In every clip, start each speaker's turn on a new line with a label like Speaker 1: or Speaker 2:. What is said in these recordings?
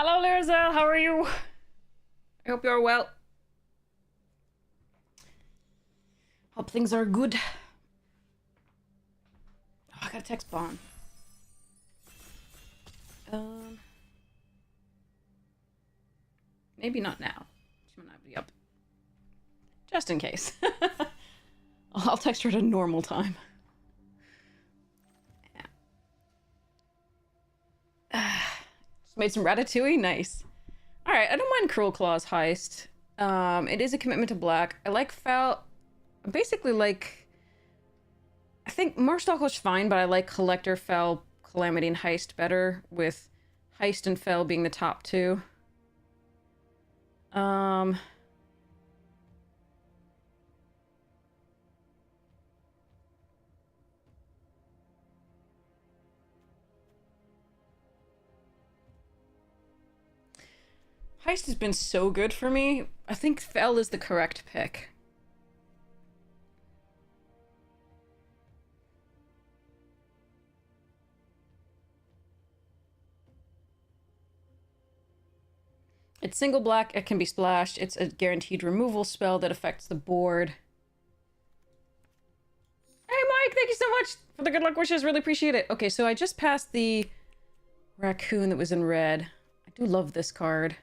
Speaker 1: Hello, Lirazel. How are you? I hope you're well. Hope things are good. Oh, I got a text bomb. Maybe not now. She might not be up. Just in case. I'll text her at a normal time. Yeah. Just made some ratatouille. Nice. All right, I don't mind Cruel Claw's heist. It is a commitment to black. I like Fel. Basically, like, I think Marstockle's fine, but I like Collector, Fel, Calamity, and Heist better, with Heist and Fel being the top two. Heist has been so good for me. I think Fel is the correct pick. It's single black, it can be splashed. It's a guaranteed removal spell that affects the board. Hey Mike, thank you so much for the good luck wishes, really appreciate it. Okay, so I just passed the raccoon that was in red. I do love this card.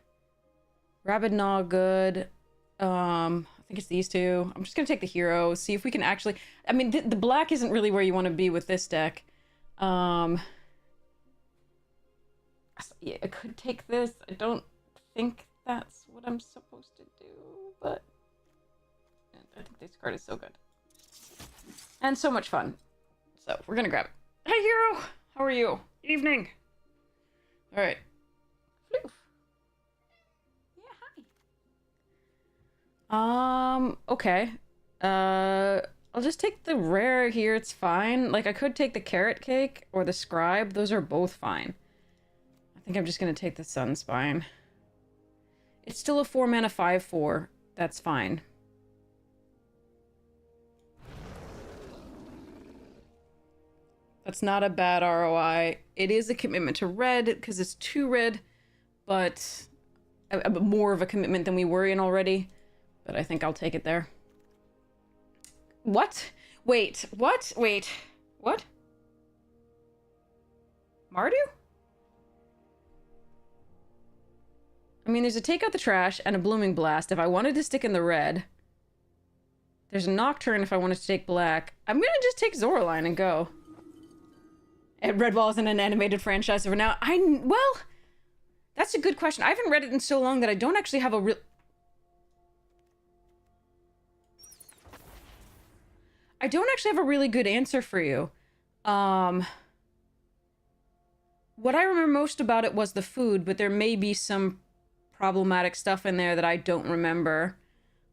Speaker 1: Rabid Gnaw, good. I think it's these two. I'm just gonna take the hero, see if we can actually... I mean, the black isn't really where you want to be with this deck. Yeah, I could take this. I don't think that's what I'm supposed to do, but I think this card is so good and so much fun, so we're gonna grab it. Hey hero, how are you? Evening. All right. Floof. Yeah, hi. Okay, I'll just take the rare here. It's fine. Like, I could take the carrot cake or the scribe. Those are both fine. I think I'm just gonna take the Sunspine. It's still a 4-mana 5/4. That's fine. That's not a bad ROI. It is a commitment to red, because it's 2 red, but more of a commitment than we were in already. But I think I'll take it there. What? Wait, what? Wait, what? Mardu? I mean, there's a Take Out the Trash and a Blooming Blast if I wanted to stick in the red. There's a Nocturne if I wanted to take black. I'm gonna just take Zoraline and go. And Redwall isn't an animated franchise for now. Well, that's a good question. I haven't read it in so long that I don't actually have a real... I don't actually have a really good answer for you. What I remember most about it was the food, but there may be some problematic stuff in there that I don't remember.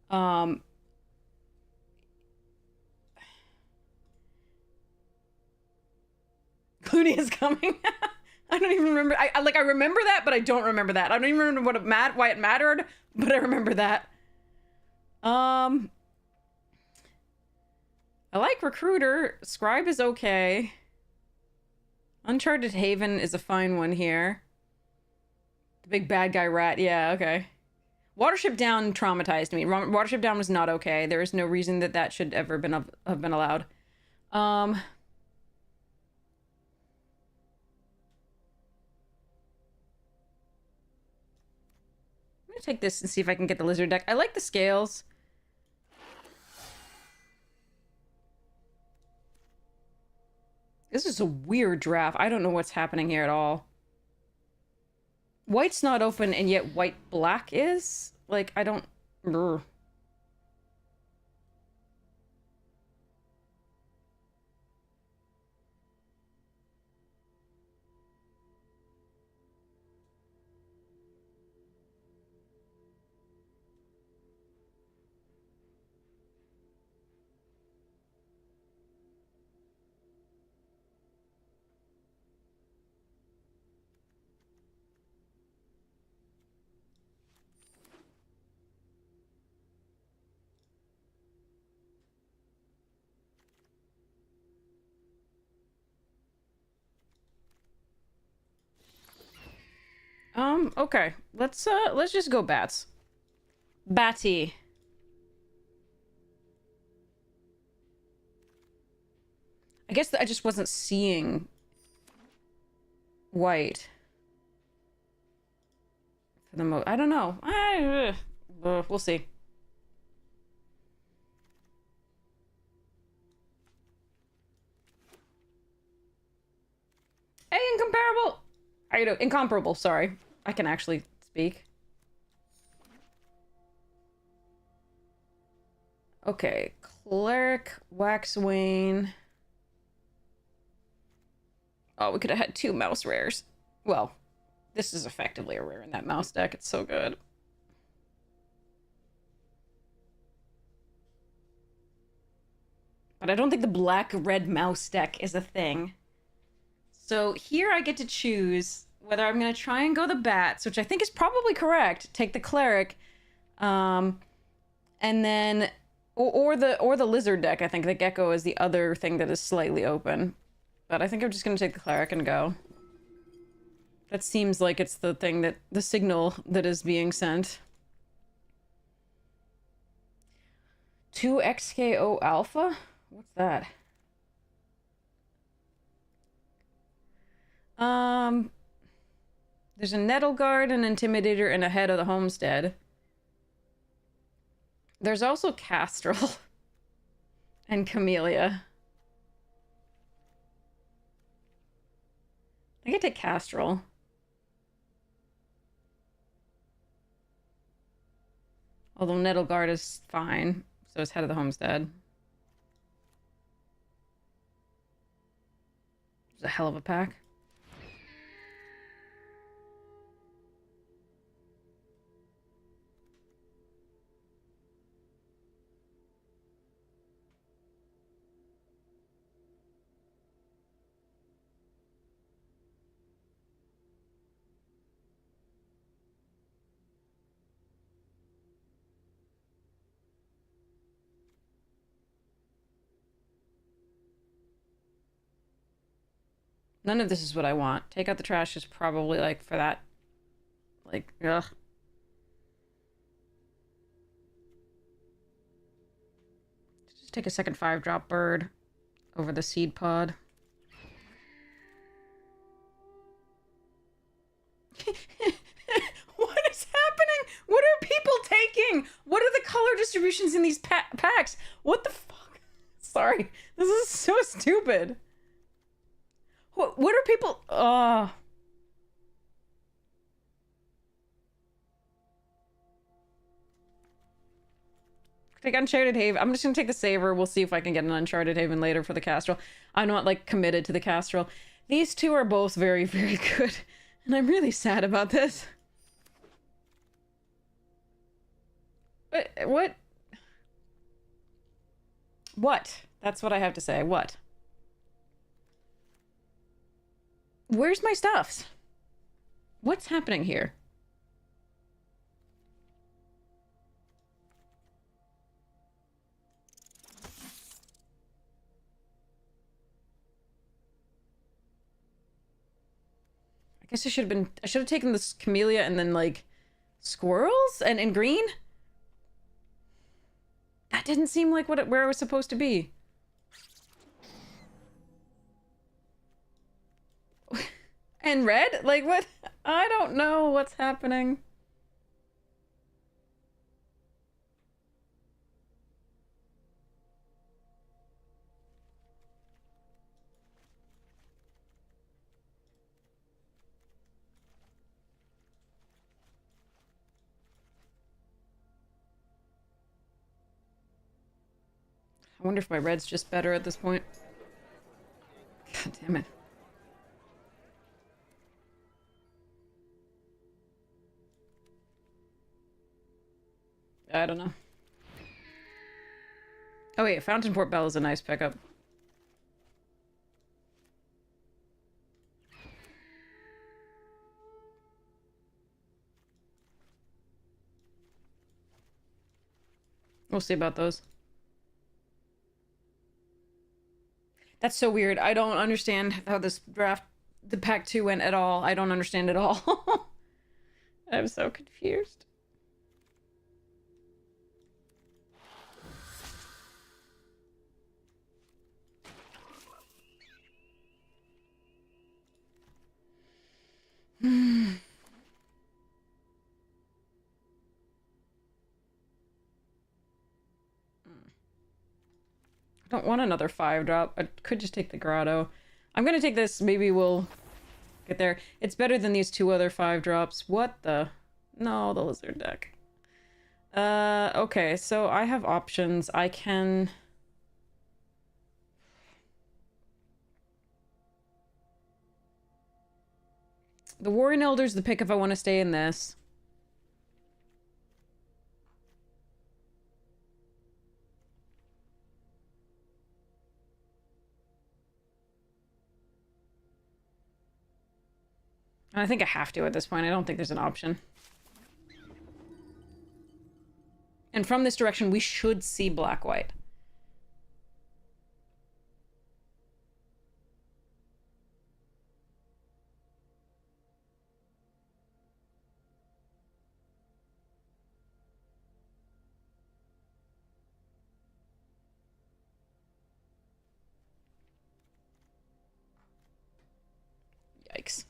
Speaker 1: Clooney is coming. I don't even remember. I remember that, but I don't remember that. I don't even remember why it mattered, but I remember that. I like Recruiter. Scribe is okay. Uncharted Haven is a fine one here. The big bad guy rat. Yeah, okay. Watership Down traumatized me. Watership Down was not okay. There is no reason that that should ever have been allowed. I'm gonna take this and see if I can get the lizard deck. I like the scales. This is a weird draft. I don't know what's happening here at all. White's not open, and yet white-black is? Like, I don't... Brr. Okay. Let's just go bats. Batty. I guess I just wasn't seeing white. For the I don't know. We'll see. Hey, incomparable! How you doing? Incomparable, sorry. I can actually speak. Okay, Cleric, Waxwayne. Oh, we could have had 2 mouse rares. Well, this is effectively a rare in that mouse deck. It's so good. But I don't think the black-red mouse deck is a thing. So here I get to choose whether I'm going to try and go the bats, which I think is probably correct. Take the cleric, and then or the lizard deck. I think the gecko is the other thing that is slightly open, but I think I'm just going to take the cleric and go. That seems like it's the thing that the signal that is being sent. 2XKO alpha? What's that? There's a Nettle Guard, an Intimidator, and a Head of the Homestead. There's also Castrel and Camellia. I can take Castrel. Although Nettle Guard is fine, so is Head of the Homestead. It's a hell of a pack. None of this is what I want. Take out the trash is probably, like, for that. Like, ugh. Just take a second 5-drop bird over the seed pod. What is happening? What are people taking? What are the color distributions in these packs? What the fuck? Sorry. This is so stupid. What are people... Take Uncharted Haven. I'm just gonna take the Saver. We'll see if I can get an Uncharted Haven later for the Castrel. I'm not, like, committed to the Castrel. These two are both very, very good. And I'm really sad about this. What? What? That's what I have to say. What? Where's my stuffs? What's happening here? I guess I should have taken this Camellia and then, like, squirrels and in green? That didn't seem like where I was supposed to be. And red? Like, what? I don't know what's happening. I wonder if my red's just better at this point. God damn it. I don't know. Oh wait, Fountain Port Bell is a nice pickup. We'll see about those. That's so weird. I don't understand how this draft, the pack 2 went at all. I don't understand at all. I'm so confused. I don't want another 5-drop. I could just take the grotto. I'm gonna take this. Maybe we'll get there. It's better than these 2 other 5-drops. What the? No, the lizard deck. Okay, so I have options. I can... The Warring Elder's the pick if I want to stay in this. I think I have to at this point. I don't think there's an option. And from this direction, we should see black-white. Yikes.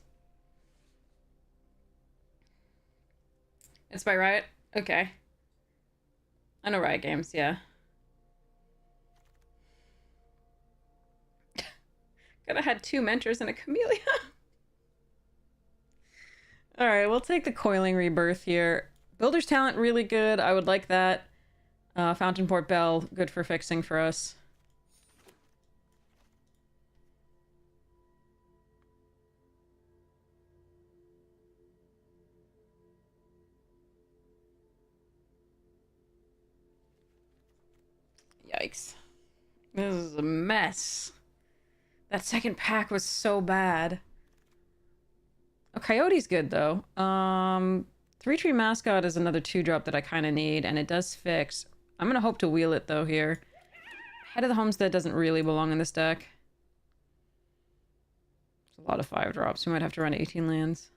Speaker 1: It's by Riot? Okay. I know Riot Games, yeah. Could have had 2 mentors and a camellia. Alright, we'll take the Coiling Rebirth here. Builder's Talent, really good. I would like that. Fountain Port Bell, good for fixing for us. Yikes. This is a mess. That second pack was so bad. Oh, Coyote's good, though. 3-Tree Mascot is another 2-drop that I kind of need, and it does fix. I'm going to hope to wheel it, though, here. Head of the Homestead doesn't really belong in this deck. It's a lot of 5-drops. We might have to run 18 lands.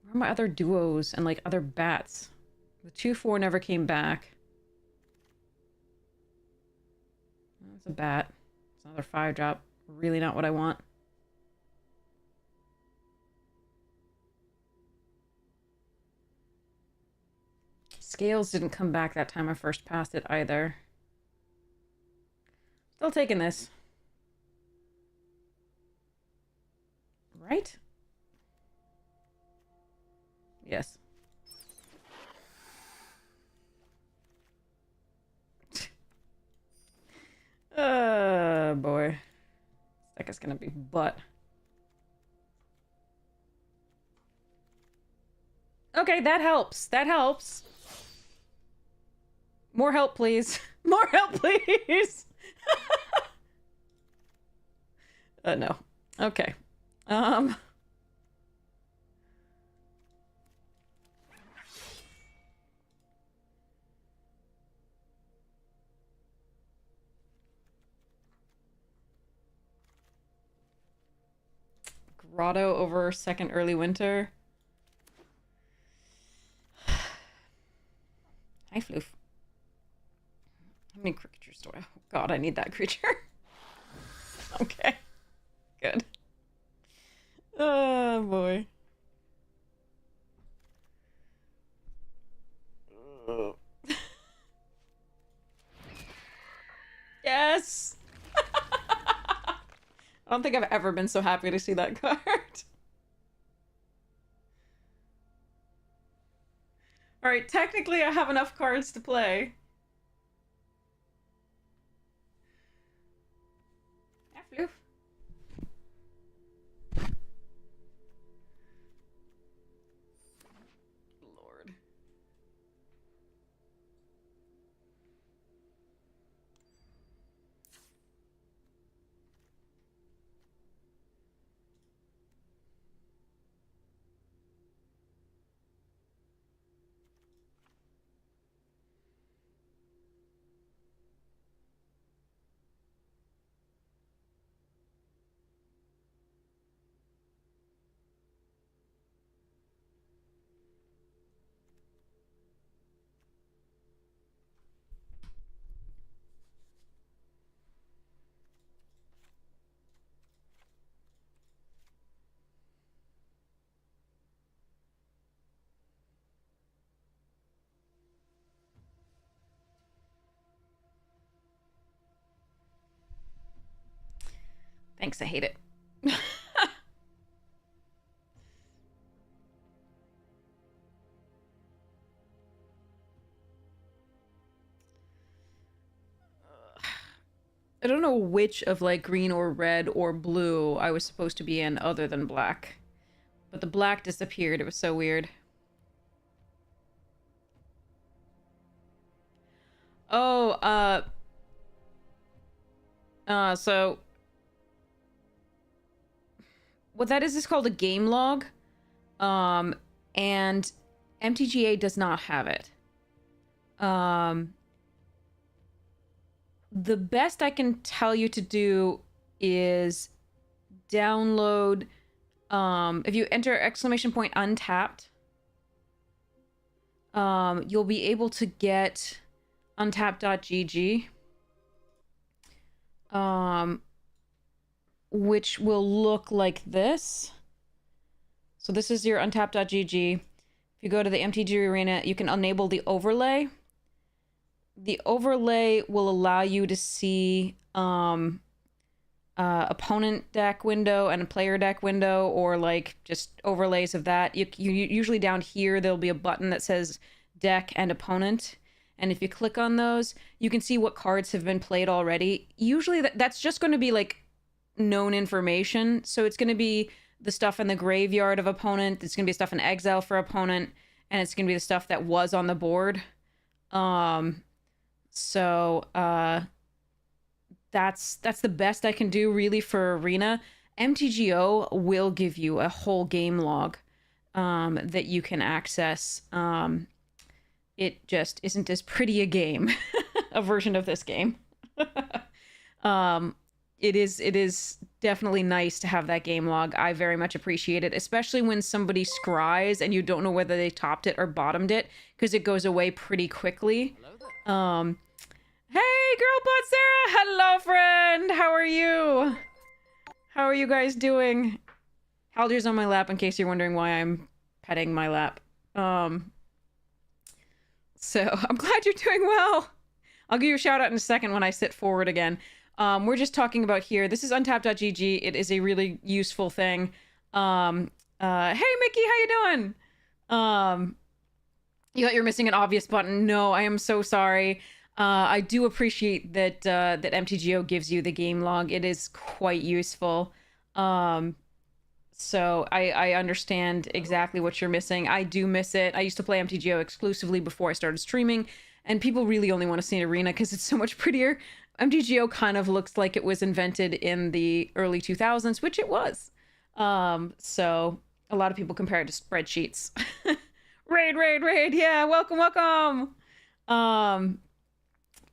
Speaker 1: Where are my other duos and, like, other bats? The 2-4 never came back. That's a bat. It's another 5-drop. Really not what I want. Scales didn't come back that time I first passed it either. Still taking this. Right? Yes. Boy. This deck is gonna be butt. Okay, that helps. That helps. More help, please. More help, please. No. Okay. Grotto over second early winter. Hi, Floof. How many creatures do I... Oh, God, I need that creature. Okay. Good. Oh, boy. Yes! I don't think I've ever been so happy to see that card. Alright, technically I have enough cards to play. Yeah, Lord. Thanks, I hate it. I don't know which of like green or red or blue I was supposed to be in other than black. But the black disappeared. It was so weird. Oh, so what that is called a game log. And MTGA does not have it. The best I can tell you to do is download, if you enter !untapped, you'll be able to get untapped.gg, which will look like this. So this is your untapped.gg. If you go to the MTGA Arena, you can enable the overlay. The overlay will allow you to see opponent deck window and a player deck window, or like just overlays of that. You usually down here there'll be a button that says deck and opponent, and if you click on those, you can see what cards have been played already. Usually that's just going to be like known information, so it's going to be the stuff in the graveyard of opponent, it's going to be stuff in exile for opponent, and it's going to be the stuff that was on the board. So that's the best I can do really for Arena. MTGO will give you a whole game log that you can access. It just isn't as pretty a game, a version of this game. It is definitely nice to have that game log. I very much appreciate it, especially when somebody scries and you don't know whether they topped it or bottomed it, because it goes away pretty quickly. Hey, girlbot Sarah! Hello, friend! How are you? How are you guys doing? Haldir's on my lap, in case you're wondering why I'm petting my lap. So, I'm glad you're doing well. I'll give you a shout out in a second when I sit forward again. We're just talking about here. This is untapped.gg. It is a really useful thing. Hey, Mickey, how you doing? You thought you were missing an obvious button. No, I am so sorry. I do appreciate that that MTGO gives you the game log. It is quite useful. So I understand exactly what you're missing. I do miss it. I used to play MTGO exclusively before I started streaming, and people really only want to see an Arena because it's so much prettier. MTGO kind of looks like it was invented in the early 2000s, which it was. So a lot of people compare it to spreadsheets. Raid. Yeah, welcome.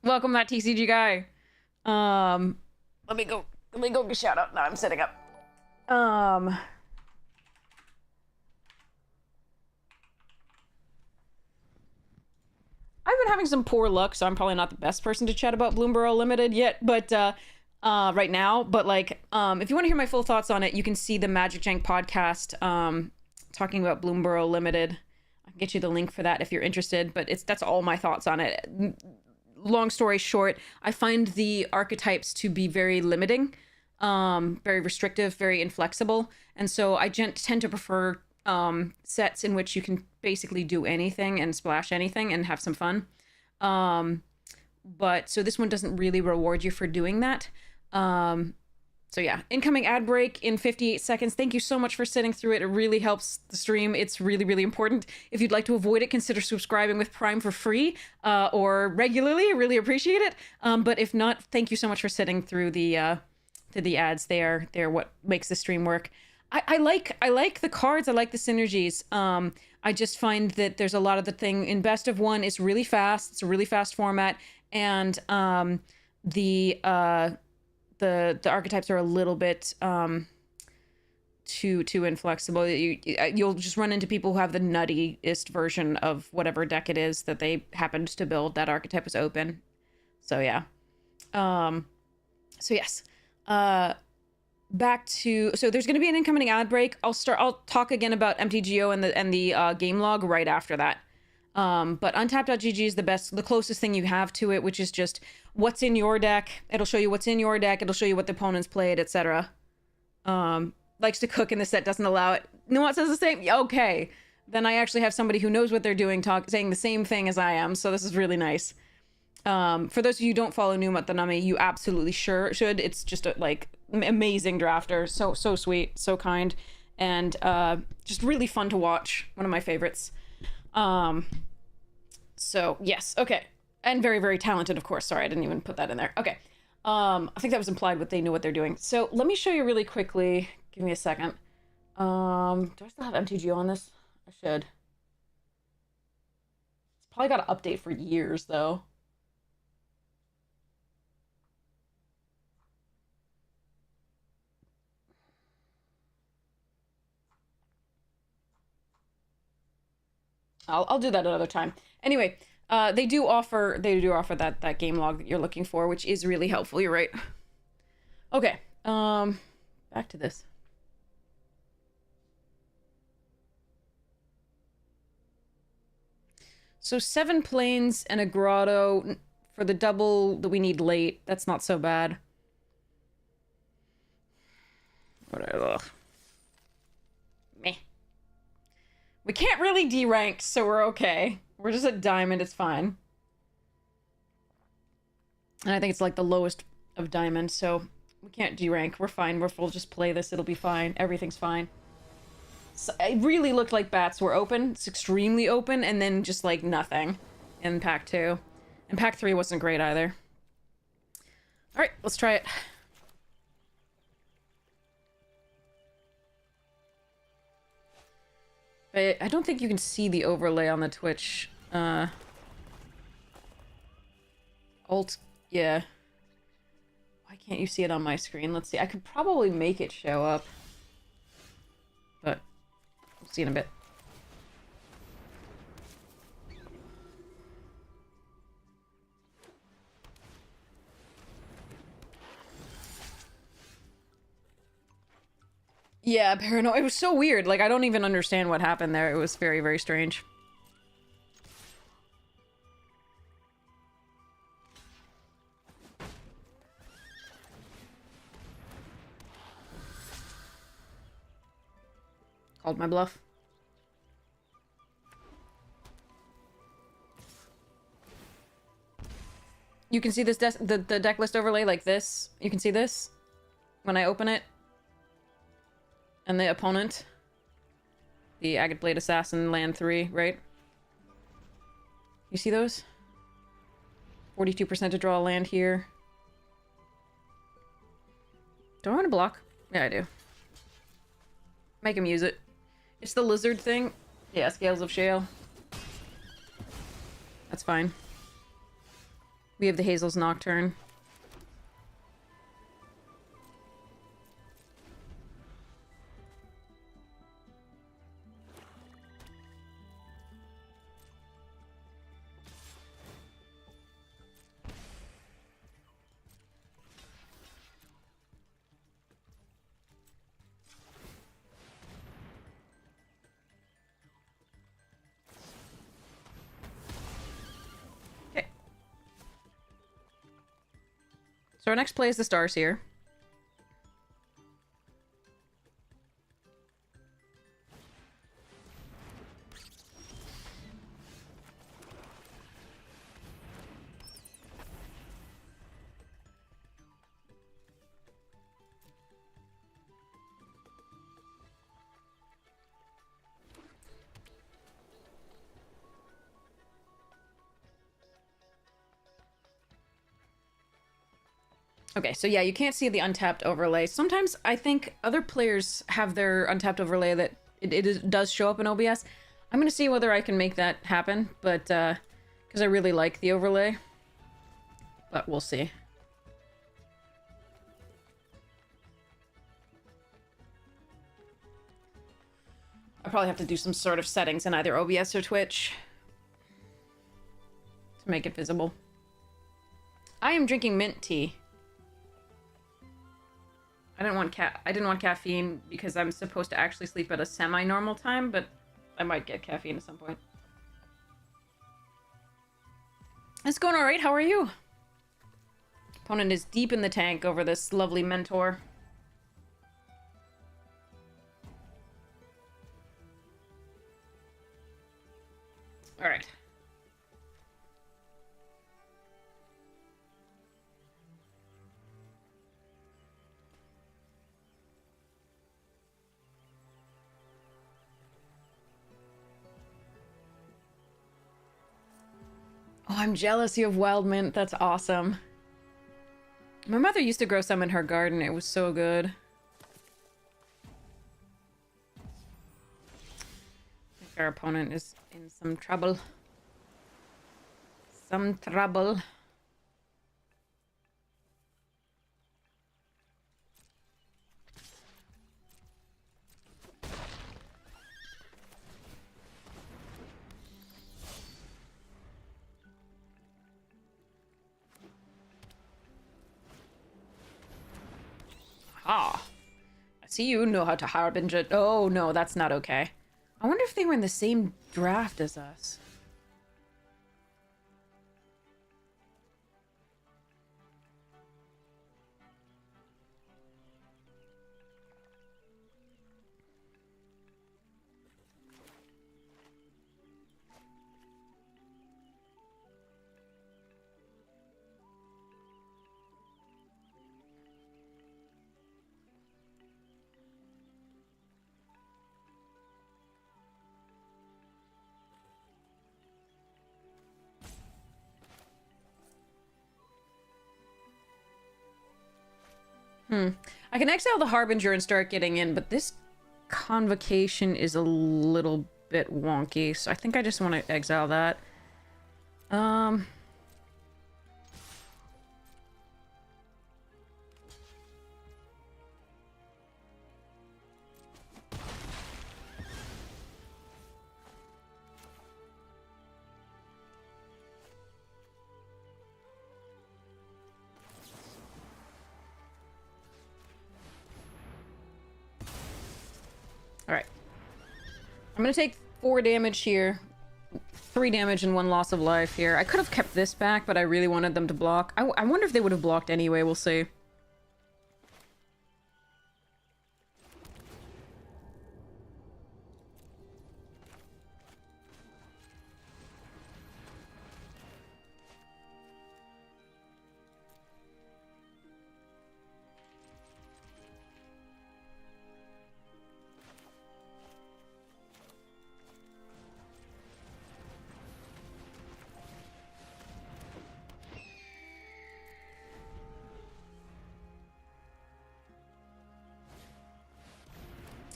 Speaker 1: Welcome, that TCG guy. Let me go get a shout out. Now I'm setting up. I've been having some poor luck, so I'm probably not the best person to chat about Blooming Burrow Limited yet, but right now. But like, if you want to hear my full thoughts on it, you can see the Magic Jank podcast talking about Blooming Burrow Limited. I can get you the link for that if you're interested, but that's all my thoughts on it. Long story short, I find the archetypes to be very limiting, very restrictive, very inflexible, and so I tend to prefer sets in which you can basically do anything and splash anything and have some fun. But so this one doesn't really reward you for doing that. So yeah, incoming ad break in 58 seconds. Thank you so much for sitting through it. It really helps the stream. It's really, really important. If you'd like to avoid it, consider subscribing with Prime for free or regularly. I really appreciate it. But if not, thank you so much for sitting through the ads. They're what makes the stream work. I like the cards. I like the synergies. I just find that there's a lot of the thing in Best of One is really fast. It's a really fast format, and the archetypes are a little bit too inflexible. You'll just run into people who have the nuttiest version of whatever deck it is that they happened to build. That archetype was open. So yeah. So yes. Back to, so there's going to be an incoming ad break. I'll talk again about MTGO and the game log right after that. But untapped.gg is the closest thing you have to it, which is just what's in your deck. It'll show you what's in your deck. It'll show you what the opponents played, etc. Likes to cook and the set doesn't allow it. Nuance says the same. Okay. Then I actually have somebody who knows what they're doing saying the same thing as I am. So this is really nice. For those of you who don't follow Numat Tanami, you absolutely should. It's just a, like, amazing drafter. So sweet, so kind, and just really fun to watch. One of my favorites. So yes, okay. And very, very talented, of course. Sorry, I didn't even put that in there. Okay. I think that was implied what they knew what they're doing. So let me show you really quickly. Give me a second. Do I still have MTGA on this? I should. It's probably got to update for years, though. I'll do that another time. Anyway, they do offer that game log that you're looking for, which is really helpful. You're right. Okay. Back to this. So 7 planes and a grotto for the double that we need late. That's not so bad. Whatever. Meh. We can't really D-rank, so we're okay. We're just at diamond, it's fine. And I think it's like the lowest of diamond, so we can't D-rank. We're fine. We'll just play this. It'll be fine. Everything's fine. So it really looked like bats were open. It's extremely open, and then just like nothing in pack 2. And pack 3 wasn't great either. Alright, let's try it. I don't think you can see the overlay on the Twitch. Alt, yeah. Why can't you see it on my screen? Let's see. I could probably make it show up. But we'll see in a bit. Yeah, paranoid. It was so weird. Like, I don't even understand what happened there. It was very, very strange. Called my bluff. You can see this the deck list overlay like this. You can see this when I open it. And the opponent, the Agate Blade Assassin, land 3, right? You see those? 42% to draw a land here. Do I want to block? Yeah, I do. Make him use it. It's the lizard thing. Yeah, Scales of Shale. That's fine. We have the Hazel's Nocturne. So our next play is the Stars here. Okay, so yeah, you can't see the untapped overlay. Sometimes I think other players have their untapped overlay that it does show up in OBS. I'm gonna see whether I can make that happen, but because I really like the overlay. But we'll see. I probably have to do some sort of settings in either OBS or Twitch to make it visible. I am drinking mint tea. I didn't want caffeine because I'm supposed to actually sleep at a semi-normal time, but I might get caffeine at some point. It's going all right. How are you? Opponent is deep in the tank over this lovely mentor. All right. Oh, I'm jealous you have wild mint. That's awesome. My mother used to grow some in her garden. It was so good. I think our opponent is in some trouble. Some trouble. Ah, I see you know how to harbinger it. Oh, no, that's not okay. I wonder if they were in the same draft as us. I can exile the Harbinger and start getting in, but this Convocation is a little bit wonky, so I think I just want to exile that. Alright. I'm gonna take 4 damage here. 3 damage and 1 loss of life here. I could have kept this back, but I really wanted them to block. I wonder if they would have blocked anyway, we'll see.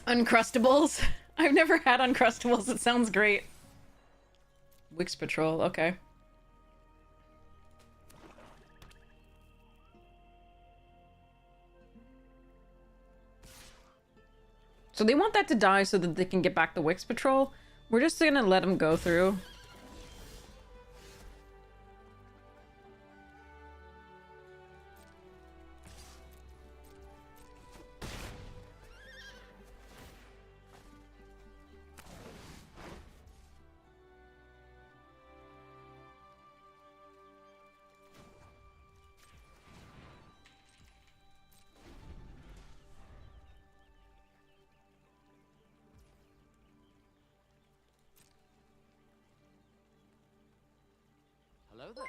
Speaker 1: Uncrustables? I've never had Uncrustables. It sounds great. Wix Patrol, okay. So they want that to die so that they can get back the Wix Patrol. We're just gonna let them go through.
Speaker 2: Hello there.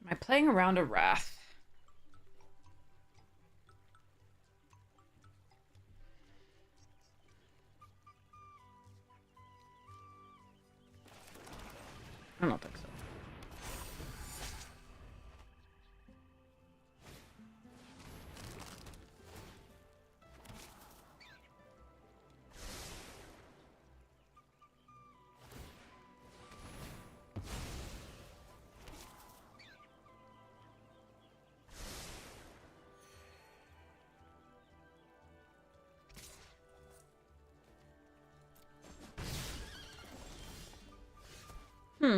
Speaker 1: Am I playing around a Wrath? I don't think so. Hmm.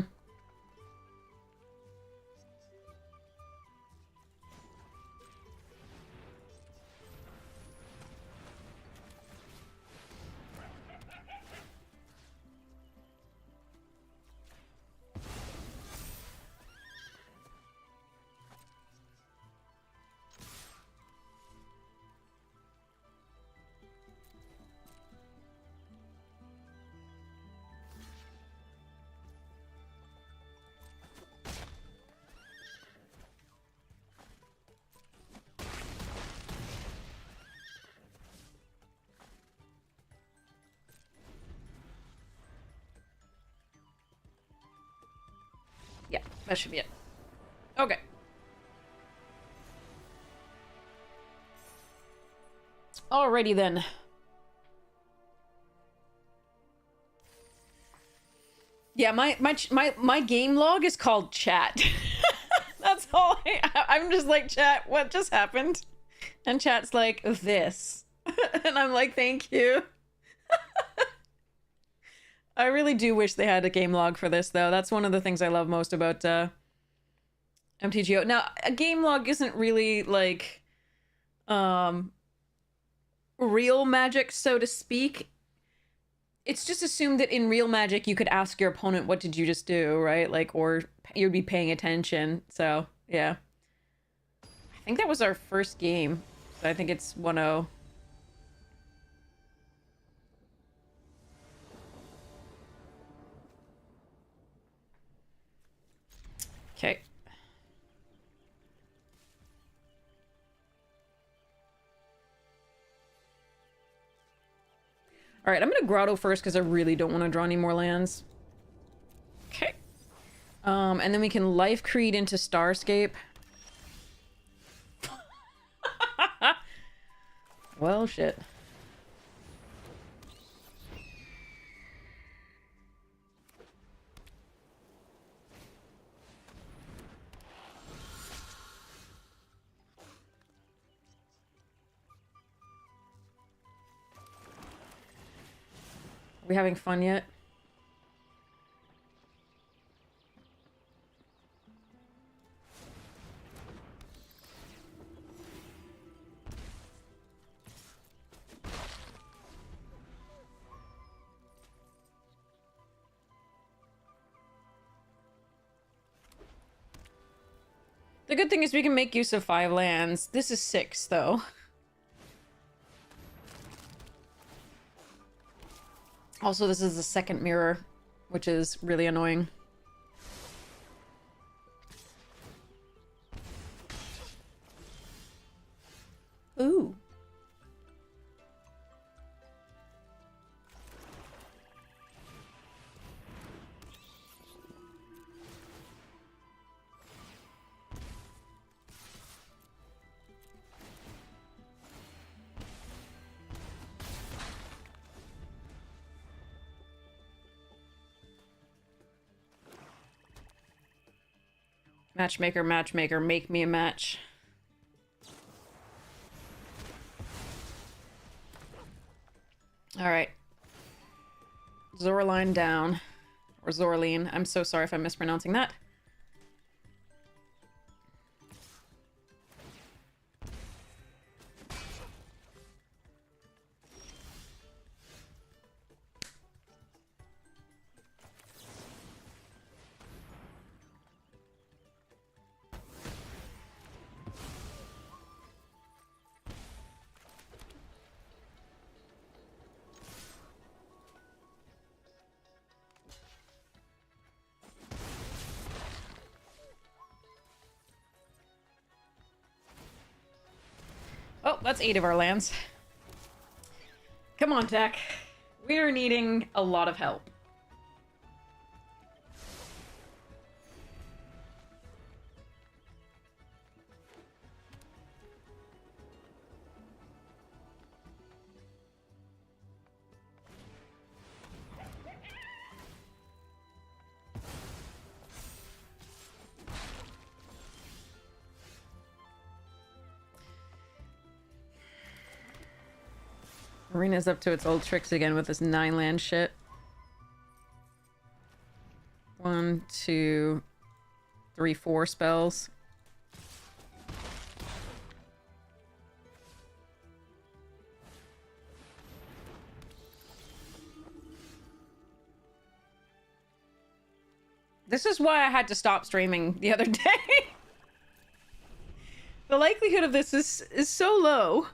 Speaker 1: Yeah, that should be it. Okay. Alrighty then. Yeah, my game log is called chat. That's all. I'm just like, chat, what just happened? And chat's like, this. And I'm like, thank you. I really do wish they had a game log for this, though. That's one of the things I love most about MTGO. Now, a game log isn't really like real Magic, so to speak. It's just assumed that in real Magic you could ask your opponent, what did you just do, right? Like, or you'd be paying attention. So, yeah. I think that was our first game. So I think it's 1-0. Okay. All right, I'm gonna Grotto first because I really don't want to draw any more lands. Okay. And then we can Life Creed into Starscape. Well, shit. Are we having fun yet? The good thing is we can make use of 5 lands. This is 6, though. Also, this is the second mirror, which is really annoying. Ooh. Matchmaker, matchmaker, make me a match. Alright. Zoraline down. Or Zoraline. I'm so sorry if I'm mispronouncing that. Oh, that's 8 of our lands. Come on, deck. We're needing a lot of help. Arena's up to its old tricks again with this 9-land shit. 1, 2, 3, 4 spells. This is why I had to stop streaming the other day. The likelihood of this is so low.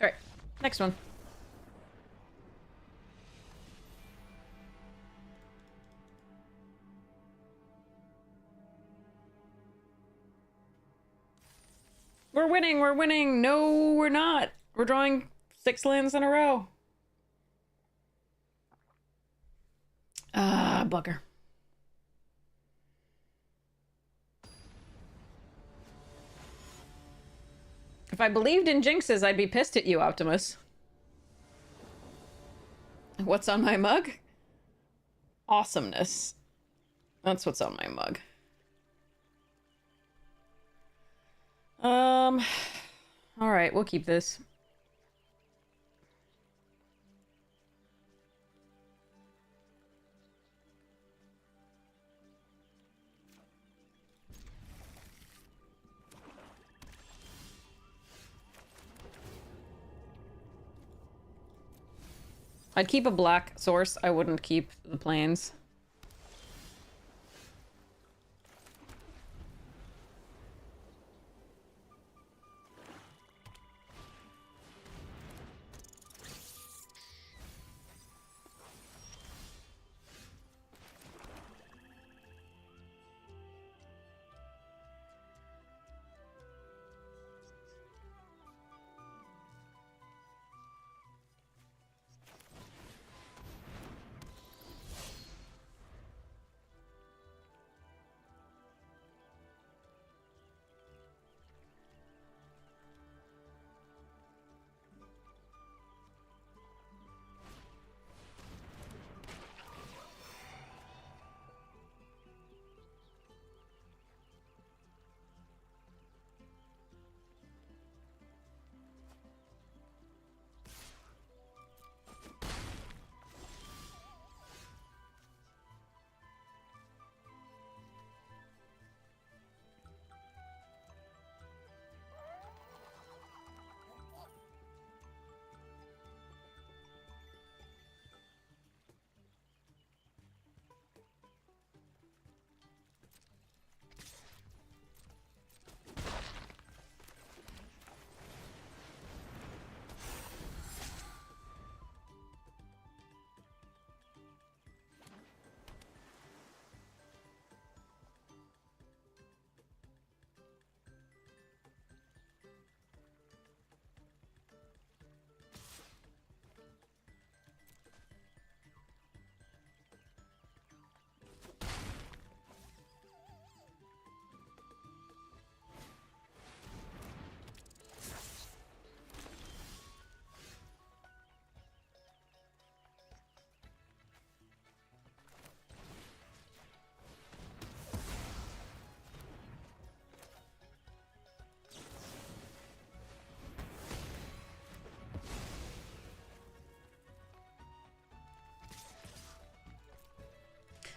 Speaker 1: Alright, next one. We're winning, we're winning. No, we're not. We're drawing 6 lands in a row. Ah, bugger. If I believed in jinxes, I'd be pissed at you, Optimus. What's on my mug? Awesomeness. That's what's on my mug. Alright, we'll keep this. I'd keep a black source. I wouldn't keep the plains.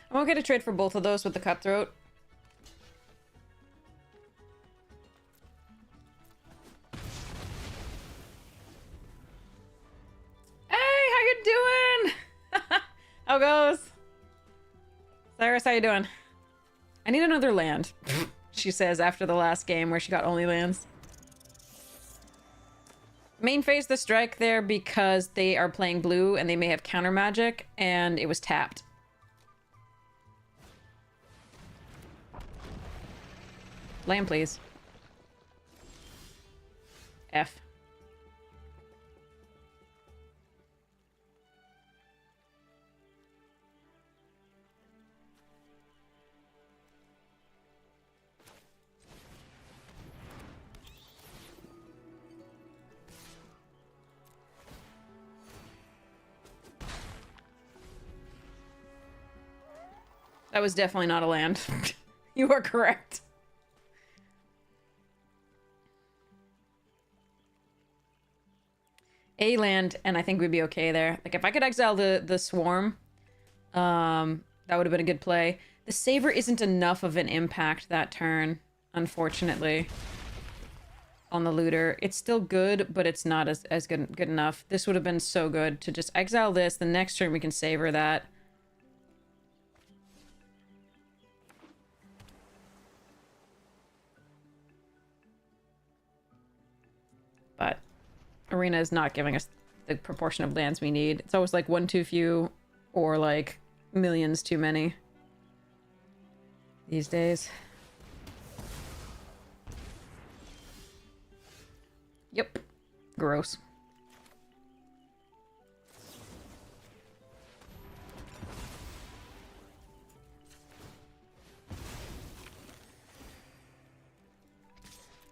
Speaker 1: I won't get a trade for both of those with the cutthroat. Hey, how you doing? How goes? Cyrus, how you doing? I need another land, she says after the last game where she got only lands. Main phase the strike there because they are playing blue and they may have counter magic and it was tapped. Land, please. F. That was definitely not a land. You are correct. A land, and I think we'd be okay there. Like, if I could exile the Swarm, that would have been a good play. The Saver isn't enough of an impact that turn, unfortunately, on the Looter. It's still good, but it's not as good enough. This would have been so good to just exile this. The next turn we can Saver that. But Arena is not giving us the proportion of lands we need. It's always like one too few or like millions too many these days. Yep. Gross.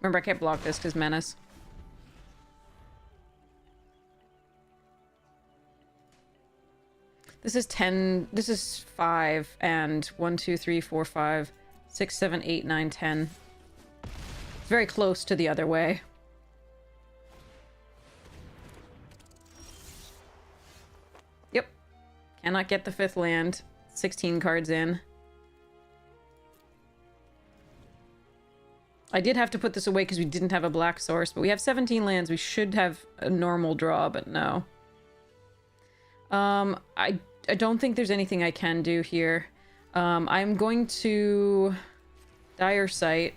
Speaker 1: Remember, I can't block this because Menace. This is 10, this is 5, and 1, 2, 3, 4, 5, 6, 7, 8, 9, 10. It's very close to the other way. Yep. Cannot get the 5th land. 16 cards in. I did have to put this away because we didn't have a black source, but we have 17 lands. We should have a normal draw, but no. I don't think there's anything I can do here. I'm going to Dire Sight.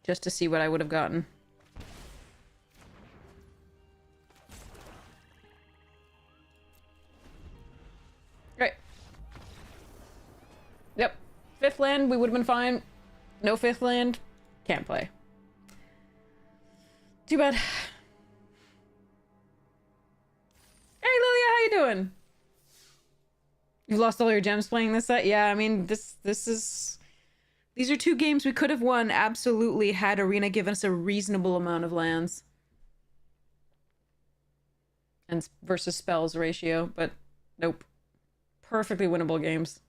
Speaker 1: Just to see what I would have gotten. Right. Yep. 5th land, we would have been fine. No 5th land, can't play. Too bad. Hey, Lilia, how you doing? You've lost all your gems playing this set? Yeah, I mean, this is... These are 2 games we could have won, absolutely, had Arena given us a reasonable amount of lands. And versus spells ratio, but nope. Perfectly winnable games.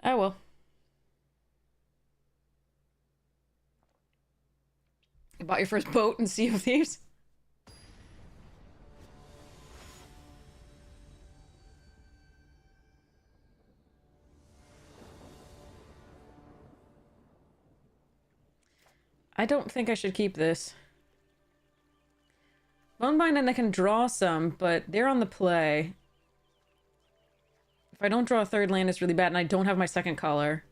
Speaker 1: Oh well. You bought your first boat in Sea of Thieves? I don't think I should keep this. Bonebind and I can draw some, but they're on the play. If I don't draw a 3rd land, it's really bad, and I don't have my 2nd color.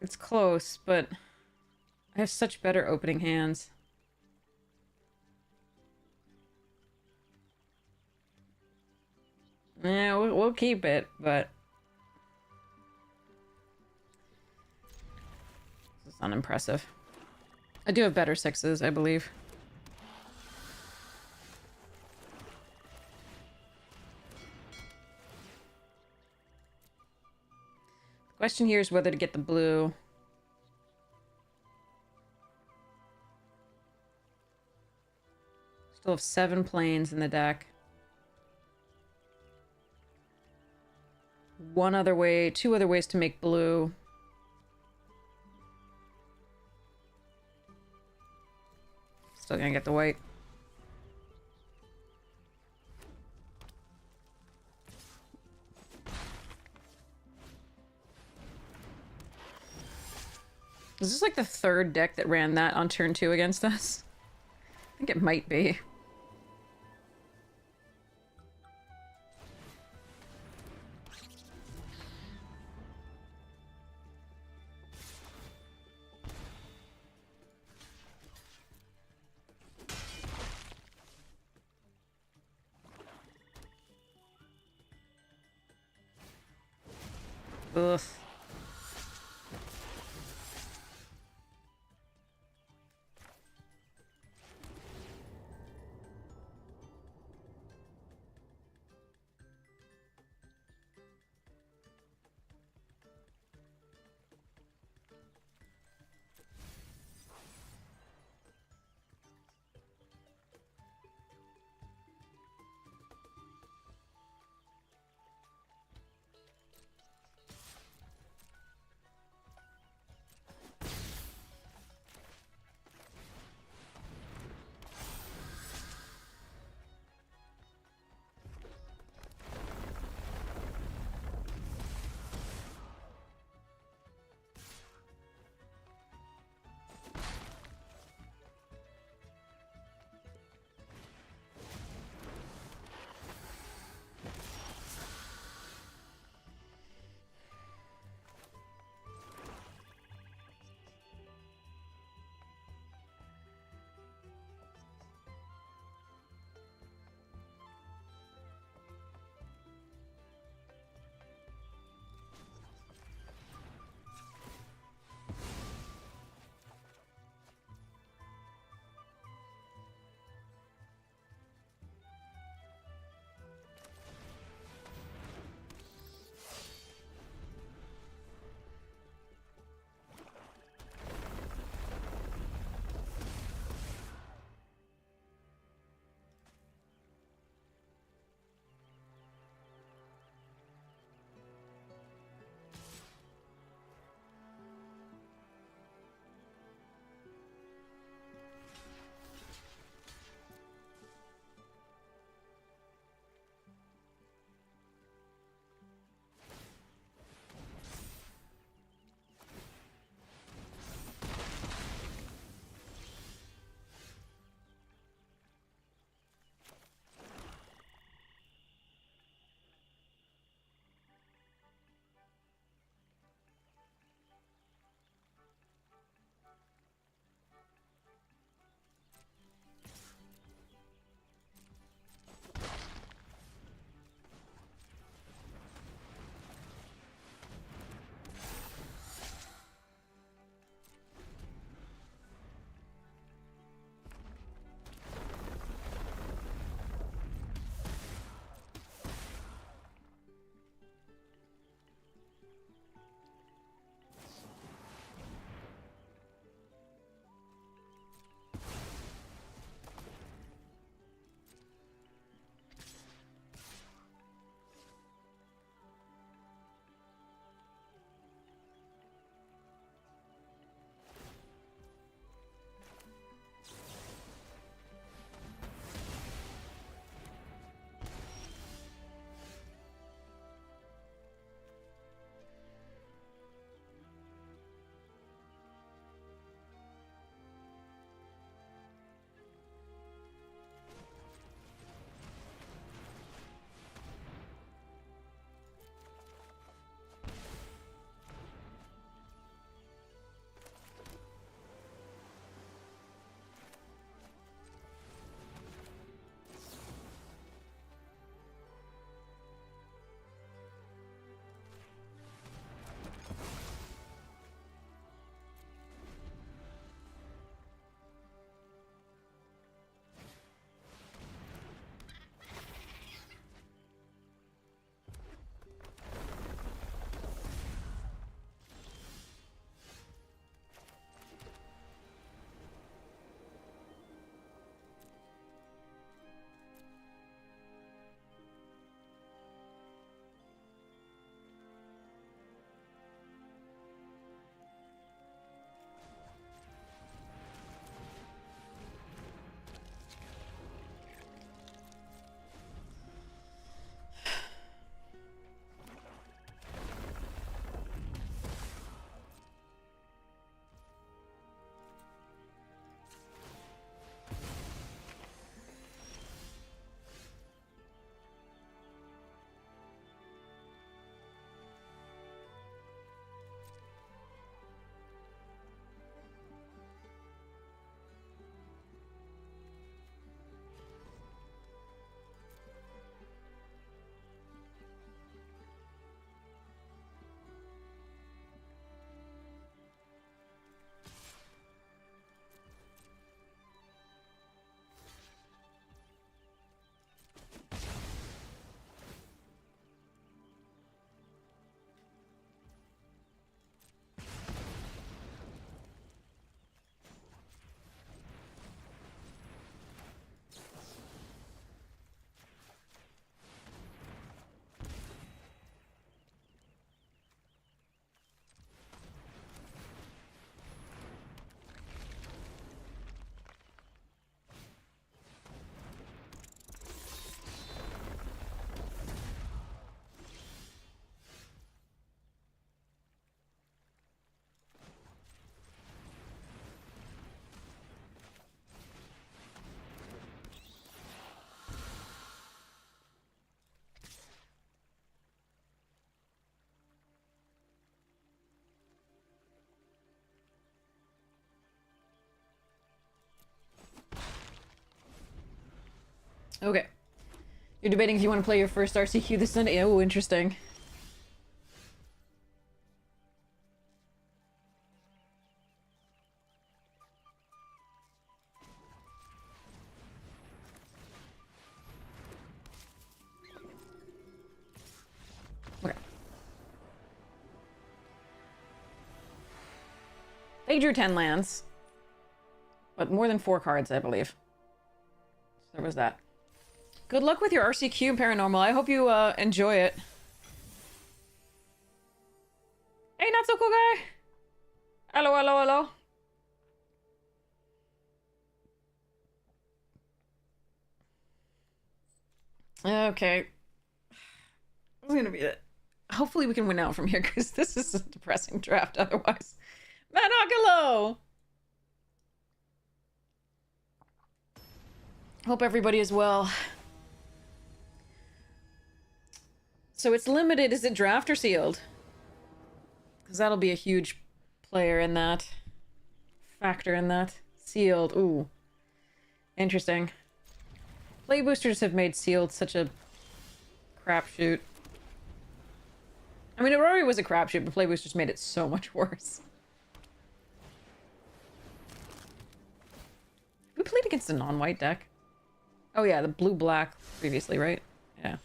Speaker 1: It's close, but I have such better opening hands. Yeah, we'll keep it, but... This is unimpressive. I do have better 6s, I believe. The question here is whether to get the blue. Still have 7 planes in the deck. 2 other ways to make blue. Still gonna get the white. Is this like the 3rd deck that ran that on turn 2 against us? I think it might be. Ugh. Okay. You're debating if you want to play your first RCQ this Sunday? Oh, interesting. Okay. They drew 10 lands. But more than 4 cards, I believe. So there was that. Good luck with your RCQ, Paranormal. I hope you enjoy it. Hey, not so cool guy. Hello, hello, hello. Okay. It's gonna be it. Hopefully we can win out from here, because this is a depressing draft otherwise. Manokalo! Hope everybody is well. So it's limited. Is it draft or sealed? Because that'll be a huge player in that. Factor in that. Sealed. Ooh. Interesting. Play boosters have made sealed such a crapshoot. I mean, it already was a crapshoot, but play boosters made it so much worse. We played against a non-white deck. Oh yeah, the blue-black previously, right? Yeah.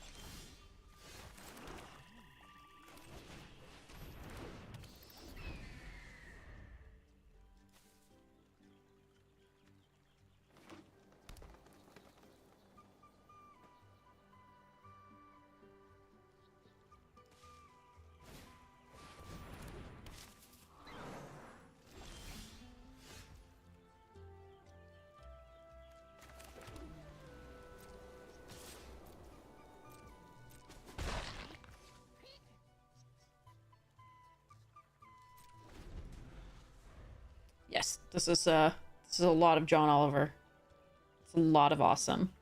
Speaker 1: Yes, this is a lot of John Oliver. It's a lot of awesome.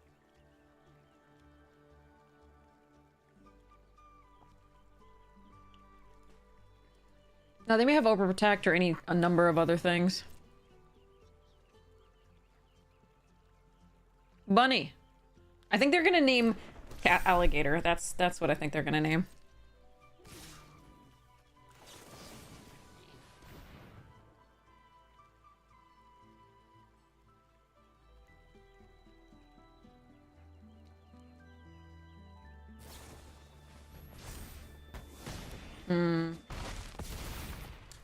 Speaker 1: Now they may have overprotect or a number of other things. Bunny. I think they're gonna name cat alligator. That's what I think they're gonna name.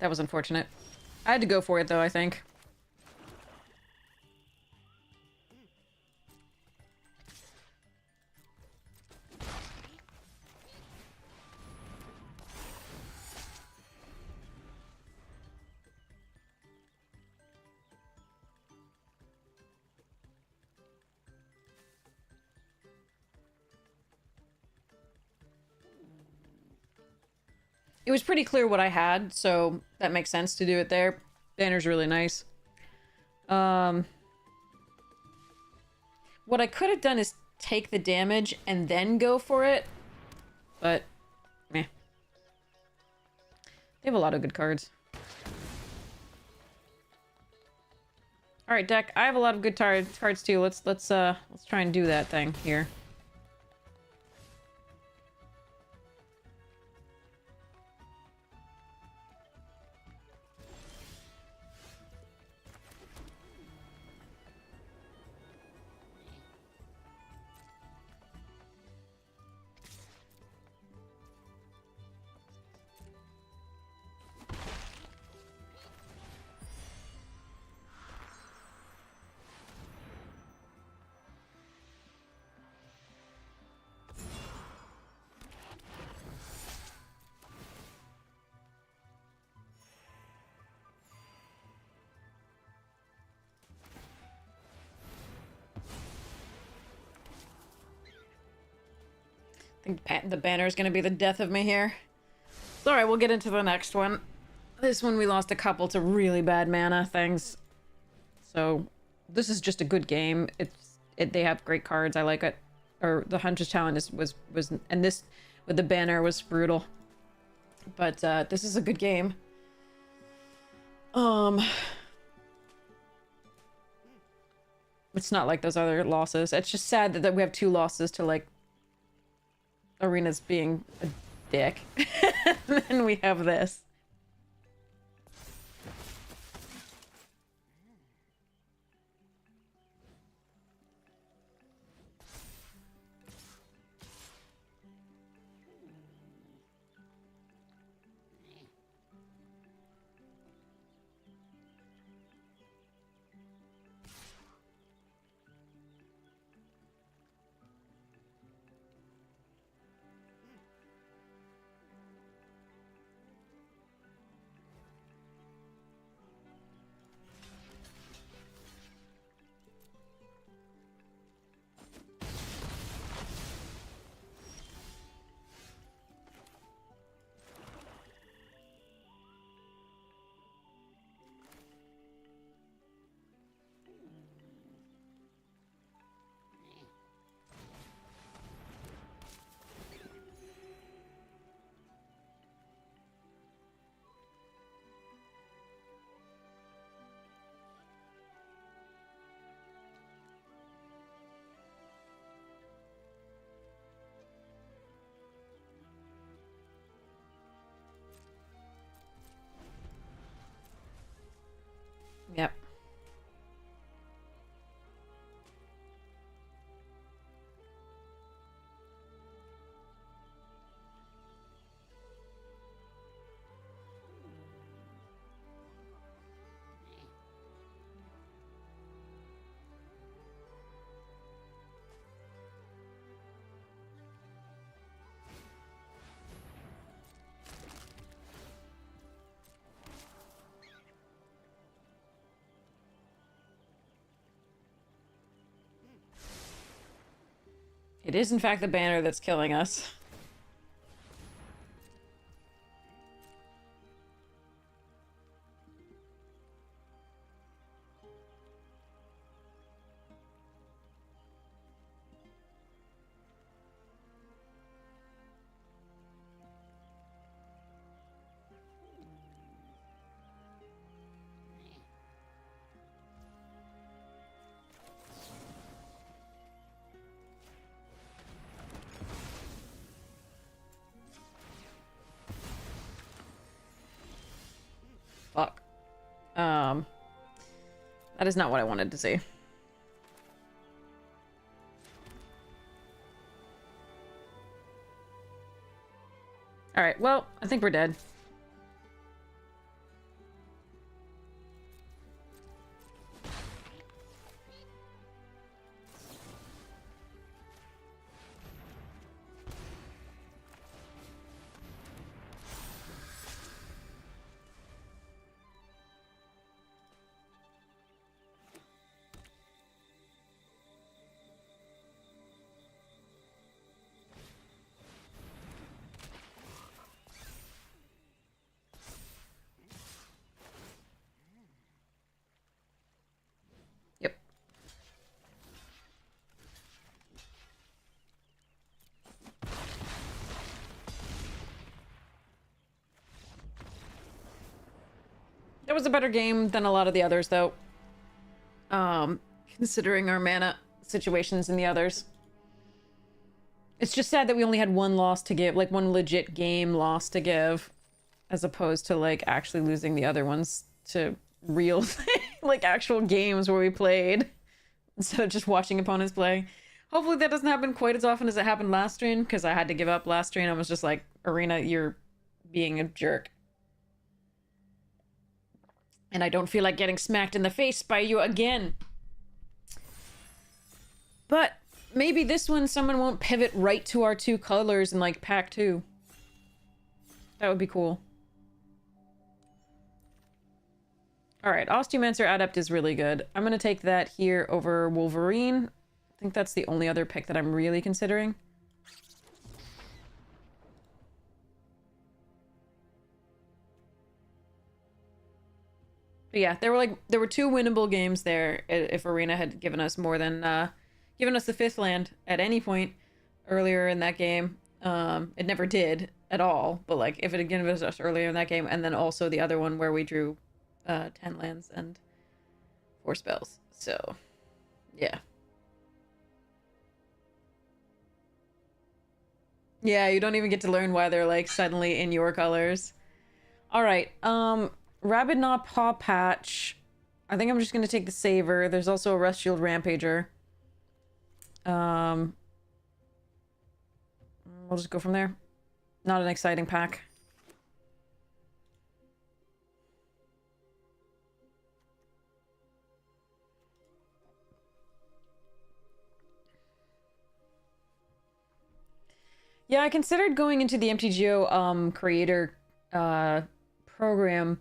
Speaker 1: That was unfortunate. I had to go for it though, I think. It was pretty clear what I had, so that makes sense to do it there. Banner's really nice. What I could have done is take the damage and then go for it, but meh. They have a lot of good cards. All right, deck. I have a lot of good cards too. Let's try and do that thing here. I think the banner is going to be the death of me here. Alright, we'll get into the next one. This one we lost a couple to really bad mana things. So, this is just a good game. They have great cards. I like it. Or the Hunter's Challenge was and this with the banner was brutal. But this is a good game. It's not like those other losses. It's just sad that we have 2 losses to, like, Arena's being a dick. And then we have this. Yep. It is, in fact, the banner that's killing us. Fuck. That is not what I wanted to see. Alright, well, I think we're dead. Yep. That was a better game than a lot of the others, though. Considering our mana situations in the others. It's just sad that we only had one loss to give, like one legit game loss to give, as opposed to like actually losing the other ones to real, like actual games where we played, instead of just watching opponents play. Hopefully that doesn't happen quite as often as it happened last stream, because I had to give up last stream. I was just like, Arena, you're being a jerk. And I don't feel like getting smacked in the face by you again. But maybe this one someone won't pivot right to our 2 colors in like pack 2. That would be cool. Alright, Osteomancer Adept is really good. I'm gonna take that here over Wolverine. I think that's the only other pick that I'm really considering. But yeah, there were 2 winnable games there if Arena had given us more than given us the 5th land at any point earlier in that game. It never did at all, but like if it had given us earlier in that game, and then also the other one where we drew 10 lands and 4 spells. So Yeah. Yeah, you don't even get to learn why they're like suddenly in your colors. All right. Rabid Knot Paw Patch. I think I'm just gonna take the Saver. There's also a Rust Shield Rampager. Um, we'll just go from there. Not an exciting pack. Yeah, I considered going into the MTGO creator program,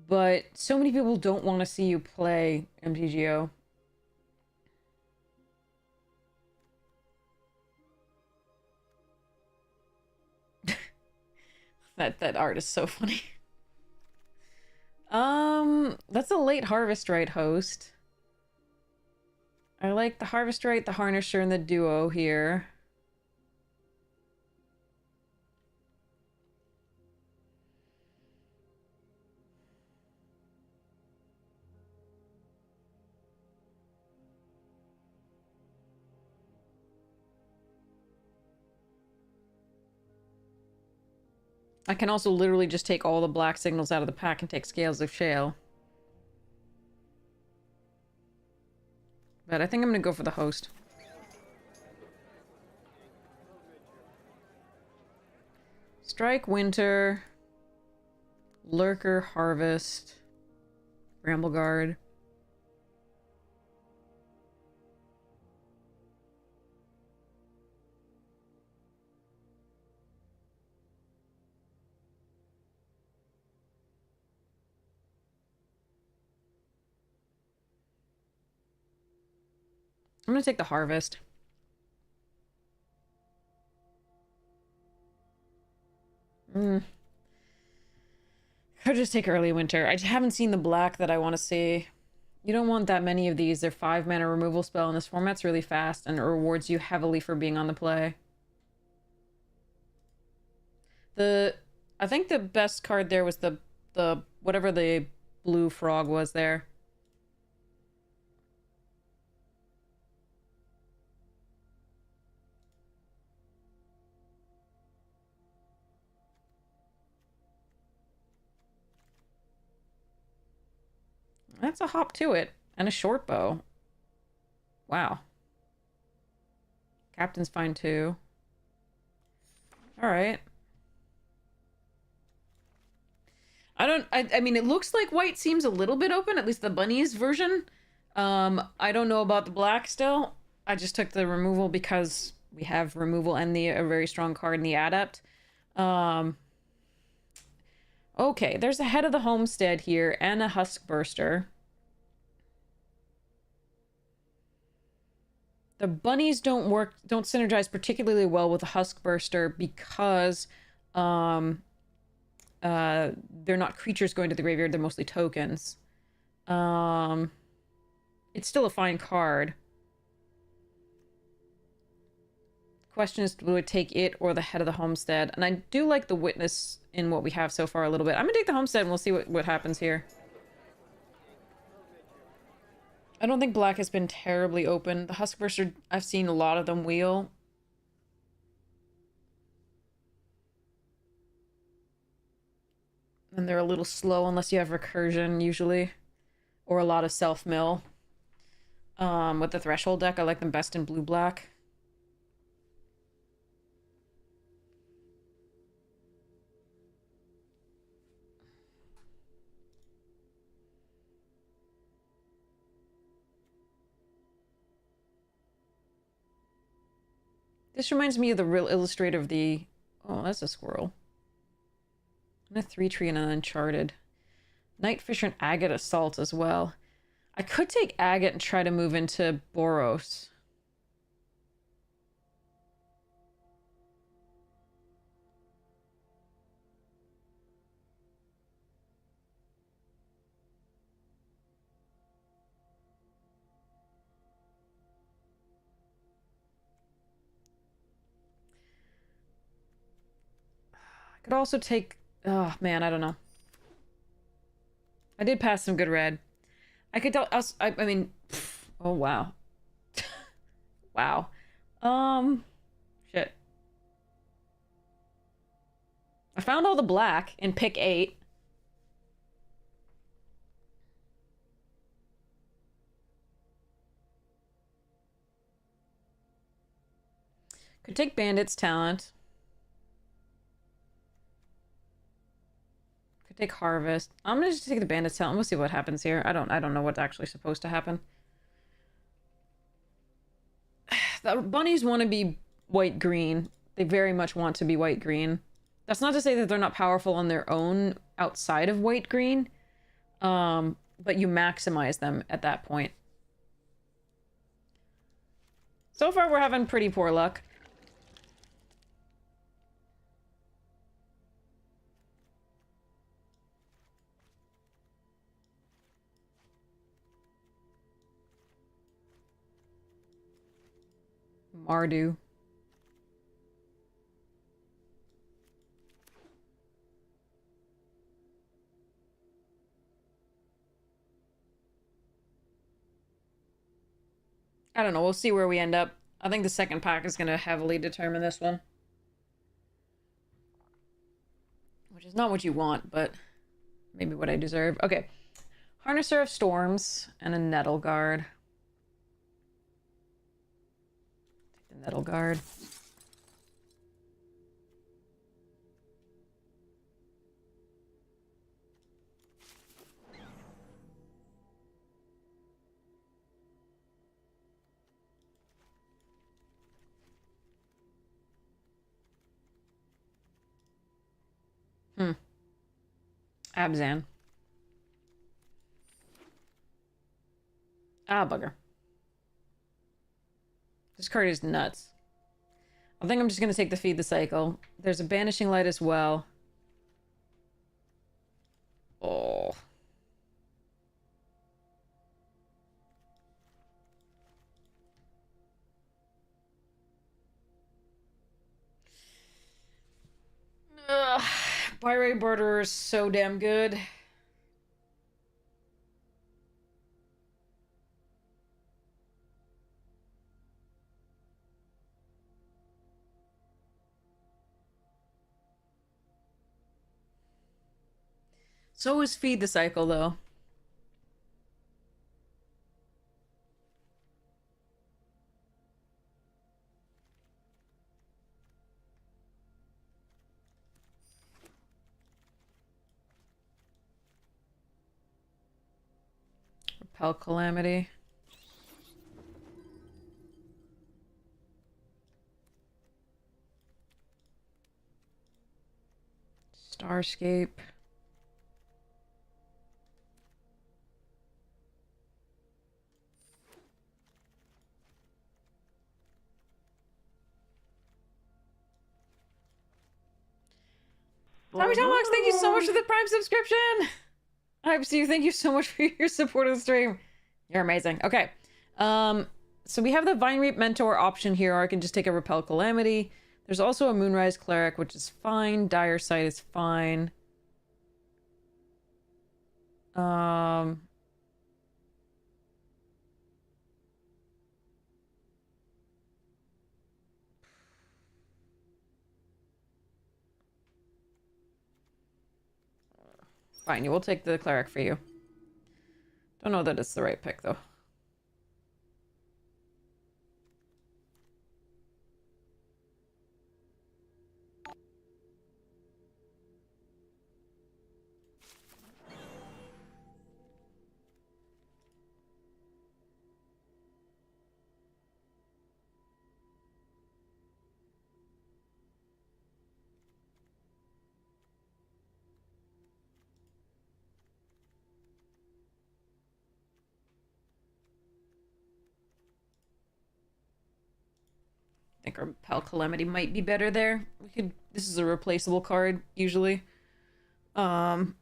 Speaker 1: but so many people don't want to see you play MTGO. That art is so funny. That's a late Harvest Right host. I like the Harvest Right, the Harnesser, and the Duo here. I can also literally just take all the black signals out of the pack and take Scales of Shale. But I think I'm gonna go for the host. Strike, Winter, Lurker, Harvest, Bramble Guard. I'm gonna take the Harvest. Could just take Early Winter. I haven't seen the black that I want to see. You don't want that many of these. They're 5-mana removal spell, and this format's really fast, and it rewards you heavily for being on the play. I think the best card there was the whatever the blue frog was there. That's a hop to it. And a short bow. Wow. Captain's fine too. Alright. I mean, it looks like white seems a little bit open, at least the bunnies version. I don't know about the black still. I just took the removal because we have removal and a very strong card in the adept. Okay, there's a Head of the Homestead here and a Huskburster. The bunnies don't synergize particularly well with the Huskburster because they're not creatures going to the graveyard, they're mostly tokens. It's still a fine card. Question is, would it take it or the Head of the Homestead? And I do like the Witness in what we have so far a little bit. I'm gonna take the Homestead and we'll see what happens here. I don't think black has been terribly open. The Huskburster, I've seen a lot of them wheel. And they're a little slow unless you have recursion, usually. Or a lot of self-mill. With the Threshold deck, I like them best in blue-black. This reminds me of the real illustrator of the... Oh, that's a squirrel. And a 3-tree and an Uncharted. Nightfisher and Agate Assault as well. I could take Agate and try to move into Boros. I could also take... Oh, man, I don't know. I did pass some good red. I could tell us... I mean... Pff, oh, wow. Wow. Shit. I found all the black in pick 8. Could take Bandit's talent. Could take Harvest. I'm gonna just take the Bandit's talent. We'll see what happens here. I don't know what's actually supposed to happen. The bunnies want to be white-green. They very much want to be white-green. That's not to say that they're not powerful on their own outside of white-green. But you maximize them at that point. So far, we're having pretty poor luck. Mardu. I don't know. We'll see where we end up. I think the second pack is going to heavily determine this one. Which is not what you want, but maybe what I deserve. Okay. Harnesser of Storms and a Nettle Guard. Take the Nettle Guard. Abzan. Ah, bugger. This card is nuts. I think I'm just going to take the Feed the Cycle. There's a Banishing Light as well. Oh. Ugh. Byrate Borderer is so damn good. So is Feed the Cycle, though. Repel Calamity. Starscape. Tommy Tombox, thank you so much for the Prime subscription! Hype Steve, thank you so much for your support of the stream. You're amazing. Okay. So we have the Vine Reap Mentor option here, or I can just take a Repel Calamity. There's also a Moonrise Cleric, which is fine. Dire Sight is fine. Fine, you will take the Cleric for you. Don't know that it's the right pick, though. I think Repel Calamity might be better there. This is a replaceable card, usually. And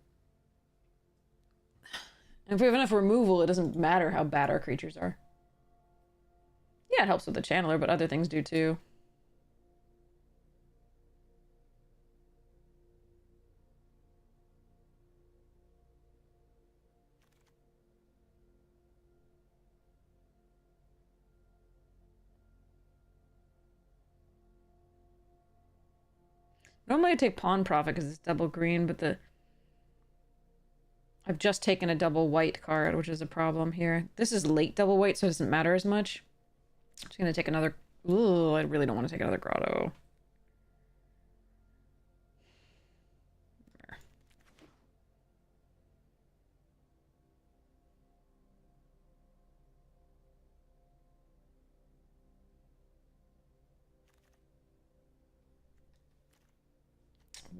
Speaker 1: if we have enough removal, it doesn't matter how bad our creatures are. Yeah, it helps with the Channeler, but other things do too. Normally I take Pawn Profit because it's double green, but I've just taken a double white card, which is a problem here. This is late double white, so it doesn't matter as much. I'm just gonna take another... Ooh, I really don't want to take another grotto.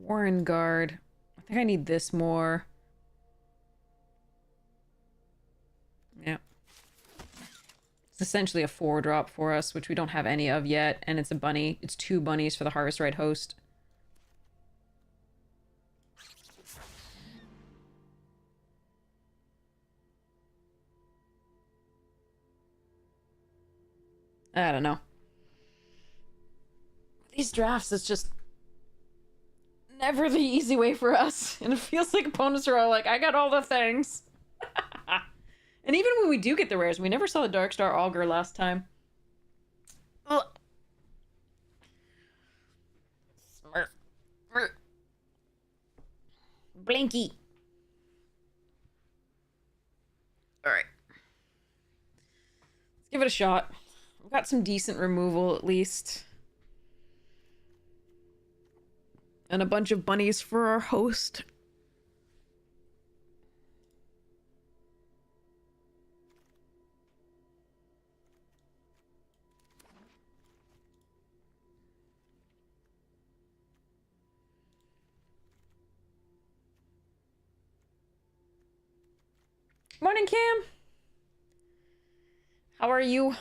Speaker 1: Warren Guard. I think I need this more. Yeah. It's essentially a 4-drop for us, which we don't have any of yet, and it's a bunny. It's 2 bunnies for the Harvest Right host. I don't know. These drafts, it's just never the easy way for us. And it feels like opponents are all like, I got all the things. And even when we do get the rares, we never saw the Darkstar Augur last time. Ugh. Smurf. Blinky. Alright. Let's give it a shot. We've got some decent removal, at least. And a bunch of bunnies for our host. Morning, Cam. How are you?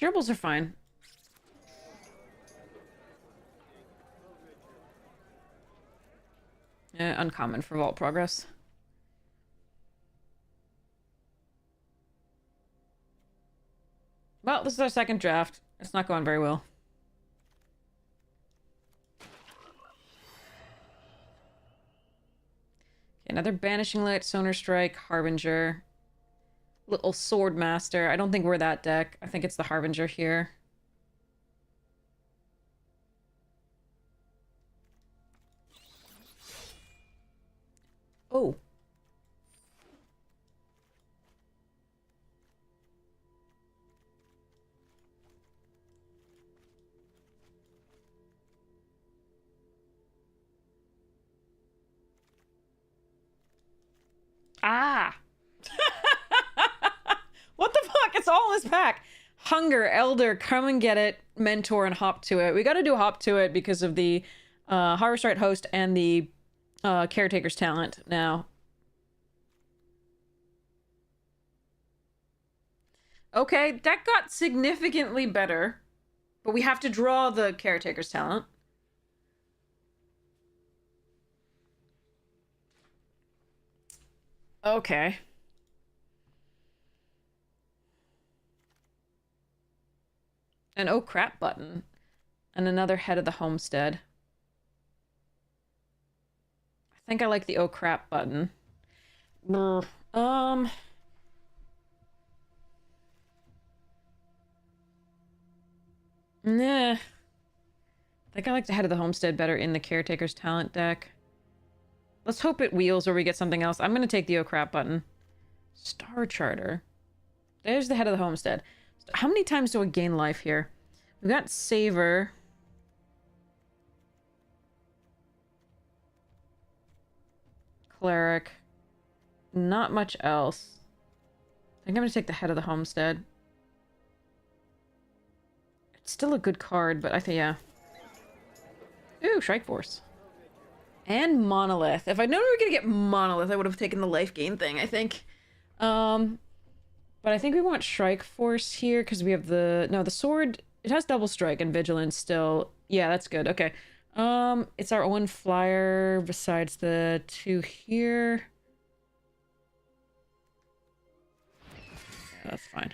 Speaker 1: Gerbils are fine. Uncommon for Vault Progress. Well, this is our second draft. It's not going very well. Okay, another Banishing Light, Sonar Strike, Harbinger. Little Sword Master. I don't think we're that deck. I think it's the Harbinger here. Oh. Ah! What the fuck? It's all in this pack. Hunger, Elder, come and get it, Mentor, and Hop to it. We gotta do Hop to it because of the Harvest Right host and the Caretaker's talent now. Okay, that got significantly better. But we have to draw the Caretaker's talent. Okay. An oh crap button. And another Head of the Homestead. I think I like the oh crap button. Nah. I think I like the Head of the Homestead better in the Caretaker's talent deck. Let's hope it wheels or we get something else. I'm gonna take the oh crap button. Star Charter. There's the Head of the Homestead. How many times do I gain life here? We've got Savor. Cleric. Not much else. I think I'm gonna take the Head of the Homestead. It's still a good card, but I think, yeah. Ooh, Strike Force. And Monolith. If I'd known we were gonna get Monolith, I would have taken the life gain thing, I think. But I think we want Strike Force here because we have the... No, the sword... It has double strike and vigilance still. Yeah, that's good. Okay. It's our own flyer besides the two here. Yeah, that's fine.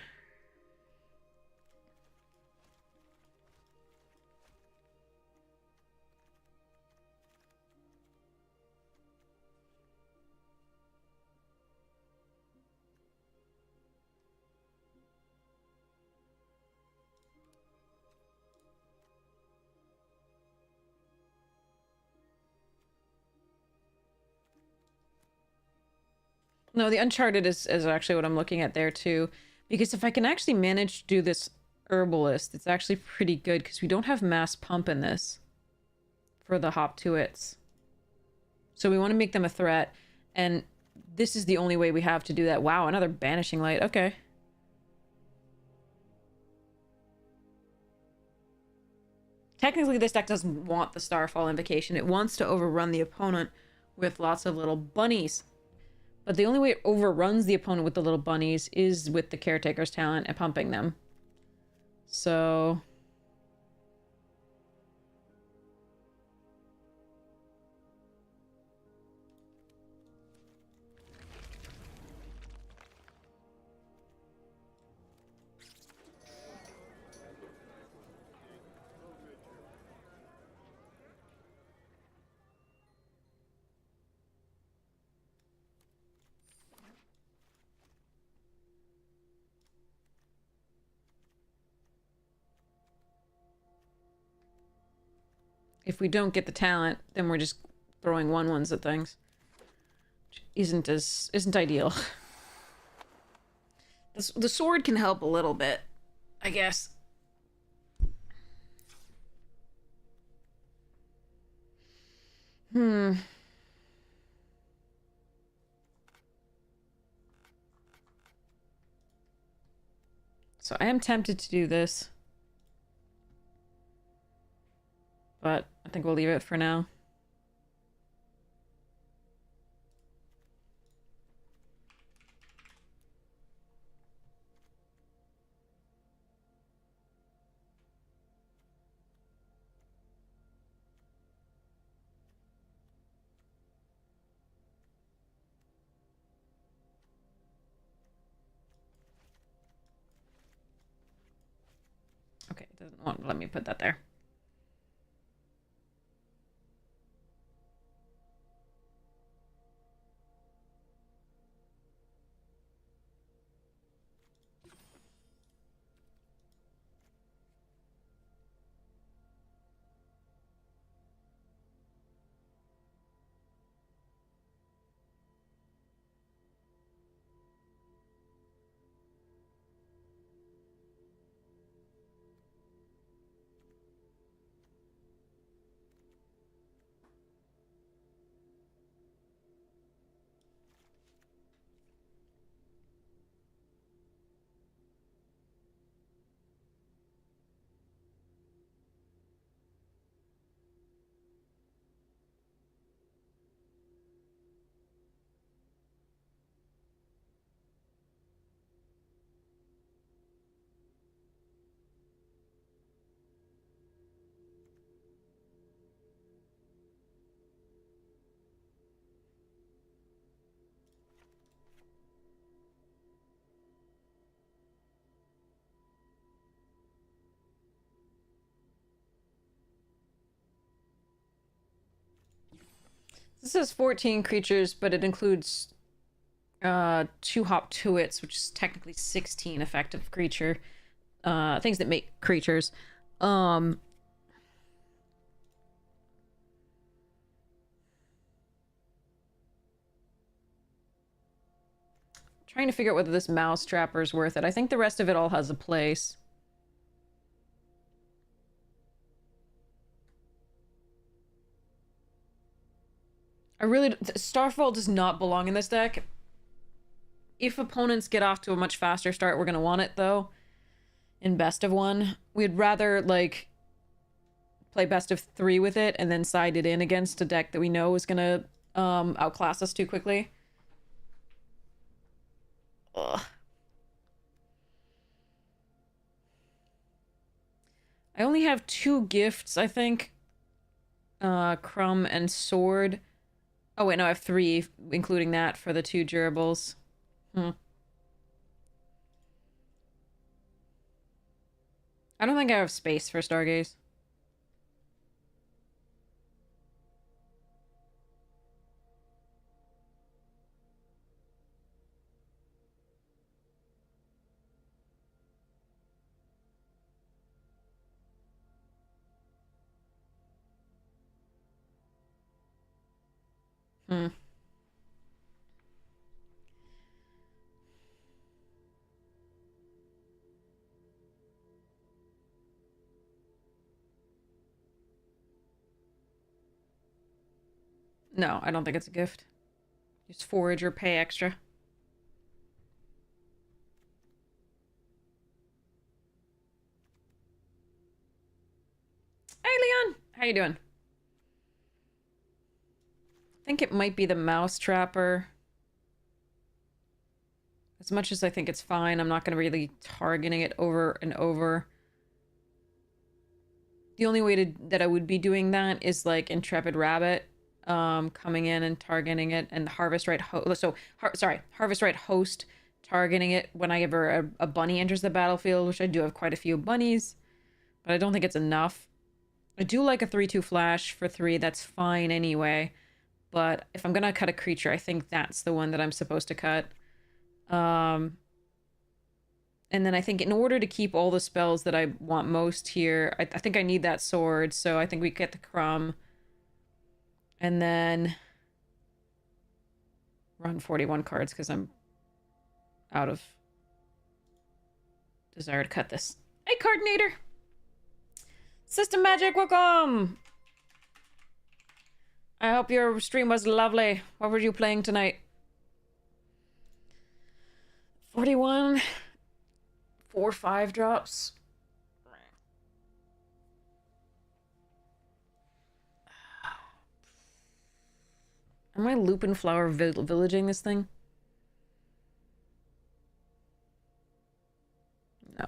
Speaker 1: No, the Uncharted is actually what I'm looking at there too. Because if I can actually manage to do this Herbalist, it's actually pretty good because we don't have mass pump in this for the Hop Tuits. So we want to make them a threat, and this is the only way we have to do that. Wow, another Banishing Light. Okay. Technically, this deck doesn't want the Starfall Invocation. It wants to overrun the opponent with lots of little bunnies. But the only way it overruns the opponent with the little bunnies is with the Caretaker's talent and pumping them. So... if we don't get the talent, then we're just throwing 1/1s at things. Which isn't ideal. The sword can help a little bit, I guess. So I am tempted to do this. But I think we'll leave it for now. Okay, it doesn't want to let me put that there. This is 14 creatures, but it includes 2 Hop Tuits, which is technically 16 effective creature. Things that make creatures. Trying to figure out whether this Mouse Trapper is worth it. I think the rest of it all has a place. Starfall does not belong in this deck. If opponents get off to a much faster start, we're gonna want it, though. In best of one. We'd rather, like, play best of 3 with it and then side it in against a deck that we know is gonna outclass us too quickly. Ugh. I only have 2 gifts, I think. Crumb and sword. Oh wait, no, I have 3, including that for the 2 durables. I don't think I have space for Stargaze. No, I don't think it's a gift. Just forage or pay extra. Hey, Leon! How you doing? I think it might be the mouse trapper. As much as I think it's fine, I'm not going to really targeting it over and over. The only way that I would be doing that is like Intrepid Rabbit. Coming in and targeting it, and Harvest Right Harvest Right Host targeting it whenever a bunny enters the battlefield, which I do have quite a few bunnies, but I don't think it's enough. I do like a 3/2 flash for 3, that's fine anyway, but if I'm gonna cut a creature, I think that's the one that I'm supposed to cut. And then I think in order to keep all the spells that I want most here, I think I need that sword, so I think we get the Crumb. And then run 41 cards because I'm out of desire to cut this. Hey, Cardinator! System Magic, welcome! I hope your stream was lovely. What were you playing tonight? 41. 4 5-drops. Am I Lupin Flower villaging this thing? No.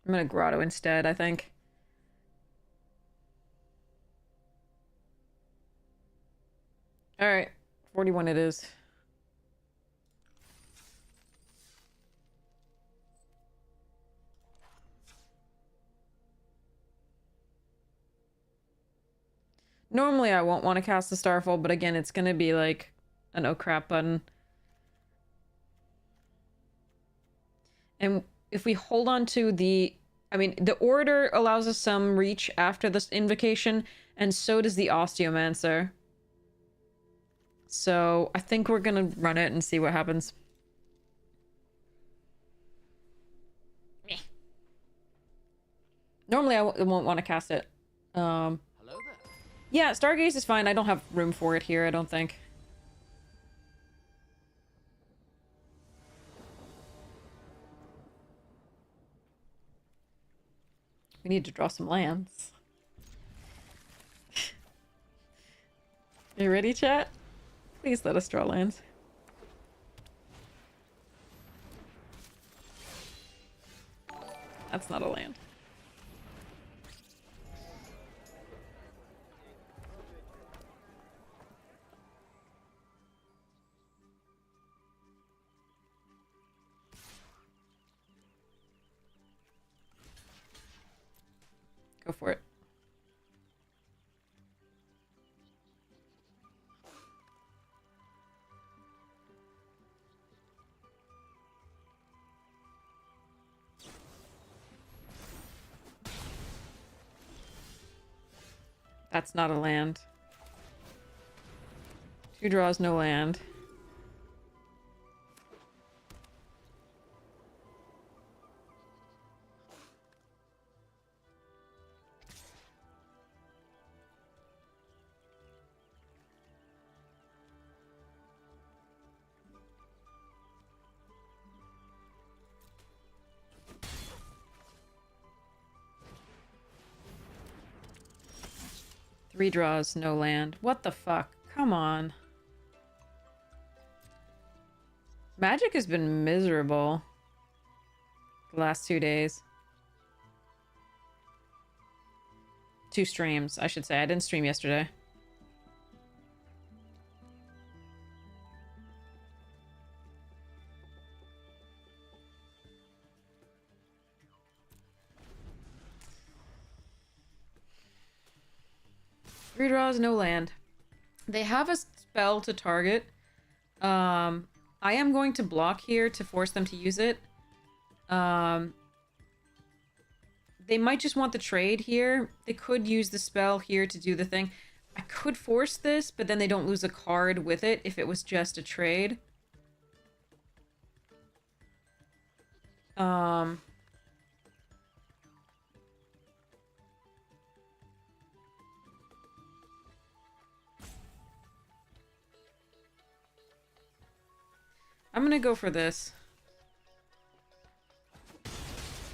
Speaker 1: I'm gonna Grotto instead, I think. Alright, 41 it is. Normally I won't want to cast the Starfall, but again, it's gonna be like an oh crap button. And if we hold on to the... I mean, the Order allows us some reach after this Invocation, and so does the Osteomancer. So I think we're gonna run it and see what happens. Normally I won't want to cast it. Hello there. Yeah, Stargaze is fine. I don't have room for it here, I don't think. We need to draw some lands. You ready, chat? Please let us draw lands. That's not a land. Go for it. That's not a land. 2 draws, no land. 3 draws, no land. What the fuck? Come on. Magic has been miserable the last 2 days. 2 streams, I should say. I didn't stream yesterday. Three draws, no land. They have a spell to target. I am going to block here to force them to use it. They might just want the trade here. They could use the spell here to do the thing. I could force this, but then they don't lose a card with it if it was just a trade. I'm gonna go for this.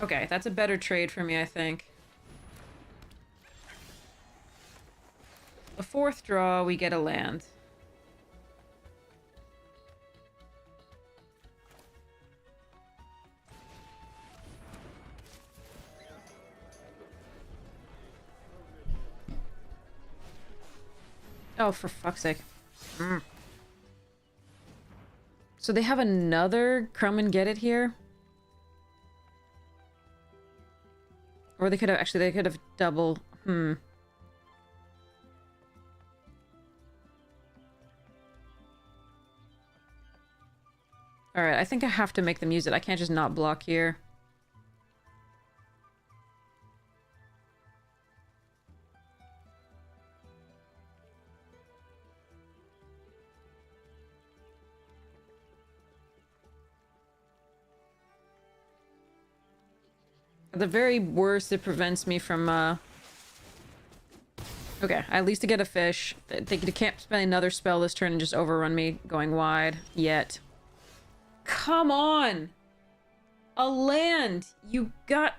Speaker 1: Okay, that's a better trade for me, I think. The 4th draw, we get a land. Oh, for fuck's sake. So they have another Crumb and Get It here? Or they could have, actually, they could have double, Alright, I think I have to make them use it. I can't just not block here. At the very worst, it prevents me from, Okay, at least to get a fish. They can't spend another spell this turn and just overrun me going wide yet. Come on! A land! You got...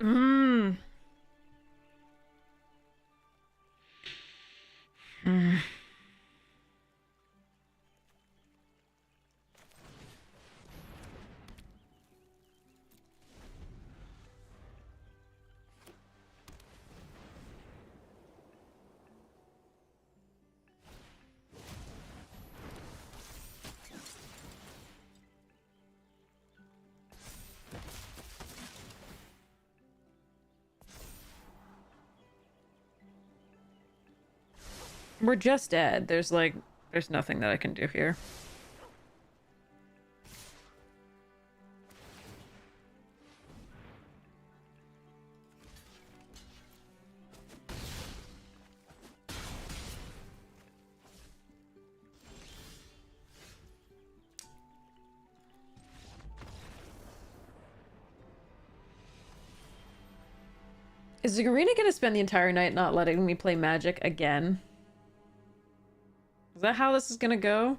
Speaker 1: We're just dead. There's nothing that I can do here. Is Arena gonna spend the entire night not letting me play Magic again? Is that how this is gonna go?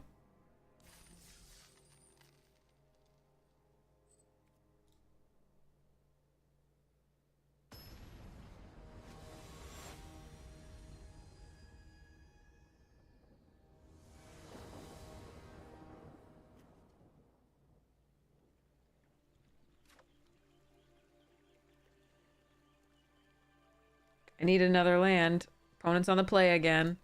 Speaker 1: I need another land. Opponent's on the play again.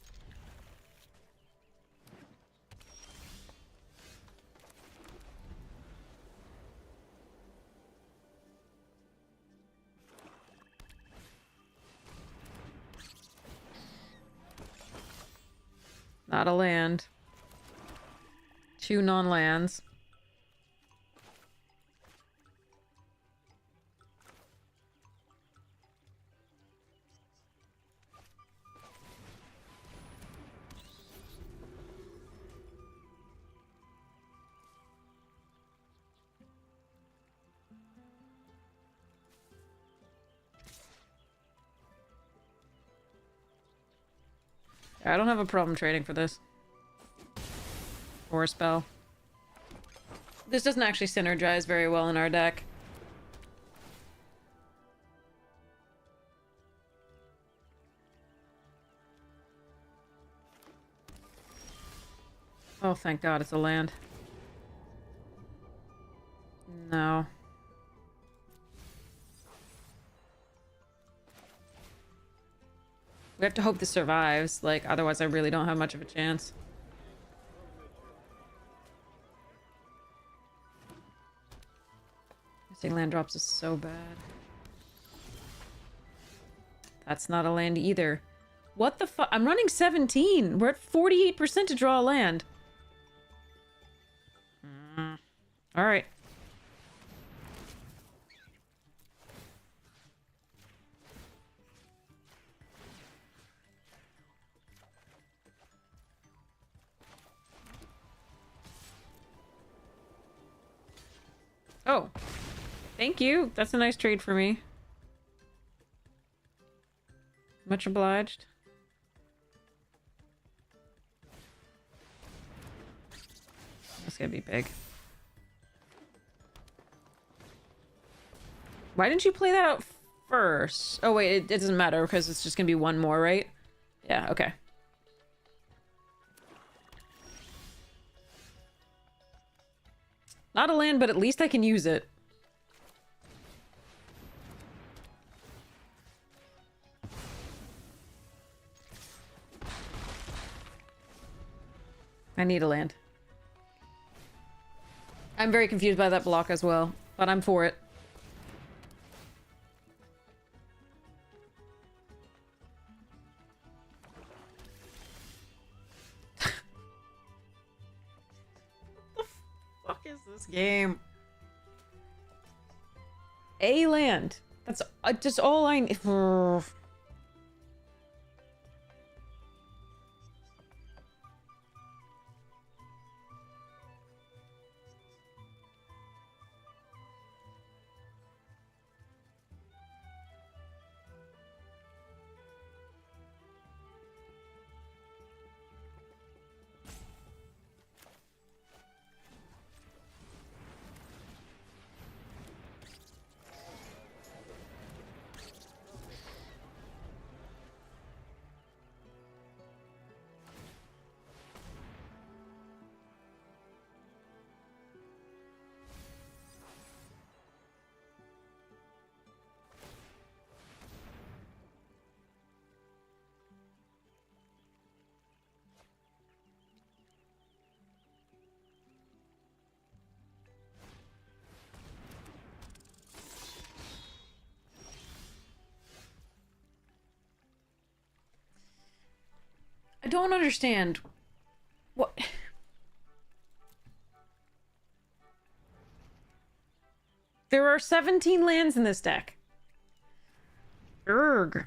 Speaker 1: Not a land. 2 non-lands. I don't have a problem trading for this. Or a spell. This doesn't actually synergize very well in our deck. Oh, thank God it's a land. No. We have to hope this survives. Like, otherwise I really don't have much of a chance. Missing land drops is so bad. That's not a land either. What the fuck? I'm running 17. We're at 48% to draw a land. Alright. Oh. Thank you. That's a nice trade for me. Much obliged. That's gonna be big. Why didn't you play that out first? Oh wait, it doesn't matter because it's just gonna be one more, right? Yeah, okay. Not a land, but at least I can use it. I need a land. I'm very confused by that block as well, but I'm for it. What the fuck is this game? A land. That's just all I need. I don't understand. What? There are 17 lands in this deck. Urgh.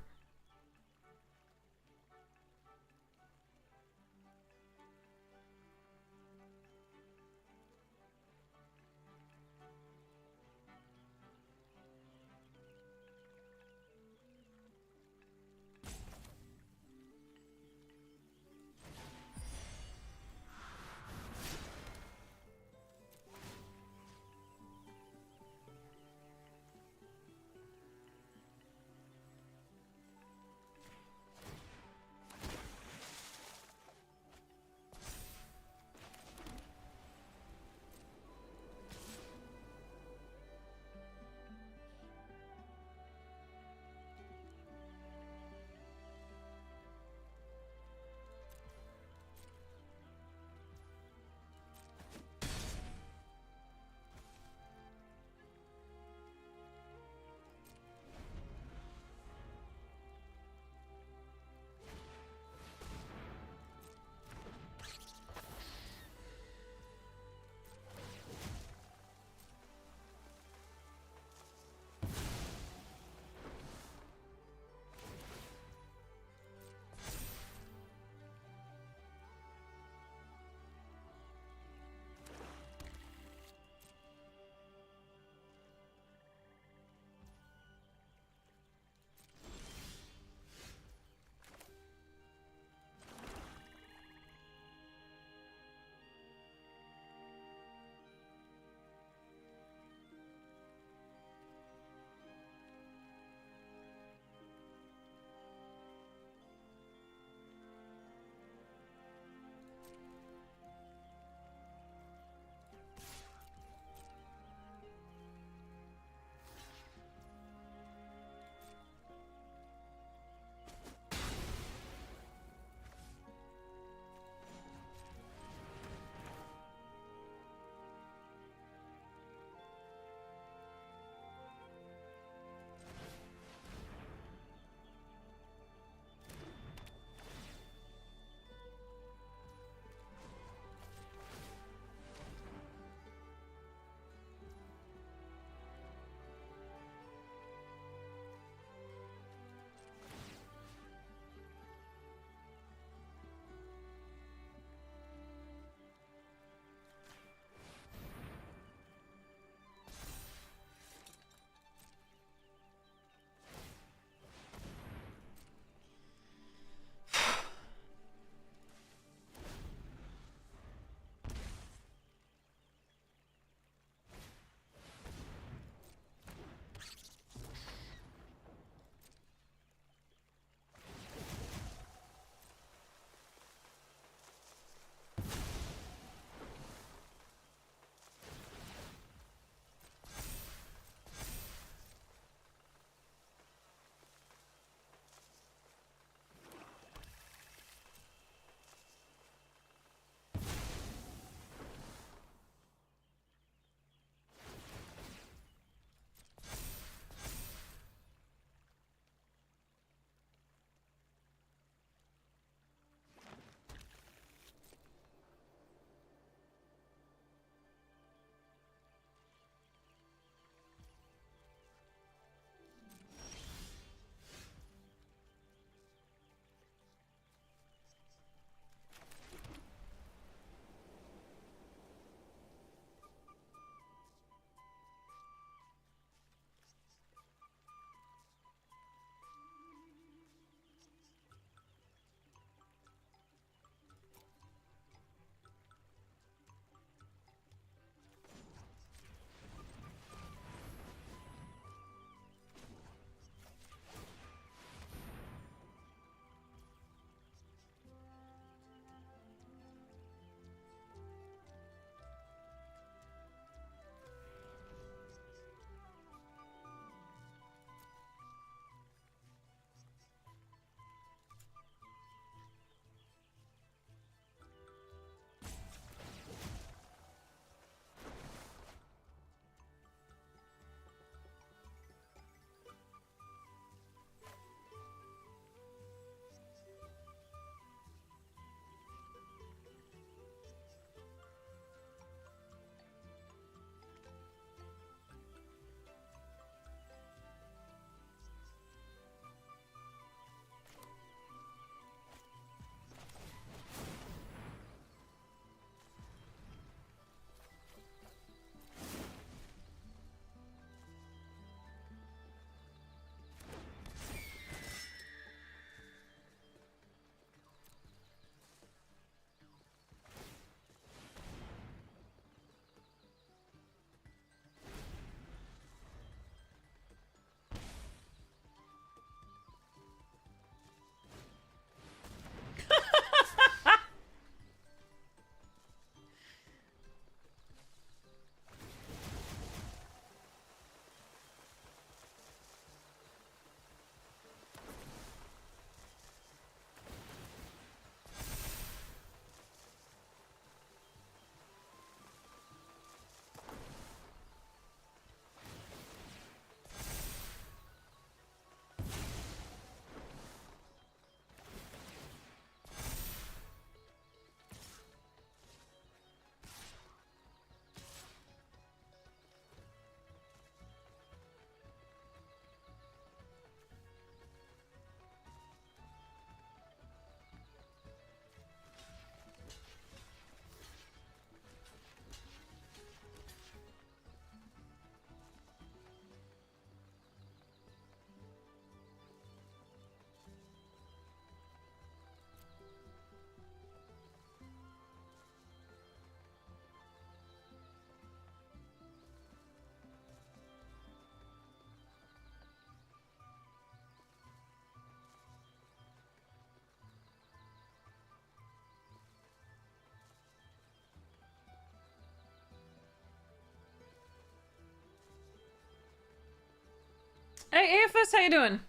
Speaker 1: Hey, AFS, how you doing?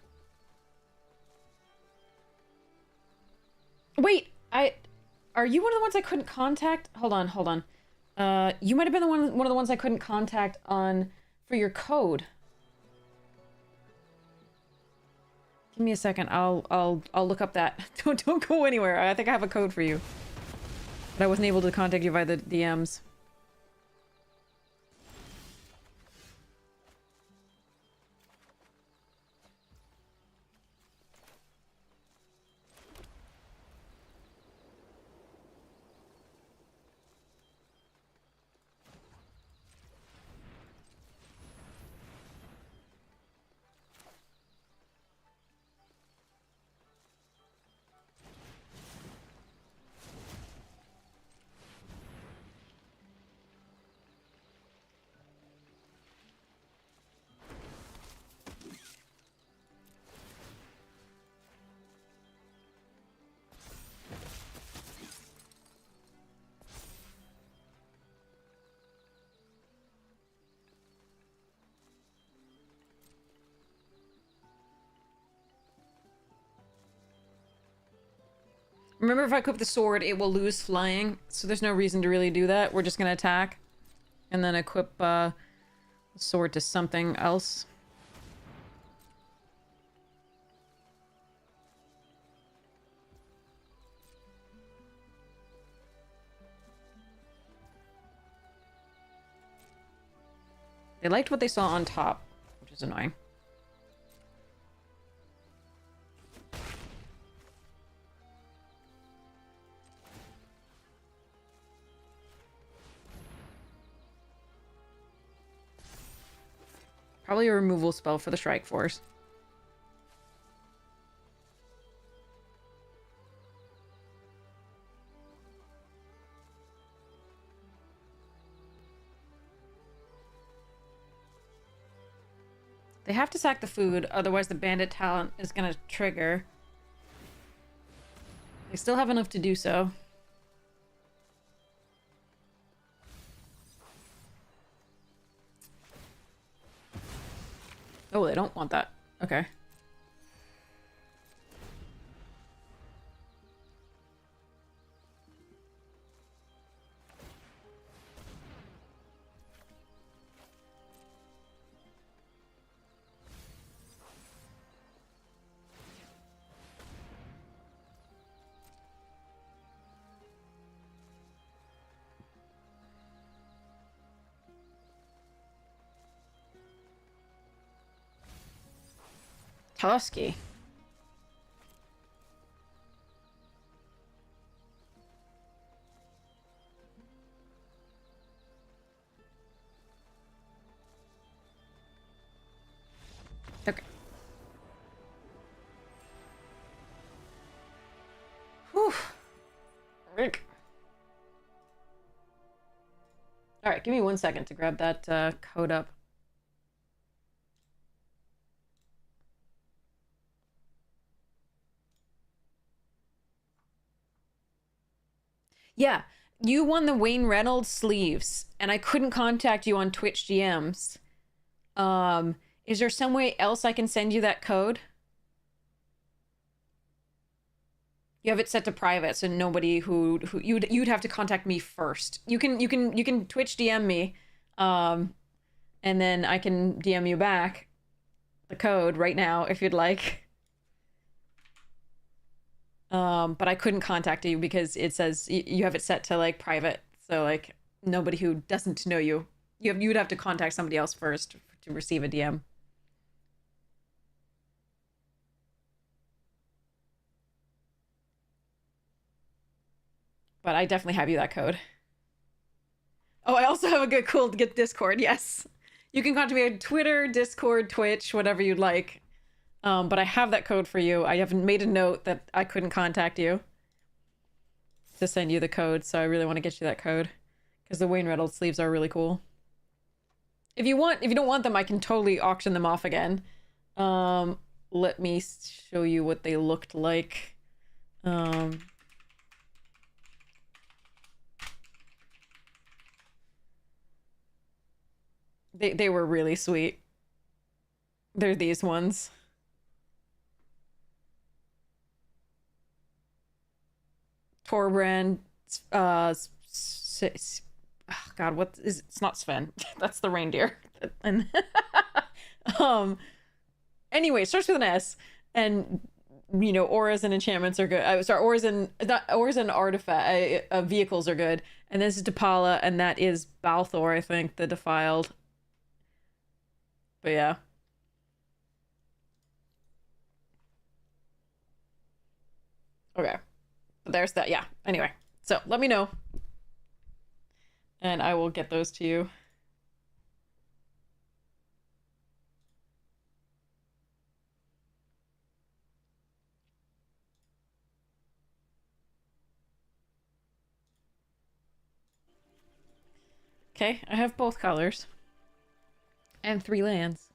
Speaker 1: Wait, are you one of the ones I couldn't contact? Hold on, hold on. You might have been one of the ones I couldn't contact for your code. Give me a second. I'll look up that. Don't go anywhere. I think I have a code for you. But I wasn't able to contact you via the DMs. Remember, if I equip the sword, it will lose flying, so there's no reason to really do that. We're just gonna attack, and then equip the sword to something else. They liked what they saw on top, which is annoying. Probably a removal spell for the Strike Force. They have to sack the food, otherwise the bandit talent is gonna trigger. They still have enough to do so. Oh, they don't want that. Okay. Tusky. Okay. Whew. Rick. Alright, give me 1 second to grab that code up. Yeah, you won the Wayne Reynolds sleeves, and I couldn't contact you on Twitch GMs. Is there some way else I can send you that code? You have it set to private, so nobody who you'd have to contact me first. You can Twitch DM me, and then I can DM you back the code right now if you'd like. But I couldn't contact you because it says you have it set to like private, so like nobody who doesn't know you'd have to contact somebody else first to receive a DM. But I definitely have you that code. Oh, I also have a good cool get Discord. Yes, you can contact me on Twitter, Discord, Twitch, whatever you'd like. But I have that code for you. I haven't made a note that I couldn't contact you to send you the code, so I really want to get you that code because the Wayne Reynolds sleeves are really cool. If you don't want them, I can totally auction them off again. Let me show you what they looked like. They were really sweet. They're these ones. Torbrand, oh God, what is it's not Sven. That's the reindeer. And anyway, it starts with an S, and you know, auras and enchantments are good. Sorry, auras and artifact vehicles are good. And this is Depala, and that is Balthor, I think, the Defiled. But yeah. Okay. But there's that, yeah. Anyway, so let me know. And I will get those to you. Okay, I have both colors. And 3 lands.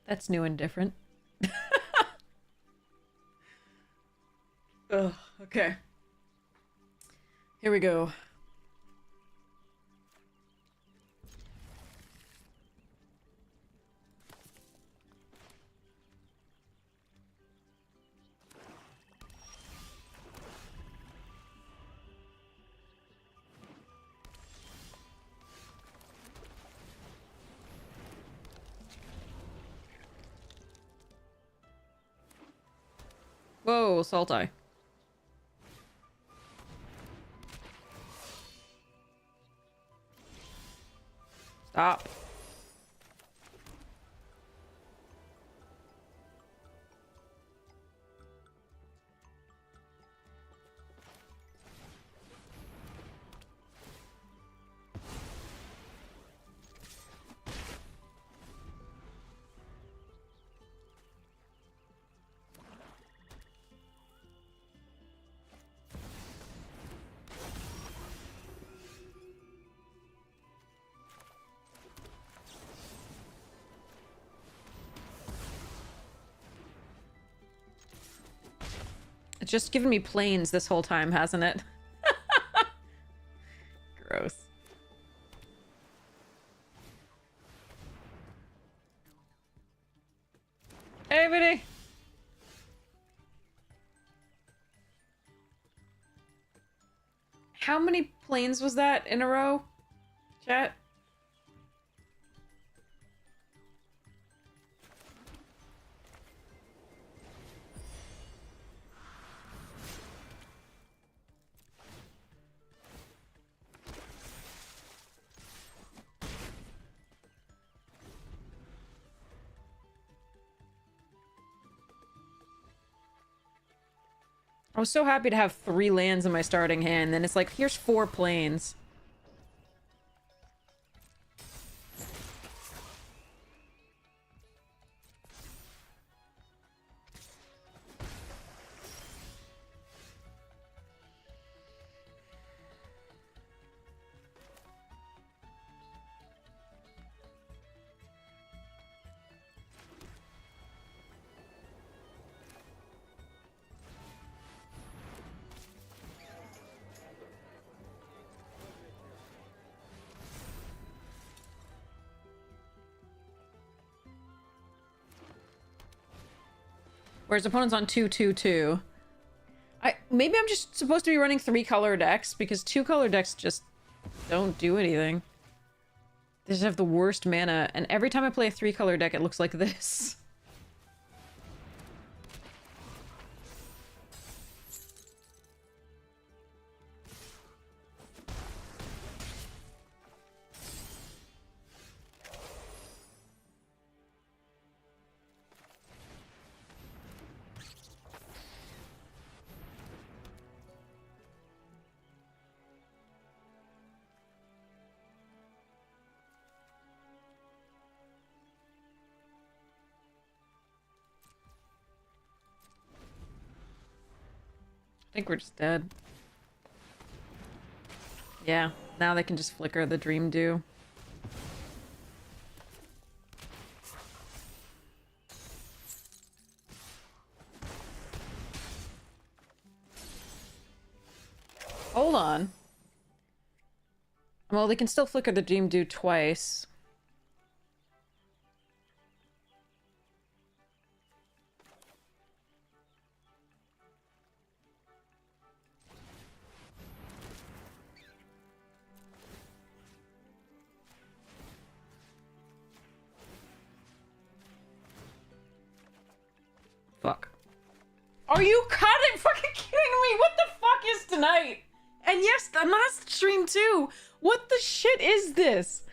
Speaker 1: That's new and different. Ugh, okay. Here we go. Whoa, Saltai. Stop. It's just given me planes this whole time, hasn't it? Gross. Hey, buddy! How many planes was that in a row? Chat? I was so happy to have 3 lands in my starting hand, then it's like, here's 4 planes. Whereas opponents on 2/2/2. Maybe I'm just supposed to be running 3-color decks, because 2-color decks just don't do anything. They just have the worst mana, and every time I play a 3-color deck, it looks like this. I think we're just dead. Yeah, now they can just flicker the Dream Dew. Hold on. Well, they can still flicker the Dream Dew twice. Fuck. Are you fucking kidding me? What the fuck is tonight? And yes, the last stream too. What the shit is this?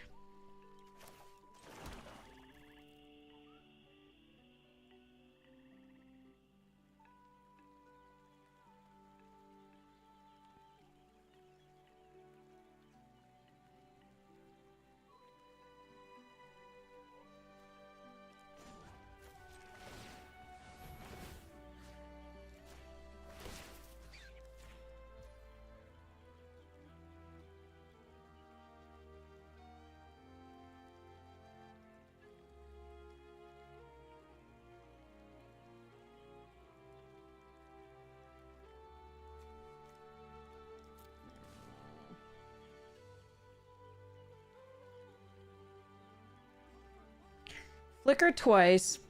Speaker 1: Flicker twice.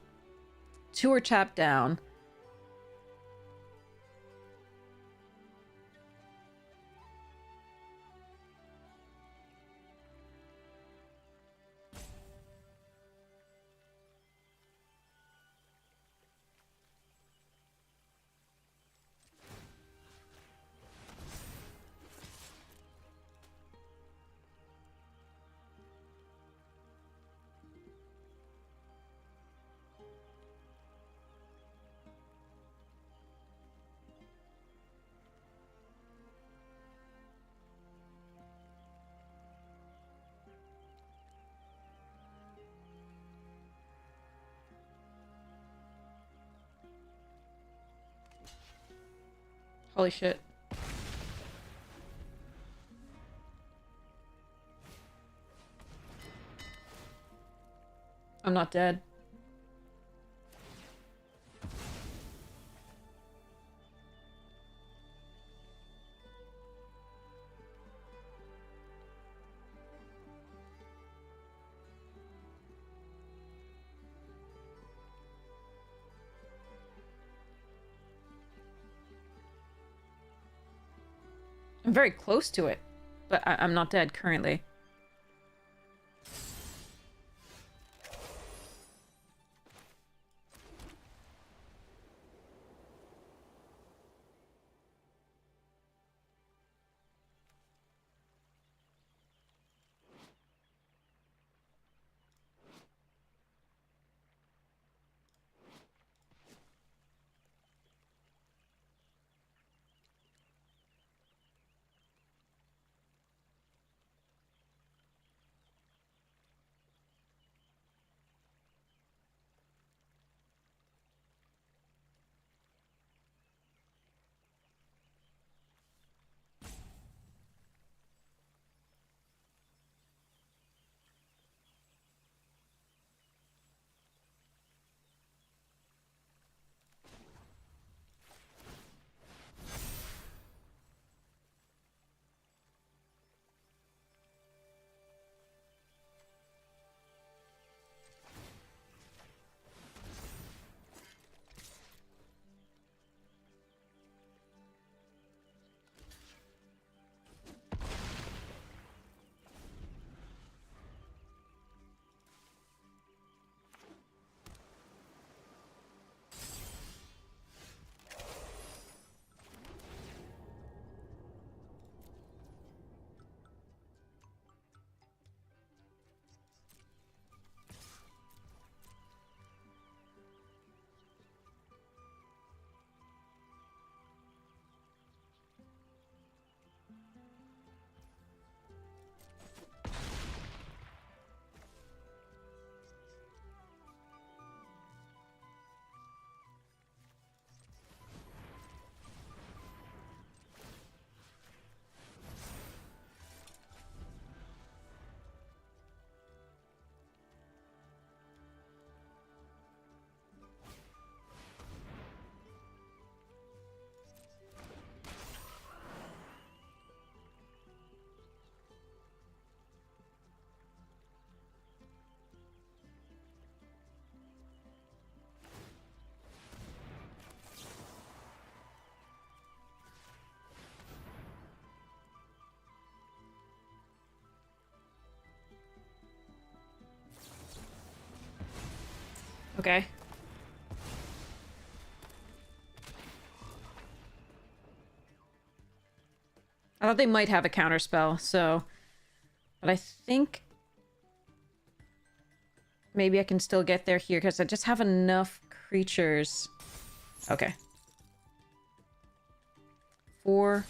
Speaker 1: 2 are tapped down. Holy shit. I'm not dead. I'm very close to it, but I'm not dead currently. Okay. I thought they might have a counterspell, so... But I think... maybe I can still get there here, because I just have enough creatures. Okay. 4...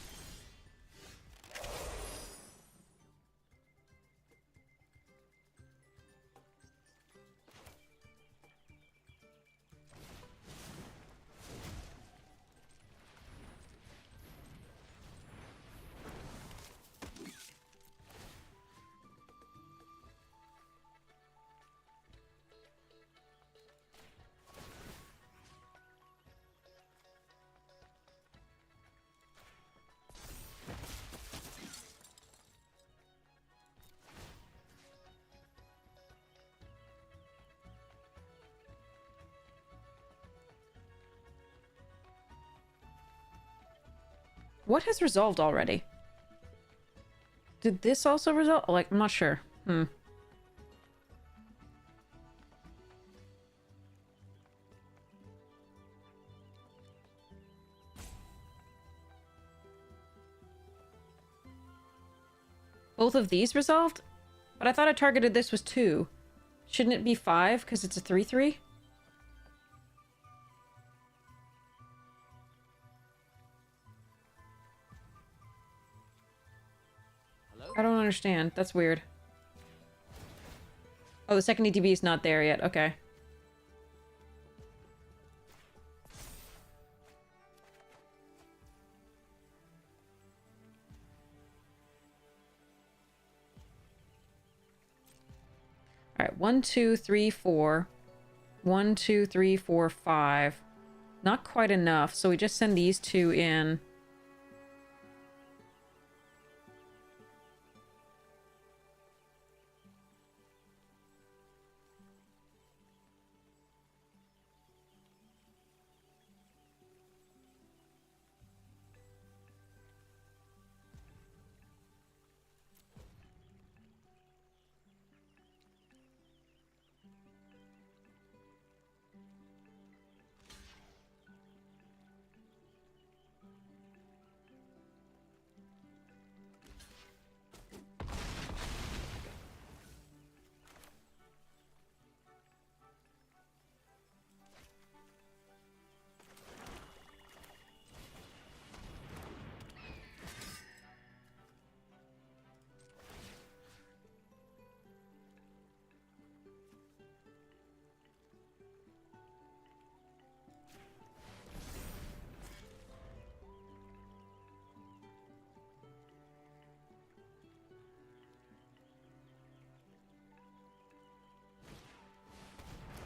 Speaker 1: What has resolved already? Did this also resolve? Like, I'm not sure. Both of these resolved? But I thought I targeted this was 2. Shouldn't it be 5? Because it's a 3/3? I don't understand. That's weird. Oh, the second ETB is not there yet. Okay. Alright, 1, 2, 3, 4. 1, 2, 3, 4, 5. Not quite enough, so we just send these 2 in.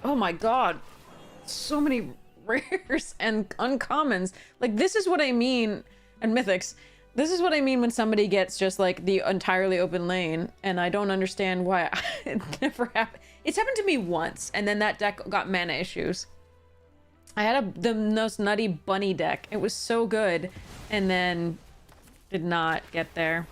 Speaker 1: Oh my god. So many rares and uncommons. Like, this is what I mean, and mythics. This is what I mean when somebody gets just, like, the entirely open lane, and I don't understand why it never happened. It's happened to me once, and then that deck got mana issues. I had the most nutty bunny deck. It was so good, and then did not get there.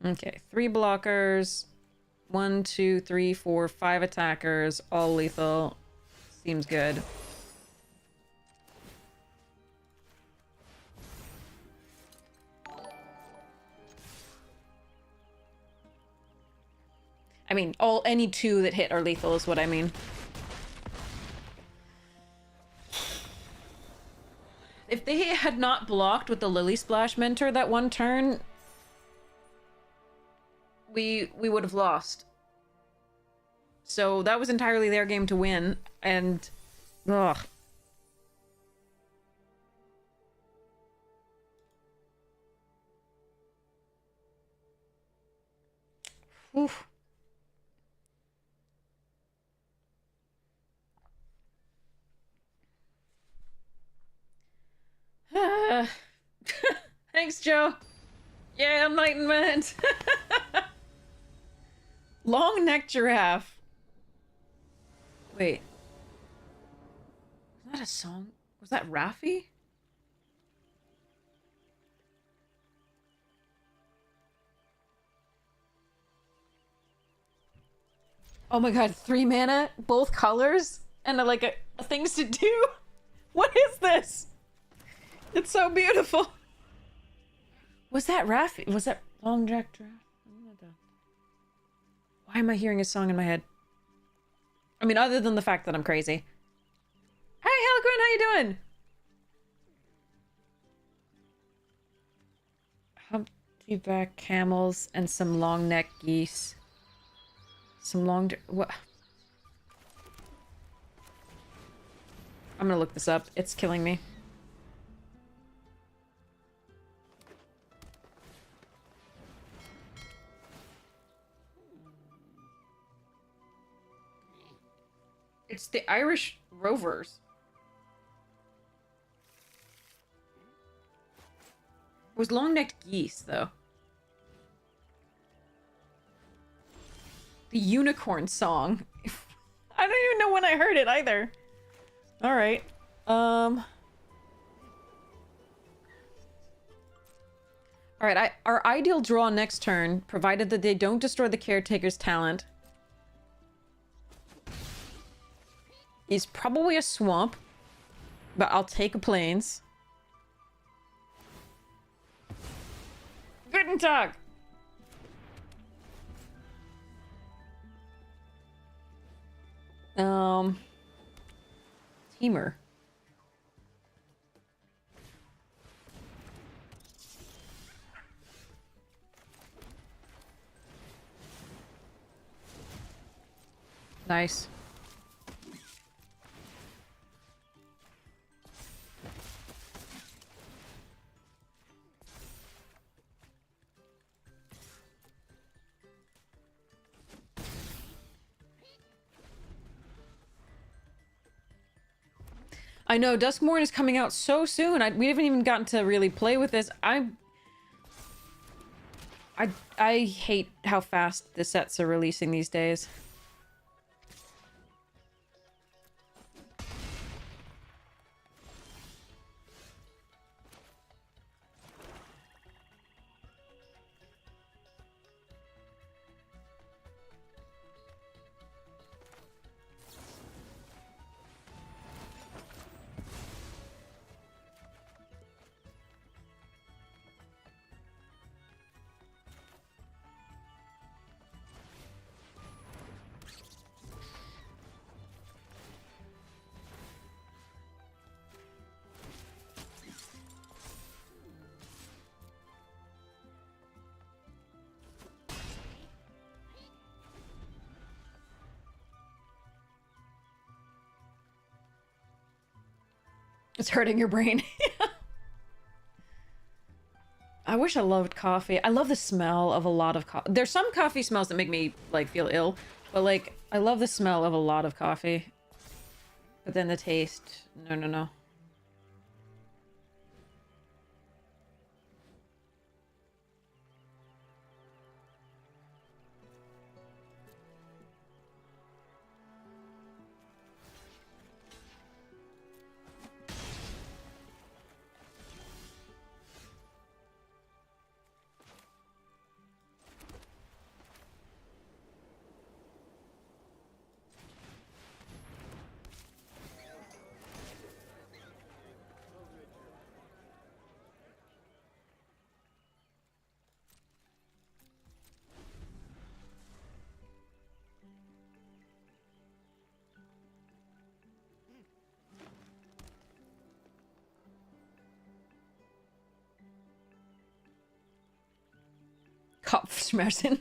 Speaker 1: Okay, 3 blockers, 1, 2, 3, 4, 5 attackers, all lethal. Seems good. I mean, any 2 that hit are lethal is what I mean. If they had not blocked with the Lily Splash Mentor that one turn, we would have lost. So that was entirely their game to win, and ugh. Oof. Uh, thanks, Joe. Yeah, enlightenment. Long neck giraffe. Wait. Was that a song? Was that Raffi? Oh my god, 3 mana, both colors, and like a things to do? What is this? It's so beautiful. Was that Raffi? Was that Long Jack Draft? Why am I hearing a song in my head? I mean, other than the fact that I'm crazy. Hey, Helgrin, how you doing? Humpty-back camels and some long-neck geese. Some long... What? I'm gonna look this up. It's killing me. It's the Irish Rovers. It was long-necked geese, though. The unicorn song. I don't even know when I heard it either. All right. All right, our ideal draw next turn, provided that they don't destroy the caretaker's talent, is probably a swamp, but I'll take a plains. Guten Tag! Teamer. Nice. I know, Duskmorn is coming out so soon. We haven't even gotten to really play with this. I hate how fast the sets are releasing these days. It's hurting your brain. I wish I loved coffee. I love the smell of a lot of coffee. There's some coffee smells that make me, like, feel ill. But, like, I love the smell of a lot of coffee. But then the taste... No, no, no. Kopfschmerzen.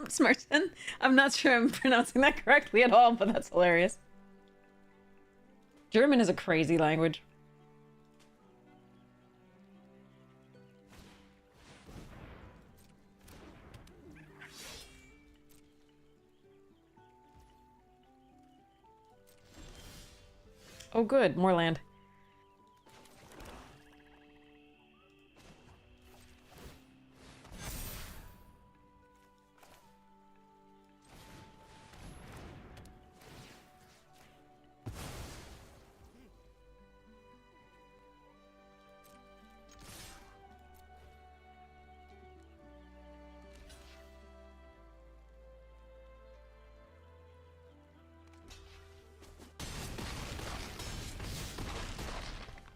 Speaker 1: Schmerzen. I'm not sure I'm pronouncing that correctly at all, but that's hilarious. German is a crazy language. Oh good, more land.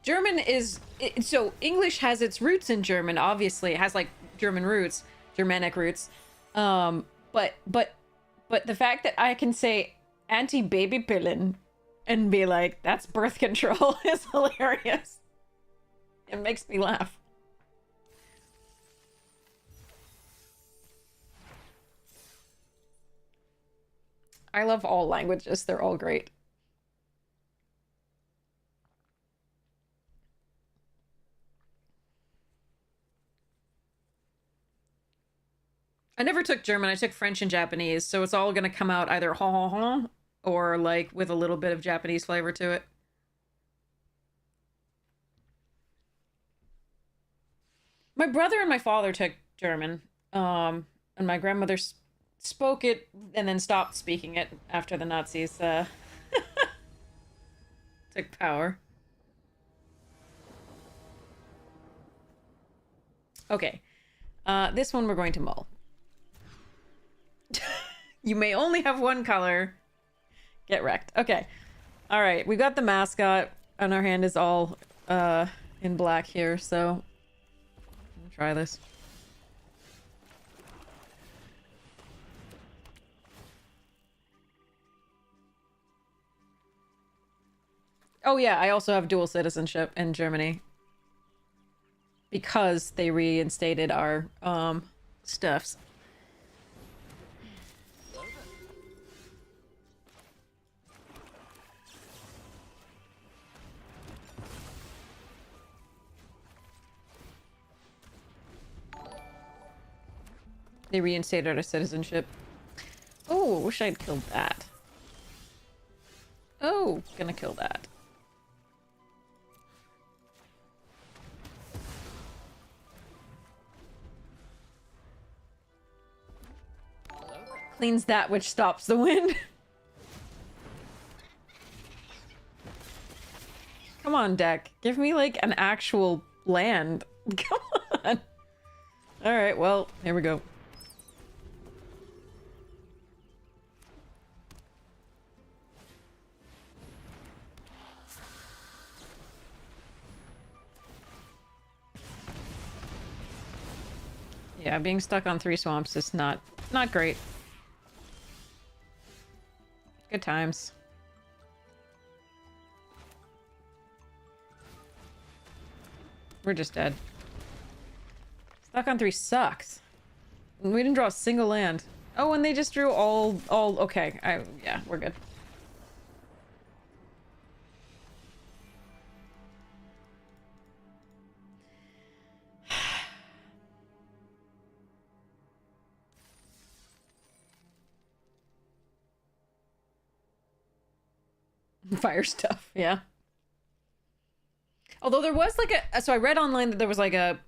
Speaker 1: German is so English has its roots in German. Obviously, it has like German roots, Germanic roots. But the fact that I can say anti-baby-pillen and be like, that's birth control is hilarious. It makes me laugh. I love all languages. They're all great. I never took German. I took French and Japanese, so it's all gonna come out either ha ha ha or like with a little bit of Japanese flavor to it. My brother and my father took German, and my grandmother spoke it and then stopped speaking it after the Nazis took power. Okay, this one we're going to mull. You may only have one color. Get wrecked. Okay. All right, we got the mascot, and our hand is all in black here, so try this. Oh yeah, I also have dual citizenship in Germany because they reinstated our stuffs. They reinstated our citizenship. Oh, wish I'd killed that. Oh, gonna kill that. Cleans that which stops the wind. Come on, deck. Give me, like, an actual land. Come on. Alright, well, here we go. Yeah, being stuck on 3 swamps is not great. Good times. We're just dead. Stuck on 3 sucks. We didn't draw a single land. Oh, and they just drew all okay. Yeah, we're good. Fire stuff, yeah. Although there was like so I read online that there was like I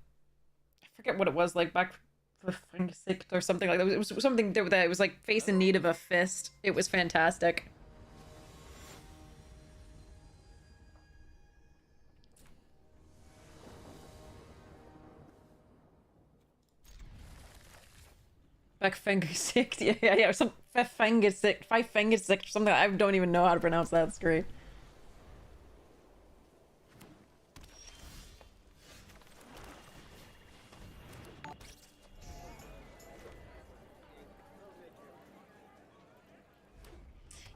Speaker 1: forget what it was, like back for Fangasict or something like that. It was something that it was like face in need of a fist. It was fantastic. Back Fangasict, yeah, or some Fangasict, or something. I don't even know how to pronounce that. It's great.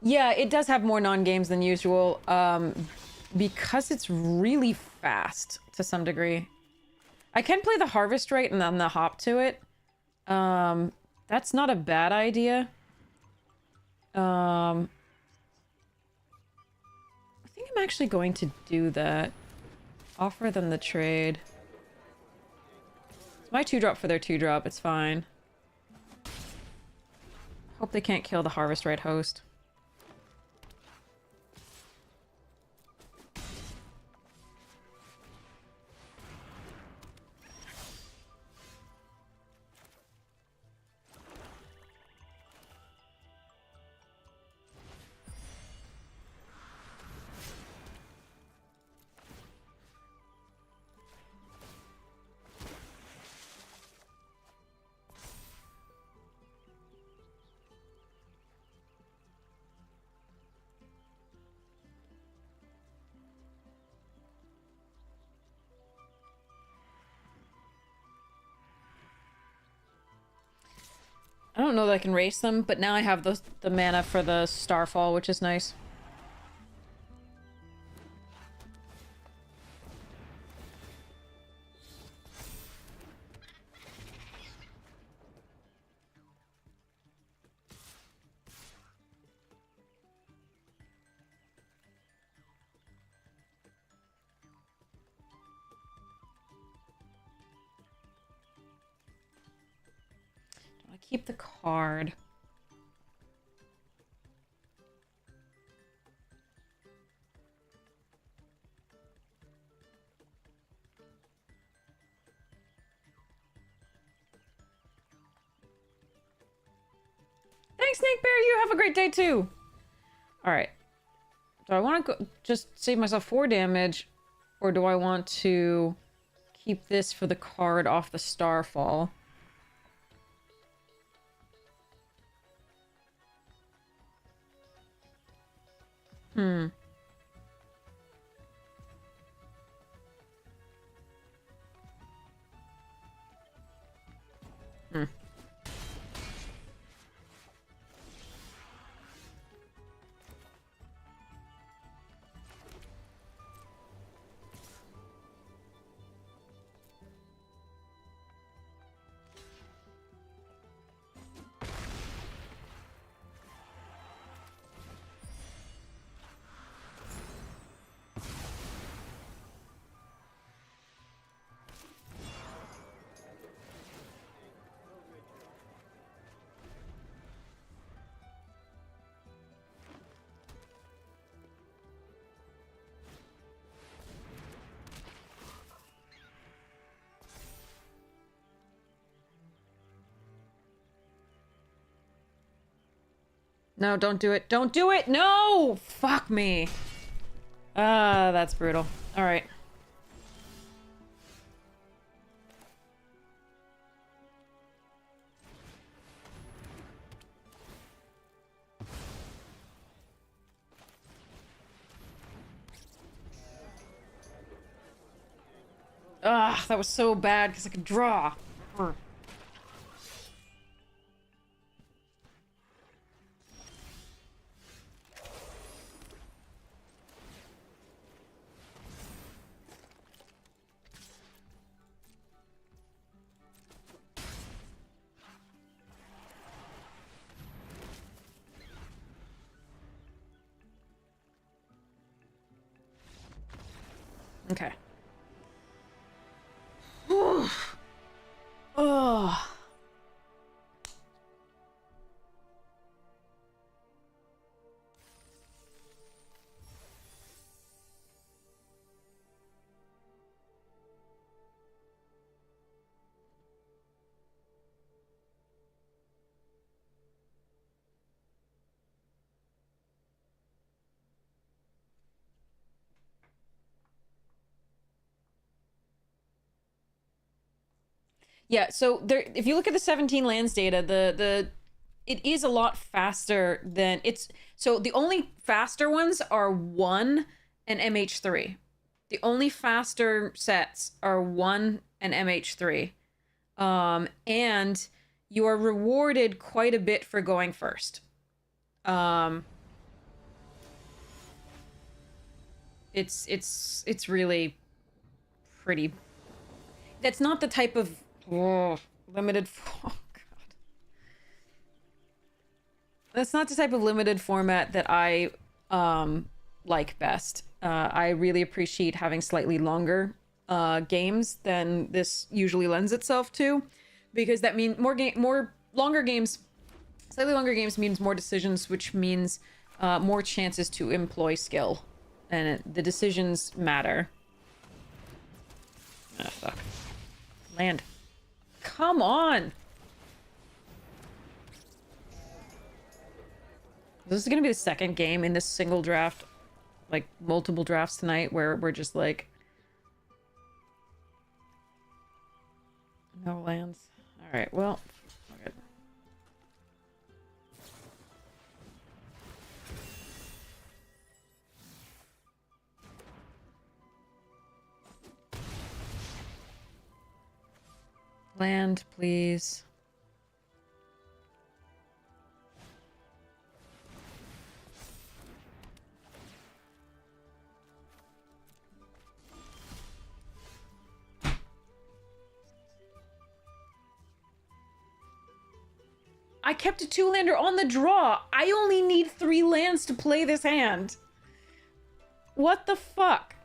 Speaker 1: Yeah, it does have more non-games than usual, because it's really fast to some degree. I can play the Harvest Rate and then the Hop to it. That's not a bad idea. I think I'm actually going to do that. Offer them the trade. It's my 2-drop for their 2-drop, it's fine. Hope they can't kill the Harvest Rate host. I don't know that I can race them, but now I have the mana for the Starfall, which is nice. Keep the card. Thanks, Snake Bear. You have a great day too. All right. Do I want to go just save myself 4 damage, or do I want to keep this for the card off the Starfall? Hmm. No, don't do it. Don't do it! No! Fuck me. Ah, that's brutal. Alright. Ah, that was so bad because I could draw. Okay. Oh. Yeah, so there if you look at the 17 lands data, it is a lot faster than it's so the only faster ones are 1 and MH3. The only faster sets are 1 and MH3. And you are rewarded quite a bit for going first. It's really pretty. That's not the type of limited. Oh God. That's not the type of limited format that I like best. I really appreciate having slightly longer games than this usually lends itself to, because that means more longer games. Slightly longer games means more decisions, which means more chances to employ skill, and the decisions matter. Ah, fuck. Land. Come on! This is gonna be the second game in this single draft, like multiple drafts tonight, where we're just like... No lands. Alright, well... Okay. Land, please. I kept a 2-lander on the draw. I only need 3 lands to play this hand. What the fuck?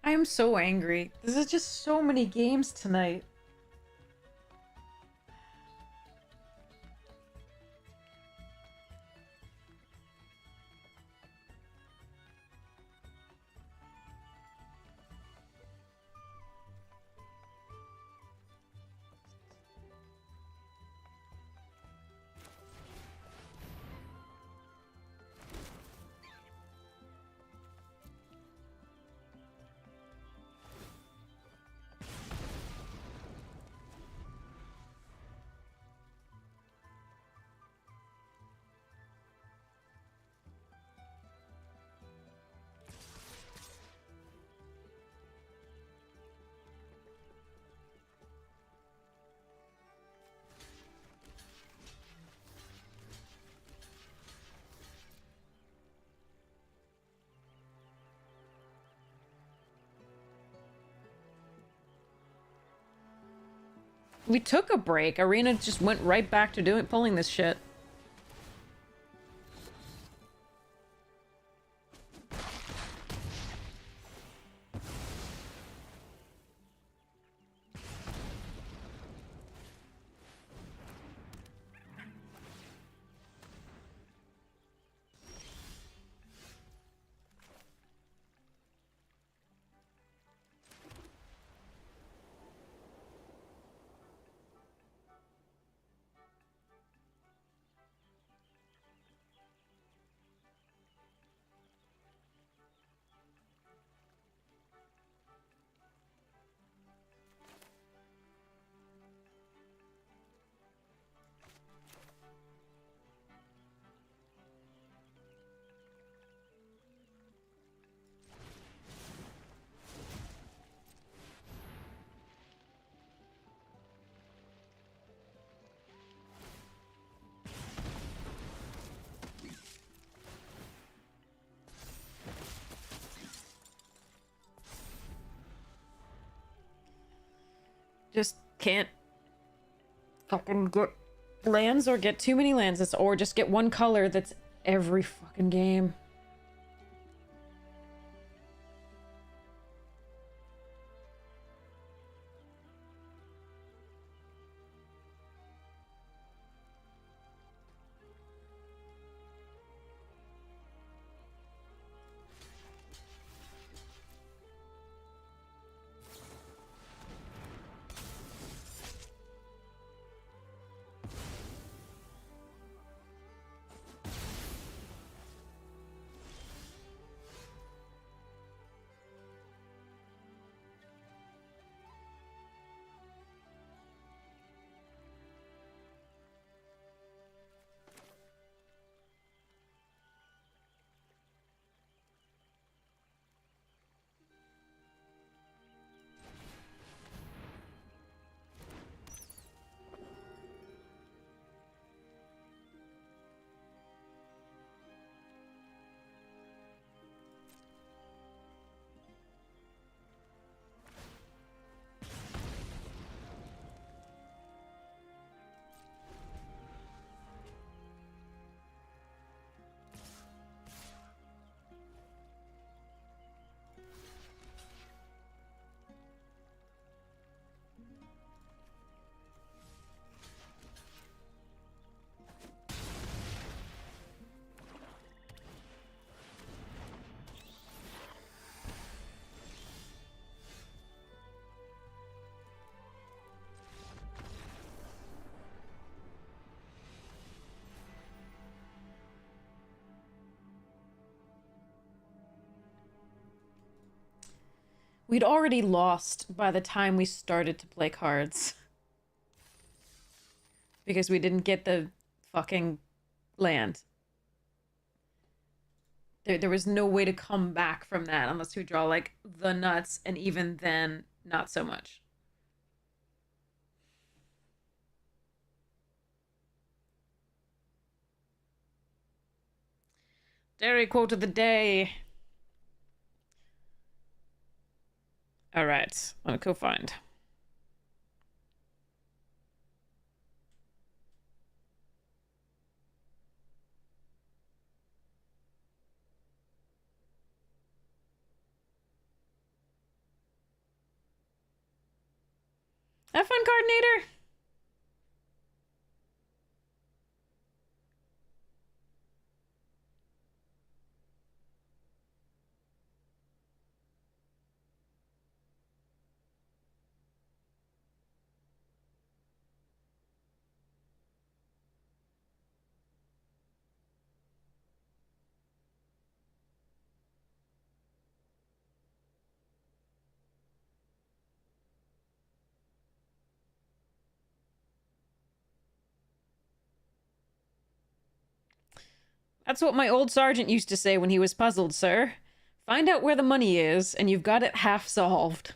Speaker 1: I am so angry. This is just so many games tonight. We took a break. Arena just went right back to pulling this shit. Just can't fucking get lands or get too many lands. Or just get one color that's every fucking game. We'd already lost by the time we started to play cards. Because we didn't get the fucking land. There was no way to come back from that unless we draw, like, the nuts, and even then, not so much. Dairy quote of the day. Alright, I'm gonna go find. Have fun, Coordinator! That's what my old sergeant used to say when he was puzzled, sir. Find out where the money is, and you've got it half solved.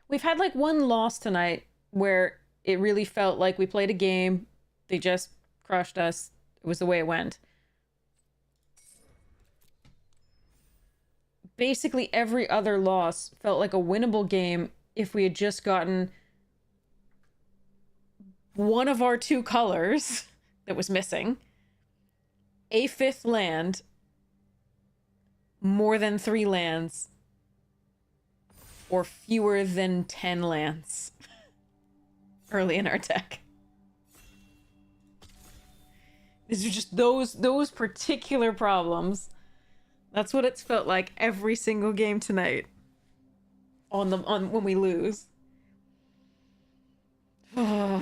Speaker 1: We've had like one loss tonight where it really felt like we played a game. They just crushed us. It was the way it went. Basically every other loss felt like a winnable game if we had just gotten one of our two colors that was missing, a fifth land, more than 3 lands, or fewer than 10 lands early in our deck. These are just those particular problems. That's what it's felt like every single game tonight. On when we lose. The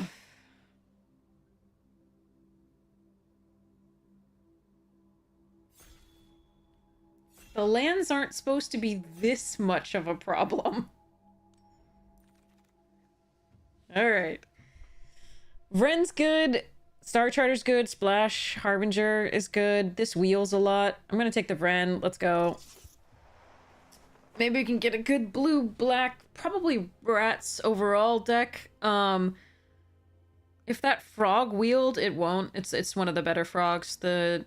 Speaker 1: lands aren't supposed to be this much of a problem. Alright. Vren's good. Star Charter's good. Splash Harbinger is good. This wheels a lot. I'm gonna take the Vren. Let's go. Maybe we can get a good blue-black, probably Rats overall deck. If that frog wheeled, it won't. It's one of the better frogs. The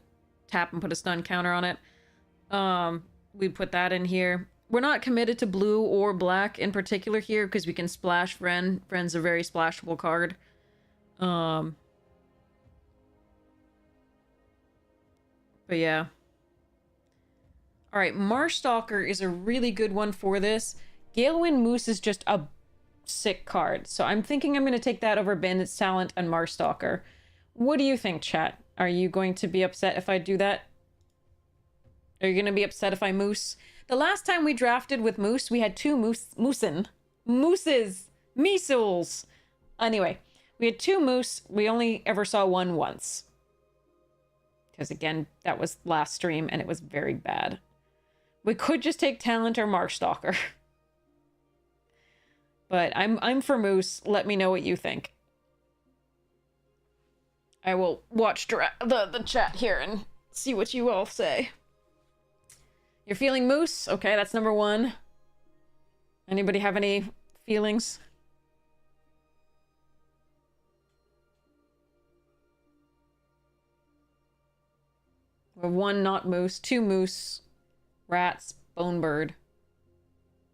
Speaker 1: tap and put a stun counter on it. We put that in here. We're not committed to blue or black in particular here because we can splash Vren. Vren's a very splashable card. But yeah. Alright, Marstalker is a really good one for this. Galewind Moose is just a sick card. So I'm thinking I'm going to take that over Bandit's Talent and Marstalker. What do you think, chat? Are you going to be upset if I do that? Are you going to be upset if I moose? The last time we drafted with Moose, we had 2 mooses. Measles. Anyway, we had 2 moose. We only ever saw one once. Because again, that was last stream and it was very bad. We could just take Talent or Marstalker. But I'm for Moose. Let me know what you think. I will watch the chat here and see what you all say. You're feeling Moose? Okay, that's number 1. Anybody have any feelings? We have 1 not Moose, 2 Moose, Rats, Bonebird,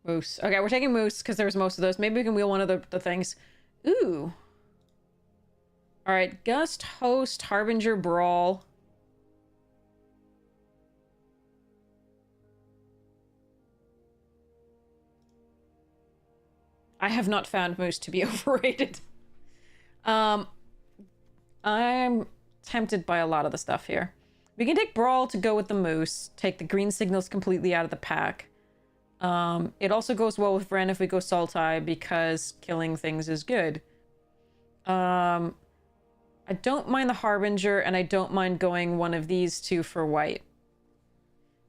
Speaker 1: Moose. Okay, we're taking Moose because there's most of those. Maybe we can wheel one of the things. Ooh. Alright, Gust, Host, Harbinger, Brawl. I have not found Moose to be overrated. I'm tempted by a lot of the stuff here. We can take Brawl to go with the Moose. Take the green signals completely out of the pack. It also goes well with Ren if we go Sultai because killing things is good. I don't mind the Harbinger, and I don't mind going one of these two for white.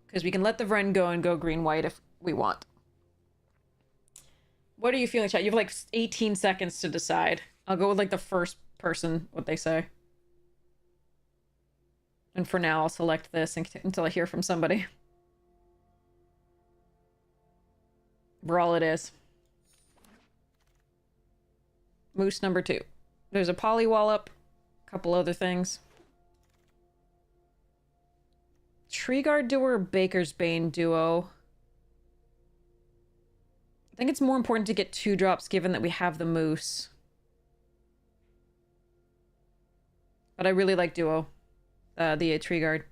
Speaker 1: Because we can let the Vren go and go green-white if we want. What are you feeling, chat? You have like 18 seconds to decide. I'll go with like the first person, what they say. And for now, I'll select this until I hear from somebody. Brawl it is. Moose number 2. There's a Polywallop. A couple other things. Treeguard duo or Baker's Bane duo. I think it's more important to get 2 drops given that we have the Moose. But I really like duo. The Treeguard.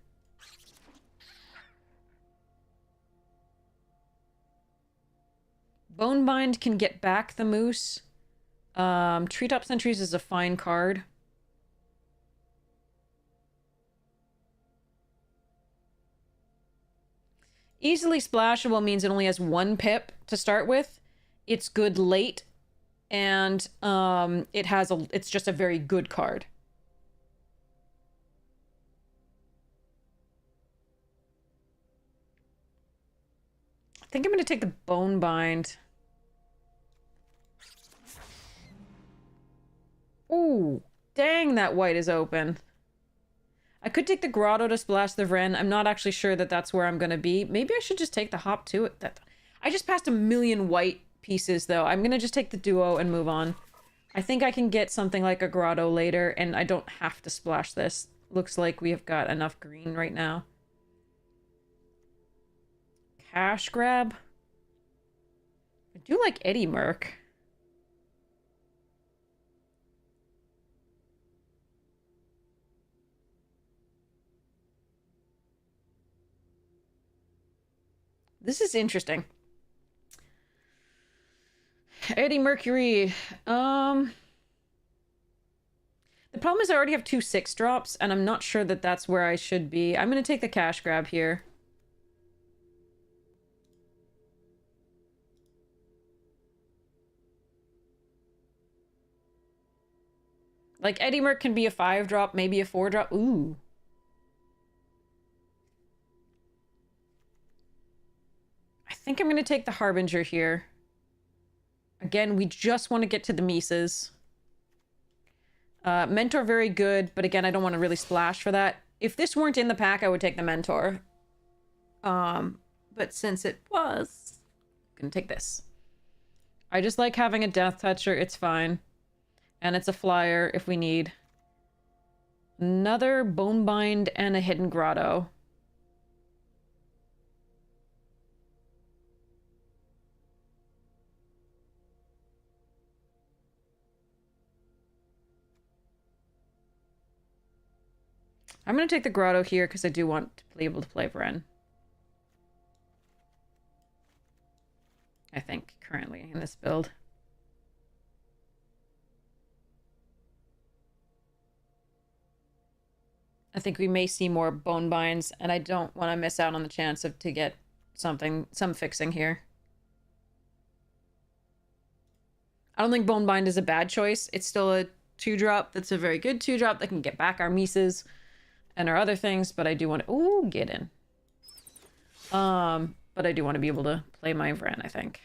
Speaker 1: Bonebind can get back the Moose. Treetop Sentries is a fine card. Easily splashable means it only has 1 pip to start with. It's good late, and it's just a very good card. I think I'm going to take the Bonebind. Ooh, dang, that white is open. I could take the Grotto to splash the Vren. I'm not actually sure that that's where I'm going to be. Maybe I should just take the Hop too. I just passed a million white pieces, though. I'm going to just take the duo and move on. I think I can get something like a Grotto later, and I don't have to splash this. Looks like we have got enough green right now. Cash grab. I do like Eddie Merc. This is interesting. Eddie Mercury. The problem is I already have 2 6-drops, and I'm not sure that that's where I should be. I'm going to take the cash grab here. Like, Eddie Merc can be a 5-drop, maybe a 4-drop. Ooh. I think I'm going to take the Harbinger here. Again, we just want to get to the Mises. Mentor, very good, but again, I don't want to really splash for that. If this weren't in the pack, I would take the Mentor. But since it was, I'm going to take this. I just like having a Death Toucher. It's fine. And it's a flyer if we need. Another Bonebind and a Hidden Grotto. I'm going to take the Grotto here because I do want to be able to play Vren. I think, currently, in this build. I think we may see more Bonebinds, and I don't want to miss out on the chance to get some fixing here. I don't think Bonebind is a bad choice. It's still a 2-drop that's a very good 2-drop that can get back our Mises and our other things, but I do want to... Ooh, get in. But I do want to be able to play my Vren, I think.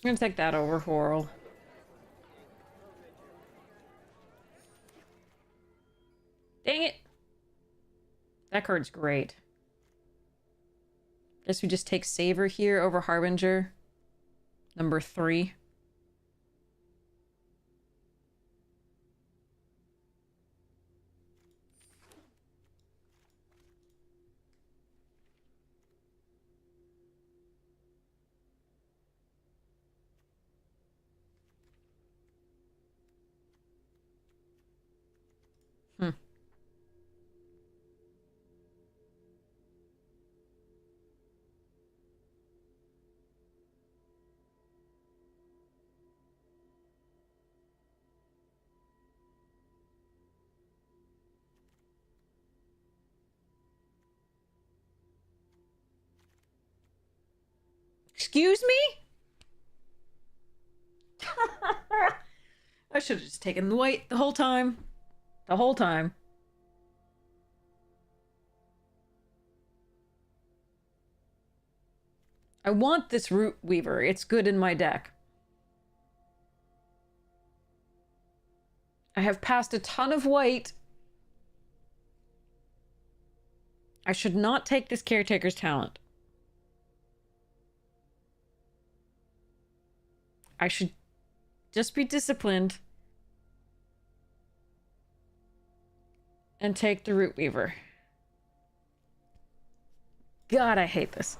Speaker 1: I'm gonna take that over Whirl. Dang it! That card's great. Guess we just take Savor here over Harbinger. Number 3. Excuse me? I should have just taken the white the whole time. The whole time. I want this Root Weaver. It's good in my deck. I have passed a ton of white. I should not take this Caretaker's Talent. I should just be disciplined and take the Root Weaver. God, I hate this.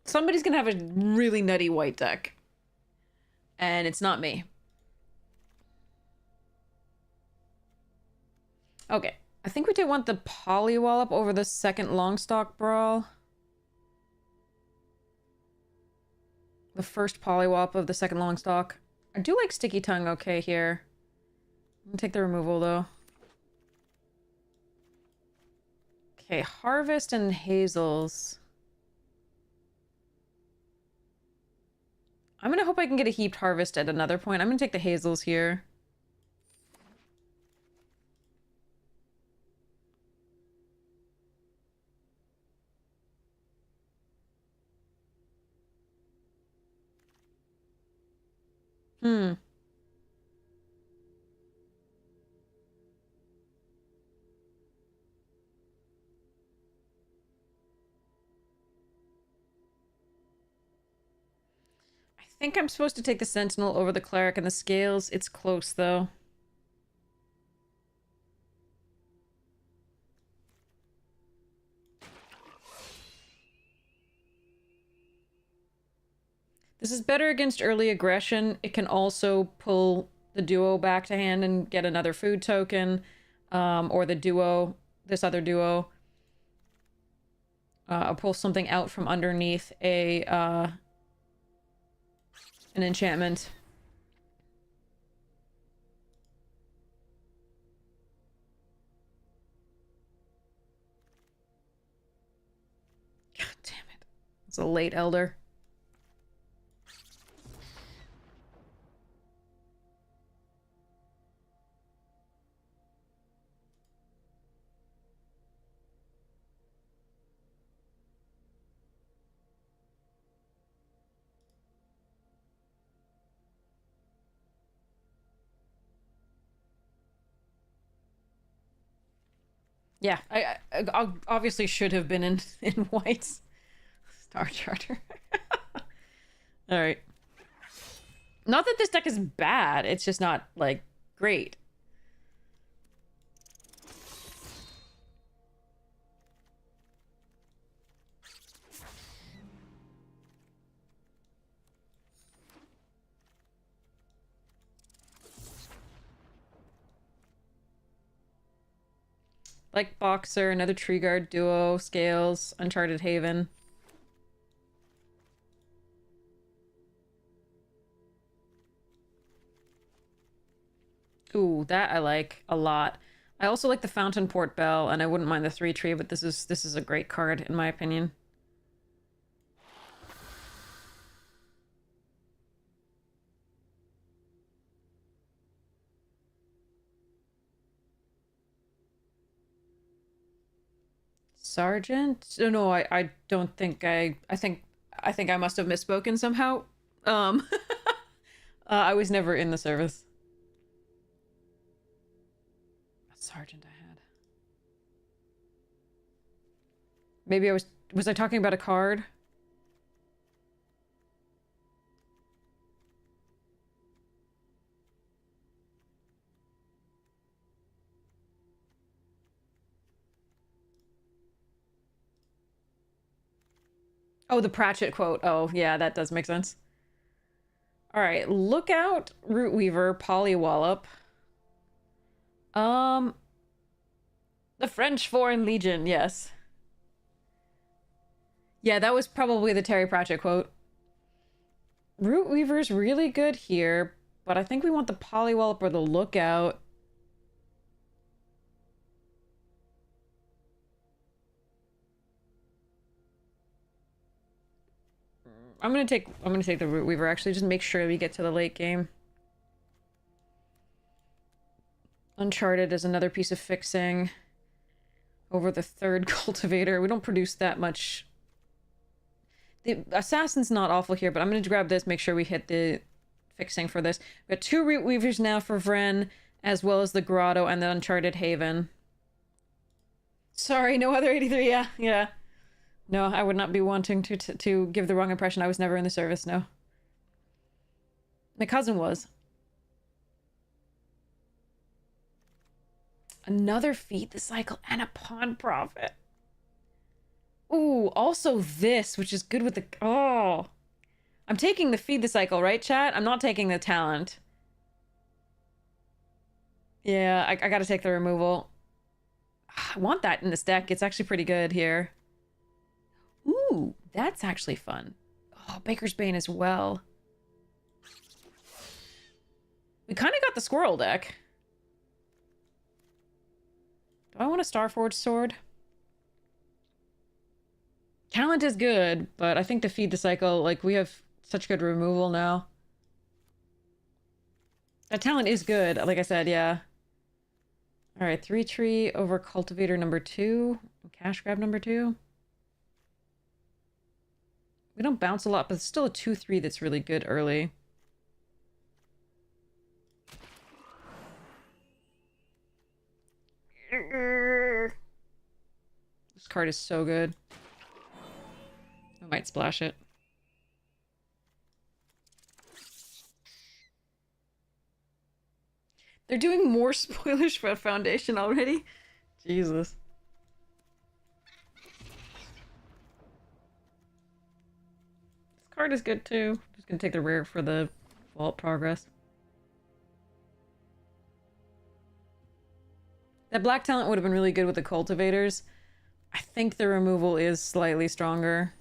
Speaker 1: Somebody's gonna have a really nutty white deck. And it's not me. Okay. I think we do want the Polywallop over the second Longstock Brawl. The first Polywallop of the second Longstock. I do like Sticky Tongue okay here. I'm gonna take the removal though. Okay, Harvest and Hazels. I'm gonna hope I can get a Heaped Harvest at another point. I'm gonna take the Hazels here. I think I'm supposed to take the Sentinel over the Cleric and the Scales. It's close, though. This is better against early aggression. It can also pull the duo back to hand and get another food token. Or the duo, this other duo. Pull something out from underneath a, an enchantment. God damn it. It's a late Elder. Yeah, I obviously should have been in whites. Star Charter. All right. Not that this deck is bad. It's just not, like, great. Like Boxer, another Tree Guard duo, Scales, Uncharted Haven. Ooh, that I like a lot. I also like the Fountain Port Bell, and I wouldn't mind the 3-tree, but this is a great card, in my opinion. Sergeant? Oh, no, I don't think I think I must have misspoken somehow. I was never in the service. What sergeant I had? Maybe was I talking about a card? Oh, the Pratchett quote. Oh, yeah, that does make sense. All right, look out, Root Weaver, Polywallop. Um, the French Foreign Legion, yes. Yeah, that was probably the Terry Pratchett quote. Root Weaver's really good here, but I think we want the Polywallop or the Lookout. I'm gonna take the Root Weaver actually, just make sure we get to the late game. Uncharted is another piece of fixing. Over the third cultivator. We don't produce that much. The assassin's not awful here, but I'm gonna grab this, make sure we hit the fixing for this. We got 2 Root Weavers now for Vren, as well as the Grotto and the Uncharted Haven. Sorry, no other 83, yeah. No, I would not be wanting to give the wrong impression. I was never in the service, no. My cousin was. Another Feed the Cycle and a Pawn Profit. Ooh, also this, which is good with the... Oh. I'm taking the Feed the Cycle, right, chat? I'm not taking the talent. Yeah, I gotta take the removal. I want that in this deck. It's actually pretty good here. Ooh, that's actually fun. Oh, Baker's Bane as well. We kind of got the squirrel deck. Do I want a Starforged Sword? Talent is good, but I think to Feed the Cycle, like, we have such good removal now. That talent is good, like I said, yeah. Alright, 3 tree over Cultivator number 2. Cash grab number 2. We don't bounce a lot, but it's still a 2-3 that's really good early. This card is so good. I might splash it. They're doing more spoilers for Foundation already? Jesus. This card is good too. Just gonna take the rare for the Vault Progress. That black talent would have been really good with the cultivators. I think the removal is slightly stronger.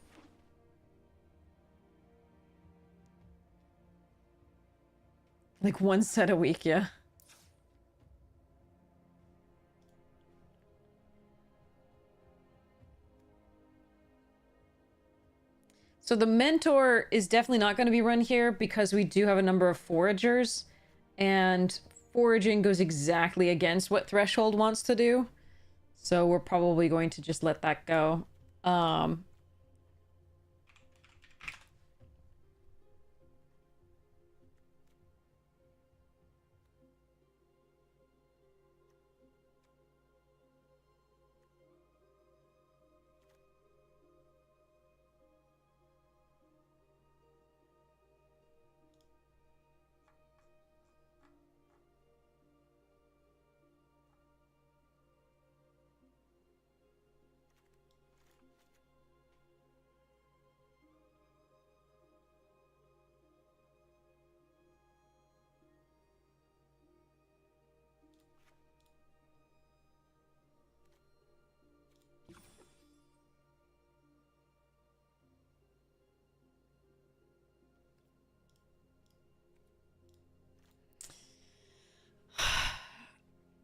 Speaker 1: Like 1 set a week, yeah. So the Mentor is definitely not going to be run here because we do have a number of foragers, and foraging goes exactly against what Threshold wants to do. So we're probably going to just let that go.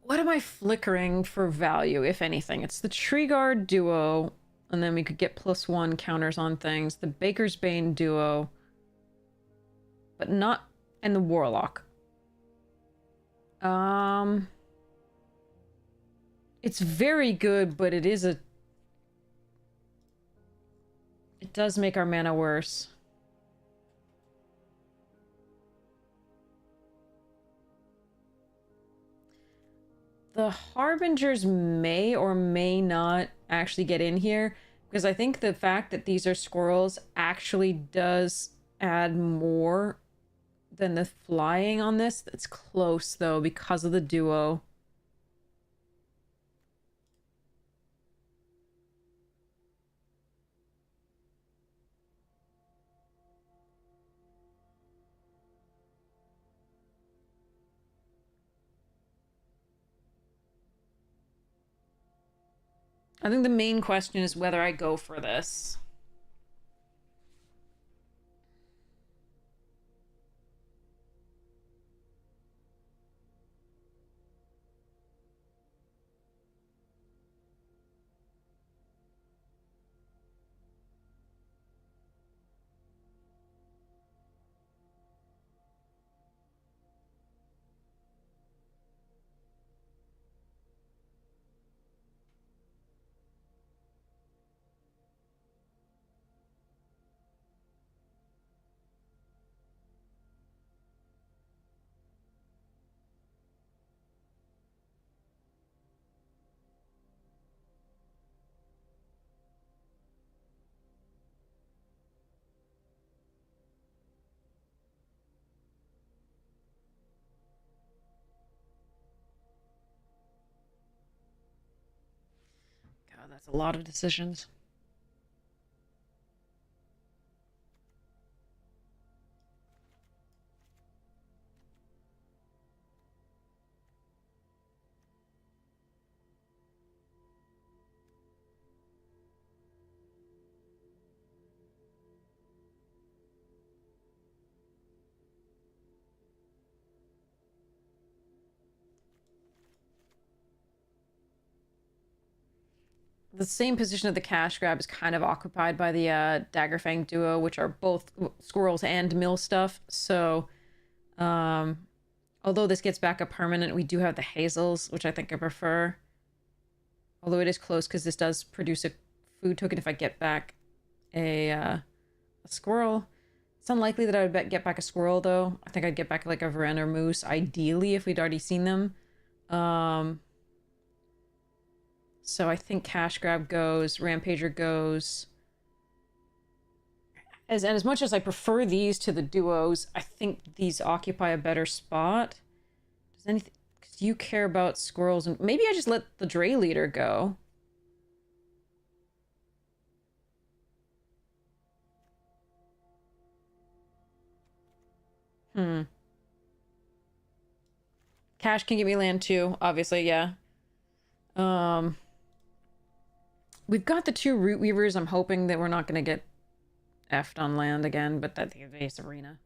Speaker 1: What am I flickering for value, if anything? It's the Tree Guard duo, and then we could get +1 counters on things. The Baker's Bane duo, but not... and the Warlock. It's very good, but it is a... it does make our mana worse. The Harbingers may or may not actually get in here, because I think the fact that these are squirrels actually does add more than the flying on this. That's close, though, because of the duo. I think the main question is whether I go for this. God, that's a lot of decisions. The same position of the cash grab is kind of occupied by the Daggerfang duo, which are both squirrels and mill stuff. So, although this gets back a permanent, we do have the hazels, which I think I prefer. Although it is close because this does produce a food token if I get back a squirrel. It's unlikely that I would get back a squirrel, though. I think I'd get back like a Varen or moose, ideally, if we'd already seen them. So I think cash grab goes, rampager goes. As much as I prefer these to the duos, I think these occupy a better spot. Does anything? Because you care about squirrels, and maybe I just let the Dray leader go. Cash can give me land too, obviously, yeah. We've got the 2 root weavers. I'm hoping that we're not going to get effed on land again, but that's the base arena.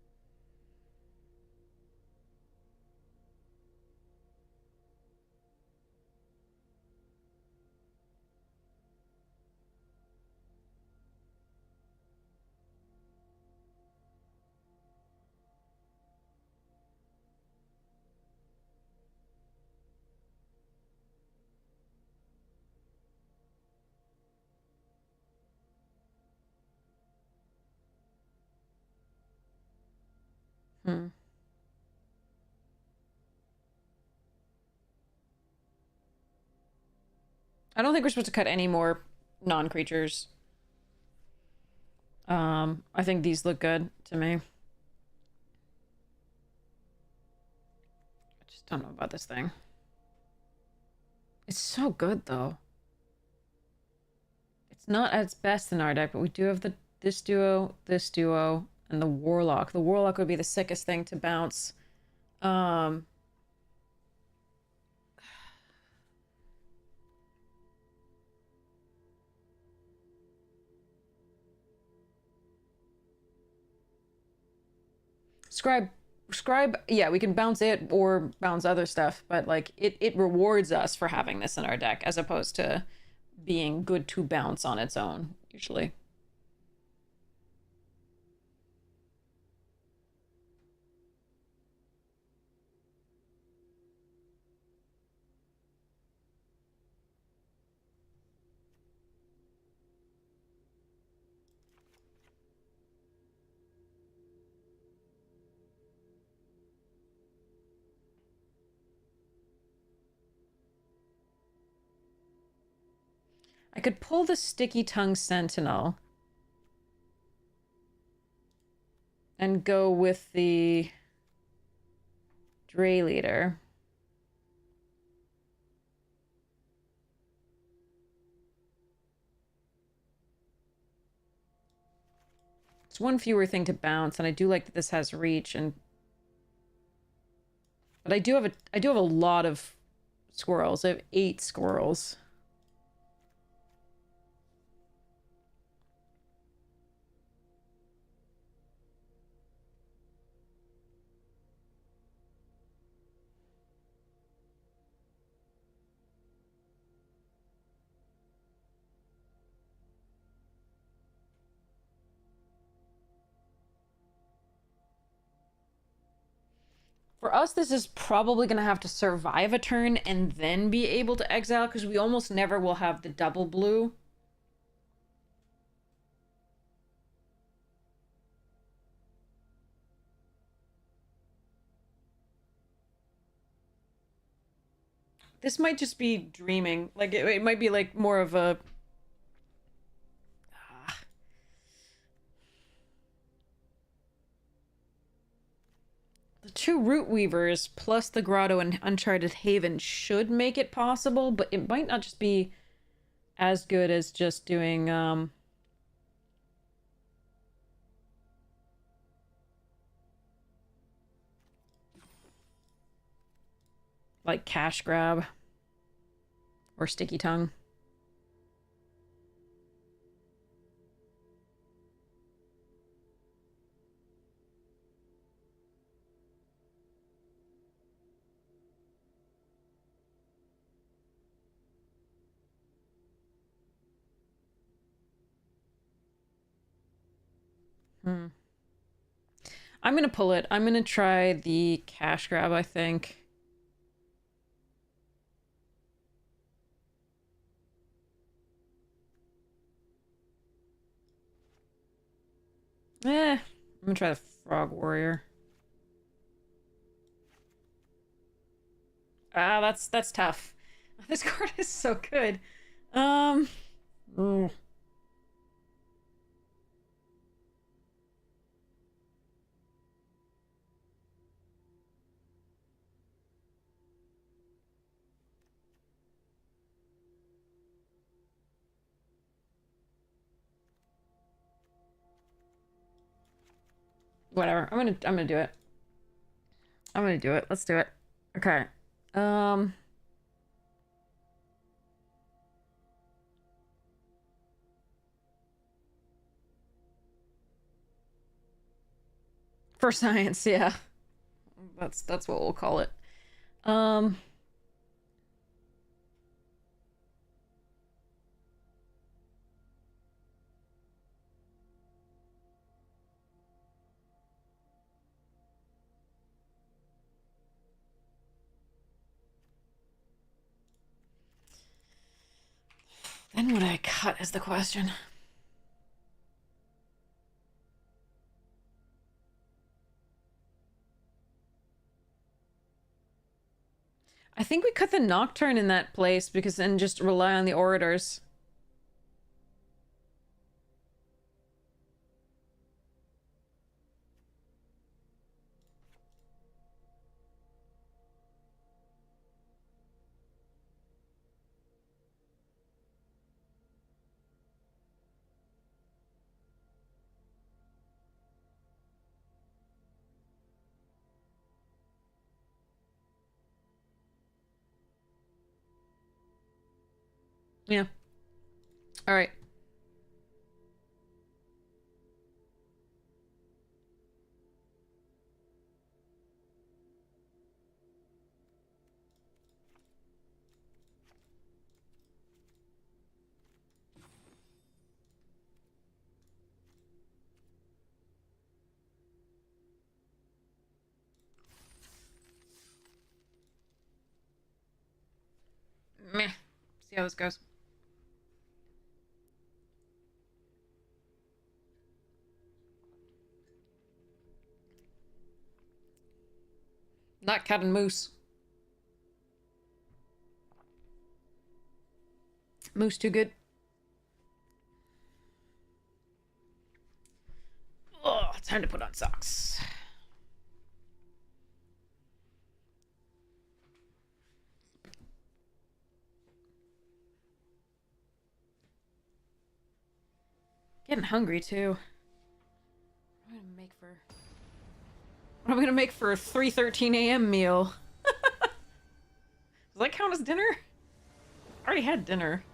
Speaker 1: I don't think we're supposed to cut any more non-creatures. I think these look good to me. I just don't know about this thing. It's so good, though. It's not at its best in our deck, but we do have this duo, and the Warlock. The Warlock would be the sickest thing to bounce. Scribe, yeah, we can bounce it or bounce other stuff, but like it rewards us for having this in our deck as opposed to being good to bounce on its own, usually. I could pull the Sticky Tongue Sentinel and go with the Dray Leader. It's one fewer thing to bounce, and I do like that this has reach, and but I do have a lot of squirrels. I have 8 squirrels. For us, this is probably going to have to survive a turn and then be able to exile, because we almost never will have the double blue. This might just be dreaming. Like, it might be, like, more of a... The 2 Root Weavers plus the Grotto and Uncharted Haven should make it possible, but it might not just be as good as just doing, like Cash Grab or Sticky Tongue. I'm gonna pull it. I'm gonna try the Cash Grab, I think. I'm gonna try the Frog Warrior. Ah, that's tough. This card is so good. Whatever. I'm gonna do it. I'm gonna do it. Let's do it. Okay. For science, yeah. That's what we'll call it. Then what I cut is the question. I think we cut the Nocturne in that place because then just rely on the Orators. Yeah. All right. Meh. See how this goes. Not cat and moose. Moose too good. Oh, time to put on socks. Getting hungry too. What am I gonna make for? What am I gonna make for a 3:13 a.m. meal? Does that count as dinner? I already had dinner.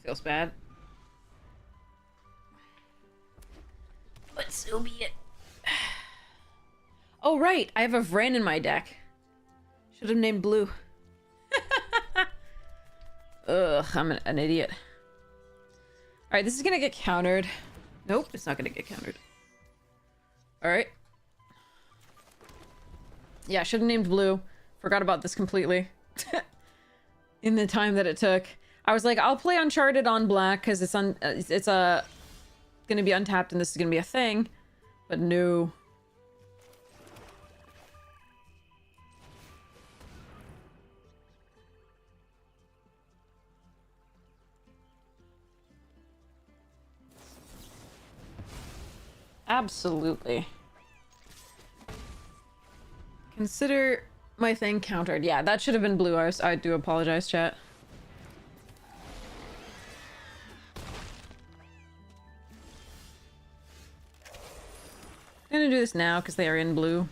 Speaker 1: feels bad. But so be it. Oh, right. I have a Vren in my deck. Should have named Blue. Ugh, I'm an idiot. Alright, this is gonna get countered. Nope, it's not gonna get countered. Alright. Yeah, should have named Blue. Forgot about this completely. In the time that it took. I was like, I'll play Uncharted on black because it's gonna be untapped and this is gonna be a thing. But no. Absolutely. Consider my thing countered. Yeah, that should have been Blue. I do apologize, chat. I'm gonna do this now because they are in blue.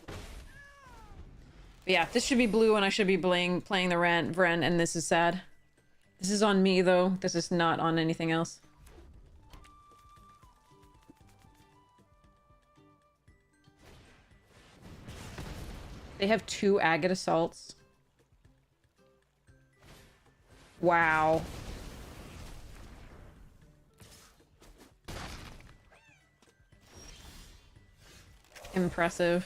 Speaker 1: But yeah, this should be blue and I should be playing the Vren, and this is sad. This is on me, though. This is not on anything else. They have 2 agate assaults. Wow. Impressive.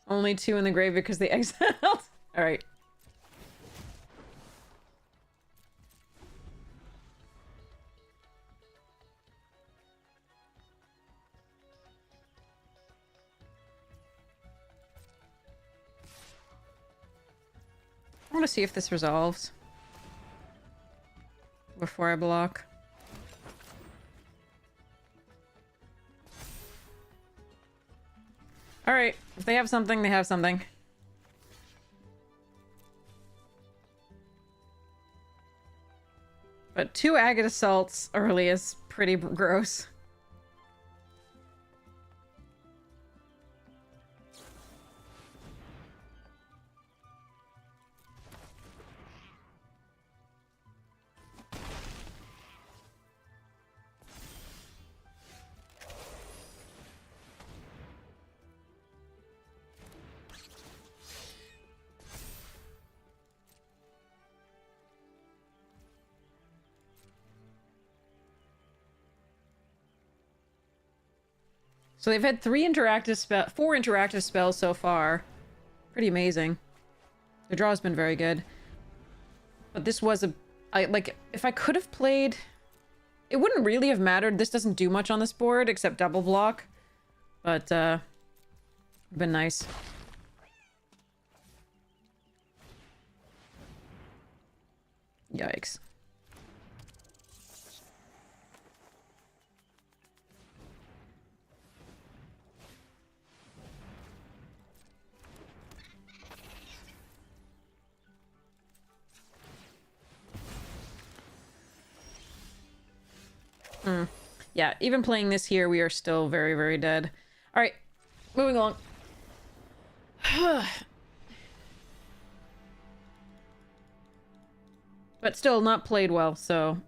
Speaker 1: Only 2 in the grave because they exiled. Alright. I want to see if this resolves before I block. Alright, if they have something, they have something. But 2 agate assaults early is pretty gross. So they've had 4 interactive spells so far. Pretty amazing. The draw's been very good. But this was like, if I could have played... It wouldn't really have mattered. This doesn't do much on this board, except double block. But, been nice. Yikes. Yeah, even playing this here, we are still very, very dead. Alright, moving along. But still not played well, so...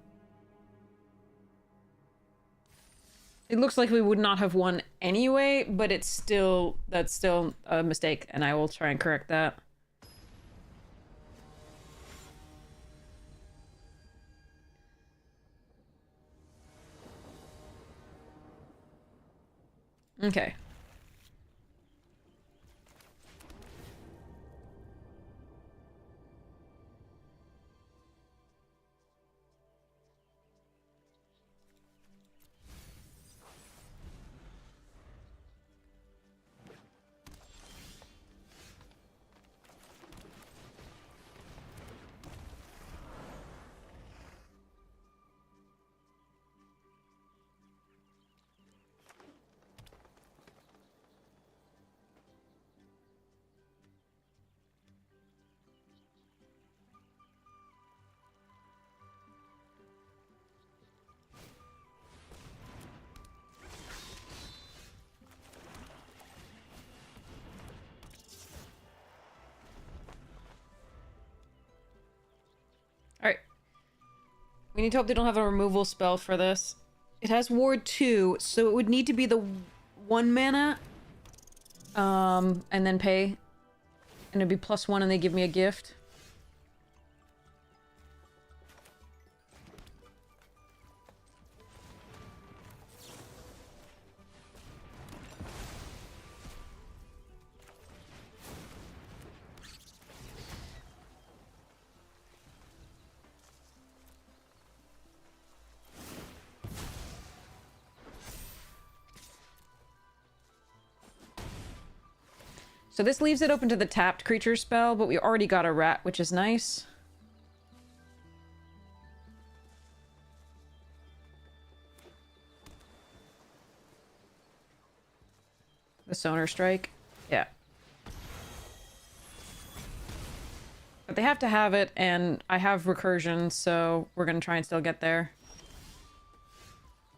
Speaker 1: It looks like we would not have won anyway, but it's still... That's still a mistake, and I will try and correct that. Okay. We need to hope they don't have a removal spell for this. It has Ward 2, so it would need to be the 1 mana. And then pay. And it'd be +1 and they give me a gift. So this leaves it open to the tapped creature spell, but we already got a rat, which is nice. The Sonar Strike. Yeah. But they have to have it, and I have recursion, so we're gonna try and still get there.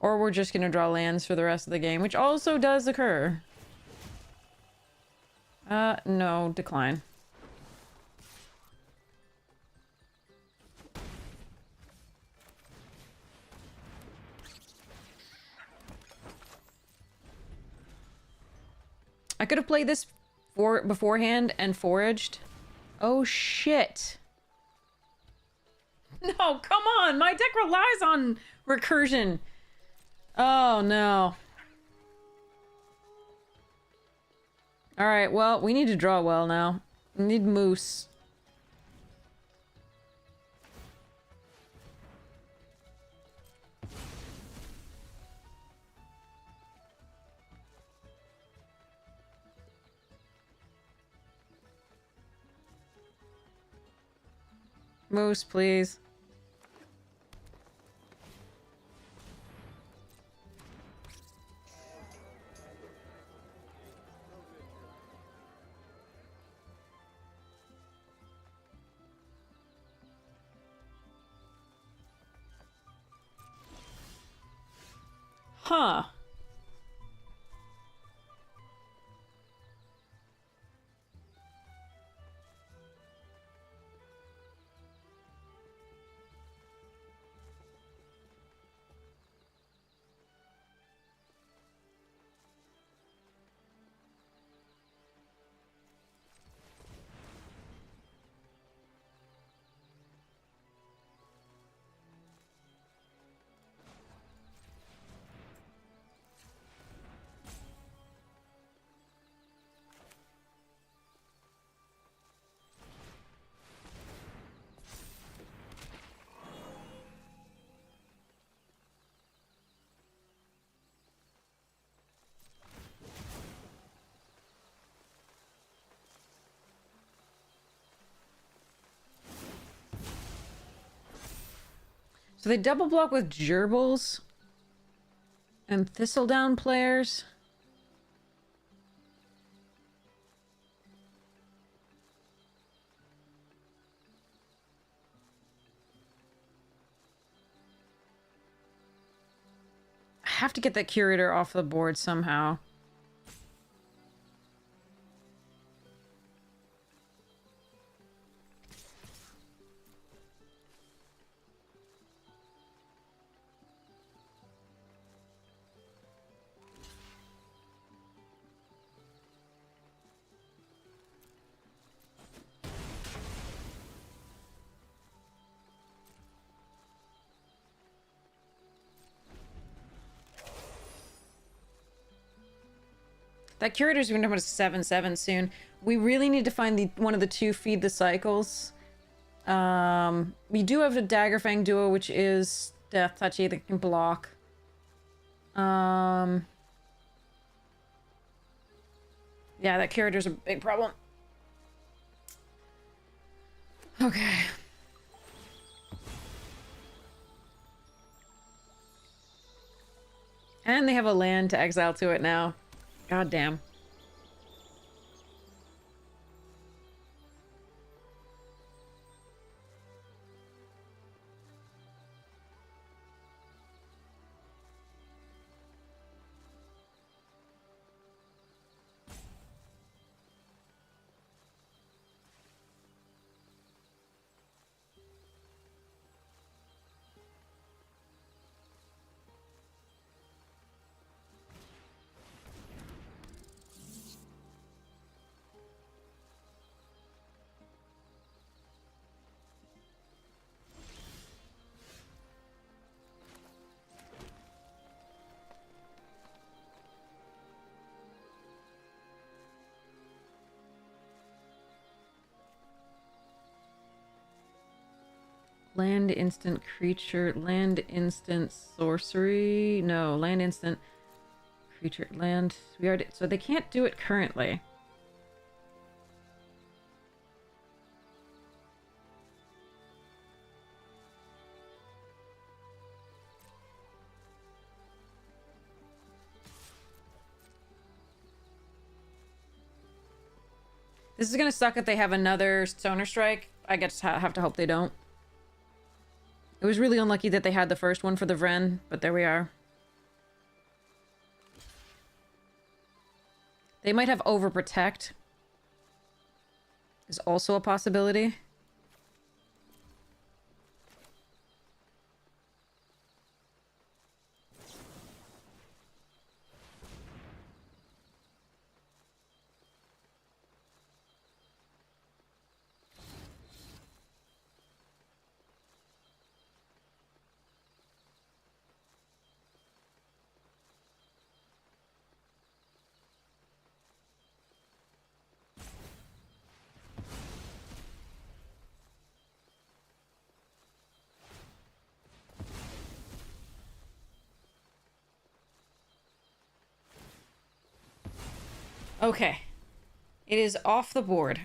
Speaker 1: Or we're just gonna draw lands for the rest of the game, which also does occur. No, decline. I could have played this beforehand and foraged. Oh shit. No, come on! My deck relies on recursion. Oh no. Alright, well, we need to draw well now. We need moose. Moose, please. Huh. So they double block with gerbils and thistledown players. I have to get that curator off the board somehow. That curator's going to have a 7/7 soon. We really need to find the one of the two feed the cycles. We do have a Daggerfang duo, which is Death Touchy that can block. Yeah, that curator's a big problem. Okay. And they have a land to exile to it now. God damn. Land instant creature, land instant sorcery. No, land instant creature, land. We already, so they can't do it currently. This is gonna suck if they have another Sonar Strike. I guess have to hope they don't. It was really unlucky that they had the first one for the Vren, but there we are. They might have Overprotect. Is also a possibility. Okay. It is off the board.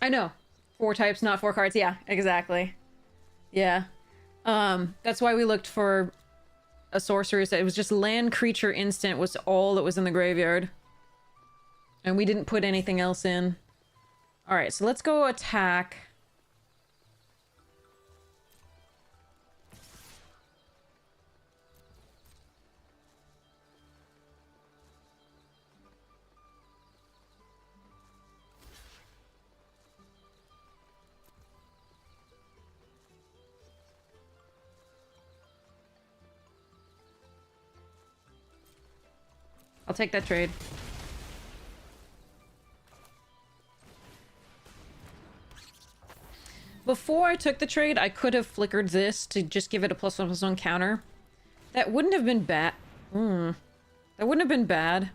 Speaker 1: I know. 4 types, not 4 cards. Yeah, exactly. Yeah. That's why we looked for a sorcery. So it was just land creature instant was all that was in the graveyard. And we didn't put anything else in. Alright, so let's go attack. I'll take that trade. Before I took the trade, I could have flickered this to just give it a +1/+1 counter. That wouldn't have been bad. That wouldn't have been bad.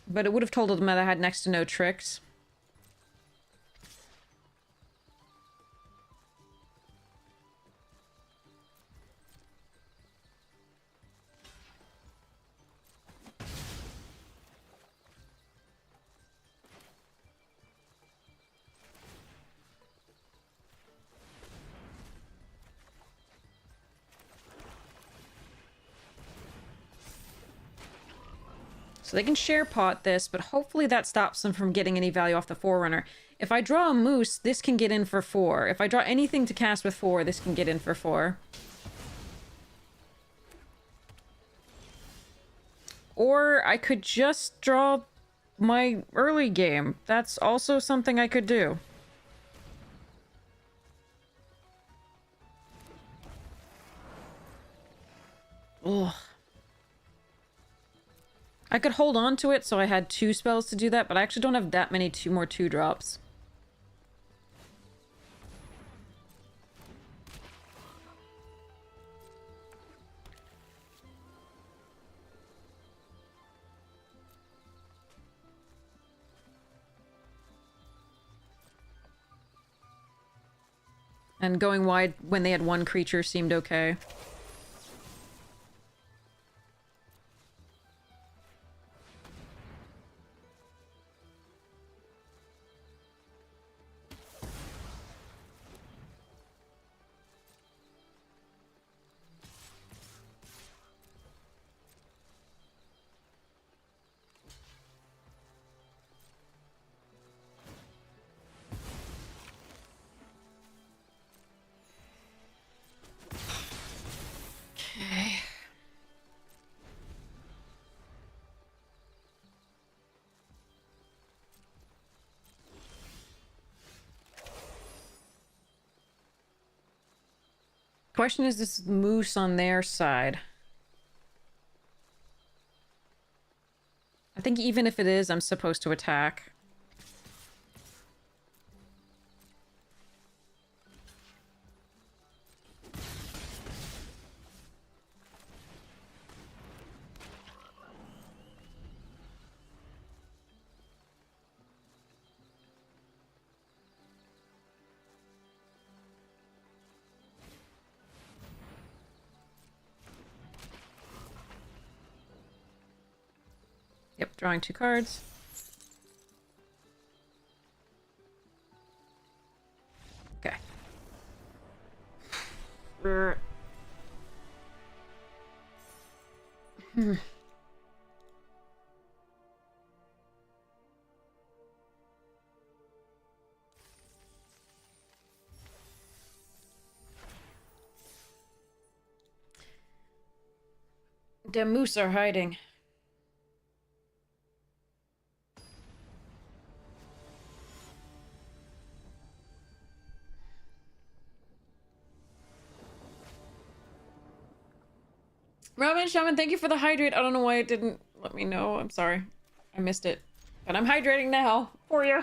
Speaker 1: But it would have told them that I had next to no tricks. So they can share pot this, but hopefully that stops them from getting any value off the Forerunner. If I draw a Moose, this can get in for 4. If I draw anything to cast with 4, this can get in for 4. Or I could just draw my early game. That's also something I could do. Ugh. I could hold on to it so I had 2 spells to do that, but I actually don't have that many 2 more 2-drops. And going wide when they had 1 creature seemed okay. Question is this moose on their side? I think even if it is, I'm supposed to attack. Yep, drawing 2 cards. Okay. The moose are hiding. Ramen Shaman, thank you for the hydrate. I don't know why it didn't let me know. I'm sorry. I missed it. But I'm hydrating now for you.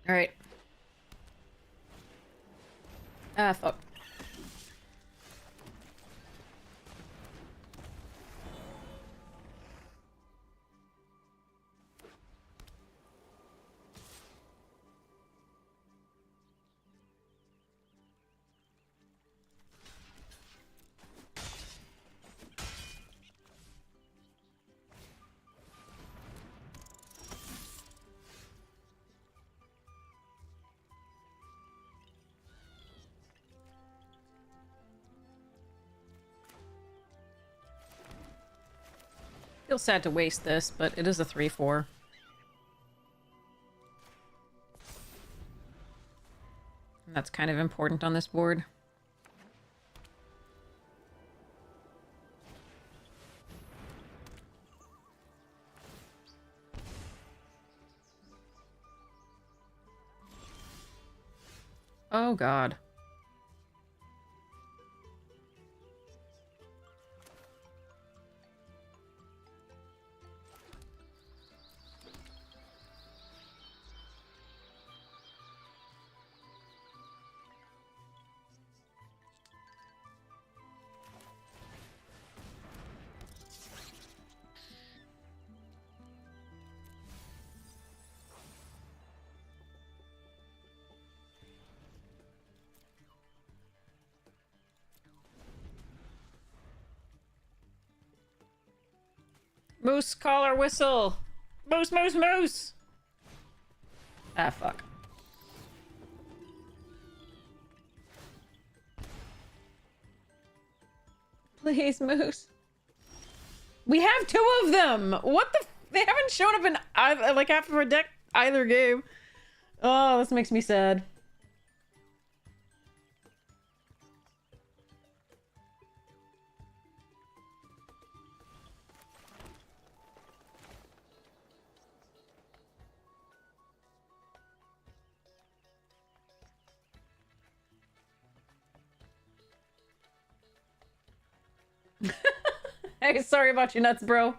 Speaker 1: Alright. Ah, fuck. Feel sad to waste this, but it is a 3/4. And that's kind of important on this board. Oh god. Moose, collar, whistle! Moose, moose, moose! Ah, fuck. Please, moose. We have 2 of them! What the they haven't shown up in either, like half of our deck either game. Oh, this makes me sad. Hey, sorry about your nuts, bro.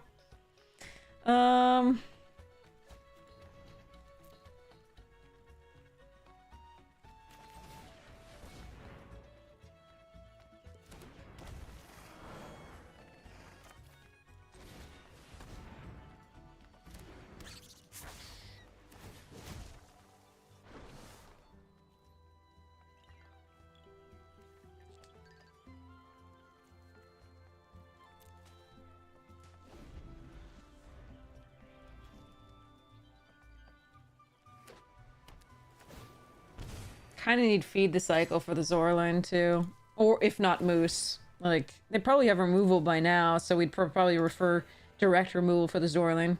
Speaker 1: Kind of need feed the cycle for the Zorlin too, or if not Moose. Like they probably have removal by now, so we'd probably refer direct removal for the Zorlin.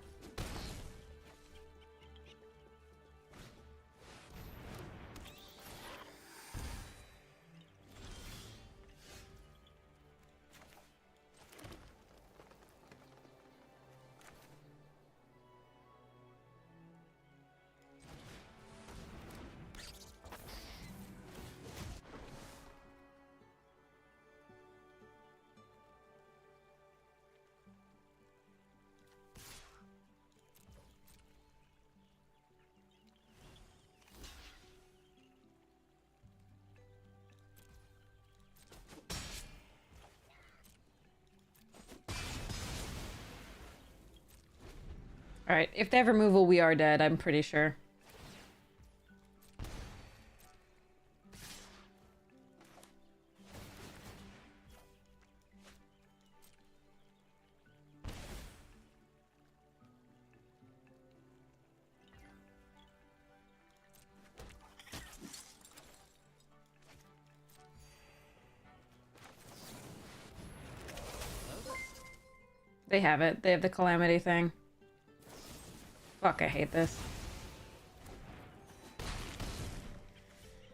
Speaker 1: Alright, if they have removal, we are dead, I'm pretty sure. They have it. They have the calamity thing. Fuck, I hate this.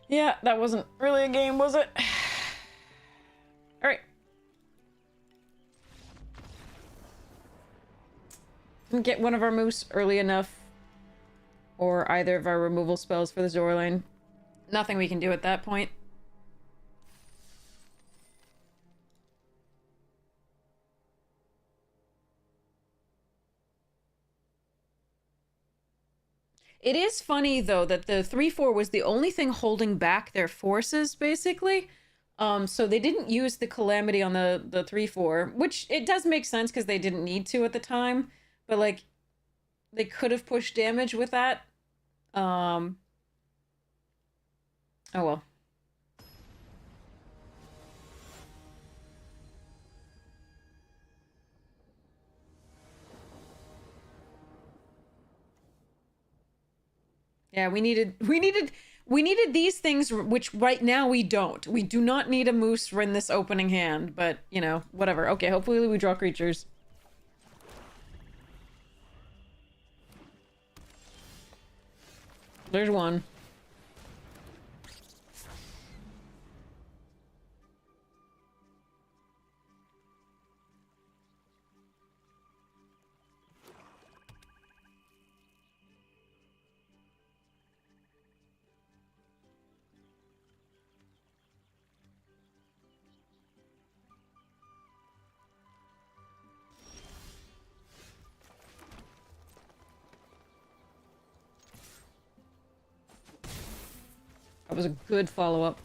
Speaker 1: Yeah, that wasn't really a game, was it? Alright. Didn't get one of our moose early enough. Or either of our removal spells for the Zor lane. Nothing we can do at that point. It is funny, though, that the 3-4 was the only thing holding back their forces, basically. So they didn't use the Calamity on the 3-4, which it does make sense because they didn't need to at the time. But, like, they could have pushed damage with that. Oh, well. Yeah, we needed these things, which right now we don't. We do not need a moose in this opening hand, but, you know, whatever. Okay, hopefully we draw creatures. There's one. That was a good follow-up.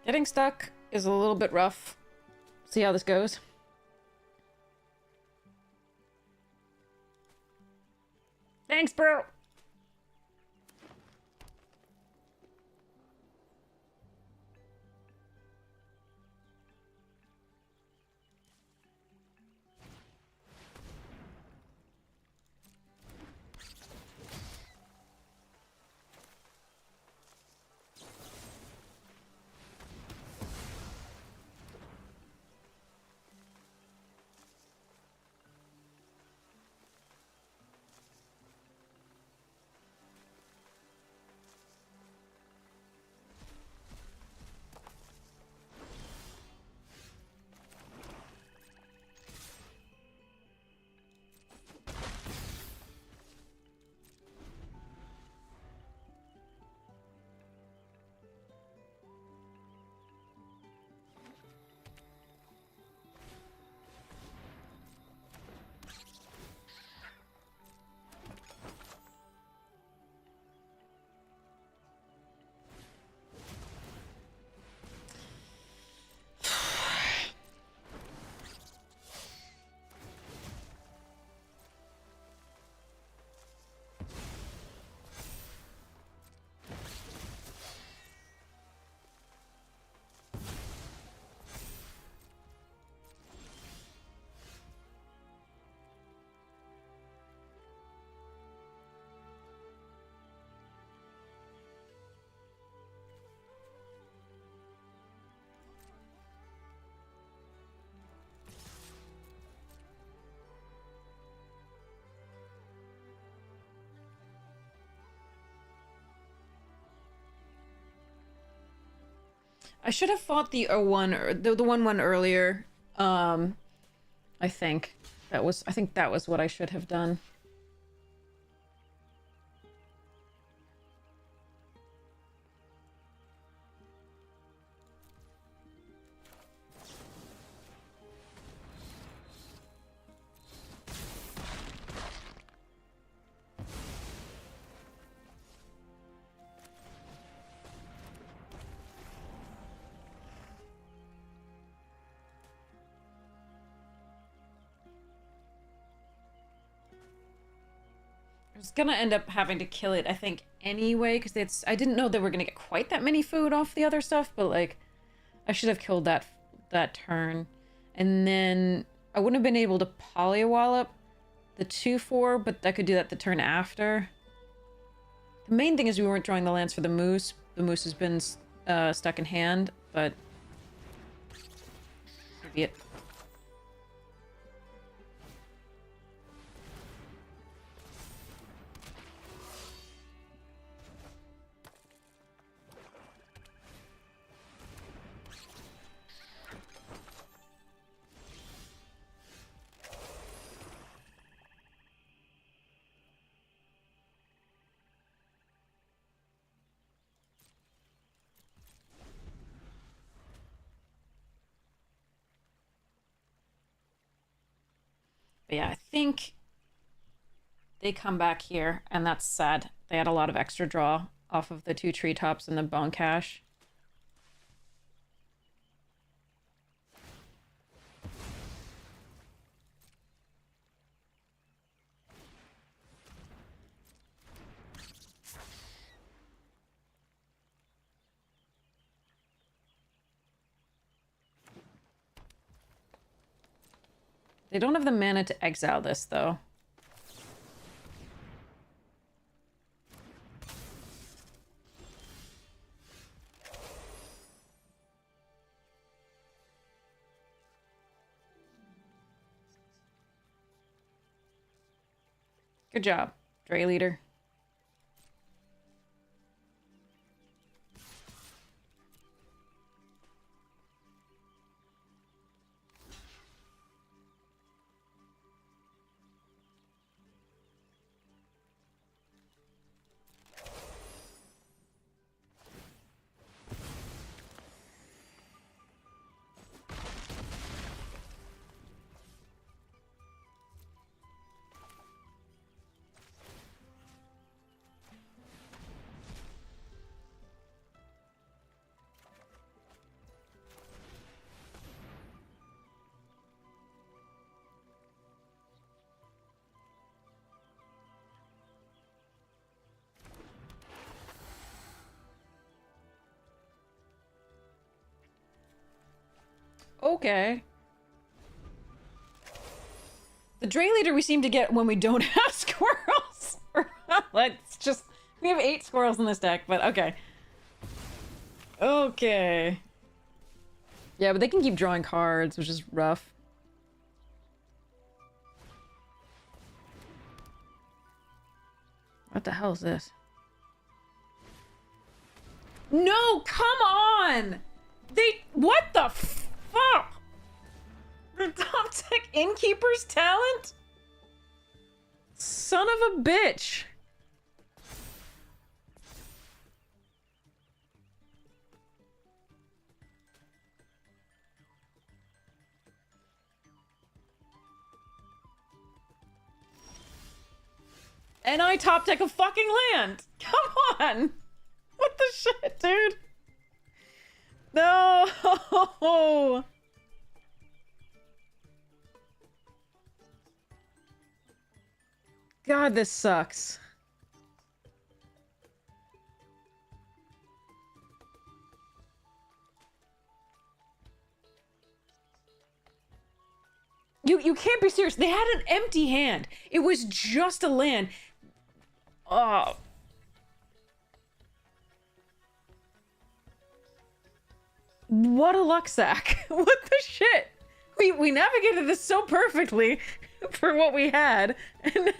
Speaker 1: Getting stuck is a little bit rough. See how this goes. Thanks, bro! I should have fought the 01 or the 1/1 earlier. I think that was what I should have done. I was gonna end up having to kill it, I think, anyway, because I didn't know they were gonna get quite that many food off the other stuff, but like, I should have killed that turn, and then I wouldn't have been able to polywallop the 2/4, but I could do that the turn after. The main thing is we weren't drawing the lands for the moose. The moose has been stuck in hand, but so be it. But yeah, I think they come back here, and that's sad. They had a lot of extra draw off of the 2 treetops and the bone cache. They don't have the mana to exile this, though. Good job, Dre Leader. Okay. The Dray Leader we seem to get when we don't have squirrels. Let's just... We have 8 squirrels in this deck, but okay. Okay. Yeah, but they can keep drawing cards, which is rough. What the hell is this? No, come on! What the fuck? The top deck Innkeeper's Talent? Son of a bitch. And I top deck a fucking land. Come on. What the shit, dude? No. God, this sucks. You can't be serious. They had an empty hand. It was just a land. Oh. What a luck sack. What the shit? We navigated this so perfectly for what we had. And then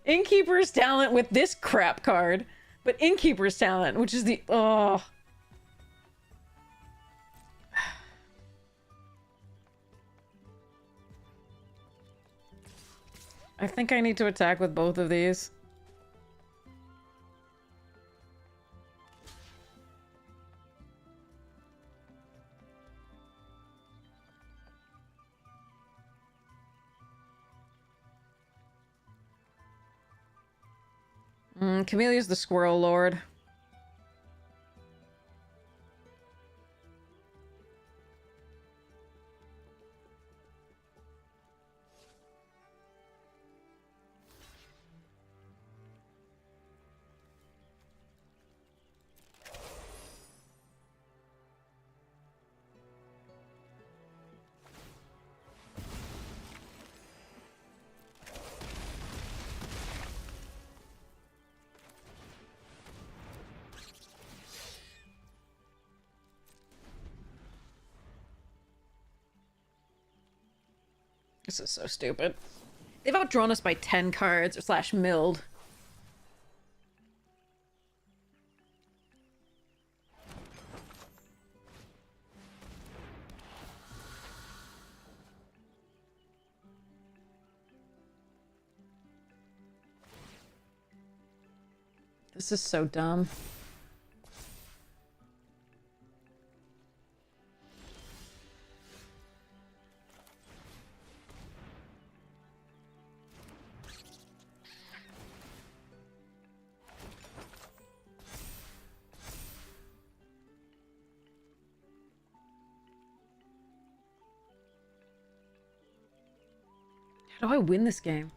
Speaker 1: Innkeeper's Talent with this crap card. But Innkeeper's Talent, which is the... Oh. I think I need to attack with both of these. Chamelea's the Squirrel Lord. This is so stupid. They've outdrawn us by 10 cards, or slash milled. This is so dumb. How do I win this game?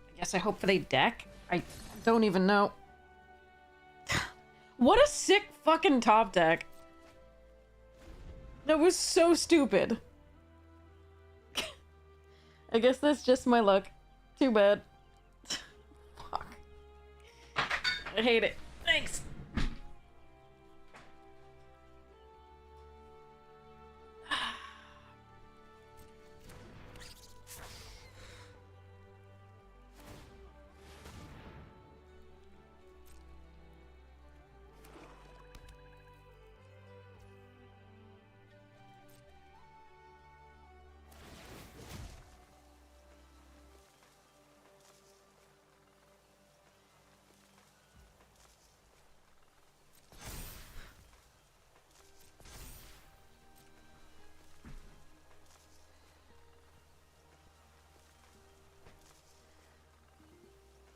Speaker 1: I guess I hope for they deck? I don't even know. What a sick fucking top deck. That was so stupid. I guess that's just my luck. Too bad. Fuck. I hate it. Thanks.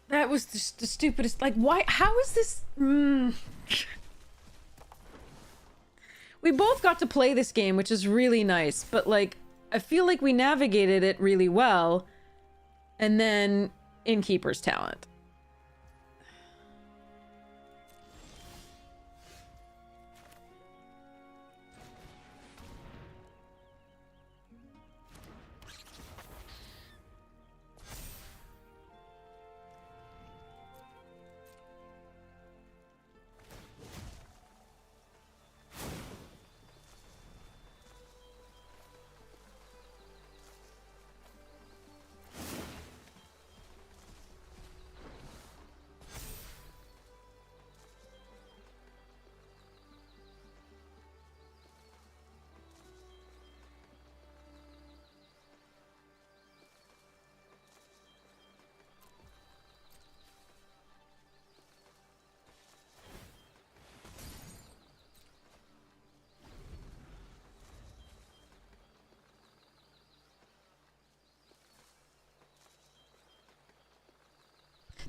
Speaker 1: That was just the stupidest. Like, why? How is this? We both got to play this game, which is really nice, but like, I feel like we navigated it really well. And then Innkeeper's talent.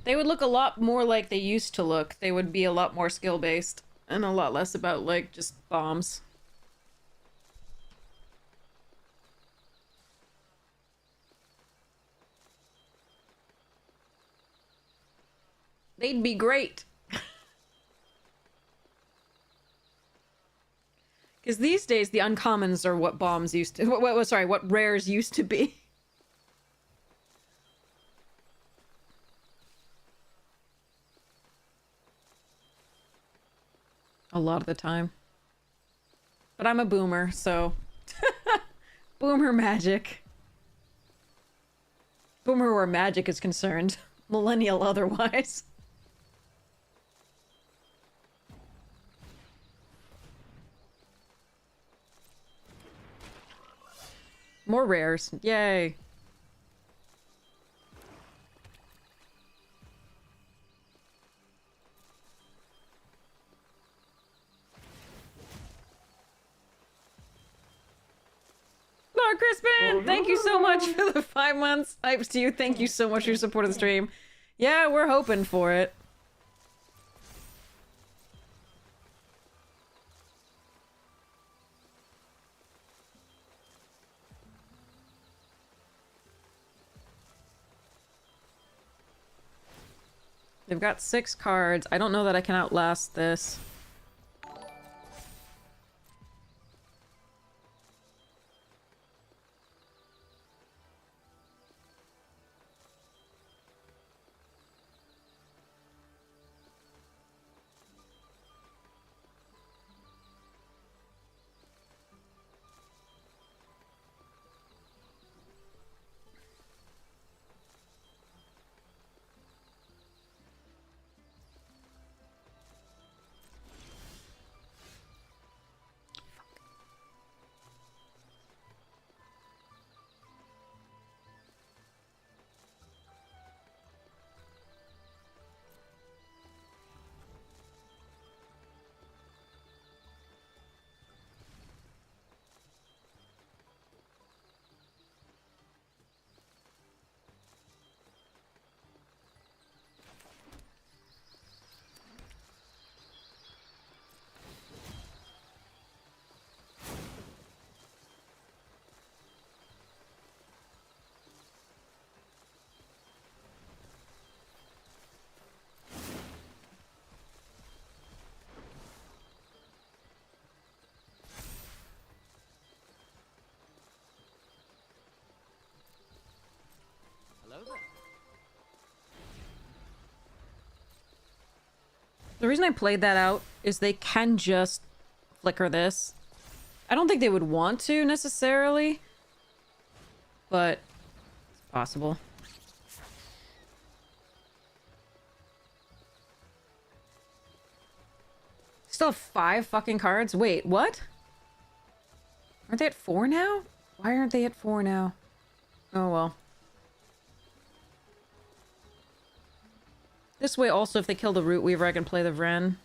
Speaker 1: They would look a lot more like they used to look. They would be a lot more skill-based and a lot less about, like, just bombs. They'd be great. Because these days, the uncommons are what bombs used to... what rares used to be. A lot of the time. But I'm a boomer, so... Boomer magic. Boomer where magic is concerned. Millennial otherwise. More rares. Yay. Lord Crispin, thank you so much for the 5 months. Hypes to you. Thank you so much for your support of the stream. Yeah, we're hoping for it. They've got 6 cards. I don't know that I can outlast this. The reason I played that out is they can just flicker this. I don't think they would want to necessarily, but it's possible. Still have 5 fucking cards? Wait, what? Aren't they at 4 now? Why aren't they at 4 now? Oh well. This way also, if they kill the Root Weaver, I can play the Vren.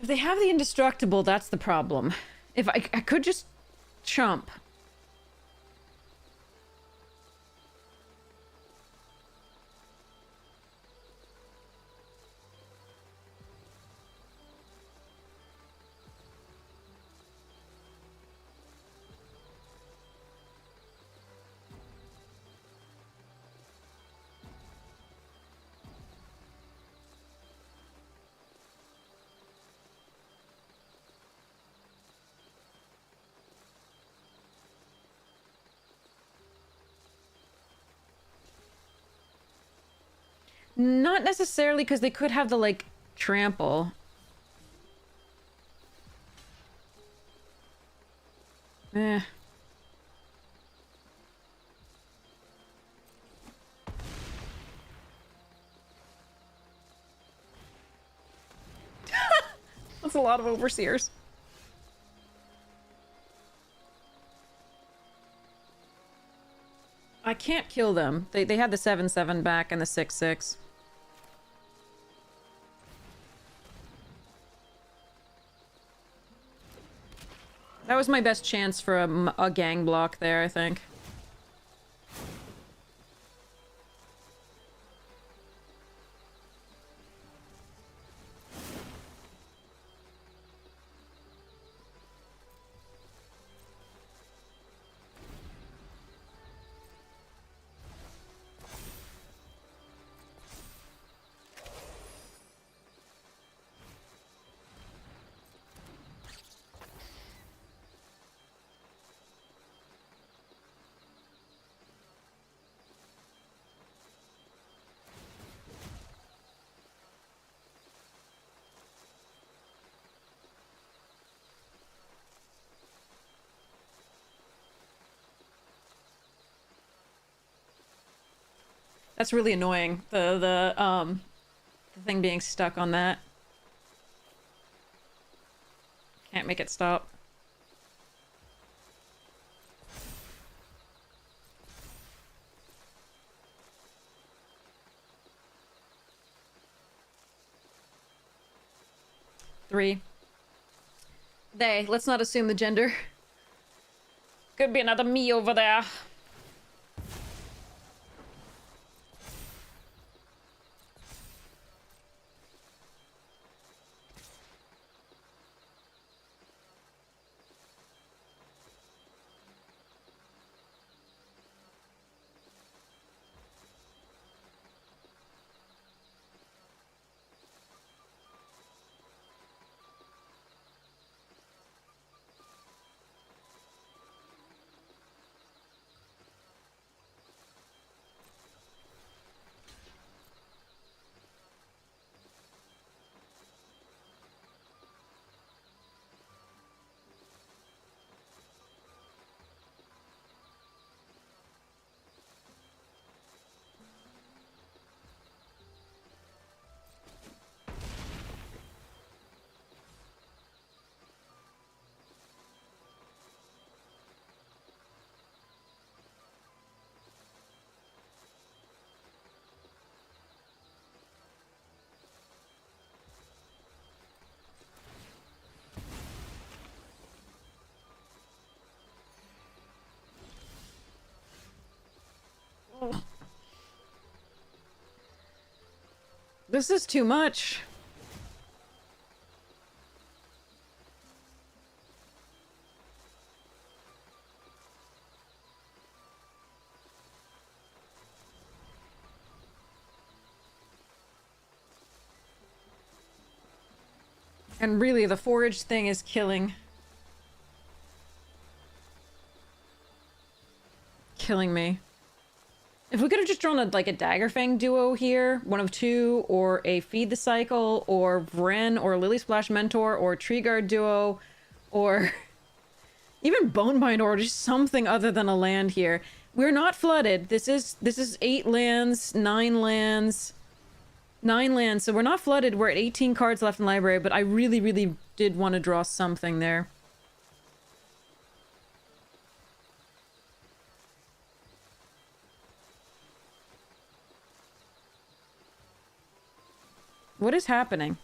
Speaker 1: If they have the indestructible, that's the problem. If I could just chump. Not necessarily, because they could have the, like, trample. Eh. That's a lot of overseers. I can't kill them. They had the 7/7 back and the 6/6. That was my best chance for a gang block there, I think. That's really annoying. The thing being stuck on that. Can't make it stop. Three. They. Let's not assume the gender. Could be another me over there. This is too much. And really, the forage thing is killing me. If we could have just drawn a Daggerfang duo here, one of two, or a Feed the Cycle, or Vren, or a Lily Splash Mentor, or Tree Guard duo, or even Bonebind, or just something other than a land here. We're not flooded. This is 8 lands, 9 lands, 9 lands, so we're not flooded. We're at 18 cards left in library, but I really, really did want to draw something there. What is happening?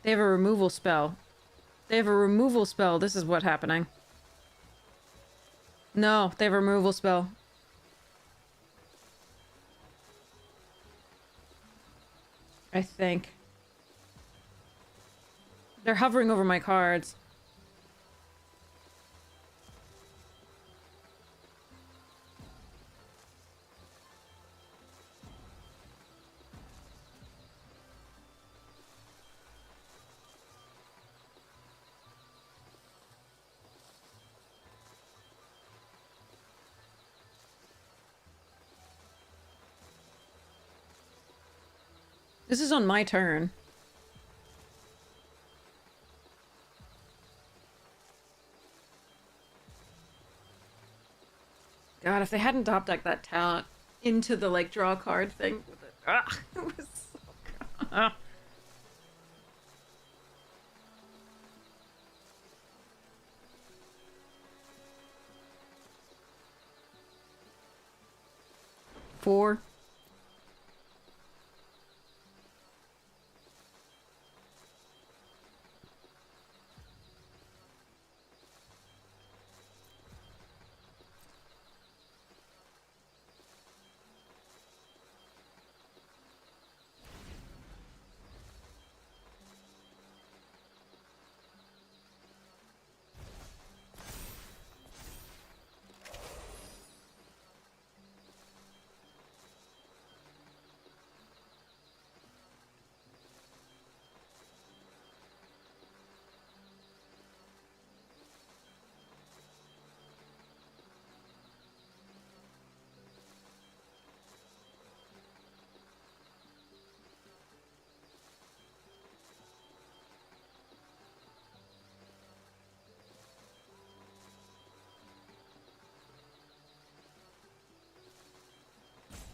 Speaker 1: They have a removal spell. They have a removal spell. This is what's happening. No, they have a removal spell. I think. They're hovering over my cards. This is on my turn. God, if they hadn't top decked that talent into the, like, draw card thing with it. Ah, it was so good. 4.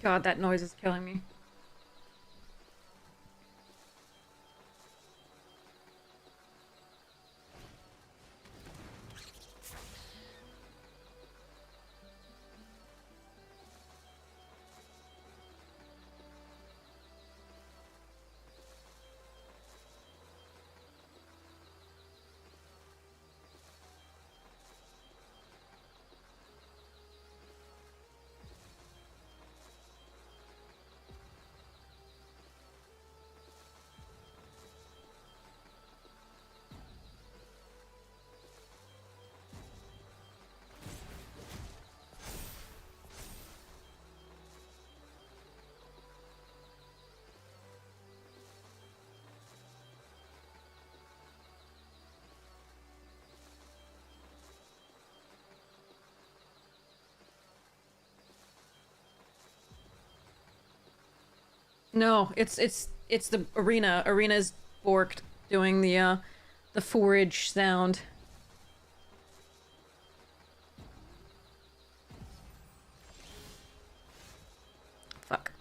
Speaker 1: God, that noise is killing me. No, it's the arena. Arena's borked doing the forage sound. Fuck.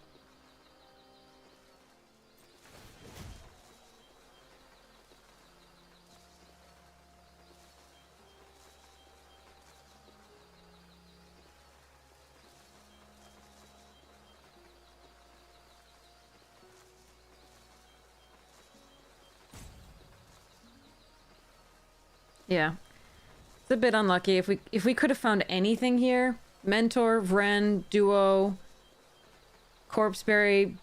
Speaker 1: Yeah. It's a bit unlucky. If we could have found anything here, Mentor, Vren, Duo, Corpseberry,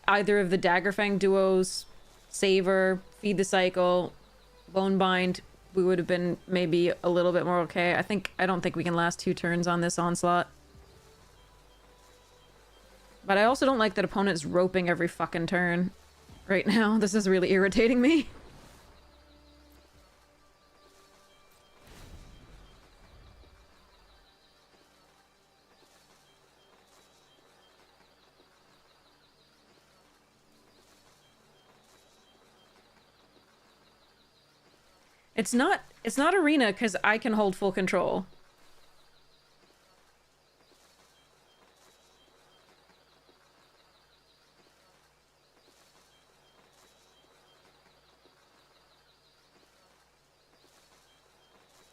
Speaker 1: either of the Daggerfang duos, Saver, Feed the Cycle, Bonebind, we would have been maybe a little bit more okay. I don't think we can last 2 turns on this onslaught. But I also don't like that opponent's roping every fucking turn right now. This is really irritating me. It's not arena because I can hold full control.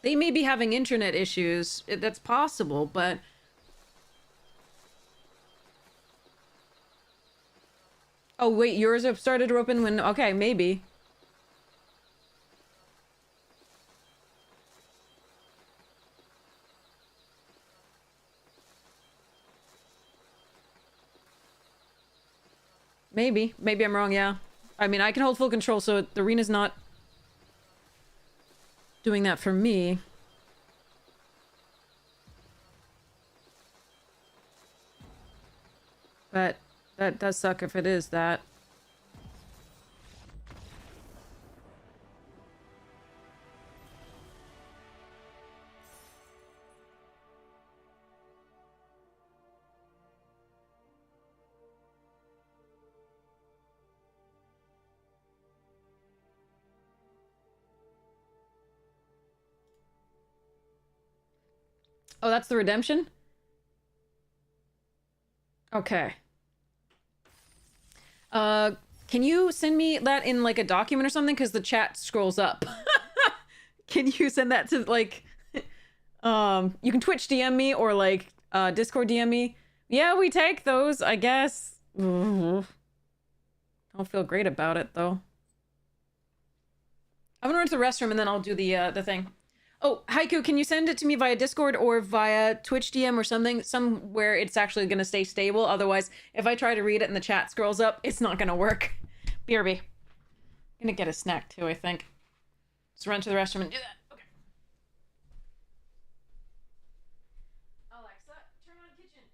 Speaker 1: They may be having internet issues. That's possible, but... Oh, wait, yours have started roping when... Okay, maybe. Maybe. Maybe I'm wrong, yeah. I mean, I can hold full control, so the arena's not doing that for me. But that does suck if it is that. Oh, that's the redemption? Okay. Can you send me that in like a document or something? Because the chat scrolls up. Can you send that to like you can Twitch DM me or like Discord DM me. Yeah, we take those, I guess. Don't feel great about it though. I'm gonna run to the restroom and then I'll do the thing. Oh, Haiku, can you send it to me via Discord or via Twitch DM or something? Somewhere it's actually gonna stay stable. Otherwise, if I try to read it and the chat scrolls up, it's not gonna work. BRB. I'm gonna get a snack too, I think. Just run to the restroom and do that. Okay. Alexa, turn on kitchen.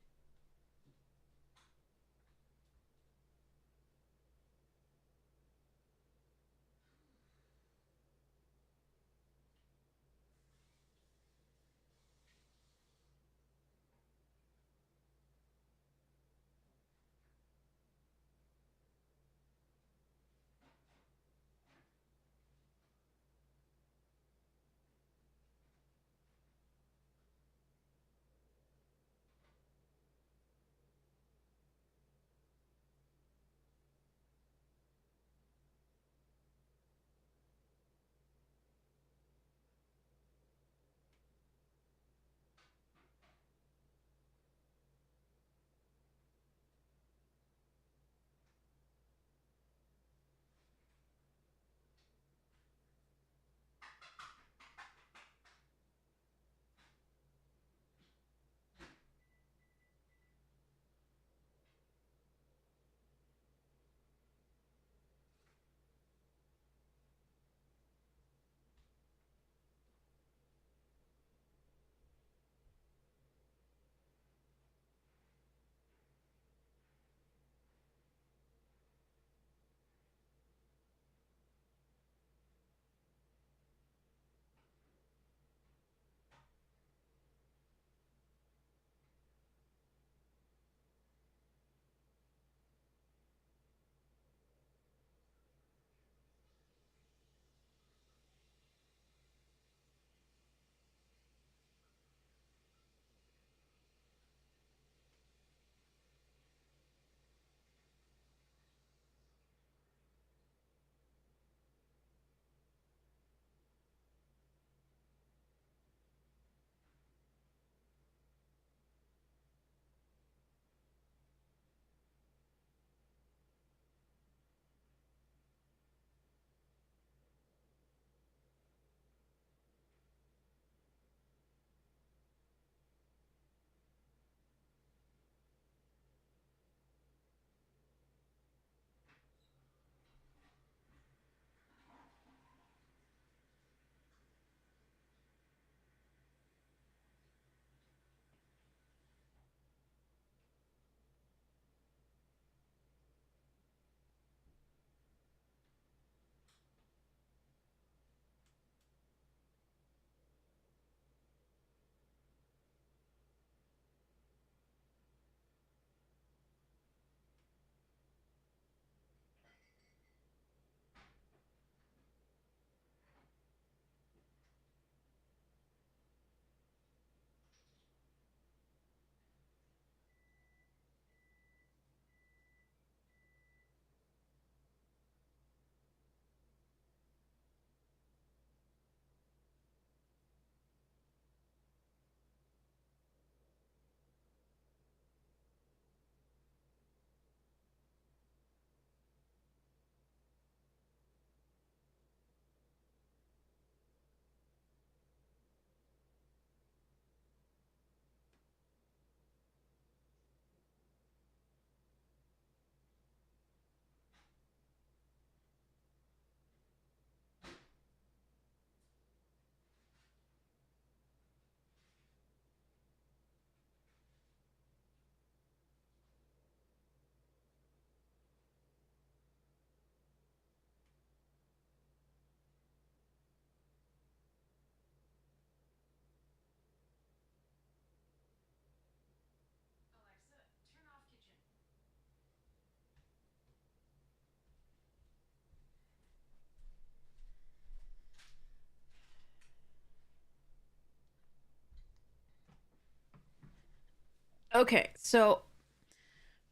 Speaker 1: Okay, so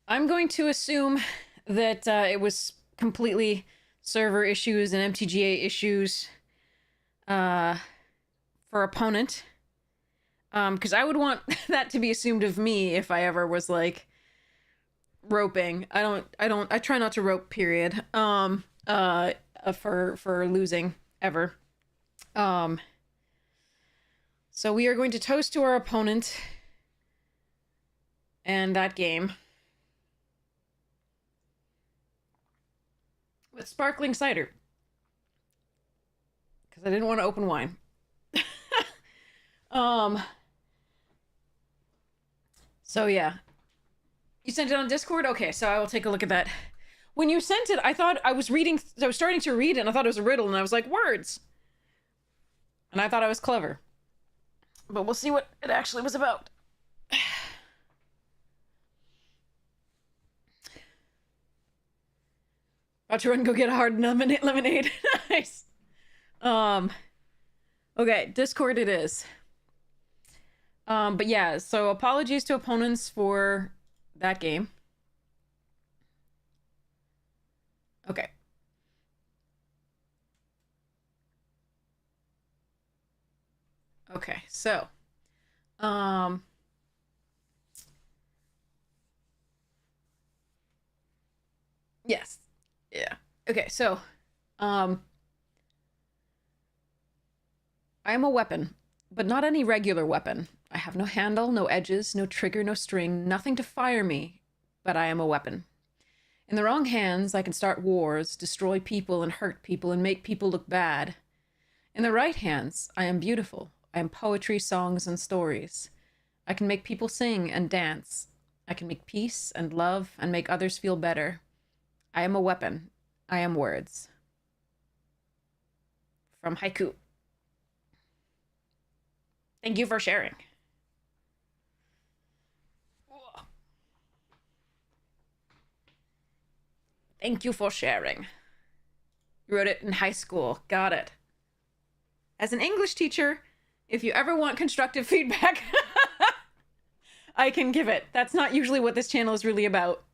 Speaker 1: I'm going to assume that it was completely server issues and MTGA issues for opponent. Because I would want that to be assumed of me if I ever was like roping. I try not to rope, period. For losing ever. So we are going to toast to our opponent and that game with sparkling cider. Because I didn't want to open wine. So yeah. You sent it on Discord? Okay, so I will take a look at that. When you sent it, I thought I was starting to read it, and I thought it was a riddle, and I was like, words! And I thought I was clever. But we'll see what it actually was about. About to run and go get a hard lemonade. Nice. Okay, Discord it is. But yeah, so apologies to opponents for that game. Okay. Okay, so yes. Yeah. Okay, so I am a weapon, but not any regular weapon. I have no handle, no edges, no trigger, no string, nothing to fire me, but I am a weapon. In the wrong hands, I can start wars, destroy people and hurt people and make people look bad. In the right hands, I am beautiful. I am poetry, songs, and stories. I can make people sing and dance. I can make peace and love and make others feel better. I am a weapon. I am words. From Haiku. Thank you for sharing. Thank you for sharing. You wrote it in high school. Got it. As an English teacher, if you ever want constructive feedback, I can give it. That's not usually what this channel is really about.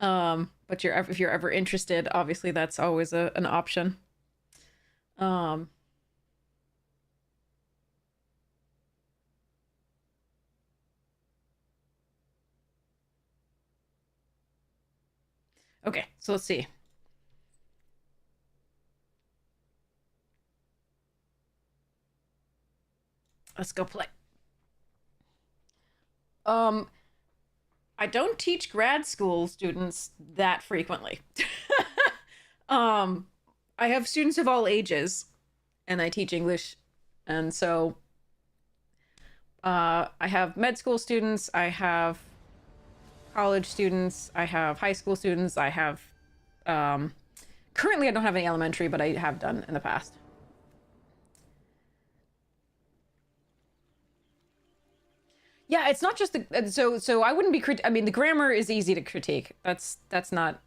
Speaker 1: But if you're ever interested, obviously that's always an option. Okay, so let's see. Let's go play. I don't teach grad school students that frequently. I have students of all ages, and I teach English, and so I have med school students, I have college students, I have high school students, I have currently I don't have any elementary, but I have done in the past. Yeah, it's not just the so I wouldn't be I mean the grammar is easy to critique. That's not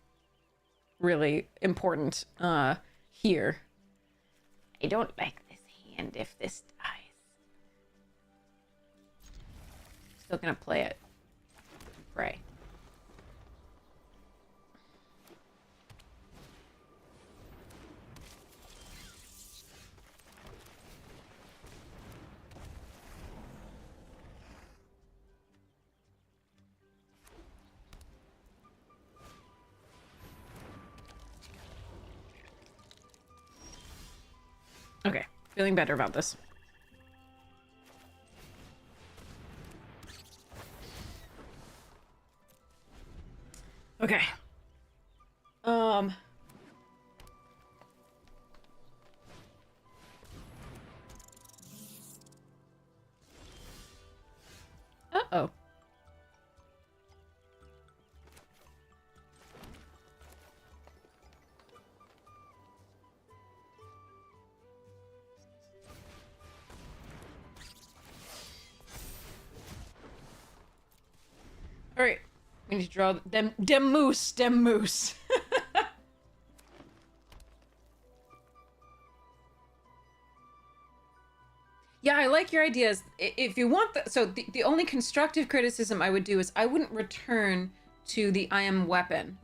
Speaker 1: really important here. I don't like this hand if this dies. Still gonna play it. Pray. Okay, feeling better about this. Okay. Uh-oh. All right, we need to draw dem moose. Yeah, I like your ideas. If you want the only constructive criticism I would do is I wouldn't return to the I am weapon.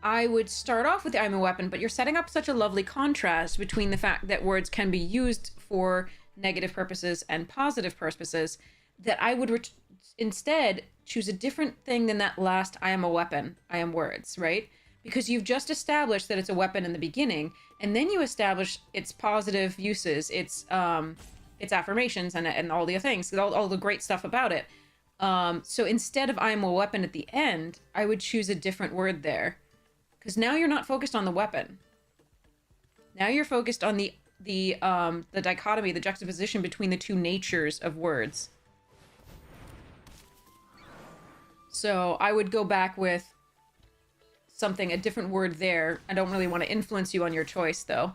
Speaker 1: I would start off with the I am a weapon, but you're setting up such a lovely contrast between the fact that words can be used for negative purposes and positive purposes that I would instead choose a different thing than that last I am a weapon, I am words, right? Because you've just established that it's a weapon in the beginning, and then you establish its positive uses, its affirmations, and all the things, all the great stuff about it. So instead of I am a weapon at the end, I would choose a different word there. Because now you're not focused on the weapon. Now you're focused on the dichotomy, the juxtaposition between the two natures of words. So I would go back with something, a different word there. I don't really want to influence you on your choice, though.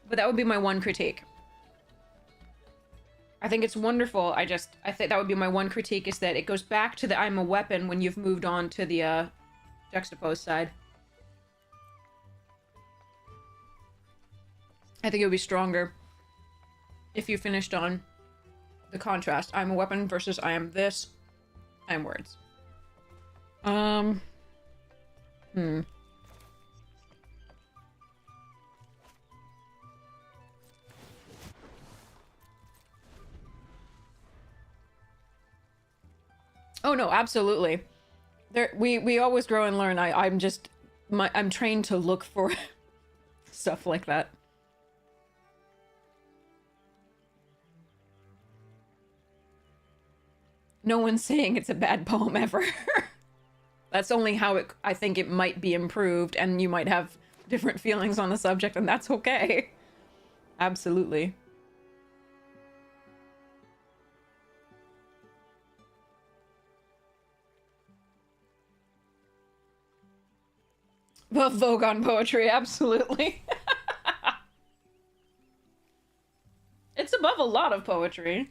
Speaker 1: But that would be my one critique. I think it's wonderful. I think that would be my one critique, is that it goes back to the I'm a weapon when you've moved on to the juxtaposed side. I think it would be stronger if you finished on the contrast. I'm a weapon versus I am this. I am words. Oh no, absolutely. We always grow and learn. I'm trained to look for stuff like that. No one's saying it's a bad poem ever. That's only how I think it might be improved, and you might have different feelings on the subject, and that's okay. Absolutely. The Vogue on poetry, absolutely. It's above a lot of poetry.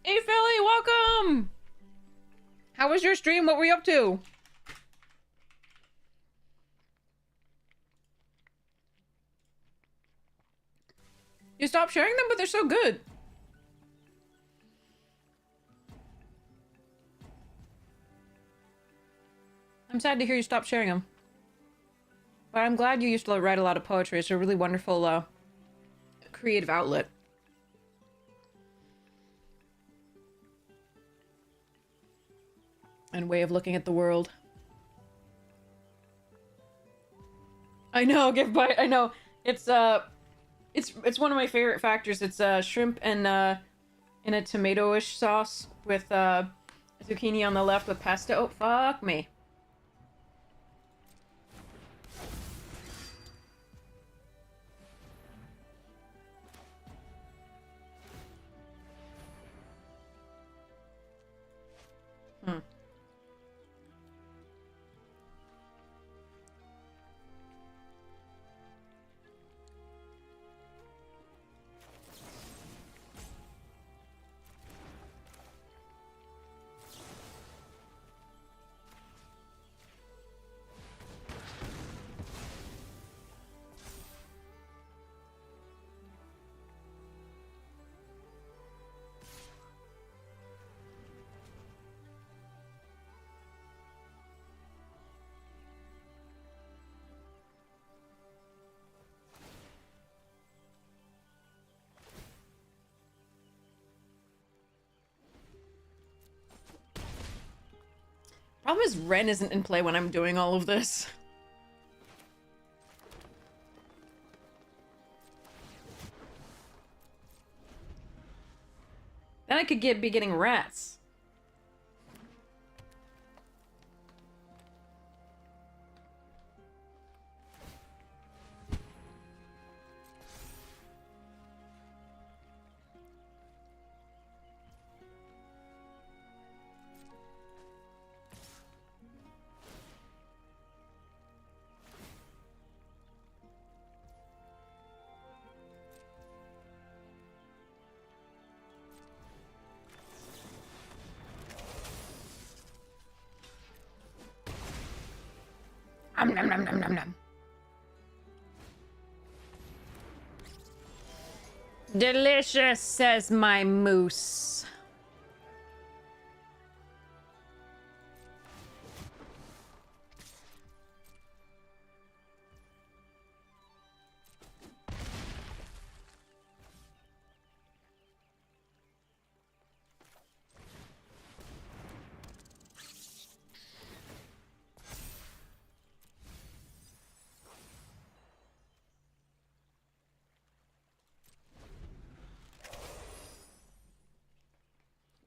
Speaker 1: Hey Philly, welcome! How was your stream? What were you up to? You stopped sharing them, but they're so good. I'm sad to hear you stopped sharing them. But I'm glad you used to write a lot of poetry. It's a really wonderful creative outlet. And way of looking at the world. I know, give bite. I know. It's one of my favorite factors. It's shrimp and in a tomato-ish sauce with zucchini on the left with pesto. Oh, fuck me. Problem is, Ren isn't in play when I'm doing all of this. Then I could be getting rats. nom, nom, nom, nom, nom. Delicious, says my moose.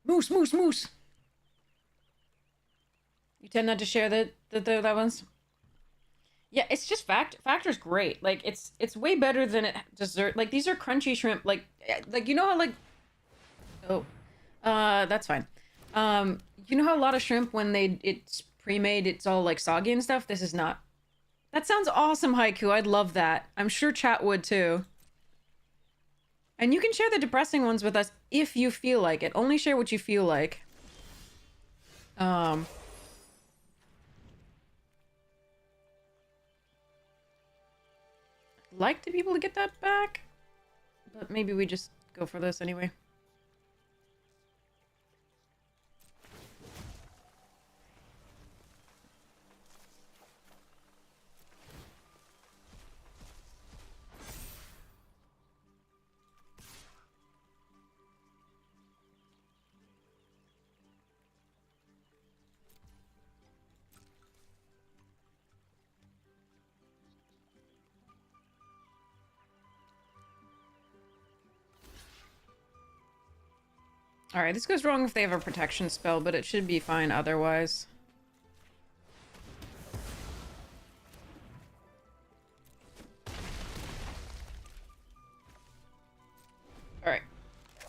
Speaker 1: Moose, moose, moose. You tend not to share that ones. Yeah, it's just Factor's great. Like it's way better than it dessert. Like these are crunchy shrimp. Like you know how like oh, that's fine. You know how a lot of shrimp when it's pre-made, it's all like soggy and stuff. This is not. That sounds awesome, Haiku. I'd love that. I'm sure chat would too. And you can share the depressing ones with us if you feel like it. Only share what you feel like. I'd like to be able to get that back, but maybe we just go for this anyway. Alright, this goes wrong if they have a protection spell, but it should be fine otherwise. Alright.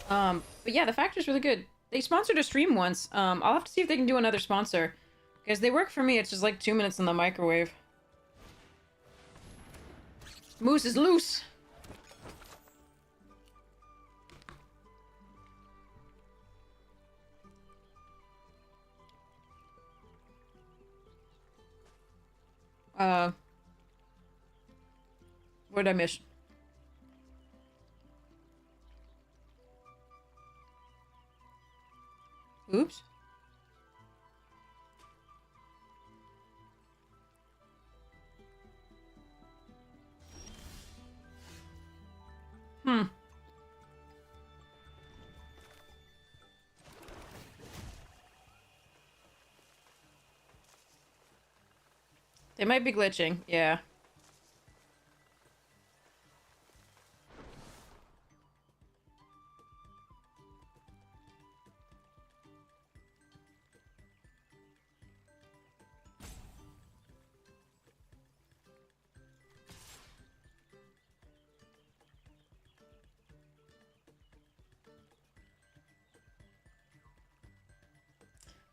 Speaker 1: But yeah, the Factor's really good. They sponsored a stream once. I'll have to see if they can do another sponsor. Because they work for me, it's just like 2 minutes in the microwave. Moose is loose! What did I miss? Oops. Hmm. They might be glitching, yeah.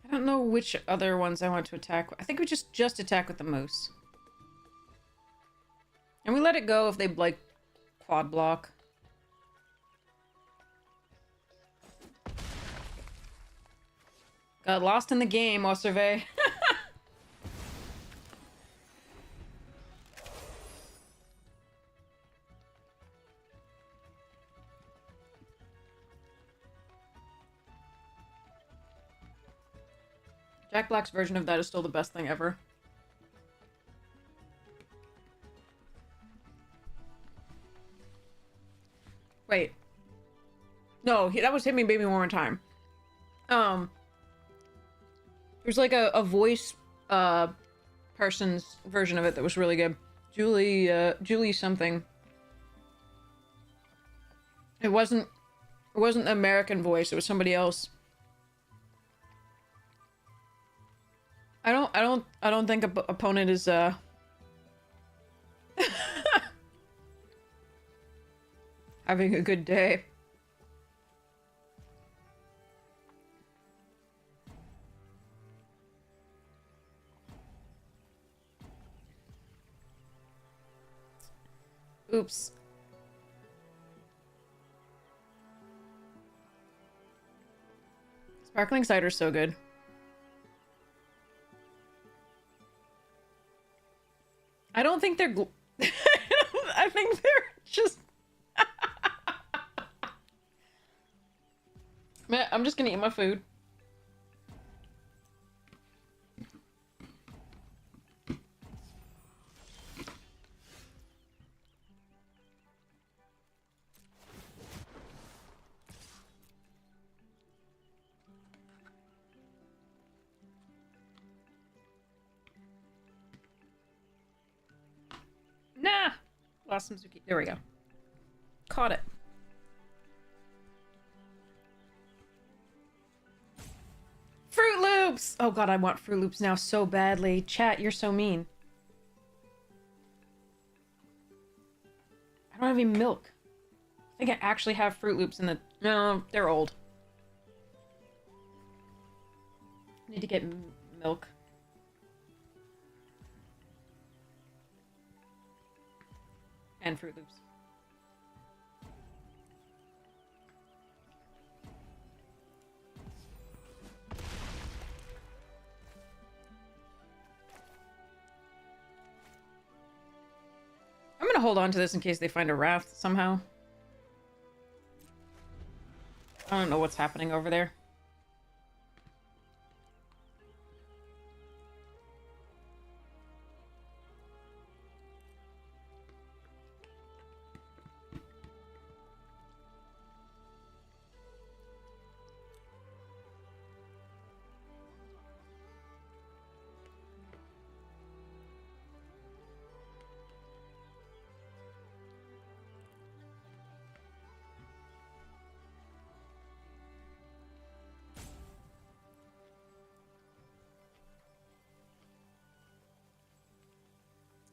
Speaker 1: I don't know which other ones I want to attack. I think we just attack with the moose. And we let it go if they, like, quad block. Got lost in the game, Osurvey. Jack Black's version of that is still the best thing ever. Wait. No, that was Hit Me Baby One More Time. There's like a voice person's version of it that was really good. Julie something. It wasn't the American voice, it was somebody else. I don't think opponent is having a good day. Oops. Sparkling cider's so good. don't think they're... I think they're just... Man, I'm just gonna eat my food. Nah! Lost some zucchini. There we go. Caught it. Fruit Loops! Oh god, I want Fruit Loops now so badly. Chat, you're so mean. I don't have any milk. I think I actually have Fruit Loops in the... No, they're old. Need to get milk. And Fruit Loops. I'm gonna hold on to this in case they find a raft somehow. I don't know what's happening over there.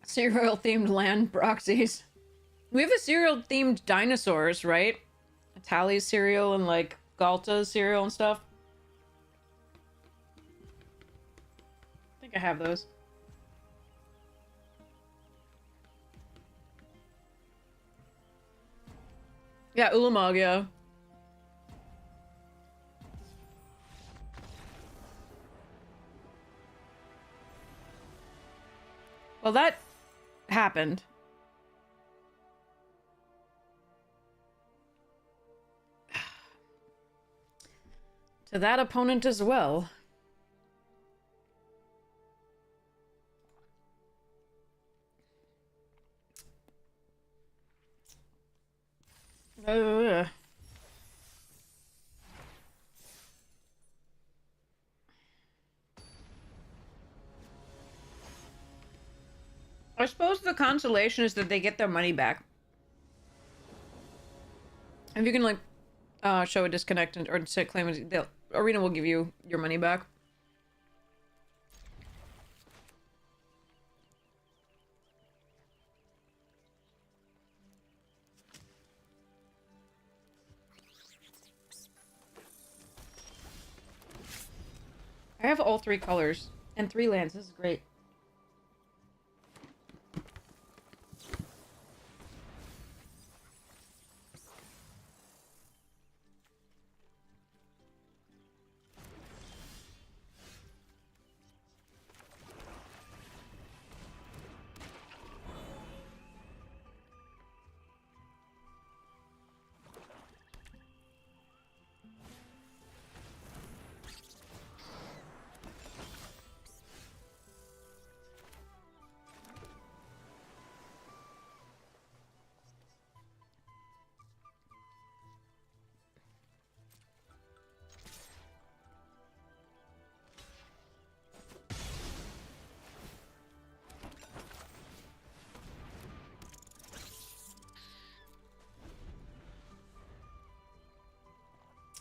Speaker 1: Cereal-themed land proxies. We have a cereal-themed dinosaurs, right? Itali's cereal and, like, Galta's cereal and stuff. I think I have those. Yeah, Ulamog, yeah. Well, that happened. To that opponent as well. I suppose the consolation is that they get their money back. If you can, like, show a disconnect or claim it, the arena will give you your money back. I have all 3 colors and 3 lands. This is great.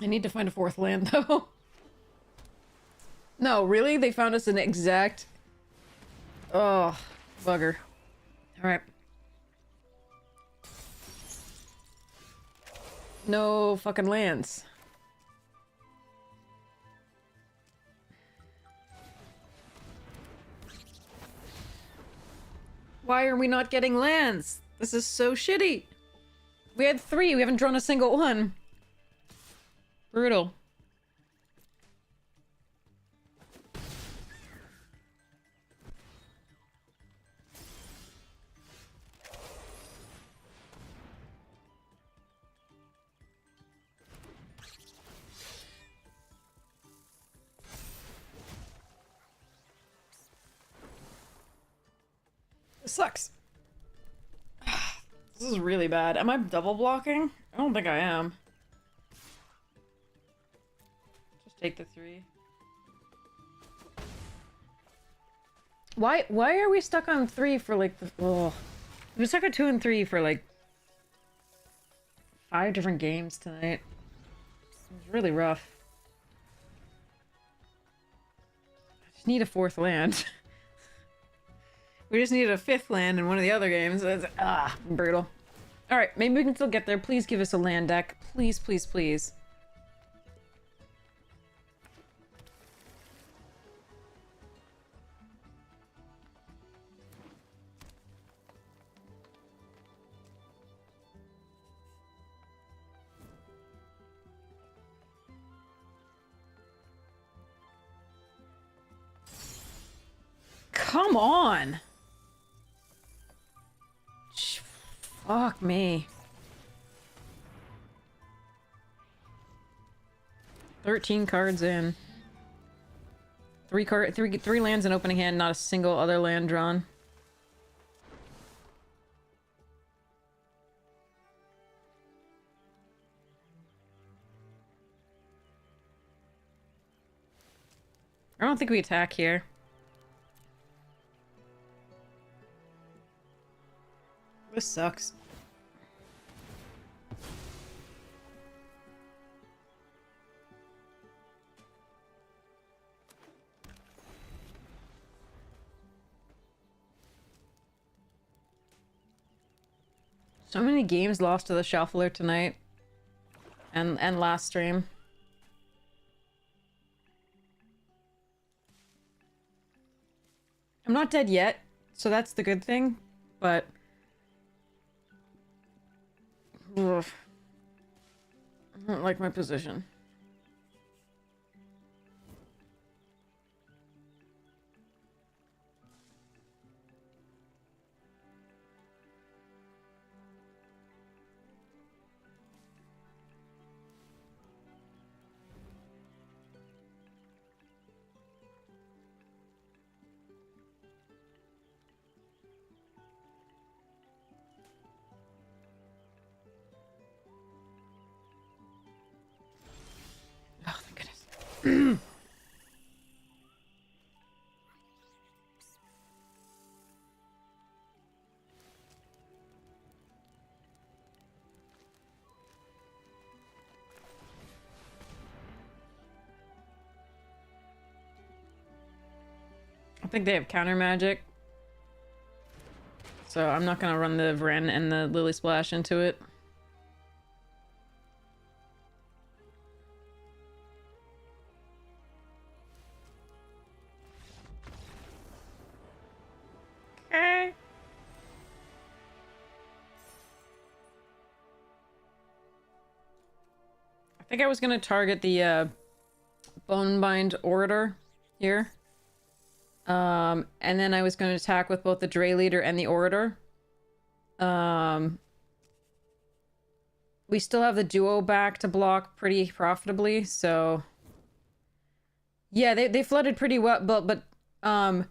Speaker 1: I need to find a 4th land, though. No, really? They found us an exact... Oh, bugger. Alright. No fucking lands. Why are we not getting lands? This is so shitty. We had 3. We haven't drawn a single one. Brutal. This sucks. This is really bad. Am I double blocking? I don't think I am. Just take the 3. Why are we stuck on 3 for like the... Oh. We've been stuck on 2 and 3 for like 5 different games tonight. It's really rough. I just need a 4th land. We just needed a 5th land in one of the other games. It's, brutal. Alright, maybe we can still get there. Please give us a land deck. Please, please, please. Come on! Fuck me. 13 cards in. 3 lands in opening hand, not a single other land drawn. I don't think we attack here. This sucks. So many games lost to the shuffler tonight. And last stream. I'm not dead yet, so that's the good thing, but... Ugh. I don't like my position. Oh, thank goodness. I think they have counter magic. So I'm not gonna run the Vren and the Lily Splash into it. Okay. I think I was gonna target the Bonebind Orator here. And then I was going to attack with both the Dray Leader and the Orator. We still have the duo back to block pretty profitably, so... Yeah, they flooded pretty well, but and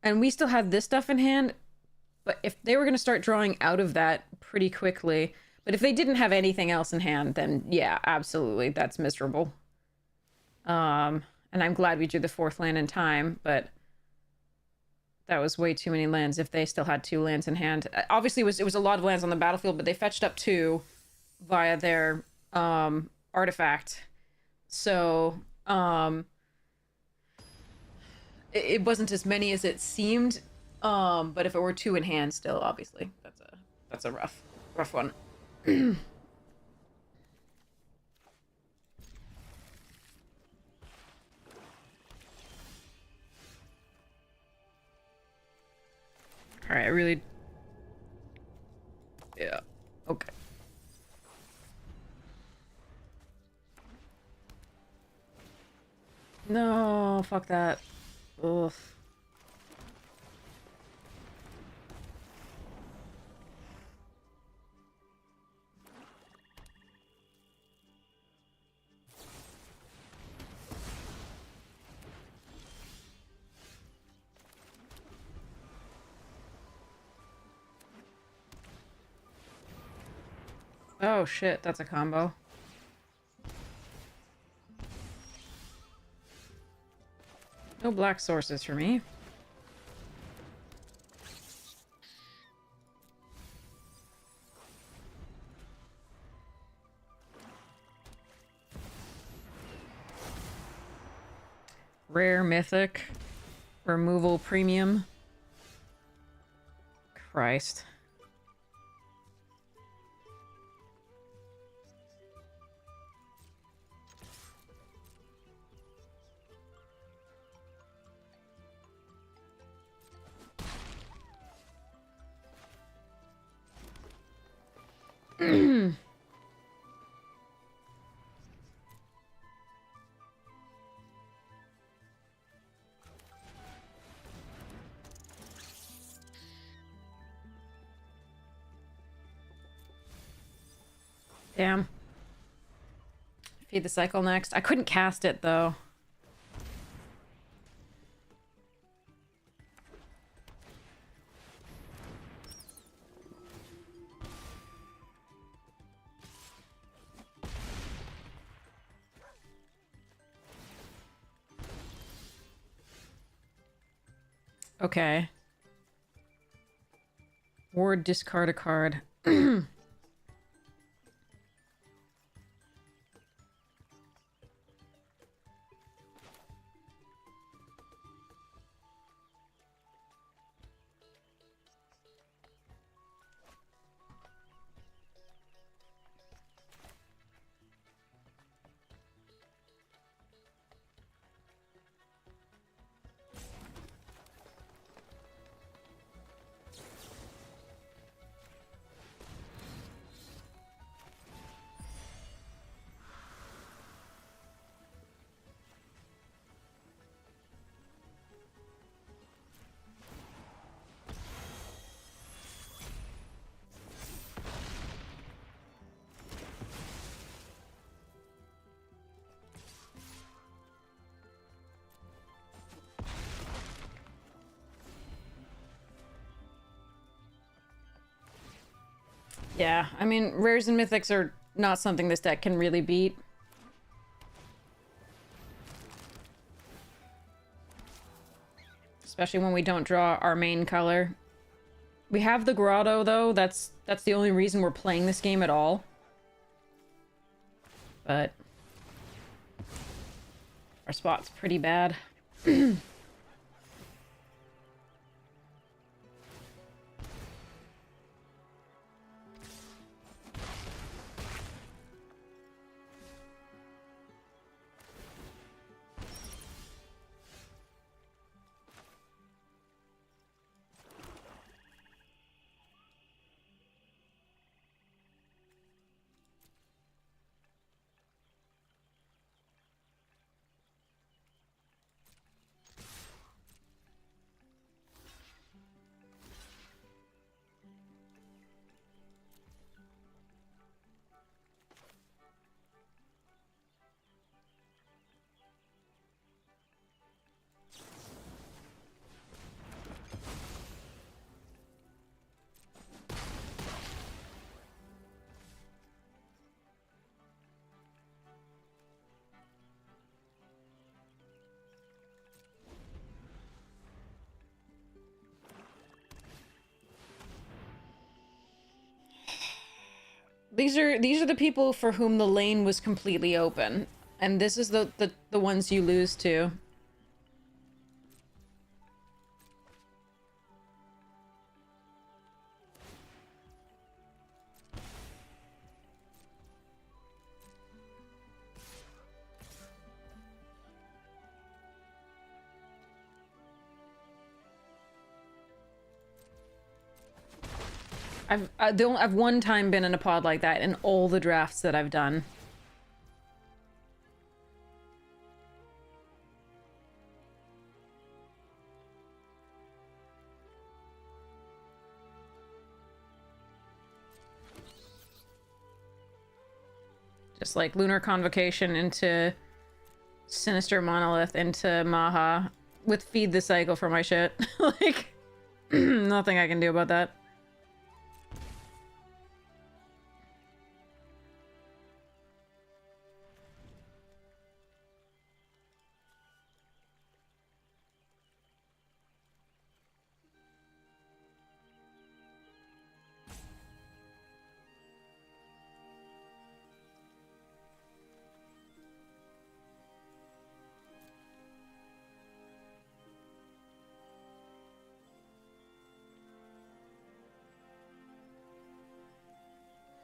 Speaker 1: we still had this stuff in hand, but if they were going to start drawing out of that pretty quickly... But if they didn't have anything else in hand, then yeah, absolutely, that's miserable. And I'm glad we drew the 4th land in time, but that was way too many lands if they still had 2 lands in hand. Obviously, it was a lot of lands on the battlefield, but they fetched up 2 via their artifact. So it wasn't as many as it seemed, but if it were 2 in hand still, obviously, that's a rough one. Alright, I really... Yeah, okay. No, fuck that. Ugh. Oh shit, that's a combo. No black sources for me. Rare mythic. Removal premium. Christ. Damn. Feed the cycle next. I couldn't cast it though. Okay. Or discard a card. Yeah, I mean, rares and mythics are not something this deck can really beat. Especially when we don't draw our main color. We have the grotto, though. That's the only reason we're playing this game at all. But our spot's pretty bad. These are the people for whom the lane was completely open, and this is the ones you lose to. I've one time been in a pod like that in all the drafts that I've done. Just like Lunar Convocation into Sinister Monolith into Maha with Feed the Cycle for my shit. Like, nothing I can do about that.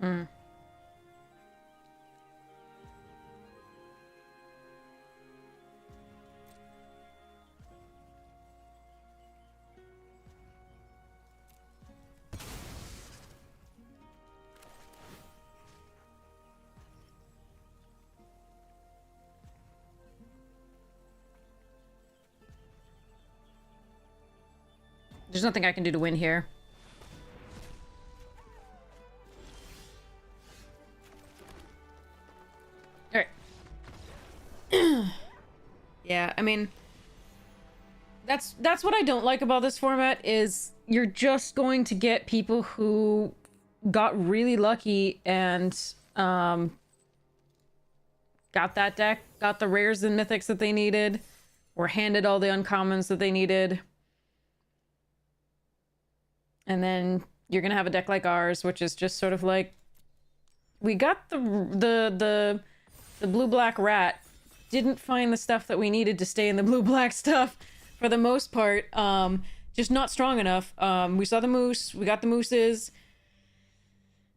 Speaker 1: Mm. There's nothing I can do to win here. Alright. Yeah, I mean... That's what I don't like about this format, is you're just going to get people who got really lucky and, got that deck, got the rares and mythics that they needed, or handed all the uncommons that they needed. And then you're gonna have a deck like ours, which is just sort of like, we got the blue-black rat, didn't find the stuff that we needed to stay in the blue-black stuff for the most part, just not strong enough. We saw the moose, we got the mooses.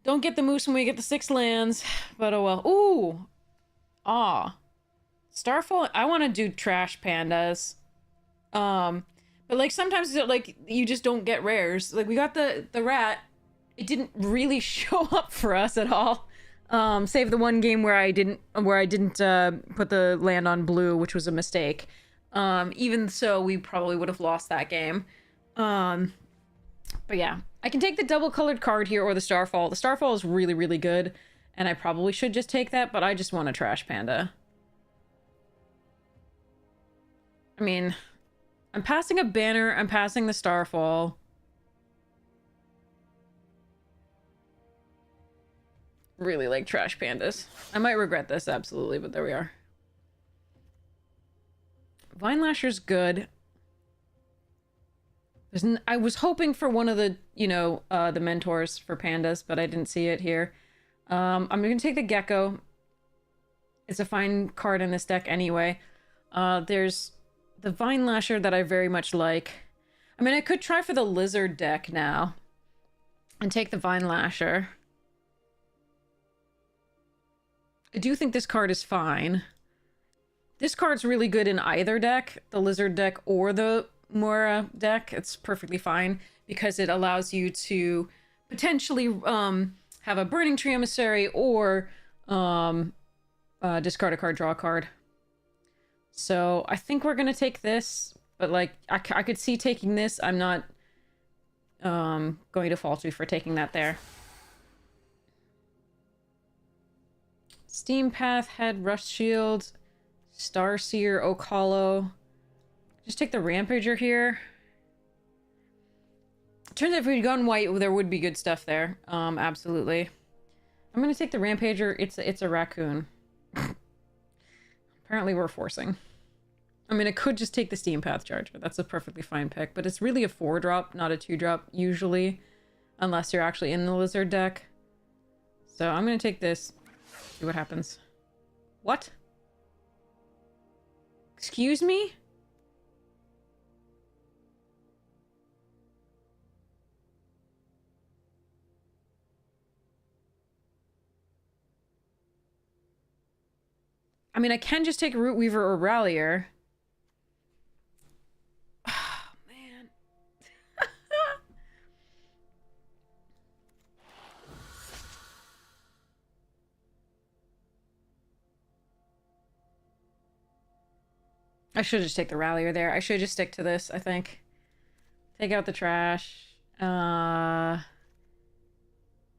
Speaker 1: Don't get the moose when we get the 6 lands, but oh well. Ooh! Ah. Starfall, I want to do trash pandas. But like sometimes like you just don't get rares. Like we got the rat, it didn't really show up for us at all. Save the one game where I didn't put the land on blue, which was a mistake. Even so, we probably would have lost that game. But yeah, I can take the double colored card here or the Starfall. The Starfall is really, really good, and I probably should just take that, but I just want a trash panda. I mean, I'm passing a banner, I'm passing the Starfall. Really like trash pandas. I might regret this, absolutely, but there we are. Vine Lasher's good. I was hoping for one of the, you know, the mentors for pandas, but I didn't see it here. I'm gonna take the Gecko. It's a fine card in this deck anyway. There's the Vine Lasher that I very much like. I mean, I could try for the Lizard deck now and take the Vine Lasher. I do think this card is fine. This card's really good in either deck, the Lizard deck or the Mora deck. It's perfectly fine because it allows you to potentially have a Burning Tree Emissary or discard a card, draw a card. So I think we're gonna take this, but like I could see taking this. I'm not going to fault you for taking that there. Steam Path, Head, Rust Shield, Starseer, Oak Hollow. Just take the Rampager here. Turns out if we'd gone white, there would be good stuff there. Absolutely. I'm gonna take the Rampager. It's a raccoon. Apparently we're forcing. I mean, I could just take the Steam Path Charger. That's a perfectly fine pick, but it's really a 4-drop, not a 2-drop, usually. Unless you're actually in the Lizard deck. So I'm gonna take this. See what happens. What? Excuse me? I mean, I can just take a Root Weaver or Rallier. Oh, man. I should just take the Rallier there. I should just stick to this, I think. Take out the trash.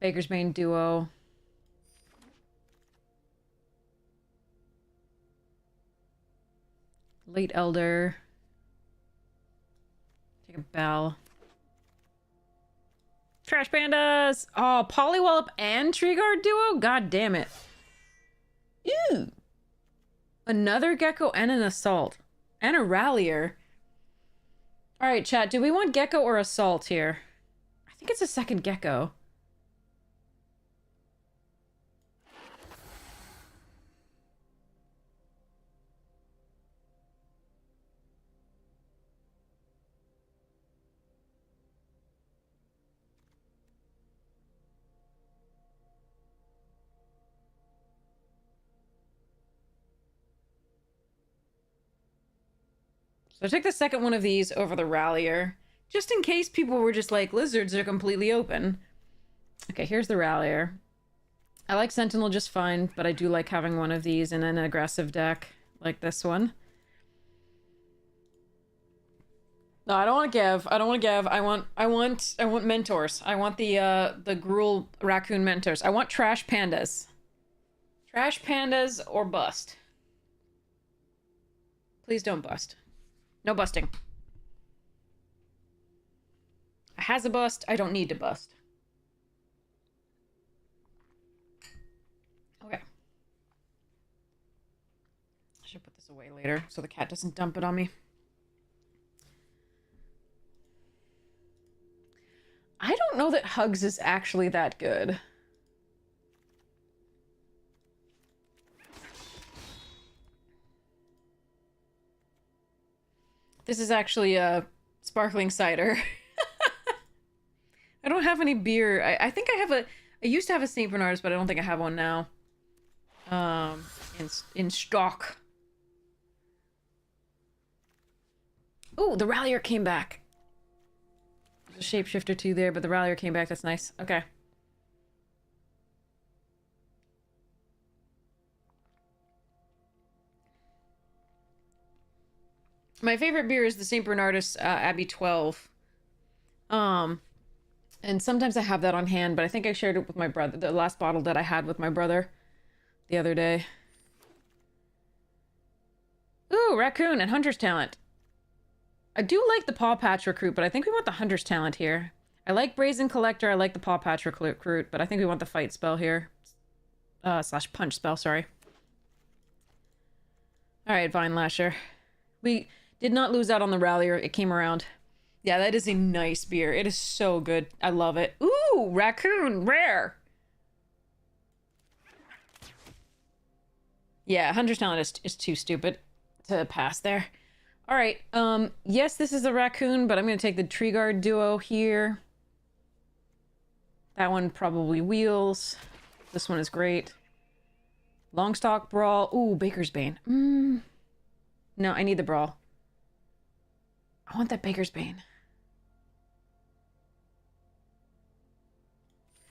Speaker 1: Baker's Bane Duo. Late Elder. Take a Bell. Trash Pandas! Oh, Poliwallop and Treeguard Duo? God damn it. Ew. Another Gecko and an Assault. And a Rallier. Alright, chat. Do we want Gecko or Assault here? I think it's a second Gecko. So I took the second one of these over the Rallier, just in case people were just like, lizards are completely open. Okay, here's the Rallier. I like Sentinel just fine, but I do like having one of these in an aggressive deck like this one. No, I don't want to give. I don't want to give. I want mentors. I want the Gruul Raccoon mentors. I want trash pandas. Trash pandas or bust. Please don't bust. No busting. It has a bust. I don't need to bust. Okay. I should put this away later so the cat doesn't dump it on me. I don't know that Hugs is actually that good. This is actually a sparkling cider. I don't have any beer. I think I have a... I used to have a St. Bernard's, but I don't think I have one now. In stock. Oh, the Rallier came back. There's a Shapeshifter too there, but the Rallier came back. That's nice. Okay. My favorite beer is the St. Bernardus Abbey 12. And sometimes I have that on hand, but I think I shared it with my brother. The last bottle that I had with my brother the other day. Ooh, Raccoon and Hunter's Talent. I do like the Paw Patch Recruit, but I think we want the Hunter's Talent here. I like Brazen Collector, I like the Paw Patch Recruit, but I think we want the Fight spell here. Slash Punch spell, sorry. Alright, Vine Lasher. We did not lose out on the Rallier, it came around. Yeah, that is a nice beer. It is so good. I love it. Ooh, Raccoon, rare! Yeah, Hunter's Talent is too stupid to pass there. Alright, yes, this is a Raccoon, but I'm going to take the Tree Guard duo here. That one probably wheels. This one is great. Longstalk Brawl. Ooh, Baker's Bane. No, I need the Brawl. I want that Baker's Bane.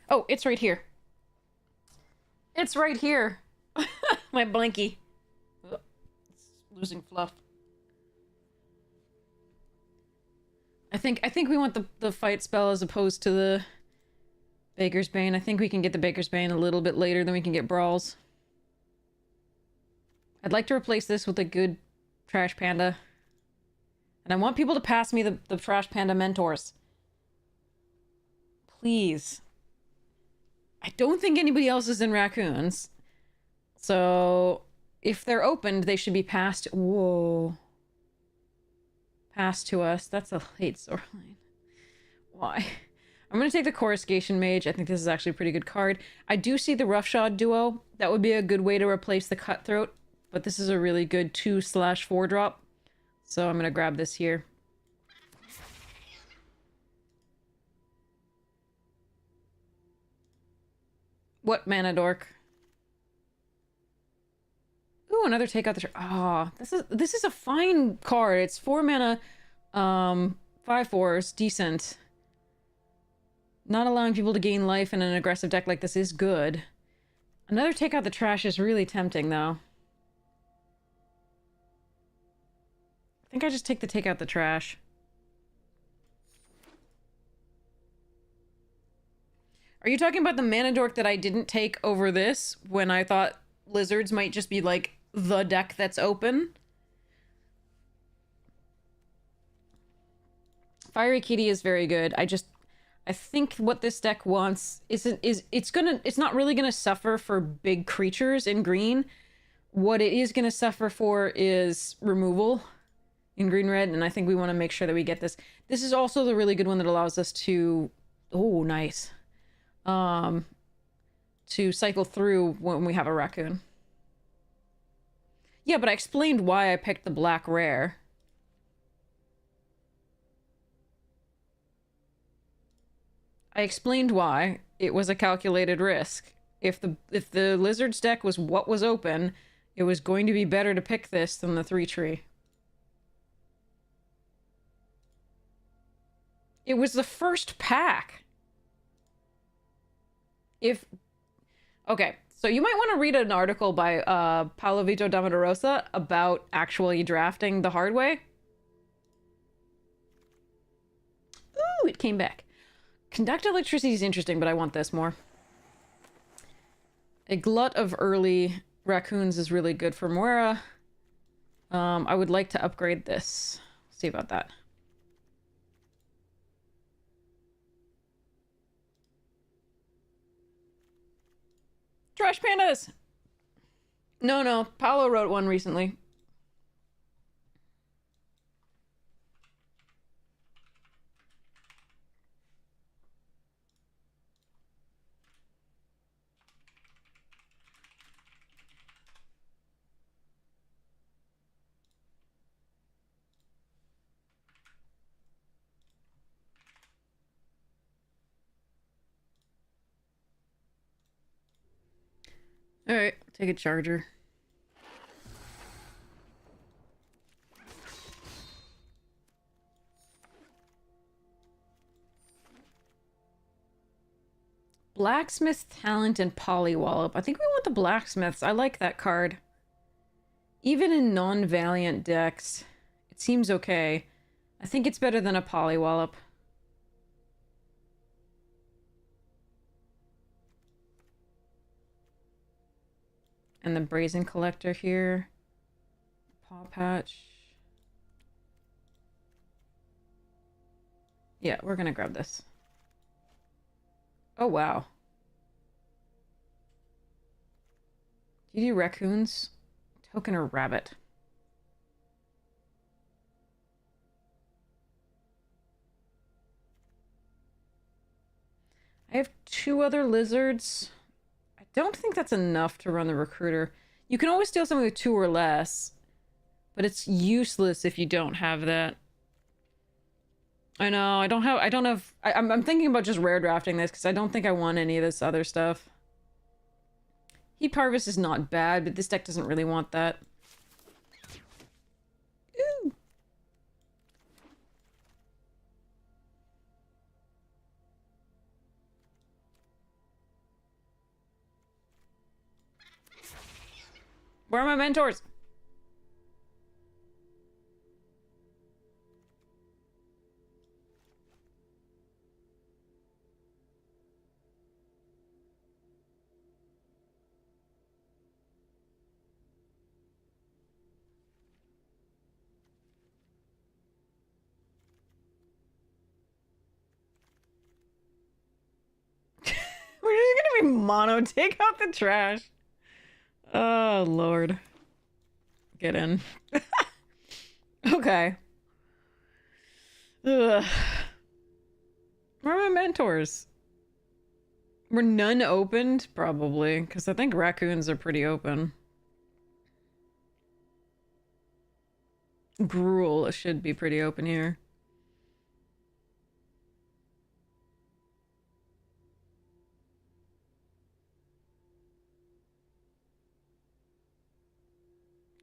Speaker 1: Oh, it's right here. It's right here. My blankie. Ugh, it's losing fluff. I think we want the Fight spell as opposed to the Baker's Bane. I think we can get the Baker's Bane a little bit later than we can get Brawls. I'd like to replace this with a good Trash Panda. And I want people to pass me the Trash Panda mentors. Please. I don't think anybody else is in Raccoons. So, if they're opened, they should be passed. Whoa. Passed to us. That's a late storyline. Why? I'm going to take the Coruscation Mage. I think this is actually a pretty good card. I do see the Roughshod duo. That would be a good way to replace the Cutthroat. But this is a really good 2/4 drop. So I'm going to grab this here. What, Mana Dork? Ooh, another Take Out the... Ah, oh, this is a fine card. It's 4 mana, 5/4s, decent. Not allowing people to gain life in an aggressive deck like this is good. Another Take Out the Trash is really tempting, though. I think I just take out the trash. Are you talking about the Mana Dork that I didn't take over this when I thought Lizards might just be like the deck that's open? Fiery Kitty is very good. I think what this deck wants it's not really gonna suffer for big creatures in green. What it is gonna suffer for is removal in green-red, and I think we want to make sure that we get this. This is also the really good one that allows us to... Oh, nice. To cycle through when we have a Raccoon. Yeah, but I explained why I picked the black rare. I explained why. It was a calculated risk. If the Lizards deck was what was open, it was going to be better to pick this than the 3-tree. It was the first pack. Okay, so you might want to read an article by Paolo Vito Damarosa about actually drafting the hard way. Ooh, it came back. Conductive electricity is interesting, but I want this more. A glut of early raccoons is really good for Moira. I would like to upgrade this. See about that. Trash pandas! No. Paolo wrote one recently. Alright, take a charger. Blacksmith Talent and Polywallop. I think we want the Blacksmiths. I like that card. Even in non-Valiant decks, it seems okay. I think it's better than a Polywallop. And the Brazen Collector here. Paw Patch. Yeah, we're gonna grab this. Oh, wow. Do you do raccoons? Token or rabbit? I have 2 other lizards. I don't think that's enough to run the recruiter. You can always steal something with 2 or less, but it's useless if you don't have that. I know, I'm thinking about just rare drafting this because I don't think I want any of this other stuff. Heap Harvest is not bad, but this deck doesn't really want that. Ooh. Where are my mentors? We're just gonna be mono. Take out the trash. Oh, Lord. Get in. Okay. Ugh. Where are my mentors? Were none opened? Probably, because I think raccoons are pretty open. Gruel should be pretty open here.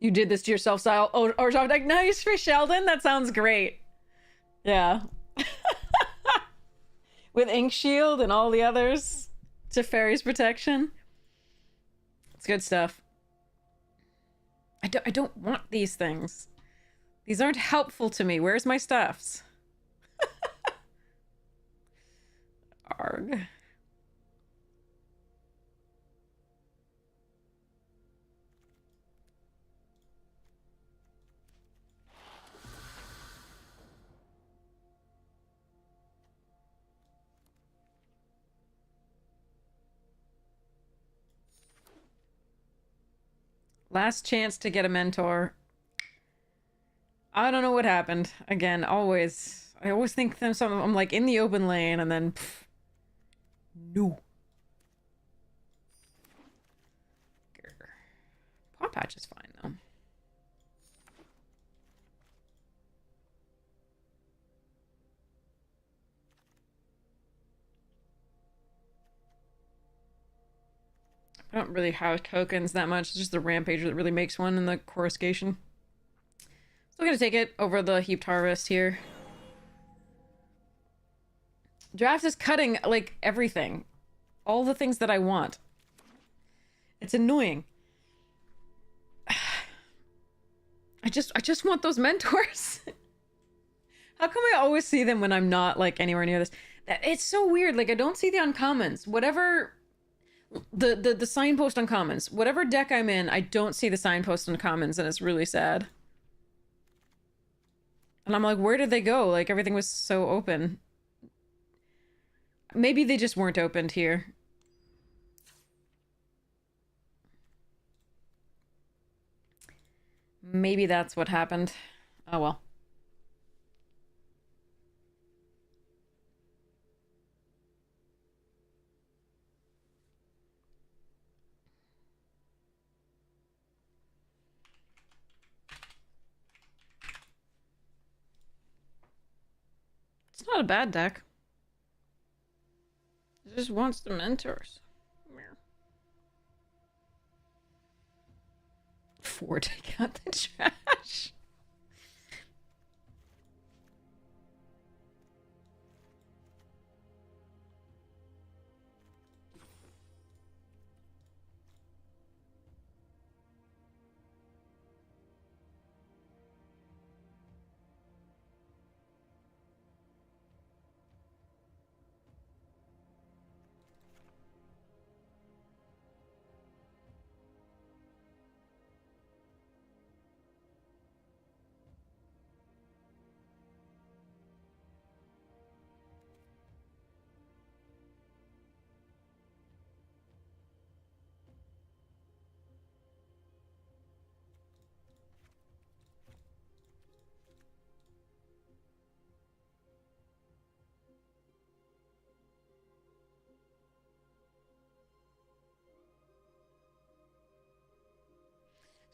Speaker 1: You did this to yourself, Sile. Oh, or like, nice for Sheldon. That sounds great. Yeah. With Ink Shield and all the others. Teferi's Protection. It's good stuff. I don't want these things. These aren't helpful to me. Where's my stuffs? Arg. Last chance to get a mentor. I don't know what happened. Again, always. I always think I'm like in the open lane and then... Pff, no. Grr. Paw Patch is fine, though. I don't really have tokens that much. It's just the Rampager that really makes one in the Coruscation. Still gonna take it over the Heaped Harvest here. Draft is cutting, like, everything. All the things that I want. It's annoying. I just want those mentors. How come I always see them when I'm not, like, anywhere near this? It's so weird. Like, I don't see the uncommons. Whatever... The signpost uncommons. Whatever deck I'm in, I don't see the signpost uncommons, and it's really sad. And I'm like, where did they go? Like, everything was so open. Maybe they just weren't opened here. Maybe that's what happened. Oh well. It's not a bad deck. It just wants the mentors. Four, take out the trash.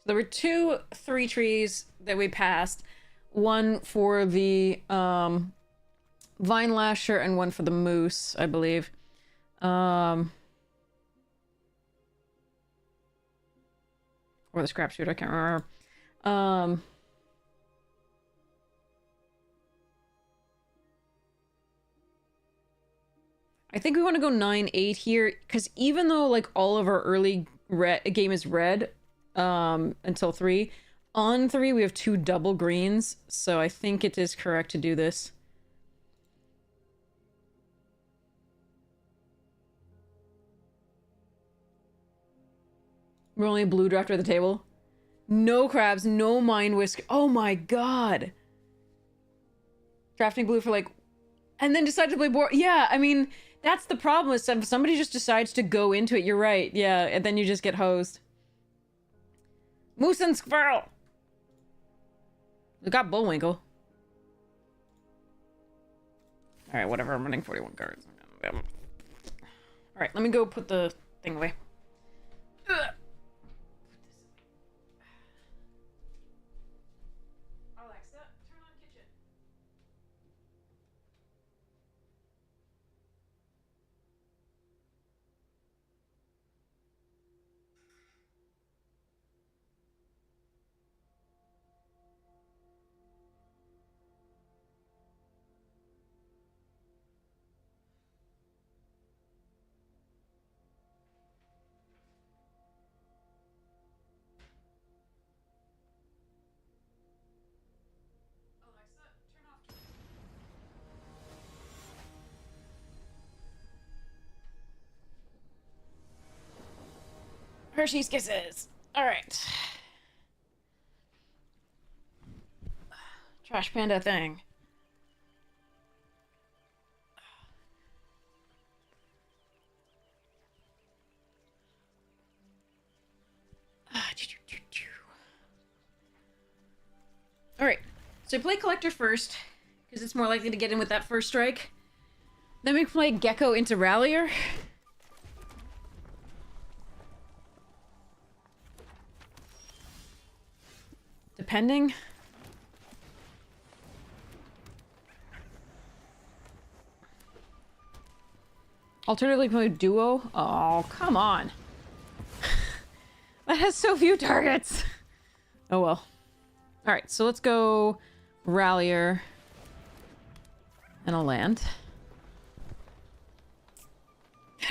Speaker 1: There were 2 3 trees that we passed. One for the Vine Lasher and one for the Moose, I believe. Or the Scrap Shooter, I can't remember. I think we want to go 9-8 here, because even though, like, all of our early game is red, until 3. On 3, we have 2 double greens, so I think it is correct to do this. We're only blue after the table. No crabs, no mind whisk. Oh my god! Drafting blue for, like... And then decide to play board. Yeah, I mean, that's the problem, is if somebody just decides to go into it, you're right. Yeah, and then you just get hosed. Moose and Squirrel! We got Bullwinkle. Alright, whatever, I'm running 41 cards. Alright, let me go put the thing away. Ugh. Alexa, turn on kitchen. Hershey's Kisses. Alright. Trash panda thing. Alright. So play Collector first, because it's more likely to get in with that first strike. Then we play Gecko into Rallier. Depending. Alternatively play Duo. Oh, come on. That has so few targets. Oh well. Alright, so let's go Rallier and a land.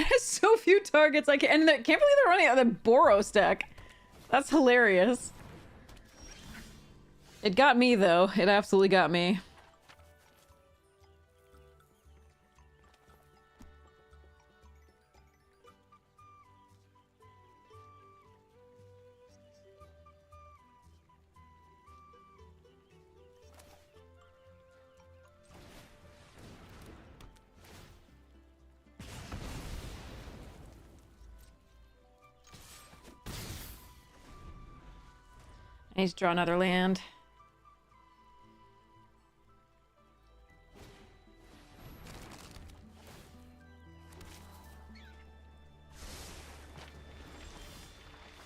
Speaker 1: has so few targets. I can't believe they're running out of the Boros deck. That's hilarious. It got me though. It absolutely got me. I need to draw another land.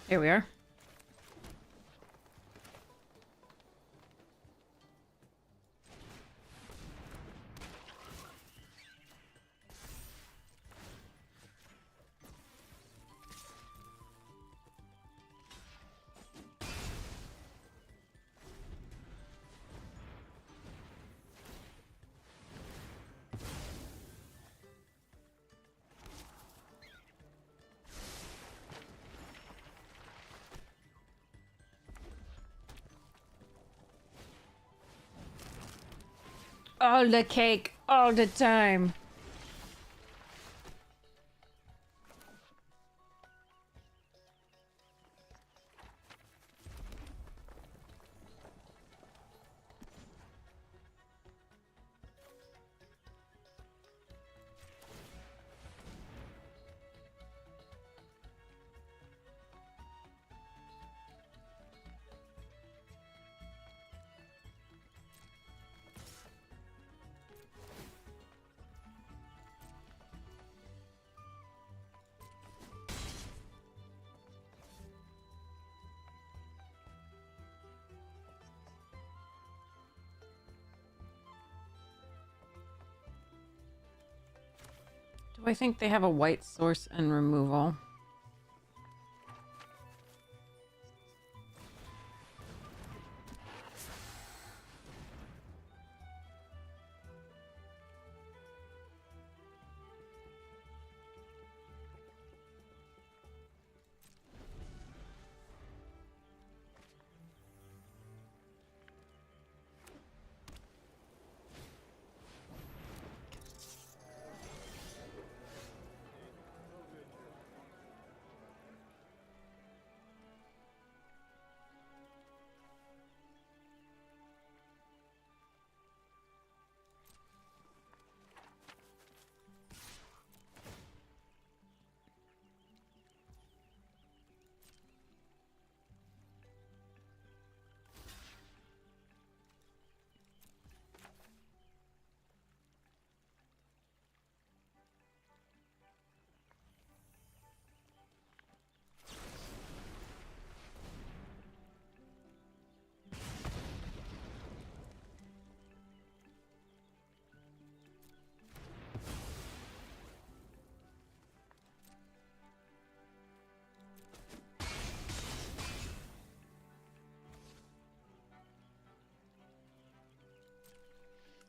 Speaker 1: Here we are. All the cake, all the time. Do I think they have a white source and removal?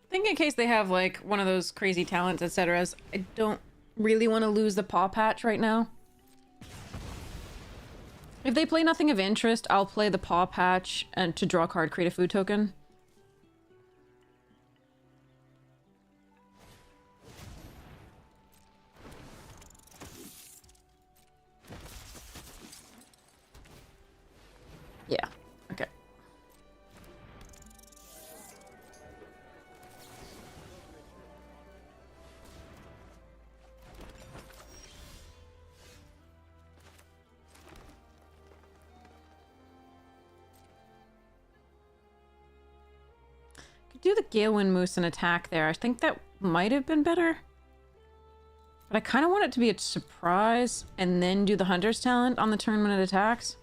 Speaker 1: I think in case they have like one of those crazy talents, etc. I don't really want to lose the paw patch right now. If they play nothing of interest, I'll play the paw patch and to draw a card, create a food token. Yeah, okay. Do the Galewind Moose and attack there. I think that might have been better. But I kind of want it to be a surprise and then do the Hunter's Talent on the turn when it attacks.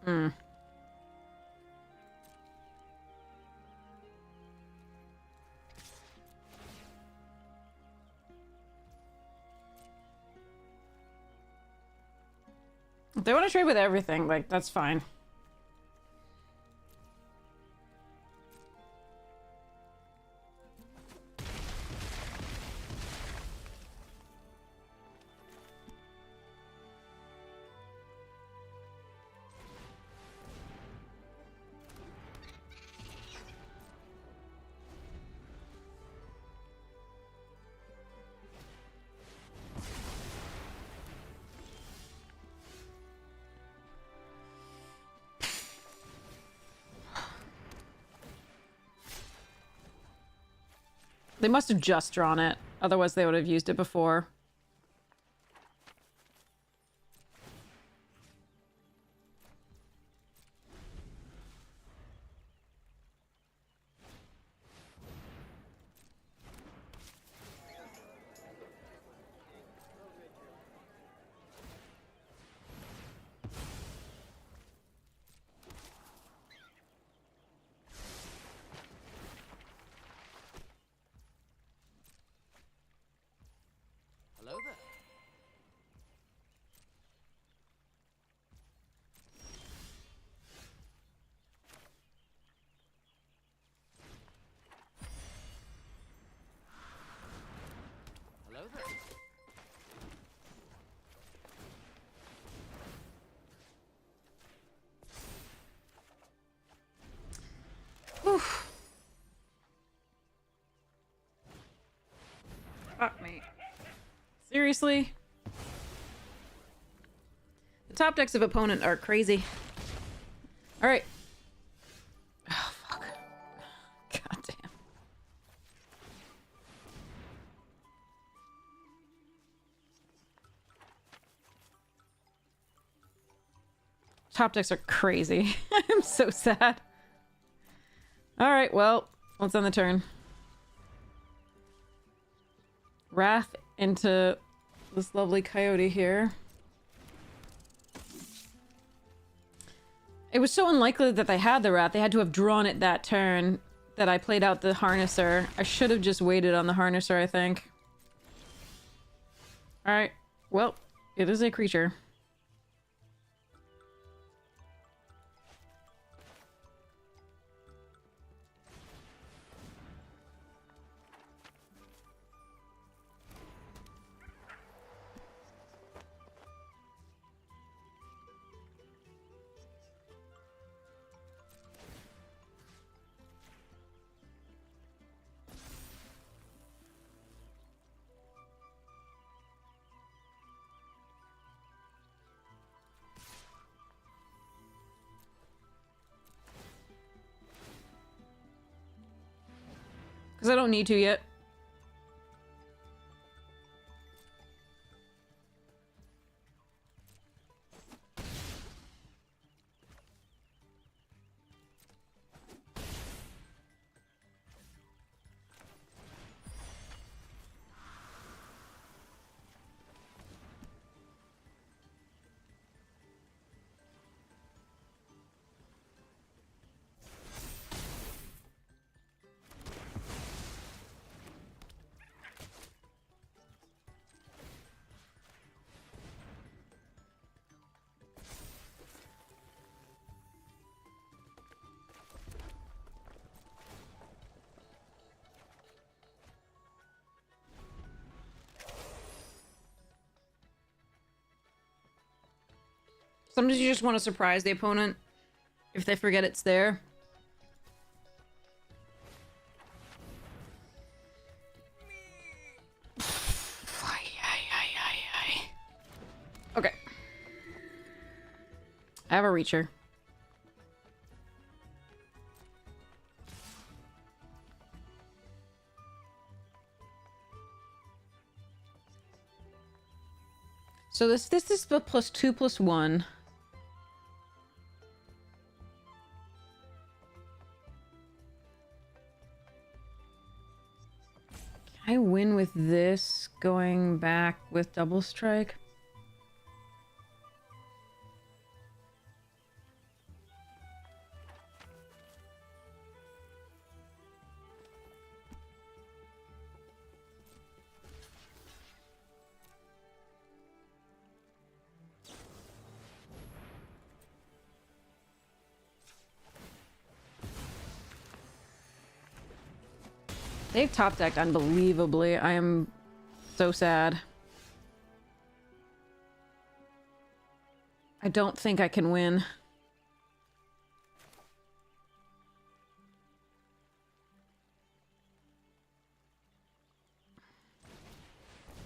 Speaker 1: Hmm. If they want to trade with everything, like, that's fine. They must have just drawn it. Otherwise, they would have used it before. Oof. Fuck me. Seriously? The top decks of opponent are crazy. Alright. Oh, fuck. God damn. Top decks are crazy. I'm so sad. Alright, well, let's end the turn. Wrath into this lovely coyote here. It was so unlikely that they had the Wrath. They had to have drawn it that turn that I played out the Harnesser. I should have just waited on the Harnesser, I think. Alright, well, it is a creature. Because I don't need to yet. Sometimes you just want to surprise the opponent if they forget it's there. Okay. I have a Reacher. So this is the +2/+1. Can I win with this going back with double strike? They've top decked unbelievably. I am so sad. I don't think I can win.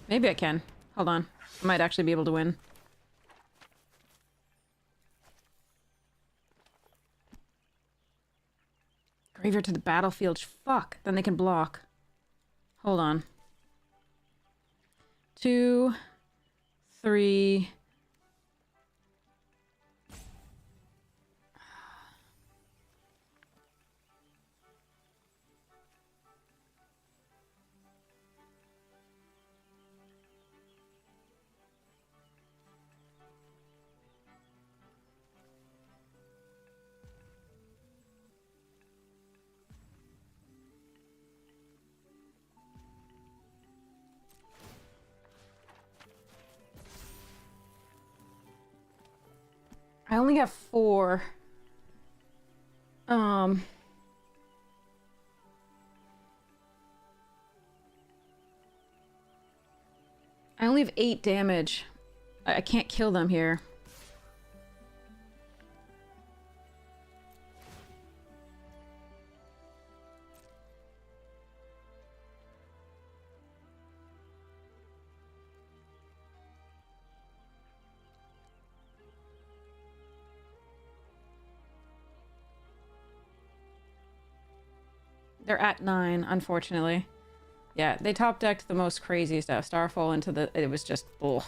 Speaker 1: Maybe I can. Hold on. I might actually be able to win. Graveyard to the battlefield. Fuck. Then they can block. Hold on. 2, 3... I only have 4. I only have 8 damage. I can't kill them here. They're at 9, unfortunately. Yeah, they top decked the most crazy stuff. Starfall into the... It was just... Ugh.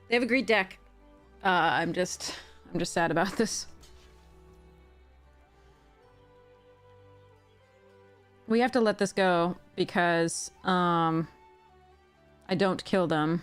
Speaker 1: They have a great deck. I'm just sad about this. We have to let this go because I don't kill them.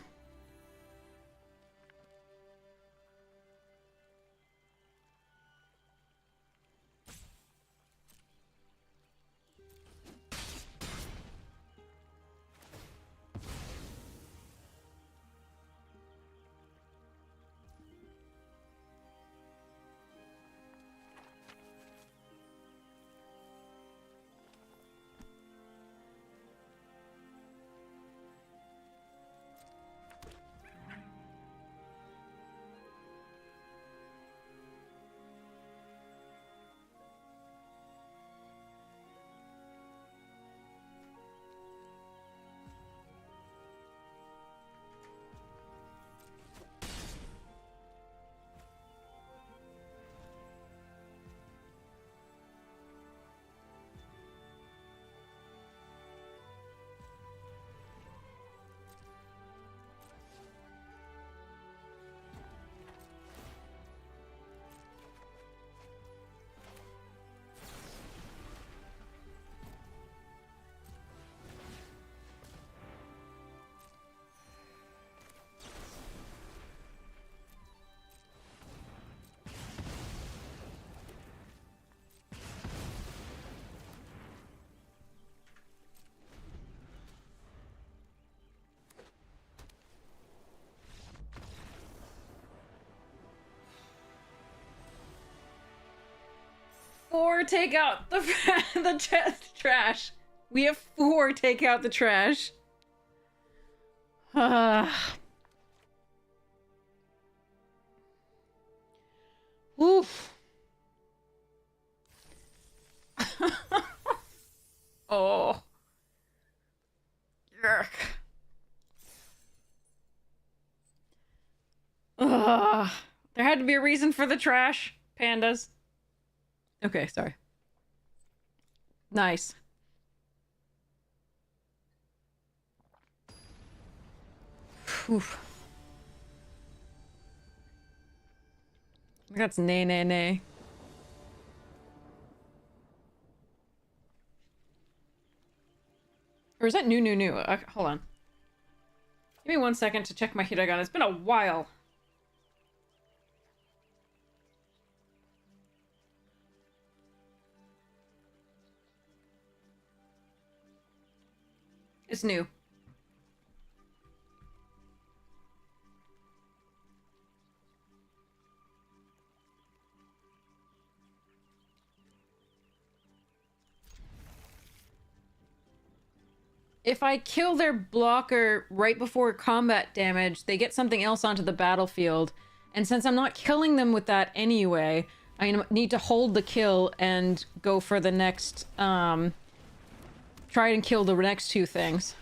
Speaker 1: Four take out the trash. We have 4 take out the trash. Oof. Oh. Yuck. There had to be a reason for the trash, pandas. Okay, sorry. Nice. Oof. That's nay, nay, nay. Or is that new, new, new? Hold on. Give me 1 second to check my Hiragan. It's been a while. It's new. if I kill their blocker right before combat damage, they get something else onto the battlefield. And since I'm not killing them with that anyway, I need to hold the kill and go for the next, try and kill the next two things.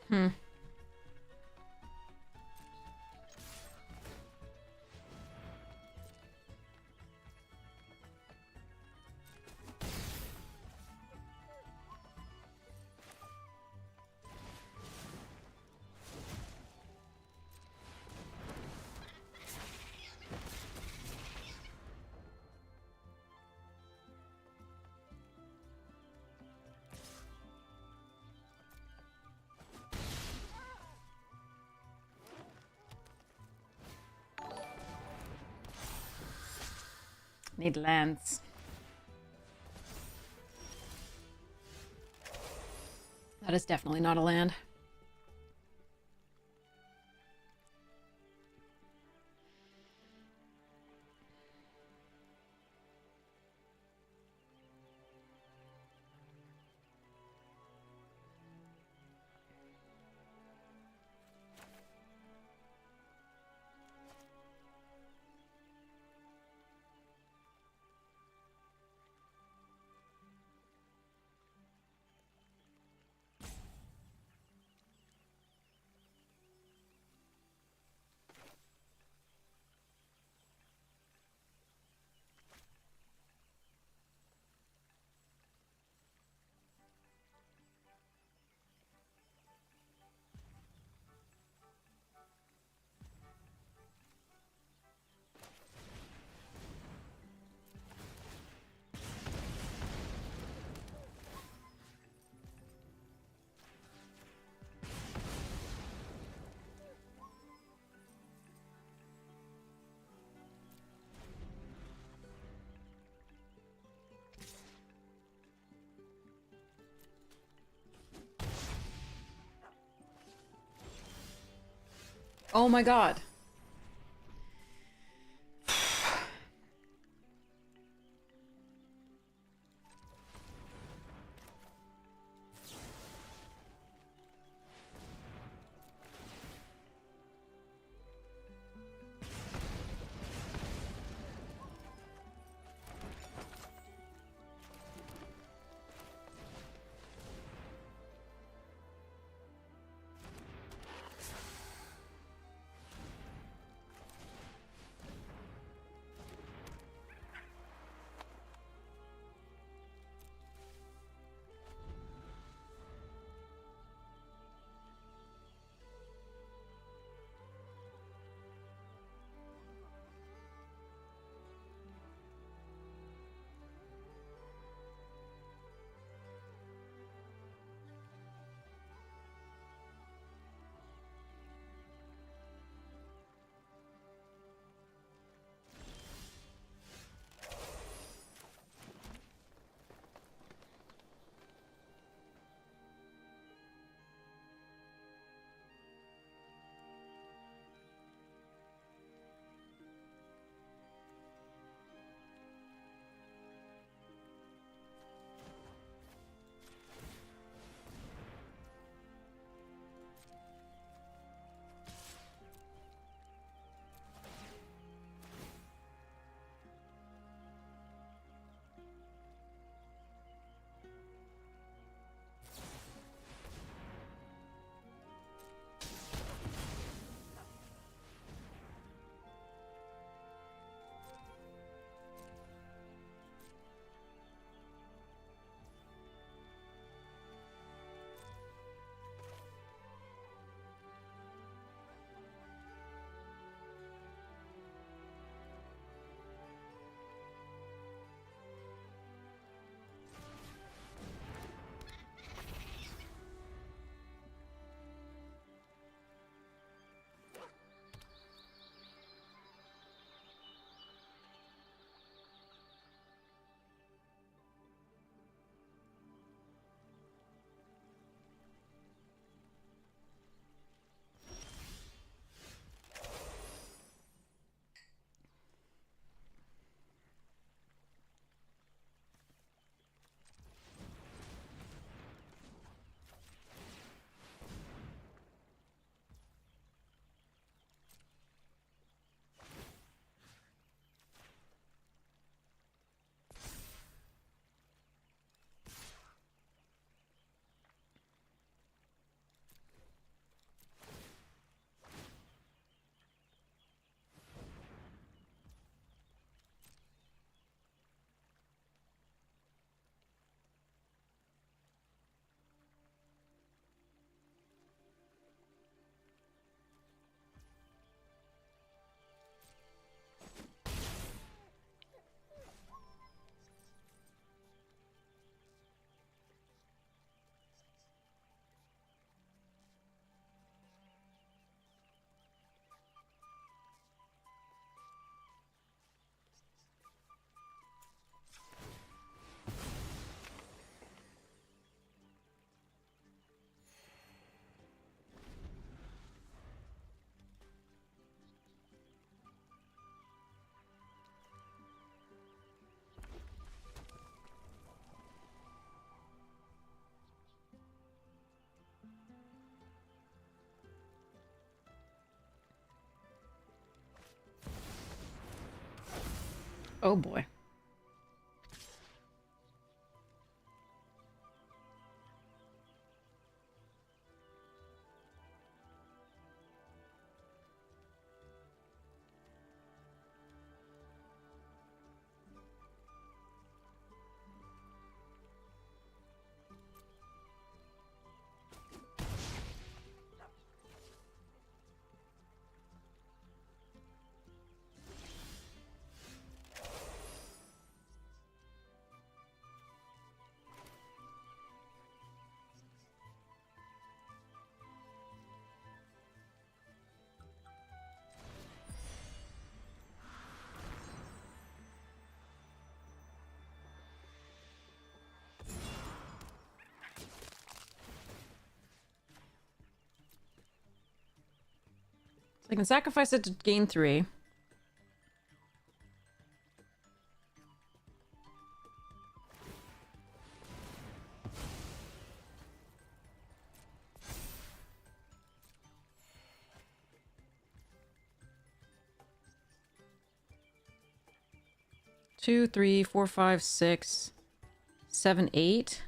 Speaker 1: Hmm. Need lands. That is definitely not a land. Oh my god. Oh boy. So I can sacrifice it to gain 3. Two, 3, 4, 5, 6, 7, 8.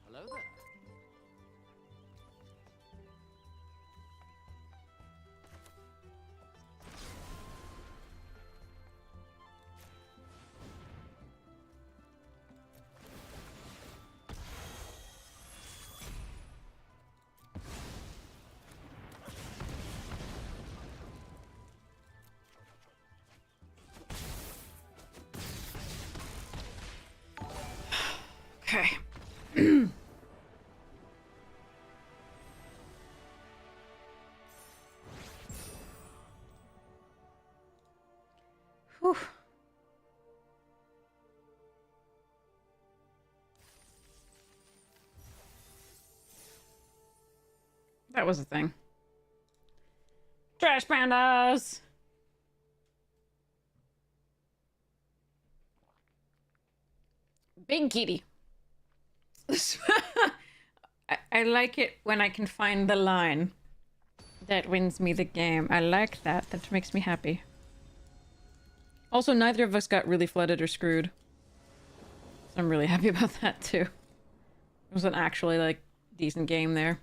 Speaker 2: Hello there.
Speaker 1: Okay. Whew. That was a thing. Trash pandas! Big kitty. I like it when I can find the line that wins me the game. I like that. That makes me happy. Also, neither of us got really flooded or screwed. So I'm really happy about that, too. It was an actually, like, decent game there.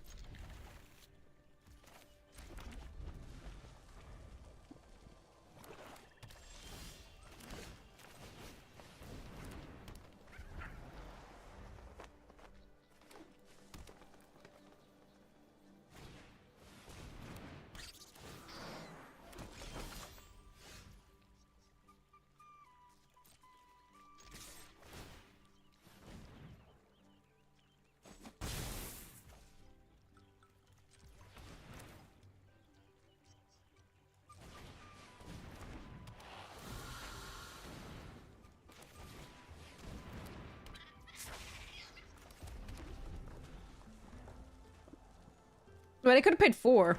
Speaker 1: But I could have paid 4.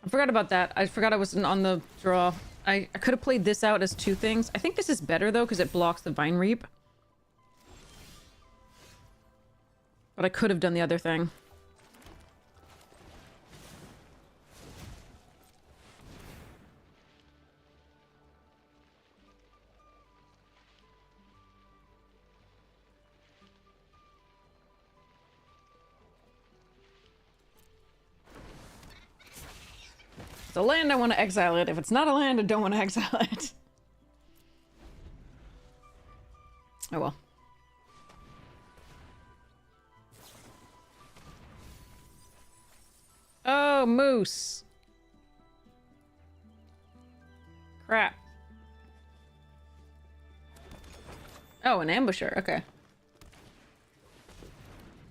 Speaker 1: I forgot about that. I forgot I wasn't on the draw. I could have played this out as 2 things. I think this is better, though, because it blocks the Vine Reap. But I could have done the other thing. If it's a land, I want to exile it. If it's not a land, I don't want to exile it. Oh well. Oh, moose. Crap. Oh, an ambusher. Okay.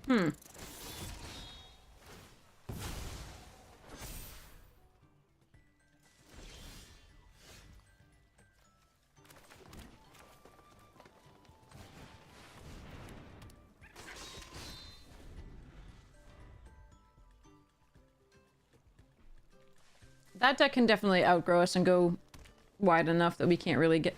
Speaker 1: Hmm. That deck can definitely outgrow us and go wide enough that we can't really get...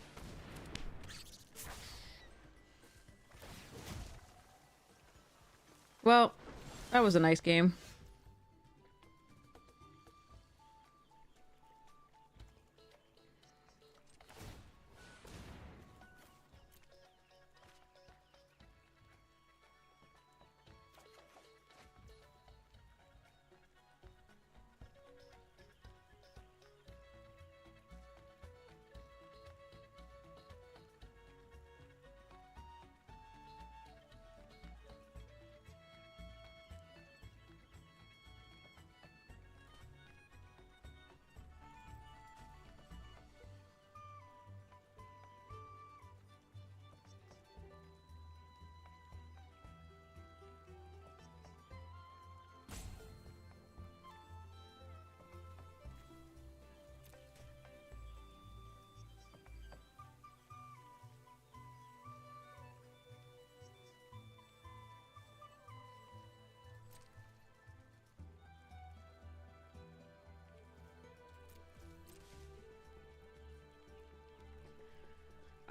Speaker 1: Well, that was a nice game.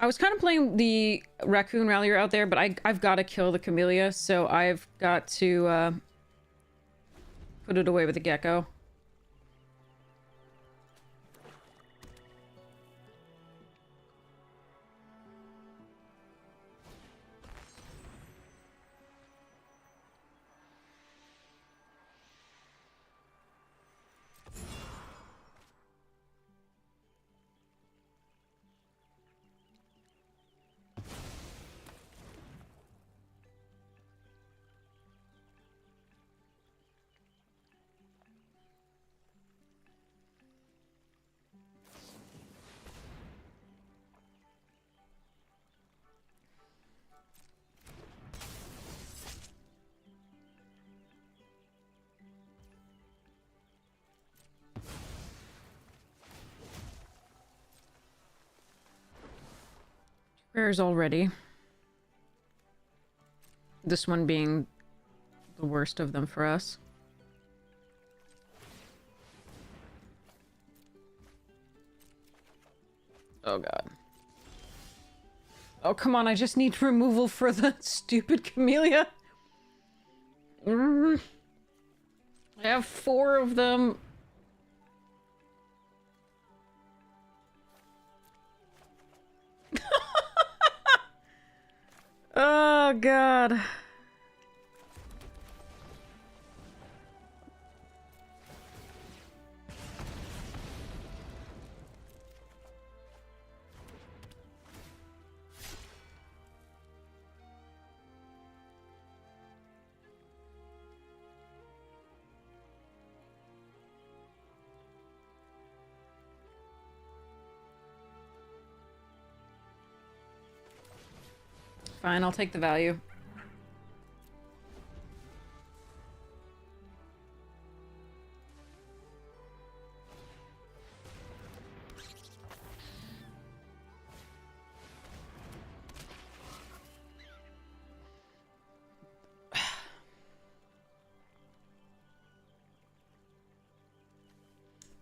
Speaker 1: I was kind of playing the Raccoon Rallier out there, but I've got to kill the Camellia, so I've got to put it away with the Gecko. Rares already. This one being the worst of them for us. Oh god. Oh come on, I just need removal for the stupid Camellia. I have 4 of them. Oh god. Fine, I'll take the value.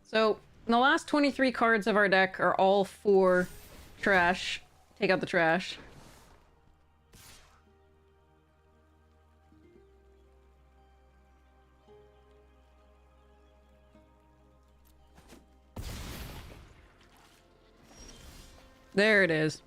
Speaker 1: So, the last 23 cards of our deck are all for trash. Take out the trash. There it is.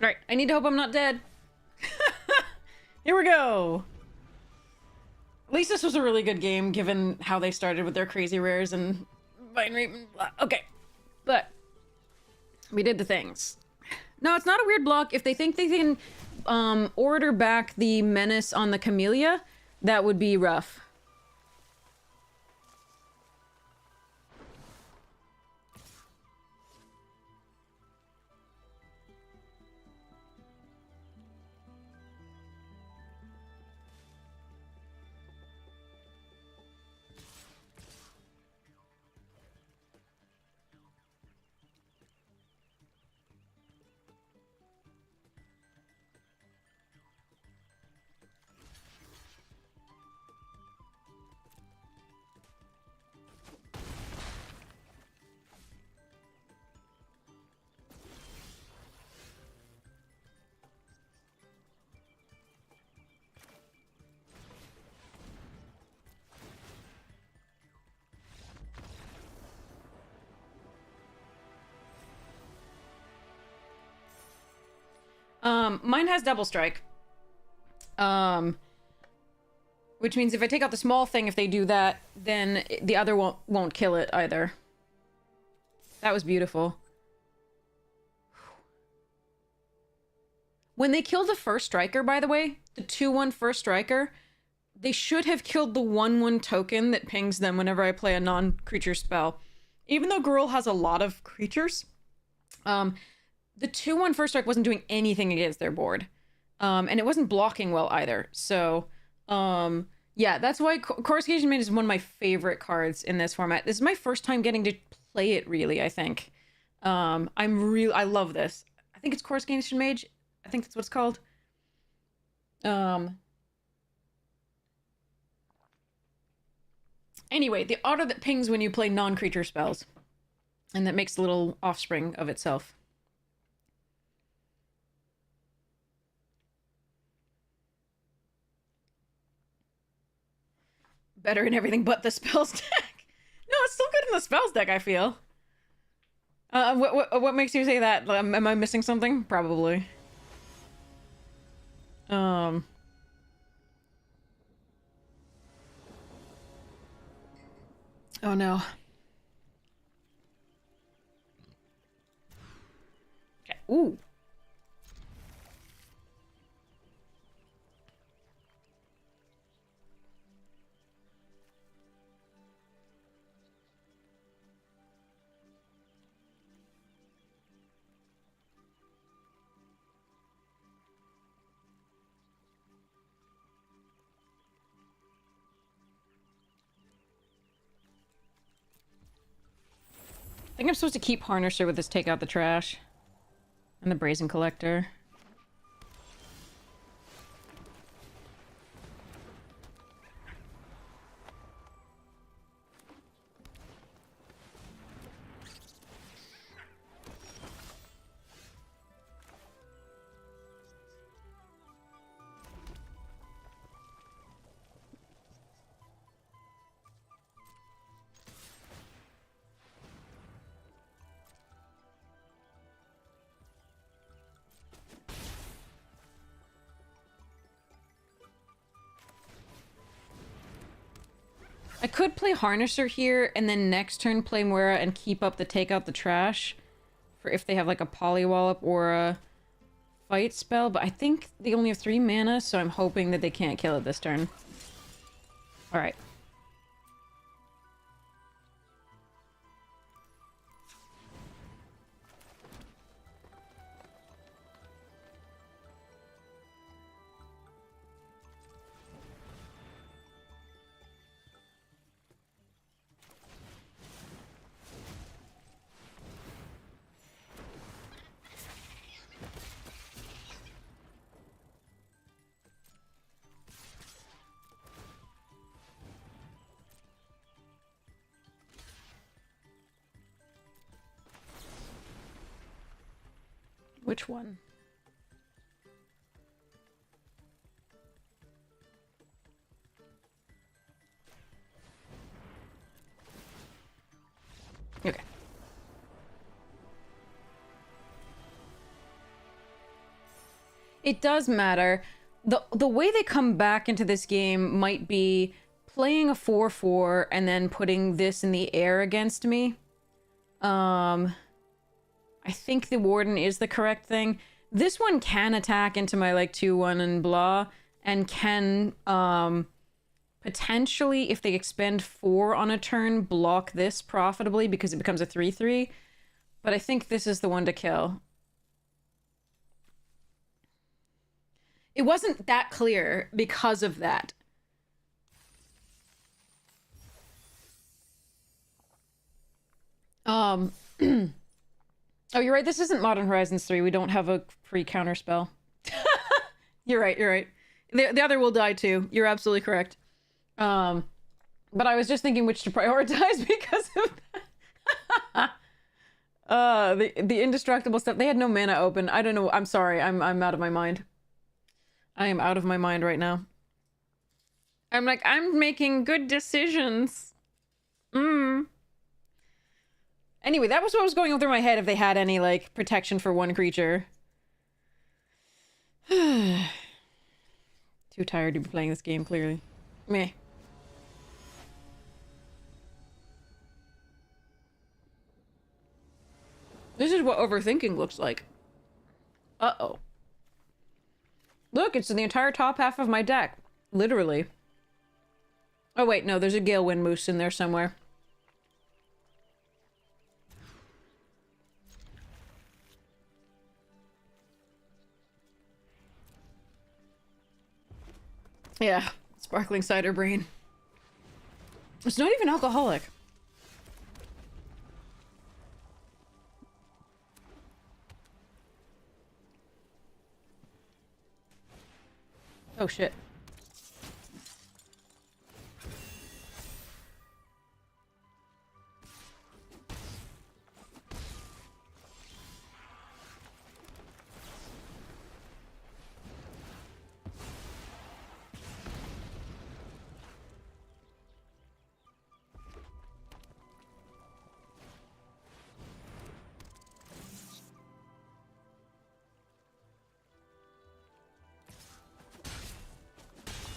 Speaker 1: Alright, I need to hope I'm not dead. Here we go. At least this was a really good game, given how they started with their crazy rares and Vine Reap and blah. Okay. But we did the things. No, it's not a weird block. If they think they can order back the Menace on the Camellia, that would be rough. Mine has double strike. Which means if I take out the small thing, if they do that, then the other won't kill it either. That was beautiful. When they killed the first striker, by the way, the 2/1 first striker, they should have killed the 1/1 token that pings them whenever I play a non-creature spell. Even though Gruul has a lot of creatures, the 2/1 first strike wasn't doing anything against their board. And it wasn't blocking well either. So, yeah, that's why Coruscation Mage is one of my favorite cards in this format. This is my first time getting to play it, really, I think. I love this. I think it's Coruscation Mage. I think that's what it's called. Anyway, the auto that pings when you play non-creature spells. And that makes a little offspring of itself. Better in everything but the spells deck. No, it's still good in the spells deck, I feel. What makes you say that? Am I missing something? Probably. Oh no. Okay. Ooh. I think I'm supposed to keep Harnesser with this Take Out the Trash. And the Brazen Collector. I could play Harnesser here, and then next turn play Moira and keep up the Take Out the Trash for if they have like a Polywallop or a Fight spell, but I think they only have 3 mana, so I'm hoping that they can't kill it this turn. Alright. Which one? Okay. It does matter. The way they come back into this game might be playing a 4/4 and then putting this in the air against me. I think the Warden is the correct thing. This one can attack into my, like, 2/1 and blah, and can, potentially, if they expend 4 on a turn, block this profitably because it becomes a 3/3. But I think this is the one to kill. It wasn't that clear because of that. Oh, you're right. This isn't Modern Horizons 3. We don't have a free counter spell. You're right. You're right. The other will die too. You're absolutely correct. But I was just thinking which to prioritize because of the indestructible stuff. They had no mana open. I don't know. I'm sorry. I'm out of my mind. I am out of my mind right now. I'm like, I'm making good decisions. Anyway, that was what was going through my head if they had any, like, protection for one creature. Too tired to be playing this game, clearly. Meh. This is what overthinking looks like. Uh-oh. Look, it's in the entire top half of my deck. Literally. Oh, wait, no, there's a Gale Wind Moose in there somewhere. Yeah, sparkling cider brain. It's not even alcoholic. Oh shit.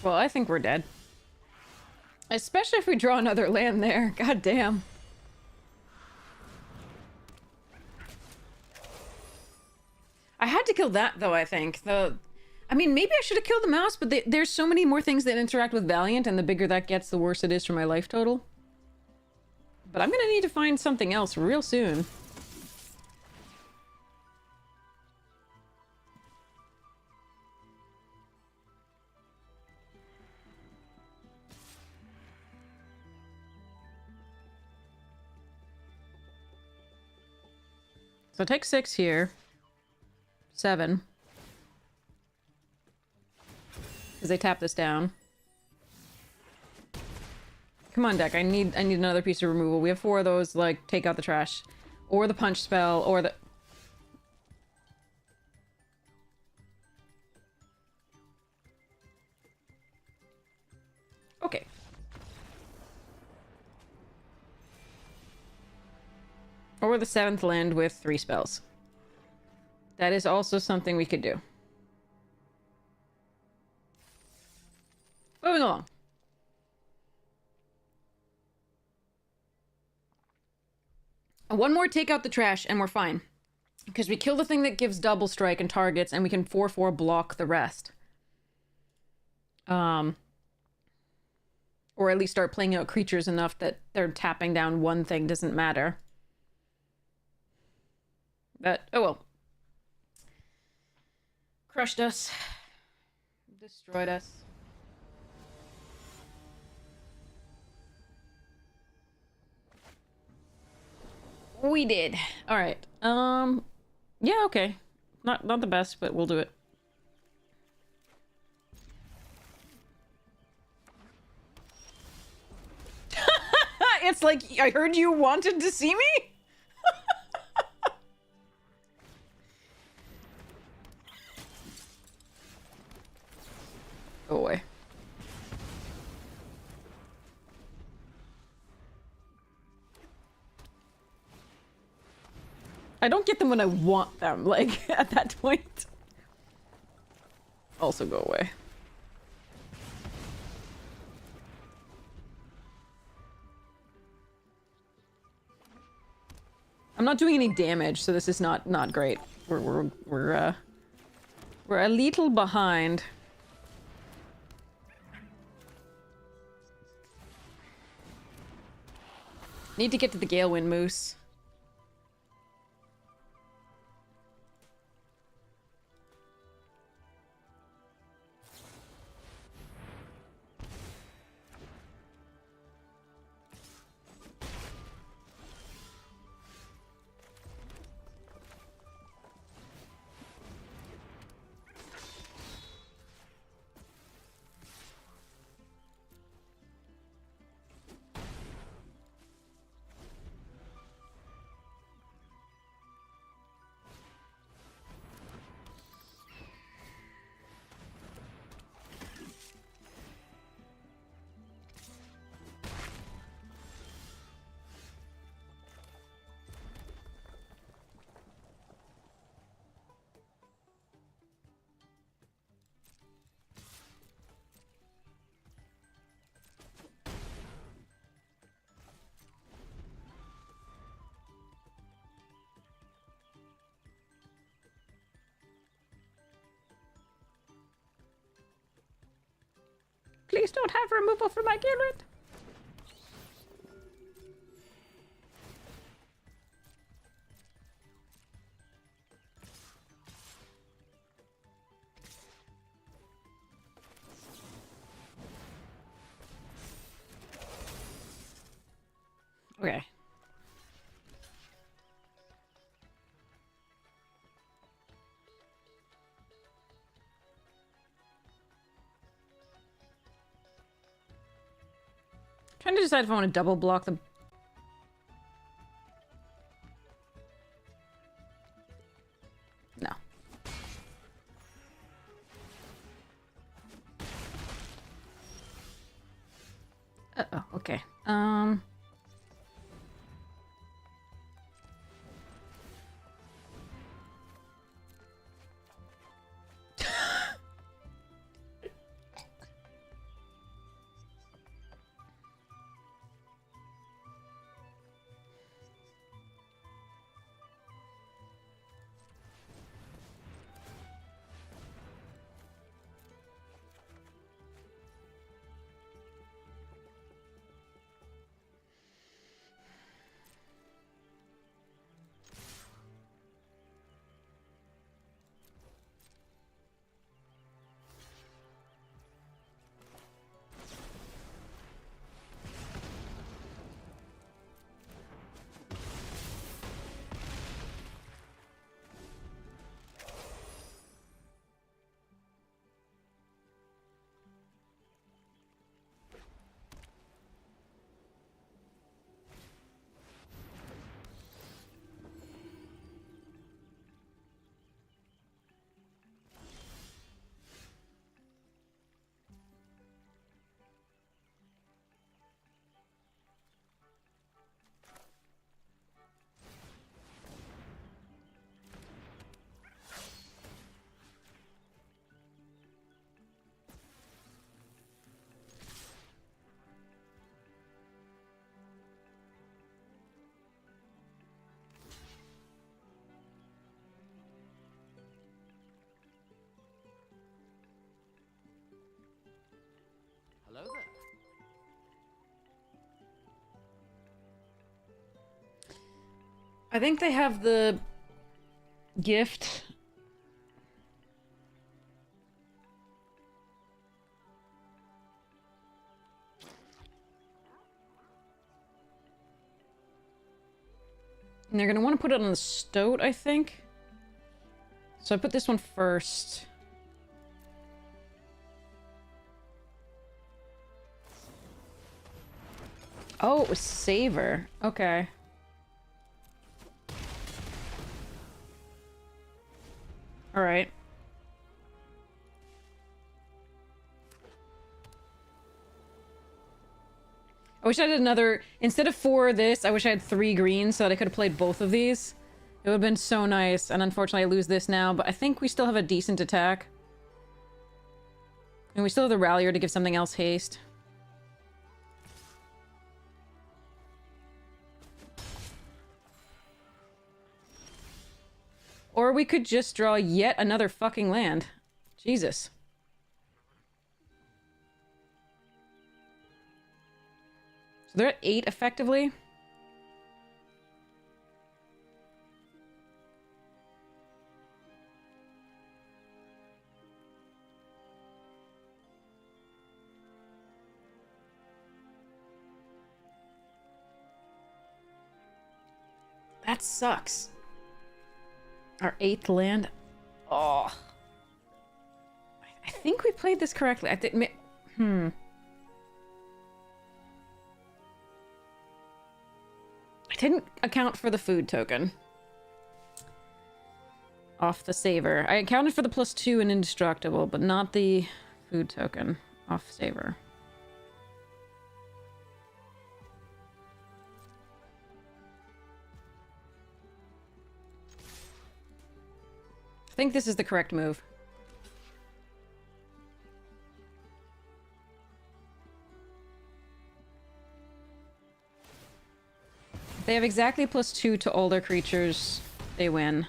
Speaker 1: Well, I think we're dead. Especially if we draw another land there. God damn. I had to kill that, though, I think. I mean, maybe I should have killed the mouse, but there's so many more things that interact with Valiant, and the bigger that gets, the worse it is for my life total. But I'm gonna need to find something else real soon. So take 6 here. 7. Because they tap this down. Come on, deck. I need another piece of removal. We have 4 of those, like, take out the trash. Or the punch spell, or the... Okay. Or the 7th land with 3 spells. That is also something we could do. Moving along. One more take out the trash and we're fine. Because we kill the thing that gives double strike and targets and we can 4/4 block the rest. Or at least start playing out creatures enough that they're tapping down one thing doesn't matter. But, oh well. Crushed us. Destroyed us. We did. Alright. Yeah, okay. Not the best, but we'll do it. It's like, I heard you wanted to see me? Go away. I don't get them when I want them, like, at that point. also go away. I'm not doing any damage, so this is not great. We're a little behind. Need to get to the Galewind Moose. Please don't have removal for my Galewind. Okay. Trying to decide if I want to double block the... No. Uh-oh, okay.
Speaker 2: Hello there.
Speaker 1: I think they have the gift. And they're gonna want to put it on the stoat, I think. So I put this one first. Oh, it was Savor. Okay. Alright. I wish I had another... Instead of 4 of this, I wish I had 3 greens so that I could have played both of these. It would have been so nice, and unfortunately I lose this now, but I think we still have a decent attack. And we still have the Rallier to give something else haste. Or we could just draw yet another fucking land. Jesus. So they're at 8 effectively. That sucks. Our 8th land. Oh. I think we played this correctly. I think. I didn't account for the food token. Off the saver. I accounted for the +2 and indestructible, but not the food token off saver. I think this is the correct move. If they have exactly +2 to all their creatures, they win.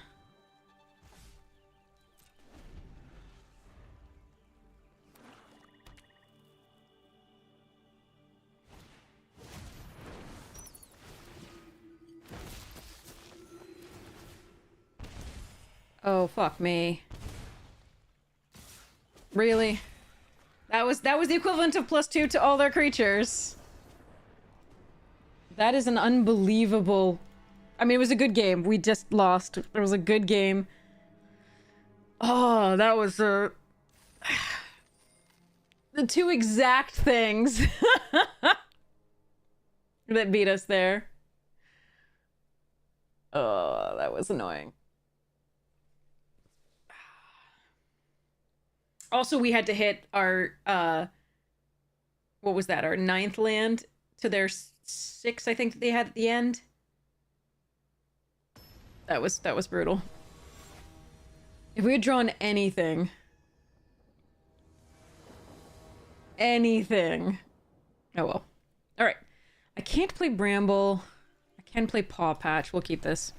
Speaker 1: Oh, fuck me. Really? That was the equivalent of +2 to all their creatures. That is an unbelievable... I mean, it was a good game. We just lost. It was a good game. Oh, that was the 2 exact things that beat us there. Oh, that was annoying. Also, we had to hit our, what was that? Our 9th land to their 6, I think, that they had at the end. That was brutal. If we had drawn anything. Anything. Oh well. Alright. I can't play Bramble. I can play Paw Patch. We'll keep this.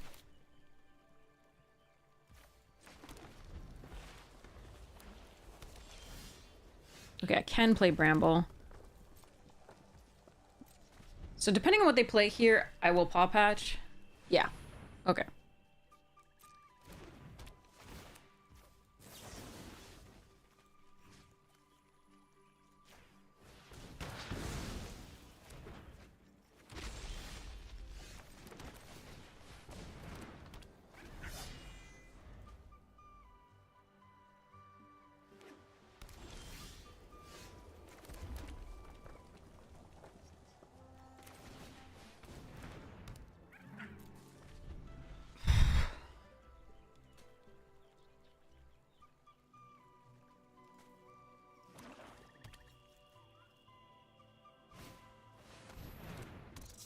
Speaker 1: Okay, I can play Bramble. So depending on what they play here, I will Paw Patch. Yeah. Okay.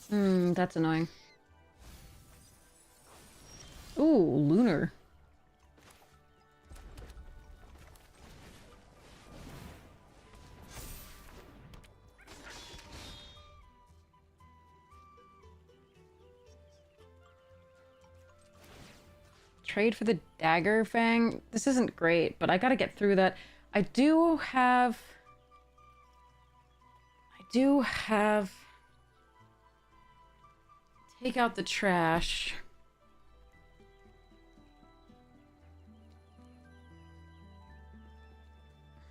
Speaker 1: That's annoying. Ooh, Lunar. Trade for the Dagger Fang? This isn't great, but I gotta get through that. I do have... Take out the trash.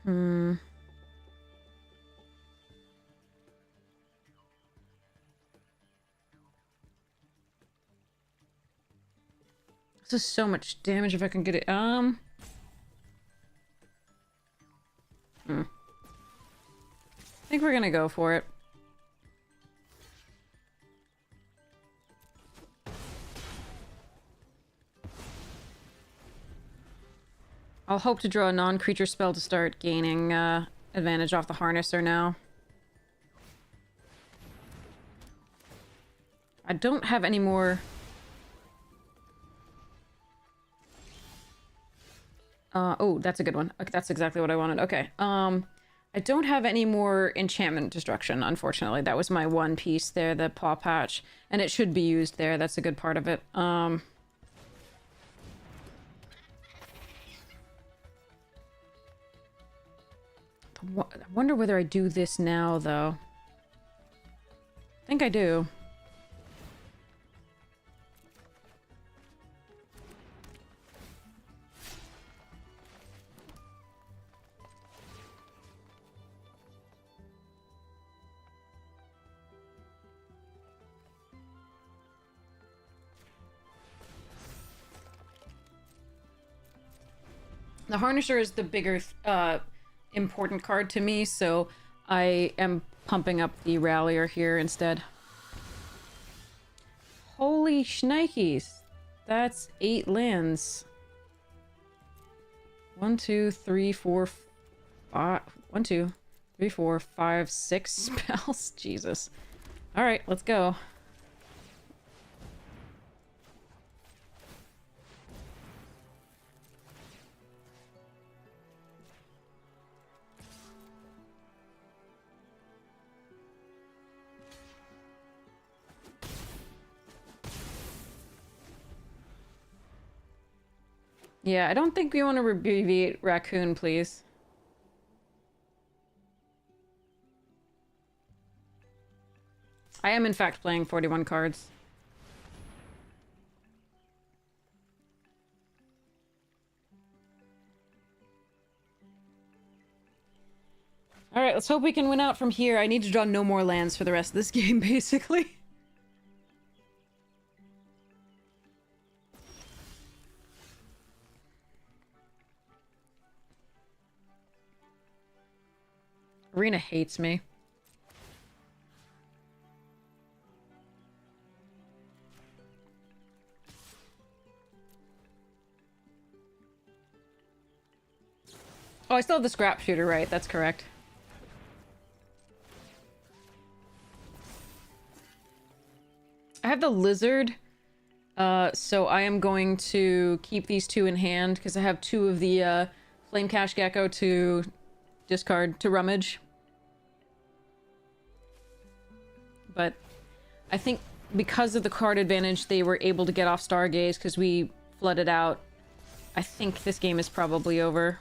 Speaker 1: This is so much damage if I can get it. I think we're gonna go for it. I'll hope to draw a non-creature spell to start gaining advantage off the Harnesser now. I don't have any more... oh, that's a good one. Okay, that's exactly what I wanted. Okay. I don't have any more enchantment destruction, unfortunately. That was my one piece there, the paw patch. And it should be used there. That's a good part of it. I wonder whether I do this now, though. I think I do. The Harnesser is the bigger, important card to me, so I am pumping up the Rallier here instead. Holy shnikes! That's 8 lands. 1, 2, 3, 4, 5... 1, 2, 3, 4, 5, 6 spells. Jesus. Alright, let's go. Yeah, I don't think we want to abbreviate Raccoon, please. I am, in fact, playing 41 cards. Alright, let's hope we can win out from here. I need to draw no more lands for the rest of this game, basically. Arena hates me. Oh, I still have the scrap shooter, right? That's correct. I have the lizard, so I am going to keep these 2 in hand, because I have 2 of the Flame Cash Gecko to discard to rummage. But I think because of the card advantage, they were able to get off Stargaze because we flooded out. I think this game is probably over.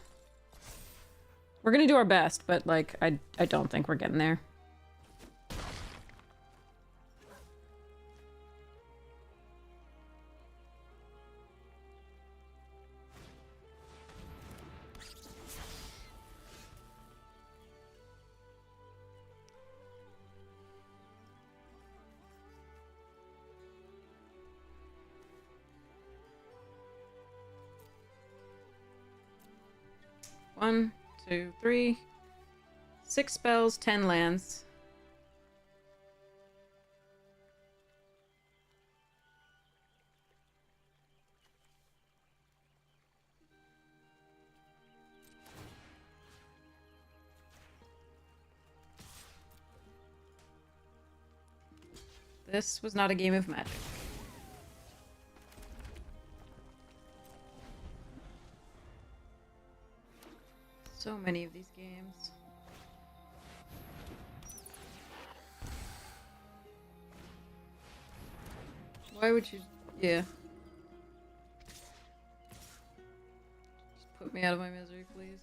Speaker 1: We're gonna do our best, but, like, I don't think we're getting there. One, 2, 3, 6 spells, 10 lands. This was not a game of Magic. So many of these games. Why would you... Yeah. Just put me out of my misery, please.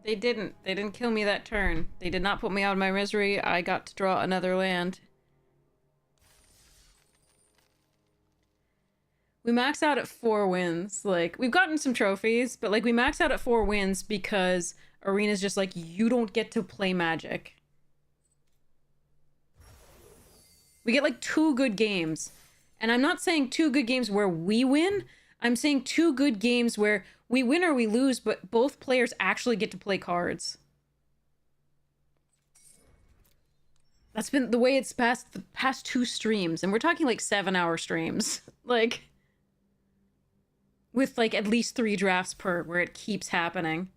Speaker 1: They didn't. They didn't kill me that turn. They did not put me out of my misery. I got to draw another land. We maxed out at 4 wins. Like, we've gotten some trophies, but, like, we maxed out at 4 wins because Arena's just like, you don't get to play Magic. We get, like, 2 good games. And I'm not saying 2 good games where we win. I'm saying 2 good games where we win or we lose, but both players actually get to play cards. That's been the way it's passed the past 2 streams, and we're talking like 7-hour streams. Like, with like at least 3 drafts per, where it keeps happening.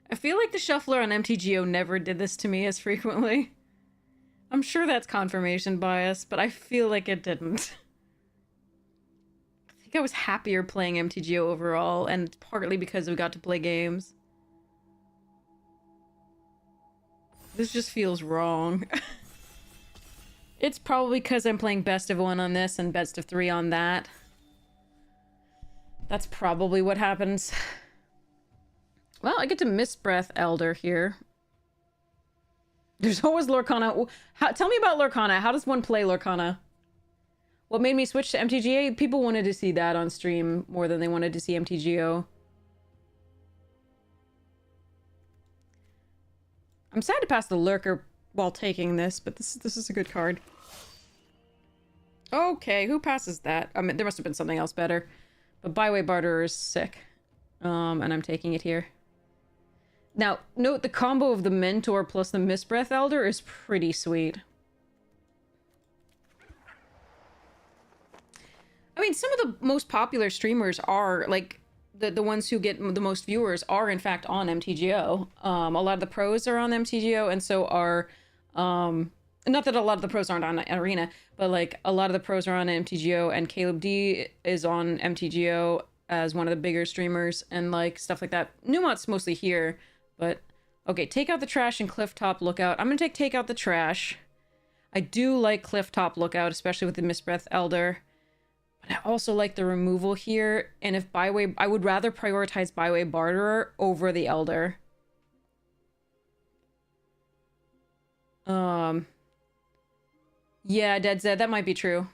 Speaker 1: I feel like the shuffler on MTGO never did this to me as frequently. I'm sure that's confirmation bias, but I feel like it didn't. I think I was happier playing MTGO overall, and partly because we got to play games. This just feels wrong. It's probably because I'm playing best of 1 on this and best of 3 on that. That's probably what happens. Well, I get to Mistbreath Elder here. There's always Lorcana. Tell me about Lorcana. How does one play Lorcana? What made me switch to MTGA? People wanted to see that on stream more than they wanted to see MTGO. I'm sad to pass the Lurker while taking this, but this is a good card. Okay, who passes that? I mean, there must have been something else better. But Byway Barterer is sick. And I'm taking it here. Now, note the combo of the Mentor plus the Mistbreath Elder is pretty sweet. I mean, some of the most popular streamers are, like, the ones who get the most viewers are, in fact, on MTGO. A lot of the pros are on MTGO, and so are, not that a lot of the pros aren't on Arena, but, like, a lot of the pros are on MTGO, and Caleb D is on MTGO as one of the bigger streamers, and, like, stuff like that. Newmont's mostly here. But, okay, take out the trash and Clifftop Lookout. I'm gonna take out the trash. I do like Clifftop Lookout, especially with the Mistbreath Elder. But I also like the removal here. And if Byway... I would rather prioritize Byway Barterer over the Elder. Yeah, Dead Zed, that might be true.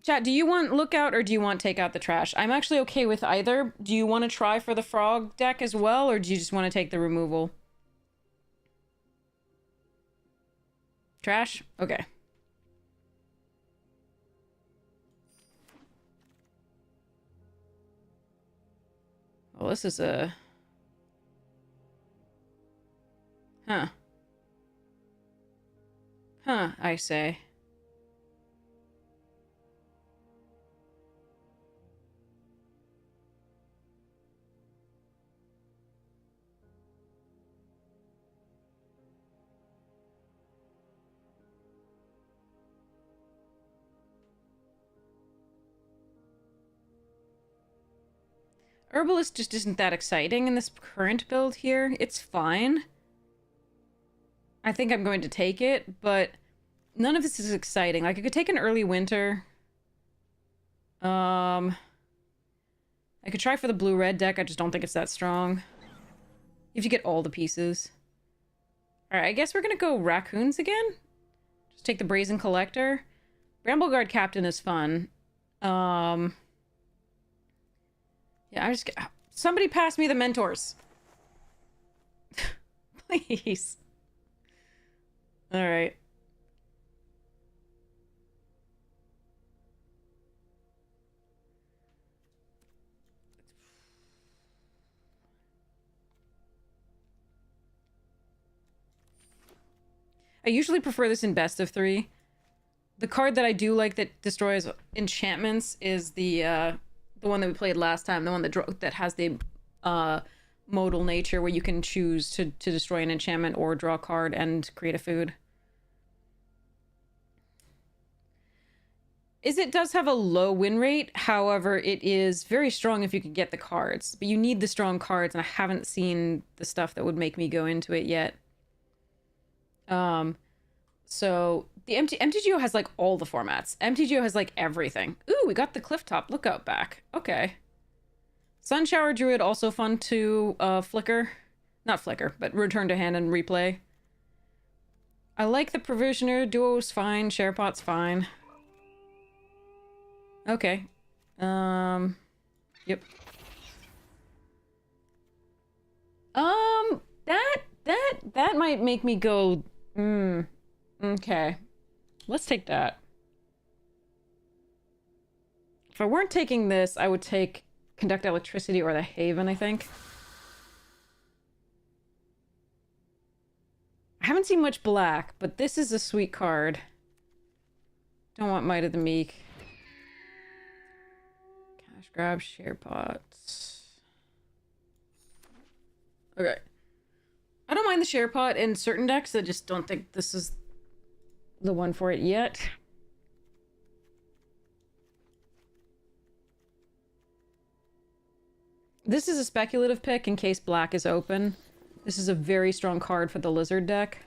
Speaker 1: Chat, do you want Lookout or do you want Take Out the Trash? I'm actually okay with either. Do you want to try for the Frog deck as well, or do you just want to take the removal? Trash? Okay. Well, this is a... Huh. Huh, I say. Herbalist just isn't that exciting in this current build here. It's fine. I think I'm going to take it, but none of this is exciting. Like, I could take an early winter. I could try for the blue-red deck. I just don't think it's that strong. You have to get all the pieces. Alright, I guess we're gonna go raccoons again? Just take the Brazen Collector. Brambleguard Captain is fun. Yeah, I just... Somebody pass me the Mentors. Please. Alright. I usually prefer this in best of 3. The card that I do like that destroys enchantments is the one that we played last time, the one that has the modal nature where you can choose to destroy an enchantment or draw a card and create a food. It does have a low win rate, however, it is very strong if you can get the cards. But you need the strong cards, and I haven't seen the stuff that would make me go into it yet. So the MTGO has like all the formats. MTGO has like everything. Ooh, we got the Clifftop Lookout back. Okay. Sunshower Druid, also fun to flicker. Not flicker, but return to hand and replay. I like the Provisioner. Duo's fine. Sharepot's fine. Okay. Yep. That might make me go, okay. Let's take that. If I weren't taking this, I would take Conduct Electricity or the Haven, I think. I haven't seen much black, but this is a sweet card. Don't want Might of the Meek. Cash grab, share pots. Okay. I don't mind the share pot in certain decks. I just don't think this is the one for it yet. This is a speculative pick in case black is open. This is a very strong card for the lizard deck.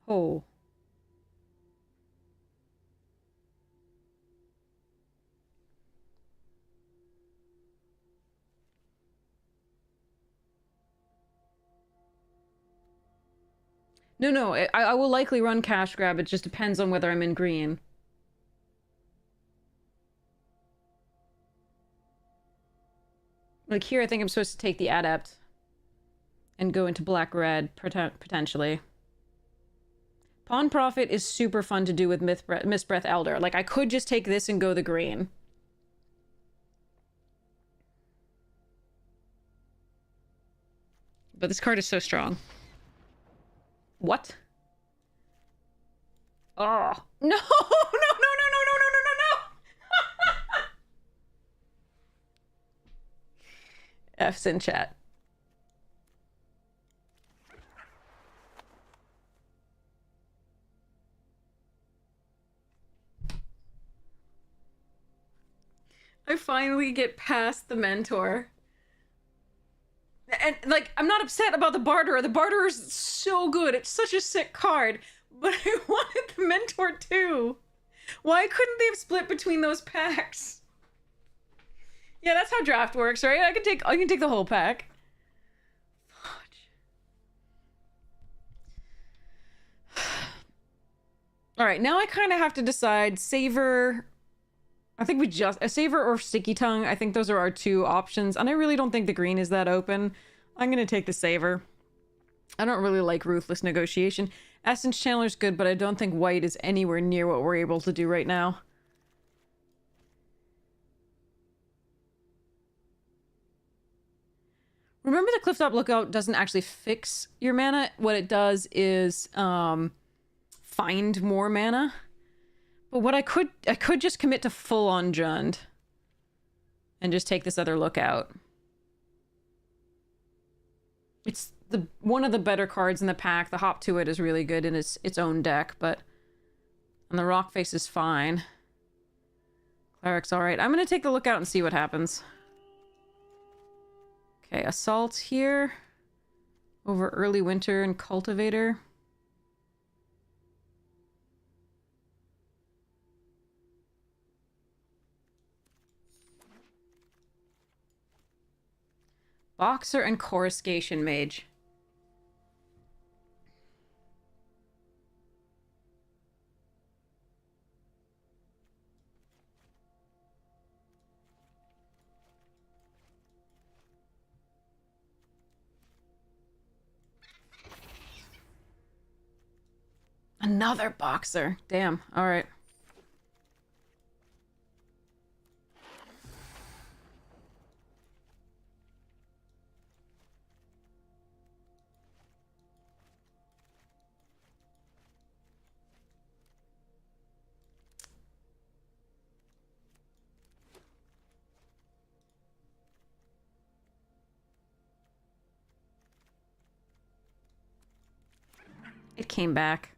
Speaker 1: Oh. No, I will likely run cash grab. It just depends on whether I'm in green. Like here, I think I'm supposed to take the Adept and go into black-red, potentially. Pawn Profit is super fun to do with Mistbreath Elder. Like, I could just take this and go the green. But this card is so strong. What? Oh. No! No, no, no, no, no, no, no, no, no, no! F's in chat. I finally get past the Mentor. And, like, I'm not upset about the Barterer. The Barterer is so good. It's such a sick card. But I wanted the Mentor too. Why couldn't they have split between those packs? Yeah, that's how draft works, right? I can take the whole pack. All right, now I kind of have to decide Savor. I think a Savor or Sticky Tongue. I think those are our two options, and I really don't think the green is that open. I'm gonna take the Savor. I don't really like Ruthless Negotiation. Essence Channeler's good, but I don't think white is anywhere near what we're able to do right now. Remember, the Clifftop Lookout doesn't actually fix your mana. What it does is find more mana. But what I could just commit to full-on Jund and just take this other Lookout. It's one of the better cards in the pack. The Hop to It is really good in its own deck, but and the Rock Face is fine. Cleric's alright. I'm gonna take the Lookout and see what happens. Okay, Assault here. Over Early Winter and Cultivator. Boxer and Coruscation Mage. Another Boxer. Damn. All right. It came back.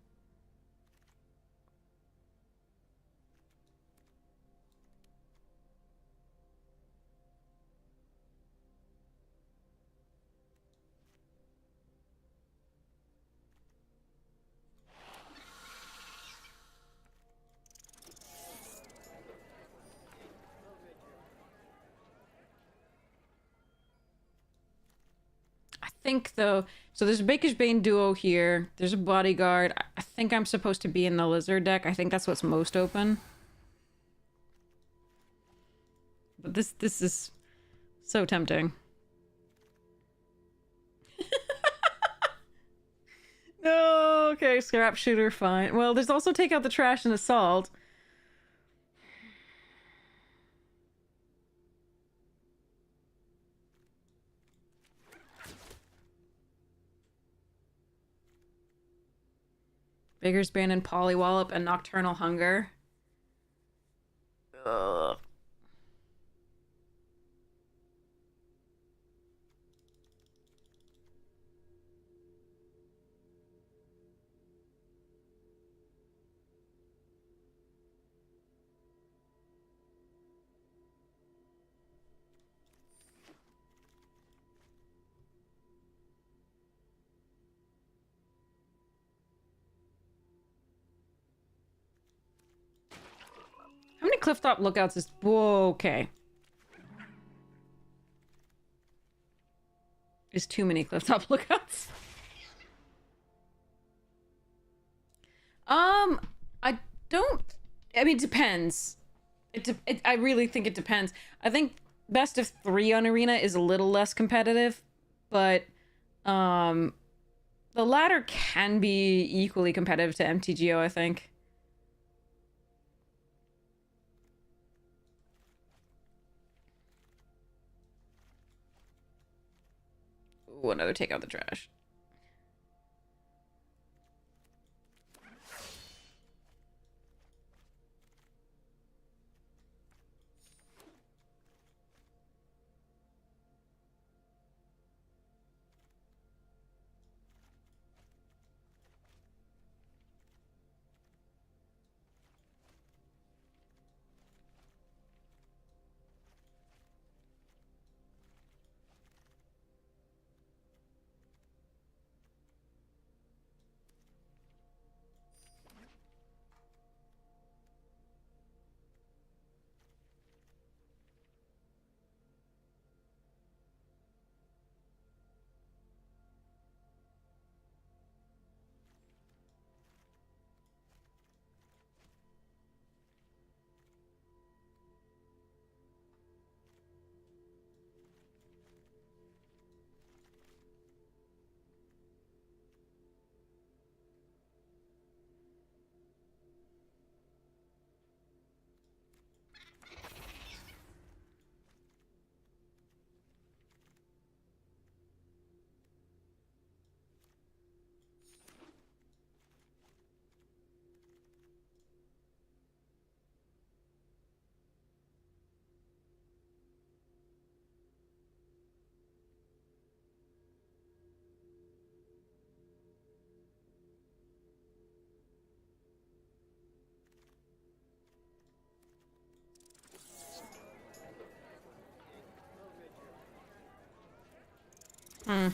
Speaker 1: I think though, so there's a Baker's Bane duo here. There's a Bodyguard. I think I'm supposed to be in the Lizard deck. I think that's what's most open. But this is so tempting. No, okay, scrap shooter, fine. Well, there's also take out the trash and assault. Vigor's Bane and Polywallop and Nocturnal Hunger. Ugh. How many clifftop lookouts is... Whoa, okay. Is too many clifftop lookouts. I don't... I mean, it depends. I really think it depends. I think best of 3 on Arena is a little less competitive, but the latter can be equally competitive to MTGO, I think. Ooh, another take out the trash. Hmm.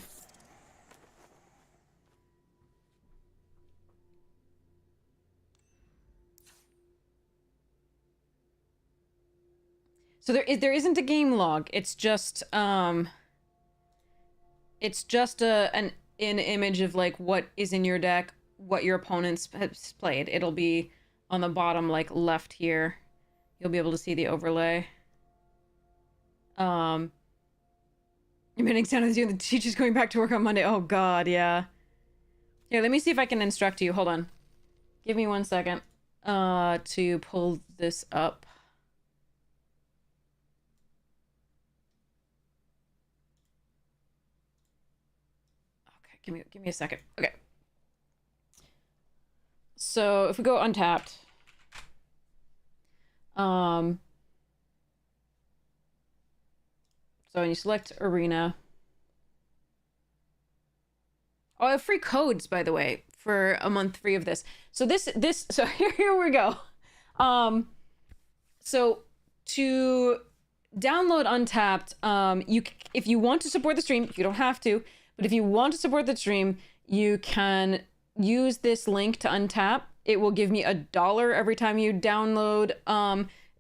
Speaker 1: So there isn't a game log. It's just an image of like what is in your deck, what your opponents has played. It'll be on the bottom like left here. You'll be able to see the overlay. Admitting Santa is doing the teacher's going back to work on Monday. Oh god, yeah. Here, let me see if I can instruct you. Hold on. Give me 1 second to pull this up. Okay, give me a second. Okay. So if we go untapped, so when you select Arena, oh, I have free codes, by the way, for a month free of this. So so here we go. So to download Untapped, if you want to support the stream, you don't have to, but if you want to support the stream, you can use this link to Untap. It will give me $1 every time you download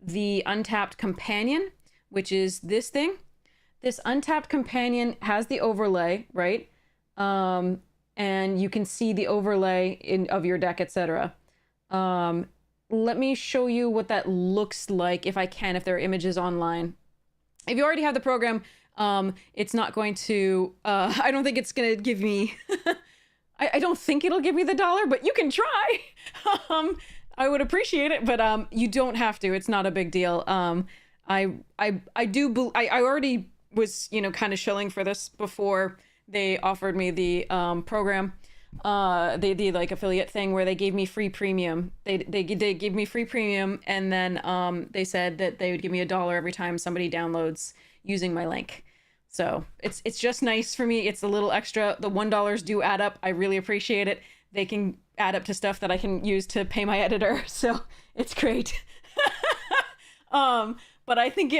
Speaker 1: the Untapped Companion, which is this thing. This Untapped Companion has the overlay, right? And you can see the overlay of your deck, etc. Let me show you what that looks like if I can, if there are images online. If you already have the program, it's not going to, I don't think it's going to give me, I don't think it'll give me the $1, but you can try. I would appreciate it, but you don't have to. It's not a big deal. I already was, you know, kind of shilling for this before they offered me the program, the like affiliate thing where they gave me free premium. They gave me free premium, and then they said that they would give me $1 every time somebody downloads using my link. So it's just nice for me. It's a little extra. The $1 do add up. I really appreciate it. They can add up to stuff that I can use to pay my editor. So it's great. But I think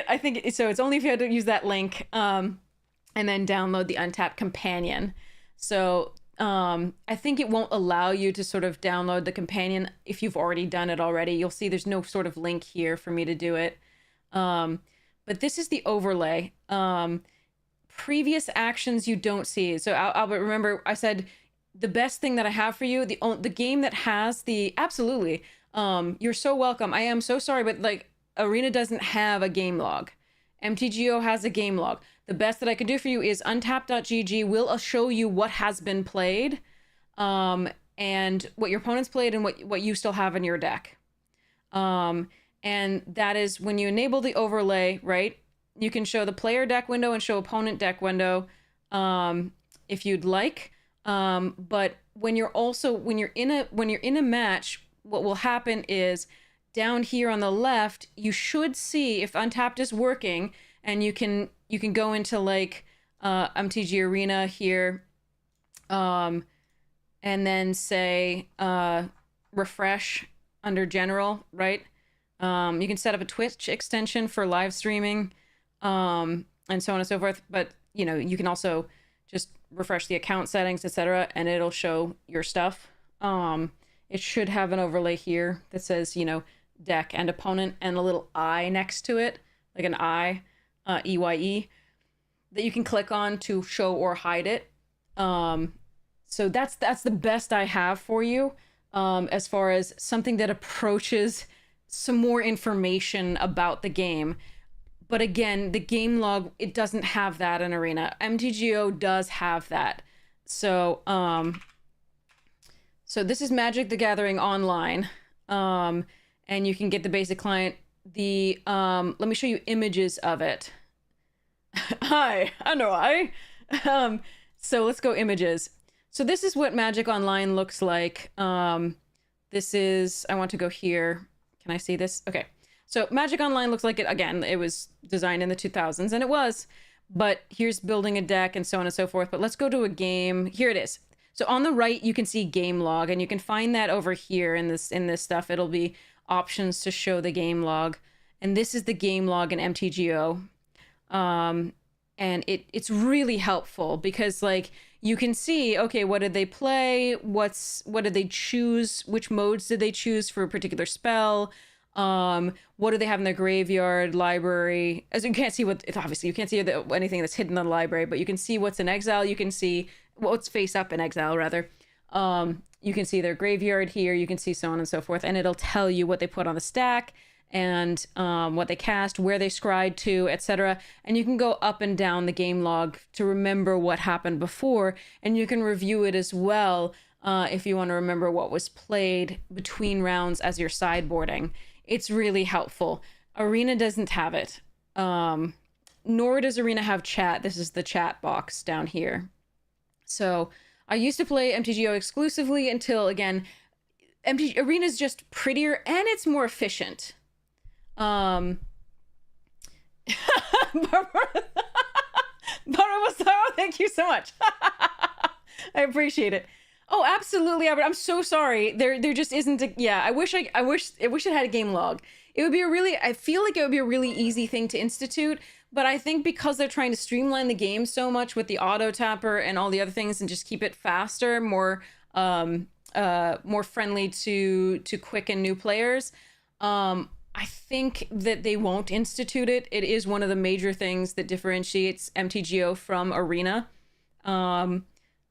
Speaker 1: so it's only if you had to use that link, and then download the Untapped companion. So, I think it won't allow you to sort of download the companion if you've already done it already. You'll see there's no sort of link here for me to do it. But this is the overlay. Previous actions you don't see. So Albert, remember I said the best thing that I have for you, the game that has the, absolutely. You're so welcome. I am so sorry, but like Arena doesn't have a game log. MTGO has a game log. The best that I can do for you is untapped.gg will show you what has been played, and what your opponents played and what you still have in your deck. And that is when you enable the overlay, right? You can show the player deck window and show opponent deck window, if you'd like. But when you're in a match, what will happen is down here on the left, you should see if Untapped is working, and you can go into like MTG Arena here, and then say refresh under general, right? You can set up a Twitch extension for live streaming, and so on and so forth. But you know, you can also just refresh the account settings, etc., and it'll show your stuff. It should have an overlay here that says, you know, deck and opponent, and a little eye next to it, like an eye, EYE, that you can click on to show or hide it. So that's the best I have for you, as far as something that approaches some more information about the game. But again, the game log, it doesn't have that in Arena. MTGO does have that. So so this is Magic the Gathering Online, and you can get the basic client. The let me show you images of it. Hi, I know I. So let's go images. So this is what Magic Online looks like. This is, I want to go here. Can I see this? Okay. So Magic Online looks like it, again, it was designed in the 2000s, and it was, but here's building a deck and so on and so forth. But let's go to a game. Here it is. So on the right, you can see game log, and you can find that over here in this stuff. It'll be options to show the game log. And this is the game log in MTGO. And it's really helpful because like you can see, okay, what did they play? What did they choose? Which modes did they choose for a particular spell? What do they have in their graveyard, library? As you can't see obviously you can't see anything that's hidden in the library, but you can see what's in exile. You can see what's face up in exile rather. You can see their graveyard here. You can see so on and so forth, and it'll tell you what they put on the stack and what they cast, where they scryed to, etc. And you can go up and down the game log to remember what happened before, and you can review it as well if you want to remember what was played between rounds as you're sideboarding. It's really helpful. Arena doesn't have it. Nor does Arena have chat. This is the chat box down here. So I used to play MTGO exclusively until, again, Arena is just prettier and it's more efficient. Barbara Massaro, thank you so much. I appreciate it. Oh, absolutely, Albert. I'm so sorry. There just isn't a, yeah, I wish it had a game log. It would be I feel like it would be a really easy thing to institute, but I think because they're trying to streamline the game so much with the auto tapper and all the other things and just keep it faster, more friendly to quick and new players, I think that they won't institute it. It is one of the major things that differentiates MTGO from Arena.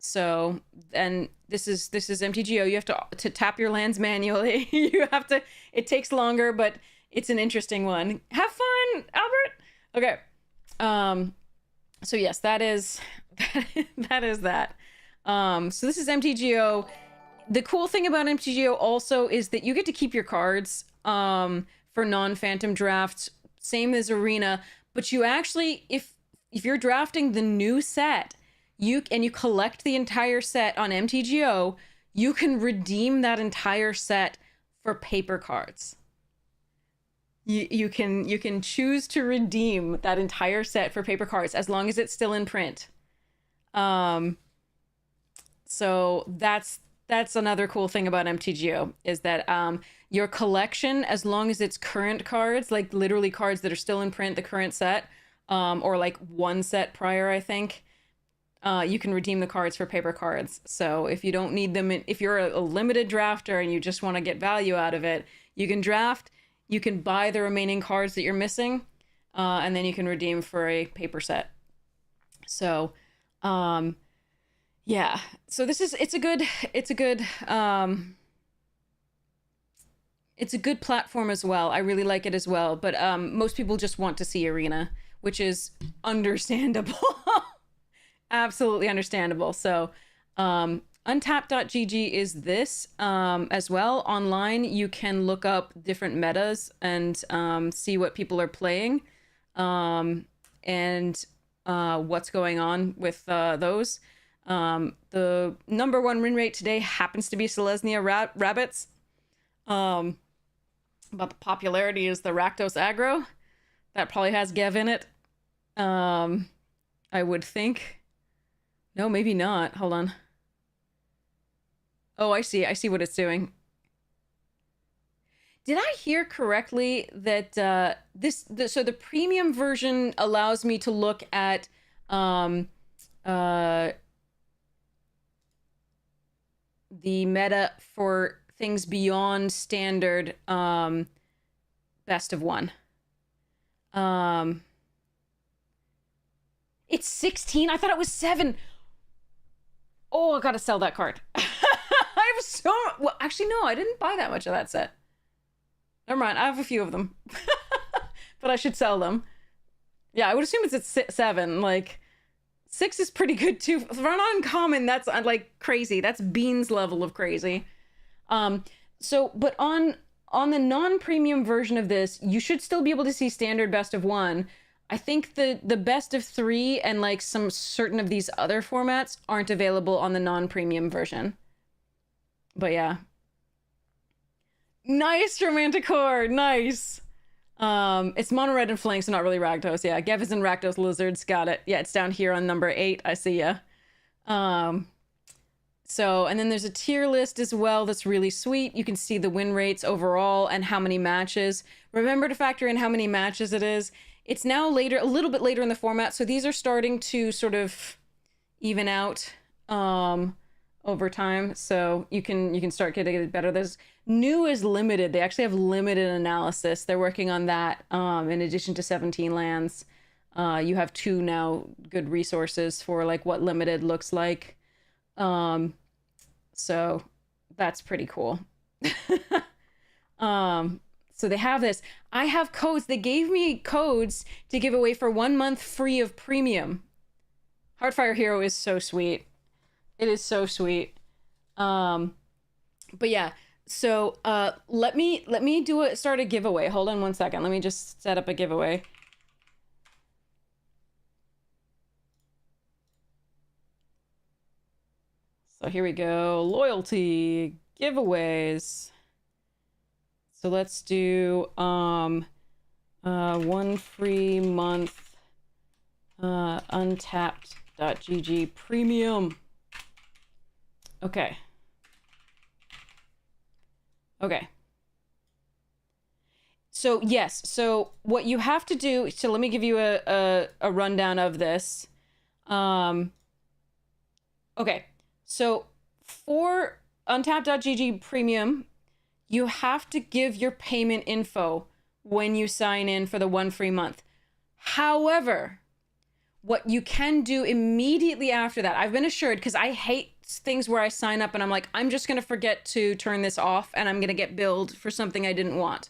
Speaker 1: So, and this is MTGO. You have to tap your lands manually. It takes longer, but it's an interesting one. Have fun, Albert. Okay. So yes, that is that is that. So this is MTGO. The cool thing about MTGO also is that you get to keep your cards for non-phantom drafts, same as Arena, but you actually, if you're drafting the new set, you collect the entire set on MTGO, you can redeem that entire set for paper cards. You can choose to redeem that entire set for paper cards as long as it's still in print. So that's another cool thing about MTGO, is that your collection, as long as it's current cards, like literally cards that are still in print, the current set, or like one set prior, I think, you can redeem the cards for paper cards. So if you don't need them, if you're a limited drafter and you just want to get value out of it, you can draft, you can buy the remaining cards that you're missing, and then you can redeem for a paper set. So, yeah. So this is, it's a good platform as well. I really like it as well. But most people just want to see Arena, which is understandable. Absolutely understandable. So untapped.gg is this as well. Online, you can look up different metas and see what people are playing, and what's going on with those. The number one win rate today happens to be Selesnya Rabbits. But the popularity is the Rakdos aggro. That probably has Gev in it. I would think. No, maybe not. Hold on. Oh, I see what it's doing. Did I hear correctly that so the premium version allows me to look at the meta for things beyond standard best of one. It's 16. I thought it was 7. Oh, I gotta sell that card. I have so... Well, actually, no, I didn't buy that much of that set. Never mind, I have a few of them. But I should sell them. Yeah, I would assume it's at 7. Like, 6 is pretty good, too. For an uncommon, that's, like, crazy. That's Beans level of crazy. So, but on the non-premium version of this, you should still be able to see standard best of one. I think the best of 3 and like some certain of these other formats aren't available on the non-premium version. But yeah. Nice Romantic Core, nice. It's mono red and flank, so not really Rakdos. Yeah, Gev is in Rakdos Lizards, got it. Yeah, it's down here on number 8. I see ya. So, and then there's a tier list as well that's really sweet. You can see the win rates overall and how many matches. Remember to factor in how many matches it is. It's now later, a little bit later in the format, so these are starting to sort of even out over time. So you can start getting it better. There's new is limited. They actually have limited analysis. They're working on that. In addition to 17 lands, you have 2 now good resources for like what limited looks like. So that's pretty cool. So they have this. I have codes. They gave me codes to give away for 1 month free of premium. Heartfire Hero is so sweet. It is so sweet. But yeah, so let me start a giveaway. Hold on 1 second. Let me just set up a giveaway. So here we go. Loyalty giveaways. So let's do 1 free month untapped.gg premium. Okay. So yes, so what you have to do, so let me give you a rundown of this. Okay, so for untapped.gg premium, you have to give your payment info when you sign in for the 1 free month. However, what you can do immediately after that, I've been assured, because I hate things where I sign up and I'm like, I'm just going to forget to turn this off and I'm going to get billed for something I didn't want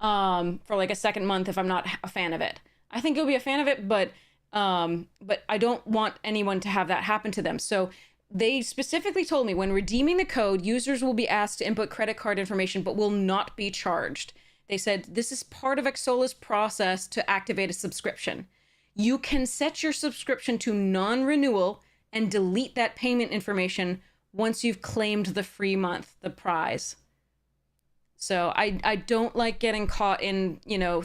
Speaker 1: for like a second month if I'm not a fan of it. I think you'll be a fan of it, but I don't want anyone to have that happen to them. So they specifically told me when redeeming the code, users will be asked to input credit card information, but will not be charged. They said this is part of Xsola's process to activate a subscription. You can set your subscription to non-renewal and delete that payment information once you've claimed the free month, the prize. So I don't like getting caught in, you know,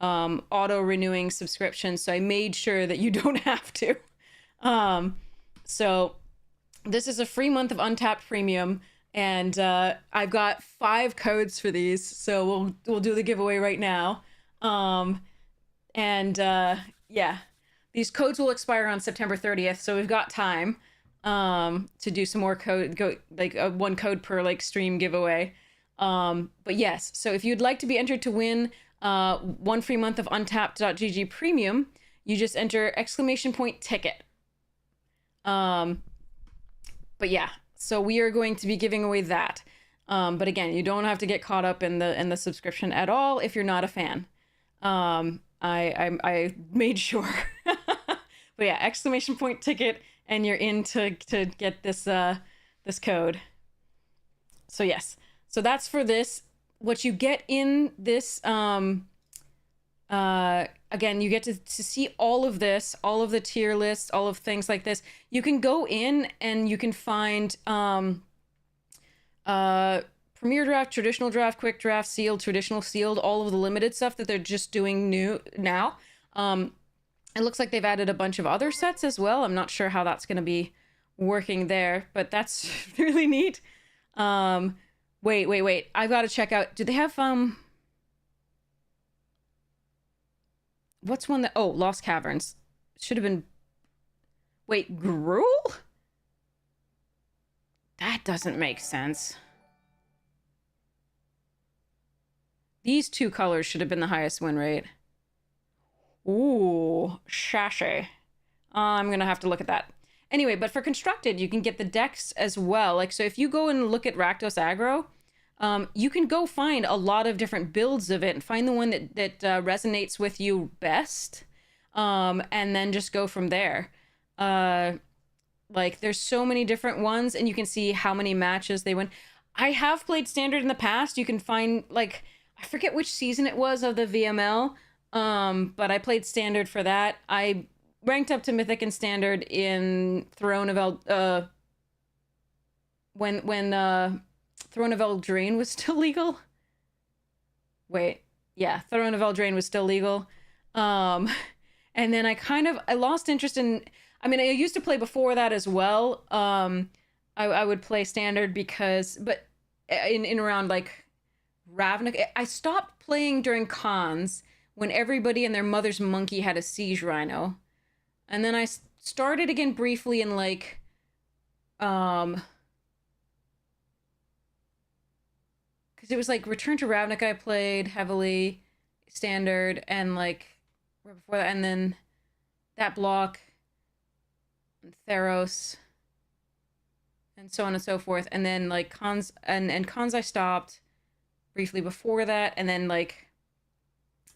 Speaker 1: auto-renewing subscriptions, so I made sure that you don't have to. So this is a free month of Untapped Premium, and I've got 5 codes for these, so we'll do the giveaway right now. Yeah, these codes will expire on September 30th, so we've got time to do some more one code per like stream giveaway. But yes, so if you'd like to be entered to win 1 free month of untapped.gg premium, you just enter !ticket. But yeah, so we are going to be giving away that. But again, you don't have to get caught up in the subscription at all if you're not a fan. I made sure. But yeah, !ticket, and you're in to get this this code. So yes, so that's for this. What you get in this, again, you get to see all of this, all of the tier lists, all of things like this. You can go in and you can find Premier Draft, Traditional Draft, Quick Draft, Sealed, Traditional, Sealed, all of the limited stuff that they're just doing new now. It looks like they've added a bunch of other sets as well. I'm not sure how that's going to be working there, but that's really neat. Wait. I've got to check out. Do they have, what's one that, oh, Lost Caverns. Should have been, wait, Gruul? That doesn't make sense. These 2 colors should have been the highest win rate. Ooh, Shashay. I'm gonna have to look at that. Anyway, but for Constructed, you can get the decks as well. Like, so if you go and look at Rakdos Aggro, you can go find a lot of different builds of it and find the one that resonates with you best, and then just go from there. Like, there's so many different ones, and you can see how many matches they win. I have played Standard in the past. You can find, like, I forget which season it was of the VML, but I played Standard for that. I ranked up to Mythic and Standard in Throne of when Throne of Eldraine was still legal. Wait, yeah, Throne of Eldraine was still legal. And then I lost interest in, I mean, I used to play before that as well. I would play Standard but in around like Ravnica. I stopped playing during cons when everybody and their mother's monkey had a Siege Rhino. And then I started again briefly in like, because it was like Return to Ravnica I played heavily, Standard, and like right before that, and then that block, and Theros, and so on and so forth. And then like cons and cons I stopped briefly before that, and then like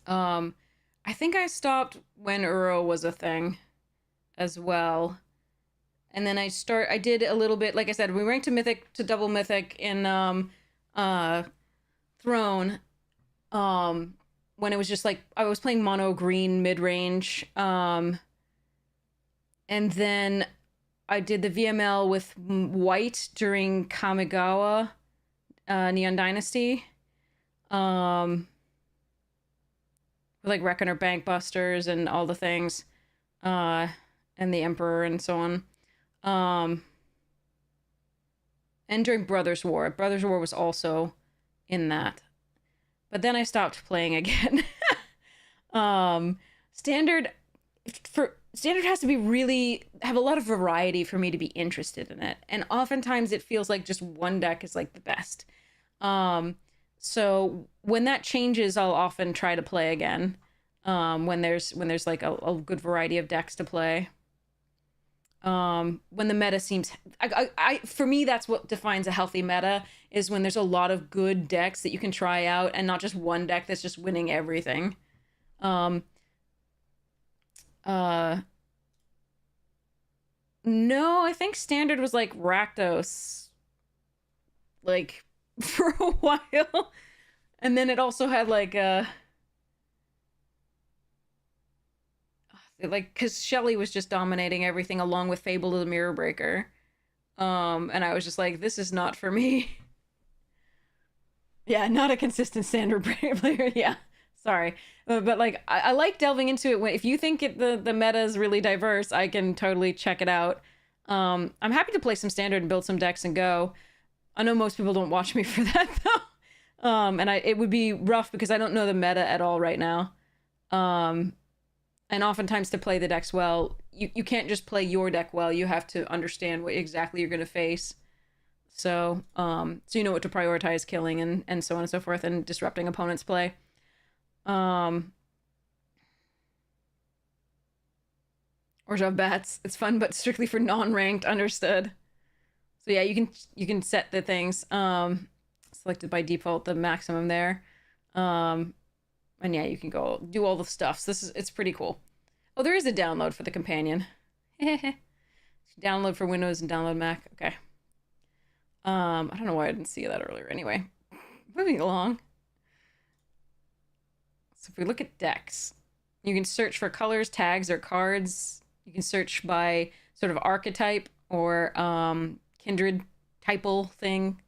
Speaker 1: I think I stopped when Uro was a thing as well. And then I did a little bit, like I said, we ranked to Mythic, to double Mythic in Throne, when it was just like I was playing mono green mid-range, and then I did the VML with white during Kamigawa Neon Dynasty, with like Reckoner Bankbusters and all the things, and the Emperor and so on, and during Brothers War was also in that, but then I stopped playing again. Standard has to be have a lot of variety for me to be interested in it, and oftentimes it feels like just one deck is like the best. So when that changes, I'll often try to play again, when there's like a good variety of decks to play. When the meta seems, for me, that's what defines a healthy meta, is when there's a lot of good decks that you can try out and not just one deck that's just winning everything. Uh, no, I think standard was like Rakdos, like for a while, and then it also had like because Shelly was just dominating everything along with Fable of the Mirror Breaker. And I was just like, this is not for me. Yeah, not a consistent standard player. Yeah, sorry, but like I like delving into it. If you think the meta is really diverse, I can totally check it out. I'm happy to play some standard and build some decks and go. I know most people don't watch me for that though. And it would be rough because I don't know the meta at all right now. And oftentimes to play the decks well, you can't just play your deck well. You have to understand what exactly you're going to face. So you know what to prioritize killing and so on and so forth and disrupting opponents' play. Or shove bats. It's fun, but strictly for non-ranked. Understood. So yeah, you can set the things selected by default the maximum there. And yeah, you can go do all the stuff. So it's pretty cool. Oh, there is a download for the companion. Download for Windows and download Mac. Okay. I don't know why I didn't see that earlier. Anyway, moving along. So if we look at decks, you can search for colors, tags, or cards. You can search by sort of archetype or kindred typal thing.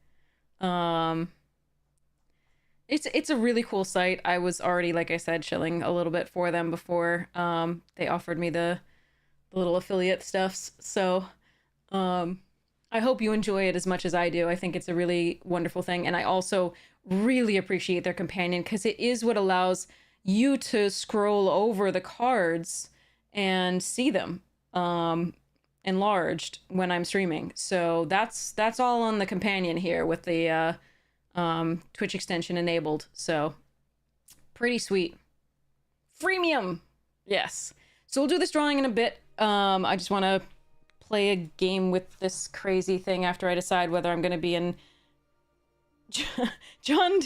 Speaker 1: It's a really cool site. I was already, like I said, shilling a little bit for them before they offered me the little affiliate stuffs. So I hope you enjoy it as much as I do. I think it's a really wonderful thing. And I also really appreciate their companion because it is what allows you to scroll over the cards and see them enlarged when I'm streaming. So that's all on the companion here with the Twitch extension enabled. So pretty sweet. Freemium. Yes. So we'll do this drawing in a bit. I just want to play a game with this crazy thing after I decide whether I'm going to be in John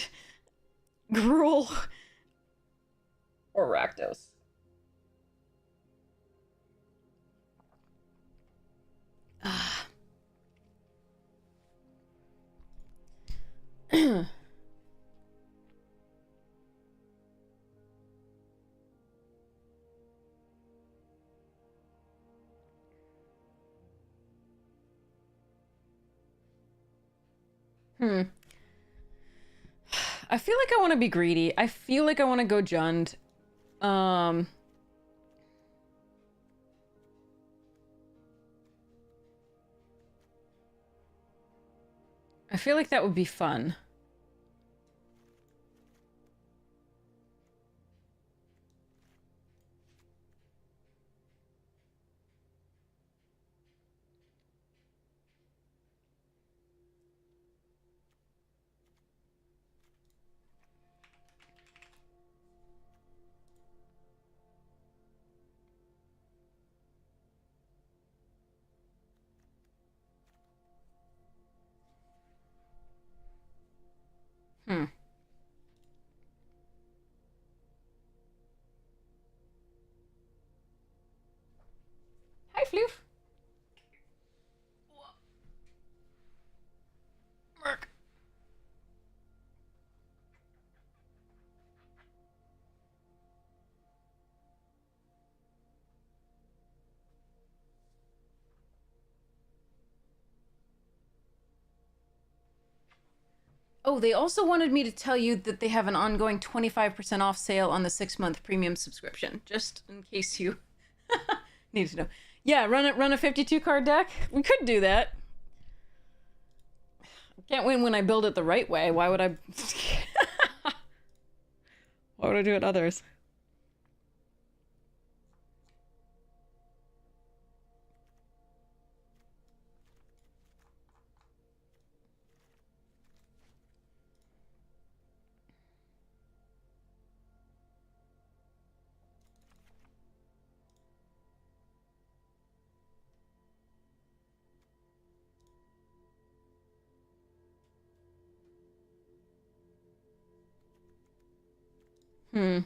Speaker 1: Gruel or Rakdos. I feel like I want to be greedy. I feel like I want to go Jund. I feel like that would be fun. Hmm. Hi, Floof. Merc. Oh, they also wanted me to tell you that they have an ongoing 25% off sale on the 6-month premium subscription, just in case you need to know. Yeah, run a 52 card deck. We could do that. Can't win when I build it the right way. Why would I? Why would I do it others? Hmm.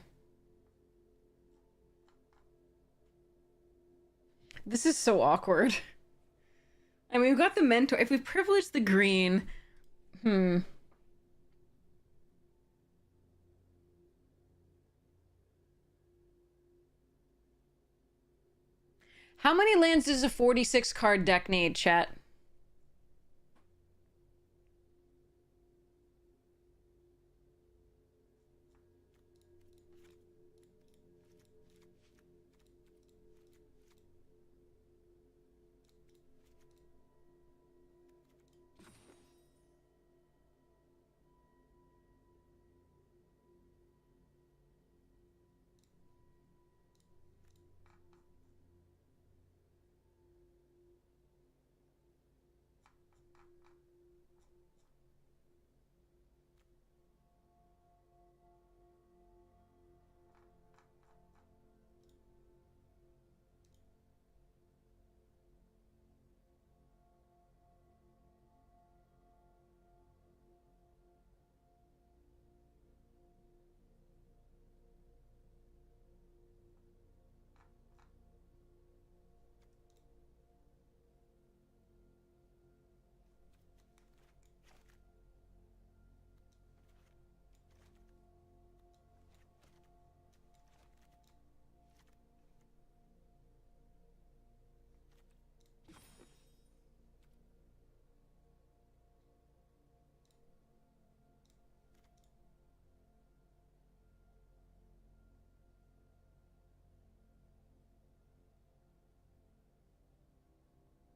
Speaker 1: This is so awkward. I mean, we've got the mentor. If we privilege the green... How many lands does a 46 card deck need, chat?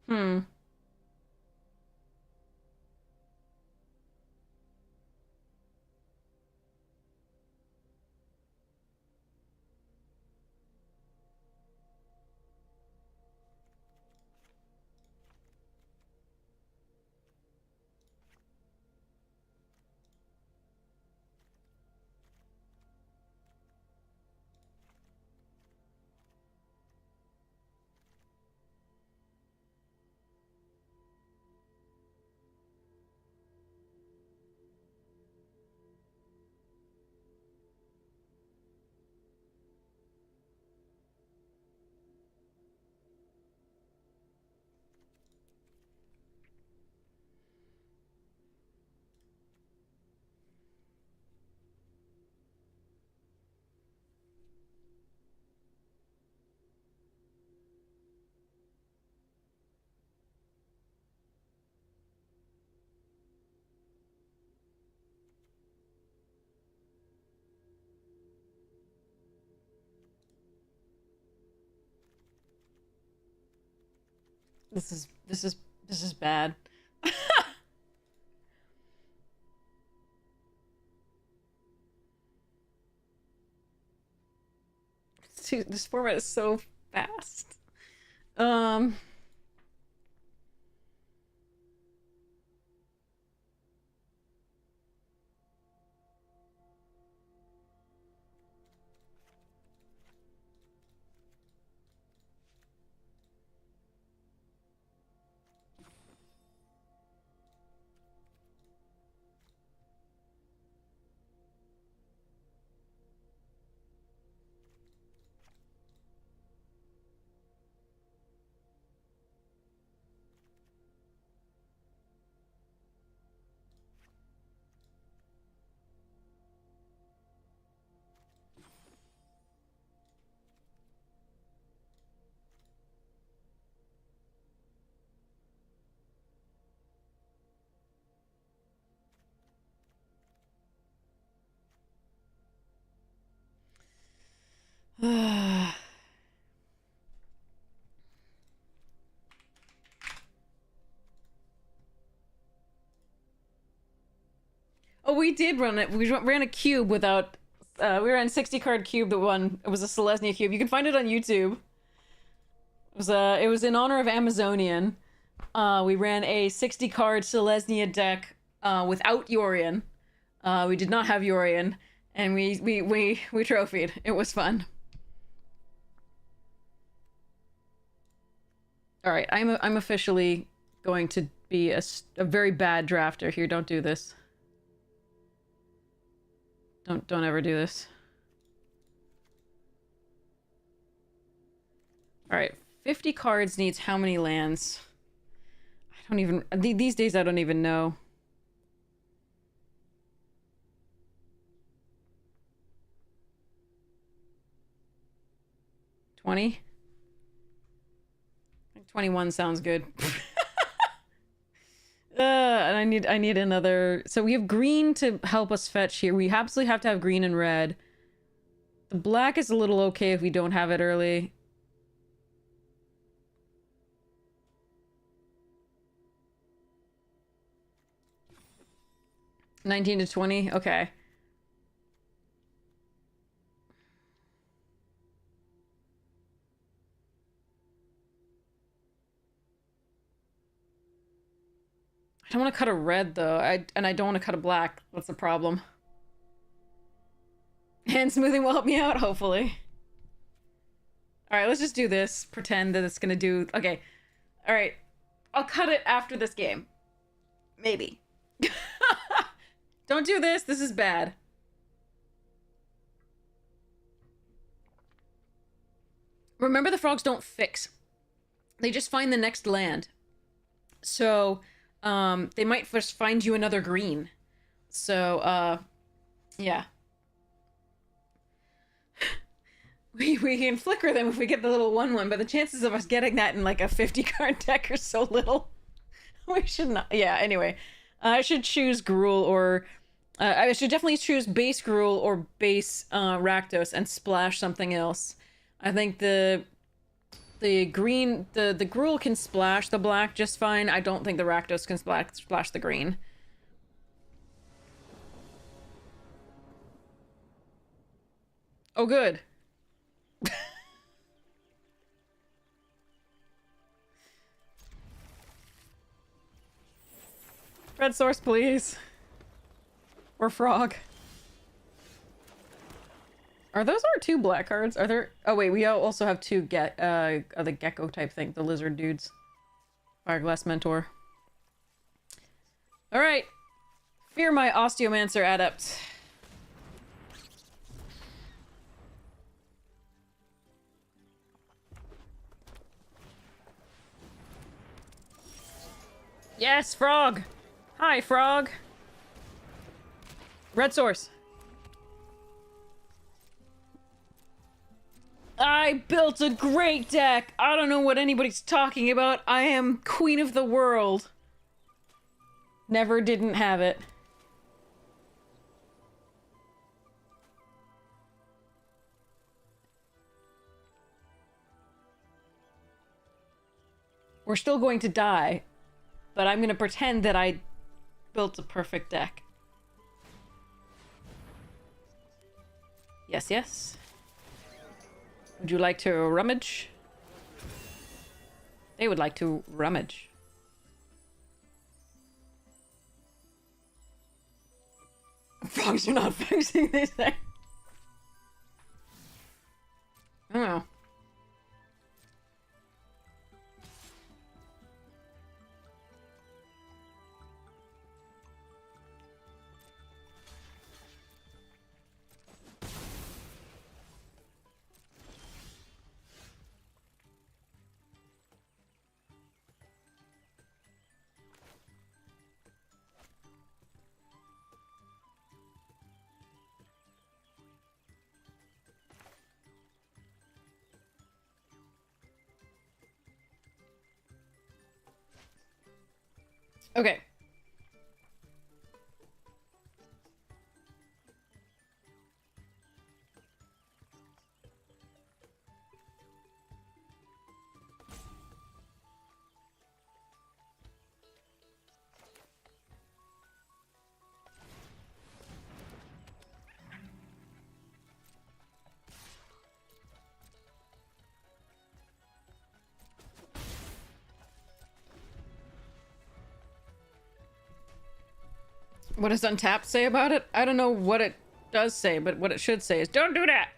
Speaker 1: Hmm. This is bad. Dude, this format is so fast. Um... Oh, we did run it. We ran a cube without... we ran 60 card cube that won. It was a Selesnya cube. You can find it on YouTube. It was in honor of Amazonian. We ran a 60 card Selesnya deck without Yorion. We did not have Yorion, and we trophied. It was fun. All right, I'm officially going to be a very bad drafter here. Don't do this. Don't ever do this. All right, 50 cards needs how many lands? I don't even... These days, I don't even know. $20? I think 21 sounds good. And I need another... So we have green to help us fetch here. We absolutely have to have green and red. The black is a little okay if we don't have it early. $19 to $20? Okay. I don't want to cut a red, though. And I don't want to cut a black. That's the problem. Hand smoothing will help me out, hopefully. Alright, let's just do this. Pretend that it's gonna do... Okay. Alright. I'll cut it after this game. Maybe. Don't do this. This is bad. Remember, the frogs don't fix. They just find the next land. So... they might first find you another green. So, yeah. We can flicker them if we get the little 1/1, but the chances of us getting that in like a 50-card deck are so little. We should not. Yeah, anyway. I should choose Gruul or... I should definitely choose base Gruul or base Rakdos and splash something else. I think the green, the Gruul can splash the black just fine. I don't think the Rakdos can splash the green. Oh, good. Red source, please. Or frog. Are those our 2 black cards? Are there... Oh, wait, we also have 2 the gecko type thing. The lizard dudes. Fireglass Mentor. Alright. Fear my Osteomancer Adept. Yes, frog! Hi, frog! Red source. I built a great deck! I don't know what anybody's talking about. I am queen of the world. Never didn't have it. We're still going to die, but I'm gonna pretend that I built a perfect deck. Yes, yes. Would you like to rummage? They would like to rummage. Frogs are not fixing this thing. I don't know. Okay. What does untapped say about it? I don't know what it does say, but what it should say is, don't do that!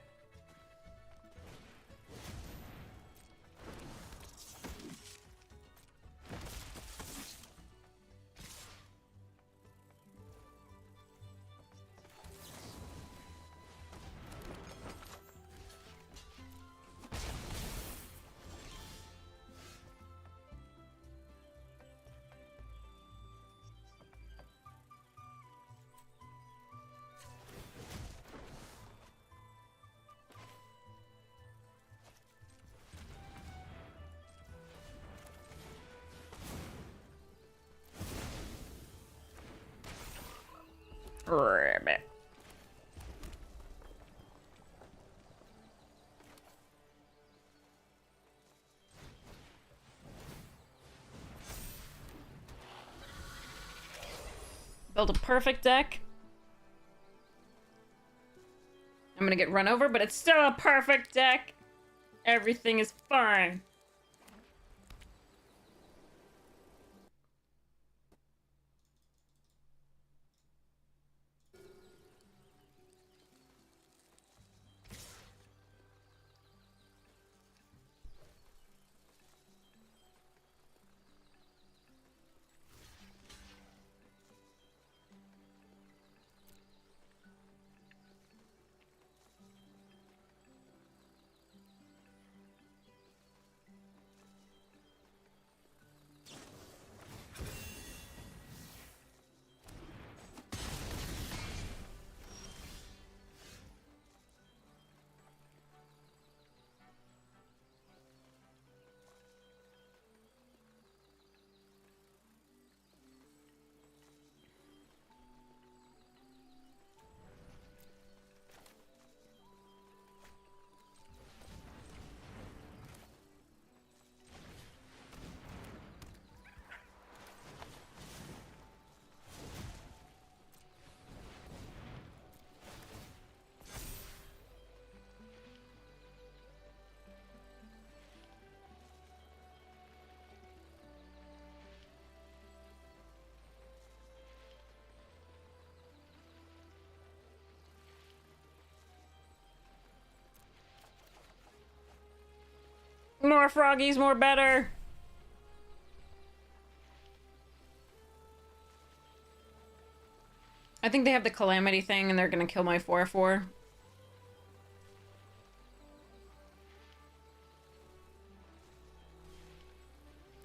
Speaker 1: Rabbit. Build a perfect deck. I'm gonna get run over, but it's still a perfect deck. Everything is fine. More froggies, more better. I think they have the calamity thing and they're gonna kill my 4/4.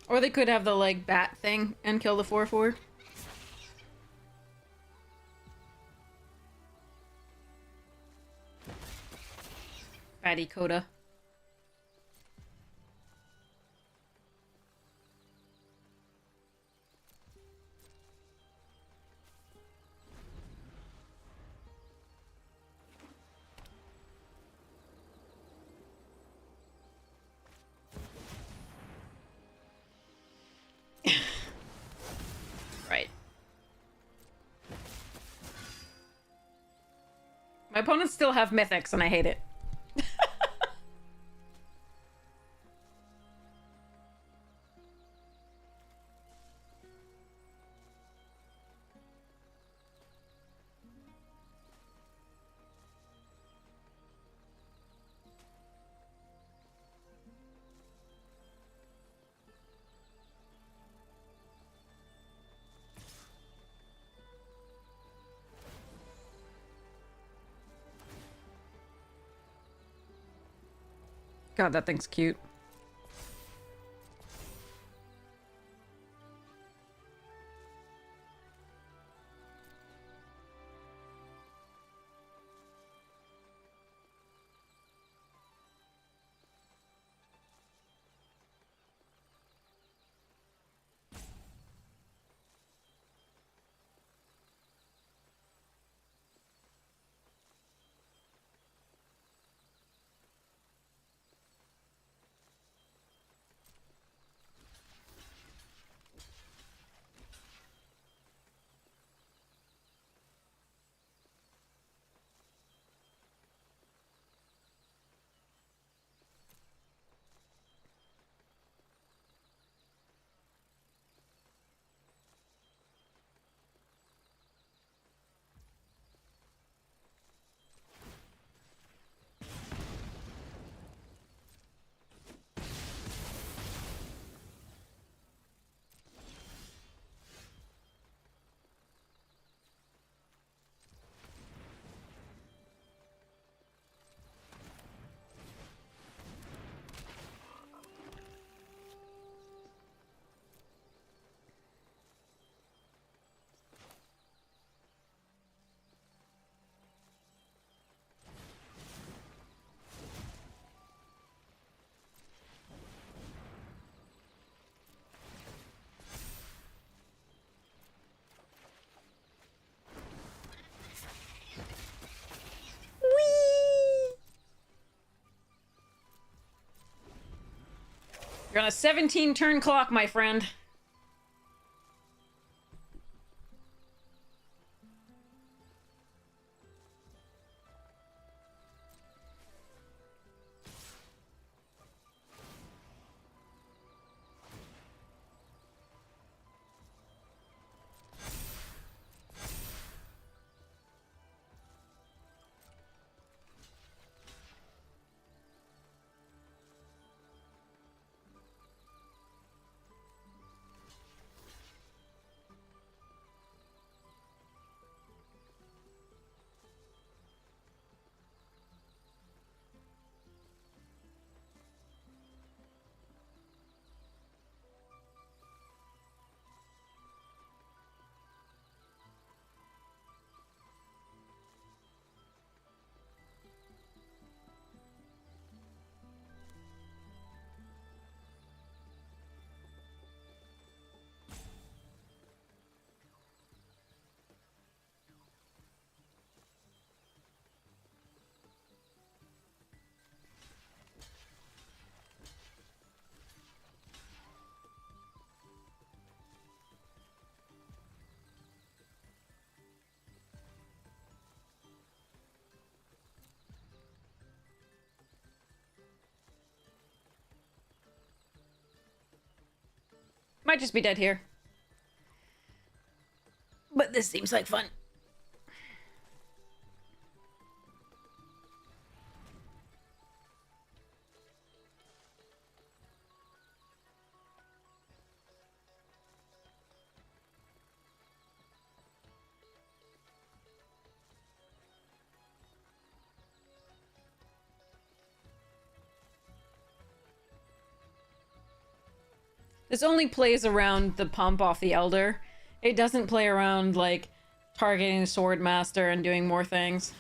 Speaker 1: Or they could have the, like, bat thing and kill the 4/4. Fatty Coda. Right. My opponents still have mythics and I hate it. God, that thing's cute. You're on a 17 turn clock, my friend. Might just be dead here. But this seems like fun. This only plays around the pump off the Elder. It doesn't play around, like, targeting Swordmaster and doing more things.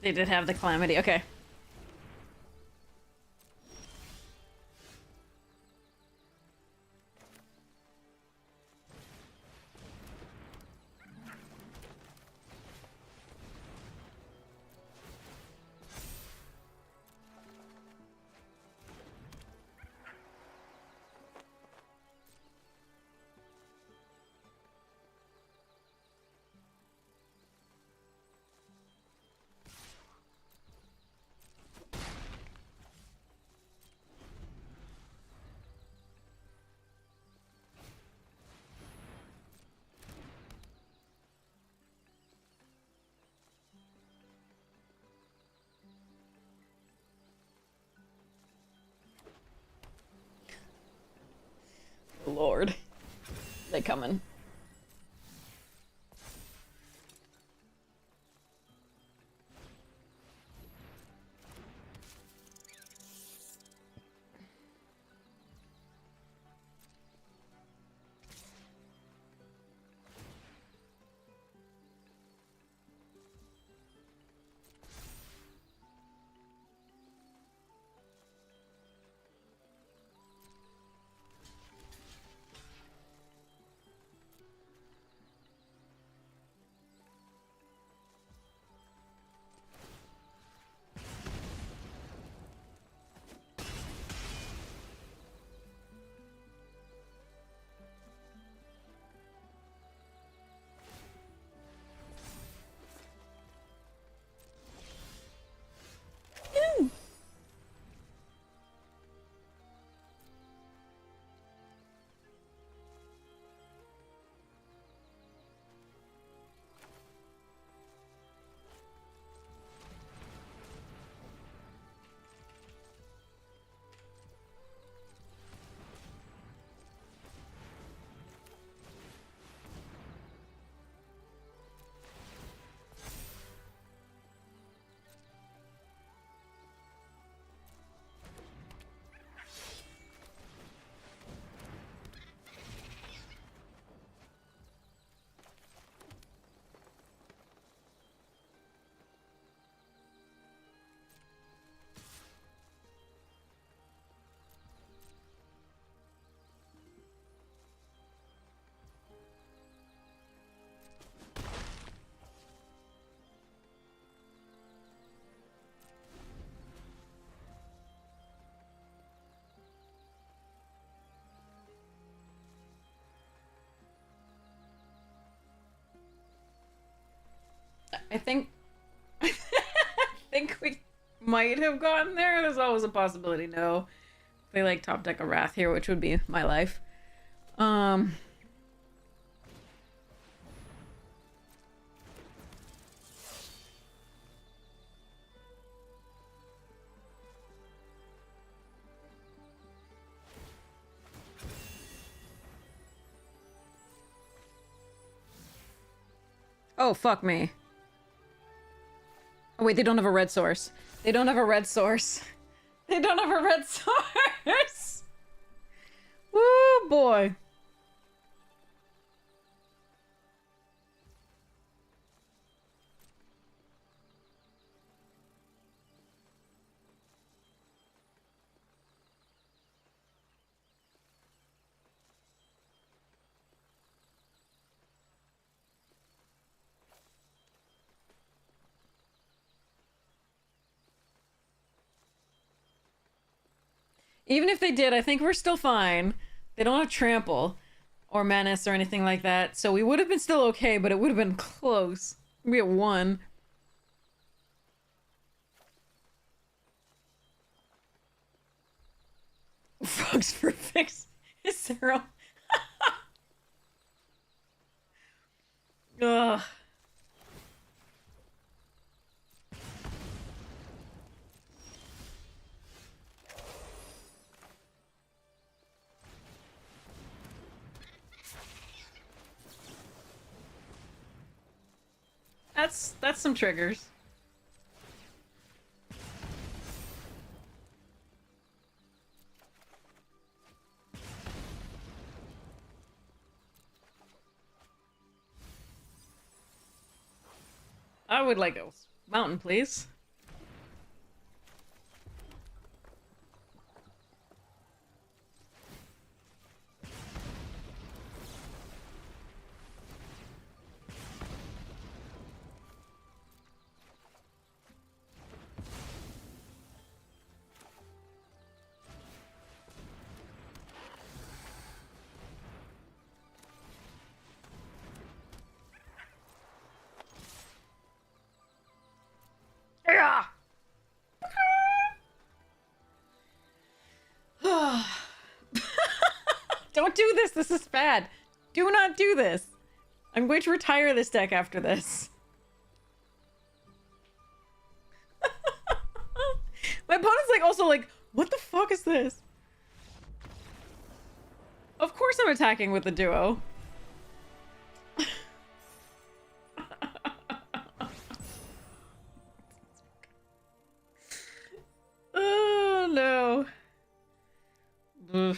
Speaker 1: They did have the Calamity, okay. Lord. They coming. I think I think we might have gotten there. There's always a possibility. No, they like top deck a Wrath here, which would be my life. Oh, fuck me. Oh, wait, they don't have a red source. They don't have a red source. They don't have a red source! Woo, boy. Even if they did, I think we're still fine. They don't have trample or menace or anything like that, so we would have been still okay, but it would have been close. We at 1. Frogs for fix. Is Zero. Ugh. That's some triggers. I would like a mountain, please. Yeah. Don't do this. This is bad. Do not do this. I'm going to retire this deck after this. My opponent's like also like, what the fuck is this? Of course I'm attacking with the duo. Oh no. Ugh.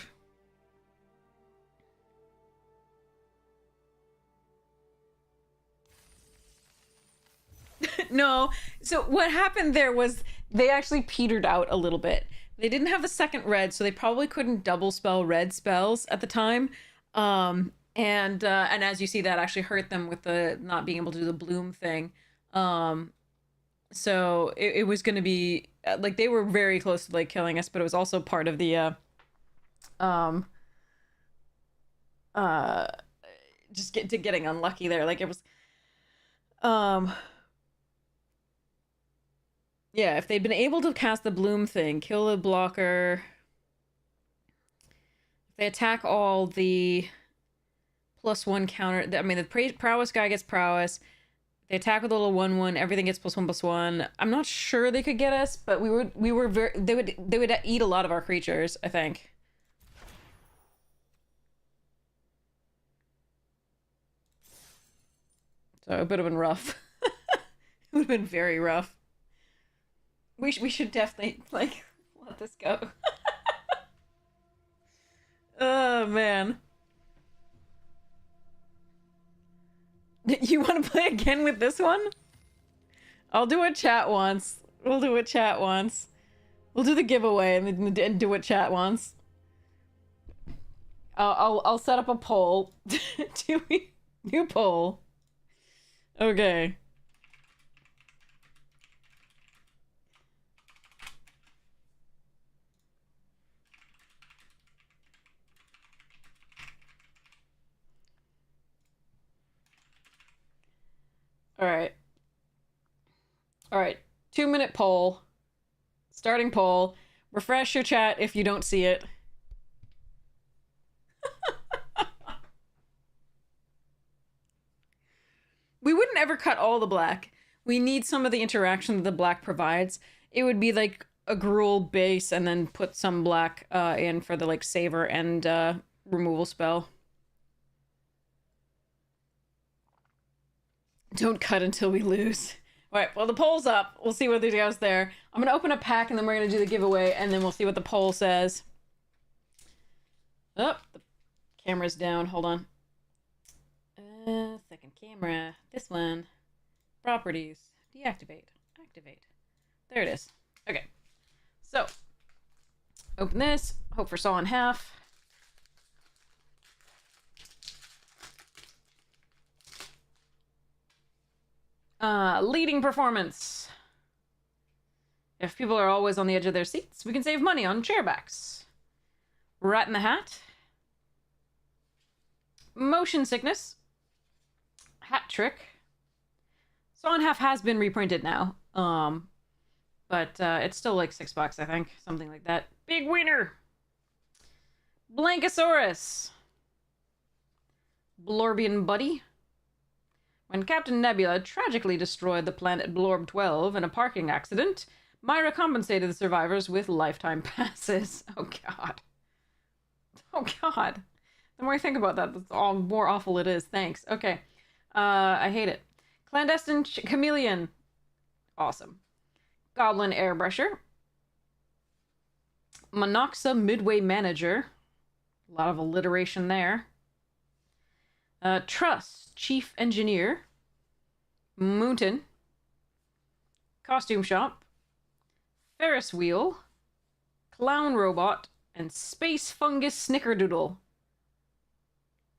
Speaker 1: No. So what happened there was they actually petered out a little bit. They didn't have the second red, so they probably couldn't double spell red spells at the time. And as you see, that actually hurt them with the not being able to do the bloom thing. So it was going to be like they were very close to like killing us, but it was also part of the just getting unlucky there. Like it was yeah, if they'd been able to cast the bloom thing, kill the blocker, if they attack all the +1 counter, I mean the prowess guy gets prowess. They attack with a little 1/1, everything gets +1/+1. I'm not sure they could get us, but we were very they would eat a lot of our creatures, I think. So it would have been rough. It would have been very rough. We should definitely like let this go. Oh man. You want to play again with this one? I'll do a chat once. We'll do a chat once. We'll do the giveaway and do what chat wants. I'll set up a poll. New poll. Okay. All right. All right, 2-minute poll. Starting poll. Refresh your chat if you don't see it. We wouldn't ever cut all the black. We need some of the interaction that the black provides. It would be like a gruel base and then put some black in for the like savor and removal spell. Don't cut until we lose. All right, well, the poll's up. We'll see what it goes there. I'm going to open a pack and then we're going to do the giveaway and then we'll see what the poll says. Oh, the camera's down. Hold on. Second camera. This one. Properties. Deactivate. Activate. There it is. Okay. So, open this. Hope for saw in half. Leading performance. If people are always on the edge of their seats, we can save money on chairbacks. Rat in the Hat. Motion Sickness. Hat Trick. Saw in half has been reprinted now. But it's still like $6, I think. Something like that. Big winner! Blankosaurus. Blorbian Buddy. When Captain Nebula tragically destroyed the planet Blorb 12 in a parking accident, Myra compensated the survivors with lifetime passes. Oh, God. Oh, God. The more I think about that, the more awful it is. Thanks. Okay. I hate it. Clandestine Chameleon. Awesome. Goblin Airbrusher. Monoxa Midway Manager. A lot of alliteration there. Truss Chief Engineer. Moonton. Costume Shop. Ferris Wheel. Clown Robot. And Space Fungus Snickerdoodle.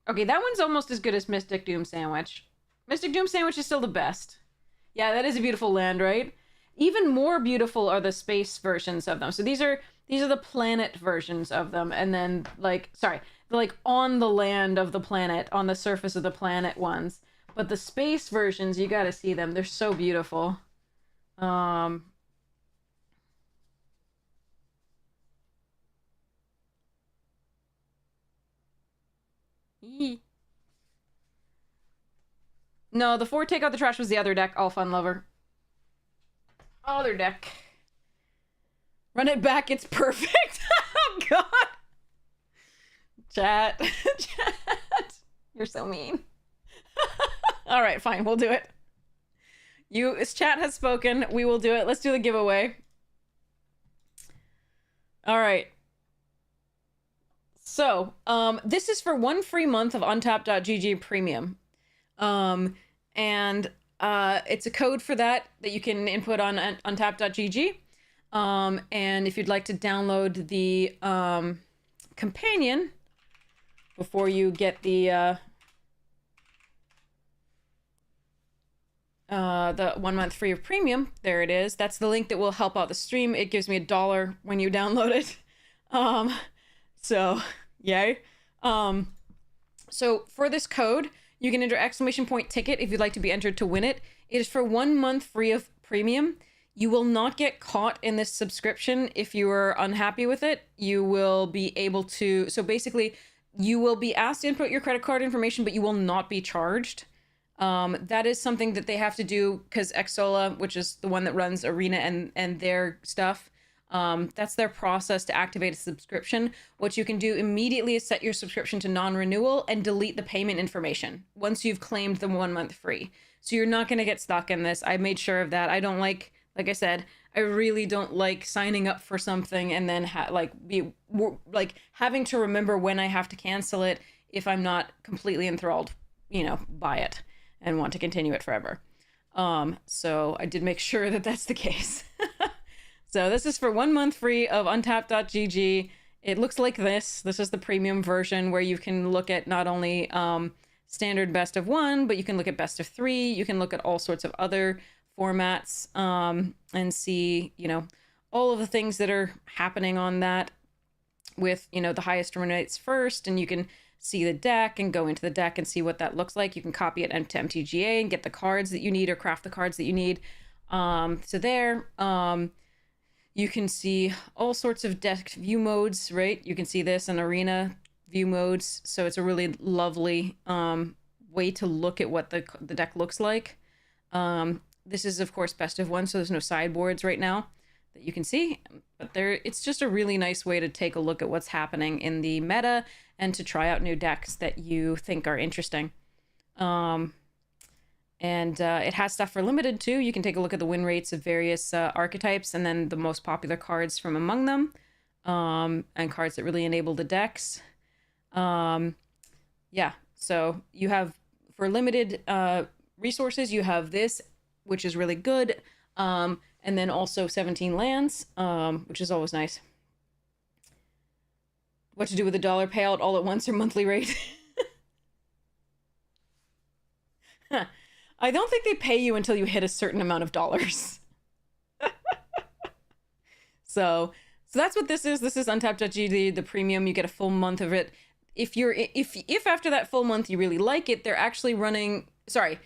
Speaker 1: Okay, that one's almost as good as Mystic Doom Sandwich. Mystic Doom Sandwich is still the best. Yeah, that is a beautiful land, right? Even more beautiful are the space versions of them. So these are the planet versions of them, and then the on the land of the planet, on the surface of the planet ones. But the space versions, you got to see them. They're so beautiful. No, the 4 Take Out the Trash was the other deck. All Fun Lover. Other deck. Run it back. It's perfect. Oh, God. Chat. Chat. You're so mean. All right, fine. We'll do it. Chat has spoken. We will do it. Let's do the giveaway. All right. So, this is for 1 free month of untapped.gg premium. And it's a code for that you can input on untapped.gg. And if you'd like to download the companion before you get the 1 month free of premium, there it is. That's the link that will help out the stream. It gives me $1 when you download it. So yay. So for this code, you can enter !ticket if you'd like to be entered to win it. It is for 1 month free of premium. You will not get caught in this subscription if you are unhappy with it. You will be able to, so basically you will be asked to input your credit card information, but you will not be charged. That is something that they have to do because Xsola, which is the one that runs Arena and their stuff, that's their process to activate a subscription. What you can do immediately is set your subscription to non-renewal and delete the payment information once you've claimed the 1 month free. So you're not going to get stuck in this. I made sure of that. I don't like I said, I really don't like signing up for something and then having to remember when I have to cancel it if I'm not completely enthralled, by it and want to continue it forever. So I did make sure that that's the case. So this is for 1 month free of untapped.gg. It looks like this. This is the premium version where you can look at not only standard best of 1, but you can look at best of 3. You can look at all sorts of other formats and see, all of the things that are happening on that with, the highest win rates first. And you can see the deck and go into the deck and see what that looks like. You can copy it to MTGA and get the cards that you need or craft the cards that you need. So there, you can see all sorts of deck view modes, right? You can see this in arena view modes. So it's a really lovely way to look at what the deck looks like. This is, of course, best of one, so there's no sideboards right now that you can see. But it's just a really nice way to take a look at what's happening in the meta and to try out new decks that you think are interesting. It has stuff for limited too. You can take a look at the win rates of various archetypes and then the most popular cards from among them, and cards that really enable the decks. Yeah, so you have, for limited resources, you have this, which is really good, and then also 17 lands, which is always nice. What to do with a dollar payout all at once or monthly rate? I don't think they pay you until you hit a certain amount of dollars. So that's what this is. This is untapped.gg, the premium. You get a full month of it. If after that full month you really like it, they're actually running, sorry.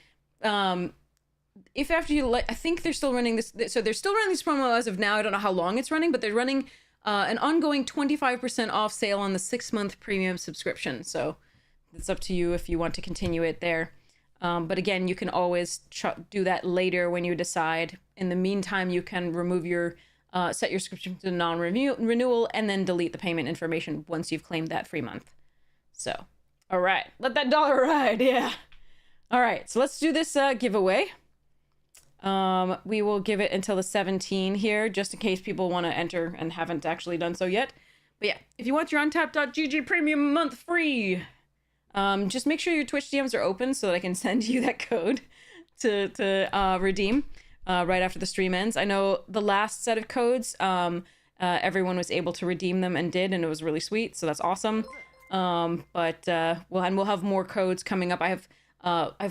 Speaker 1: If after you like, I think they're still running this. So they're still running this promo as of now. I don't know how long it's running, but they're running an ongoing 25% off sale on the 6-month premium subscription. So it's up to you if you want to continue it there. But again, you can always do that later when you decide. In the meantime, you can remove your, set your subscription to non-renewal and then delete the payment information once you've claimed that free month. So, all right, let that dollar ride, yeah. All right, so let's do this giveaway. We will give it until the 17 here, just in case people want to enter and haven't actually done so yet. But yeah, if you want your untapped.gg premium month free, just make sure your Twitch DMs are open so that I can send you that code to redeem right after the stream ends. I know the last set of codes, everyone was able to redeem them and did, and it was really sweet, so that's awesome. We'll have more codes coming up. I have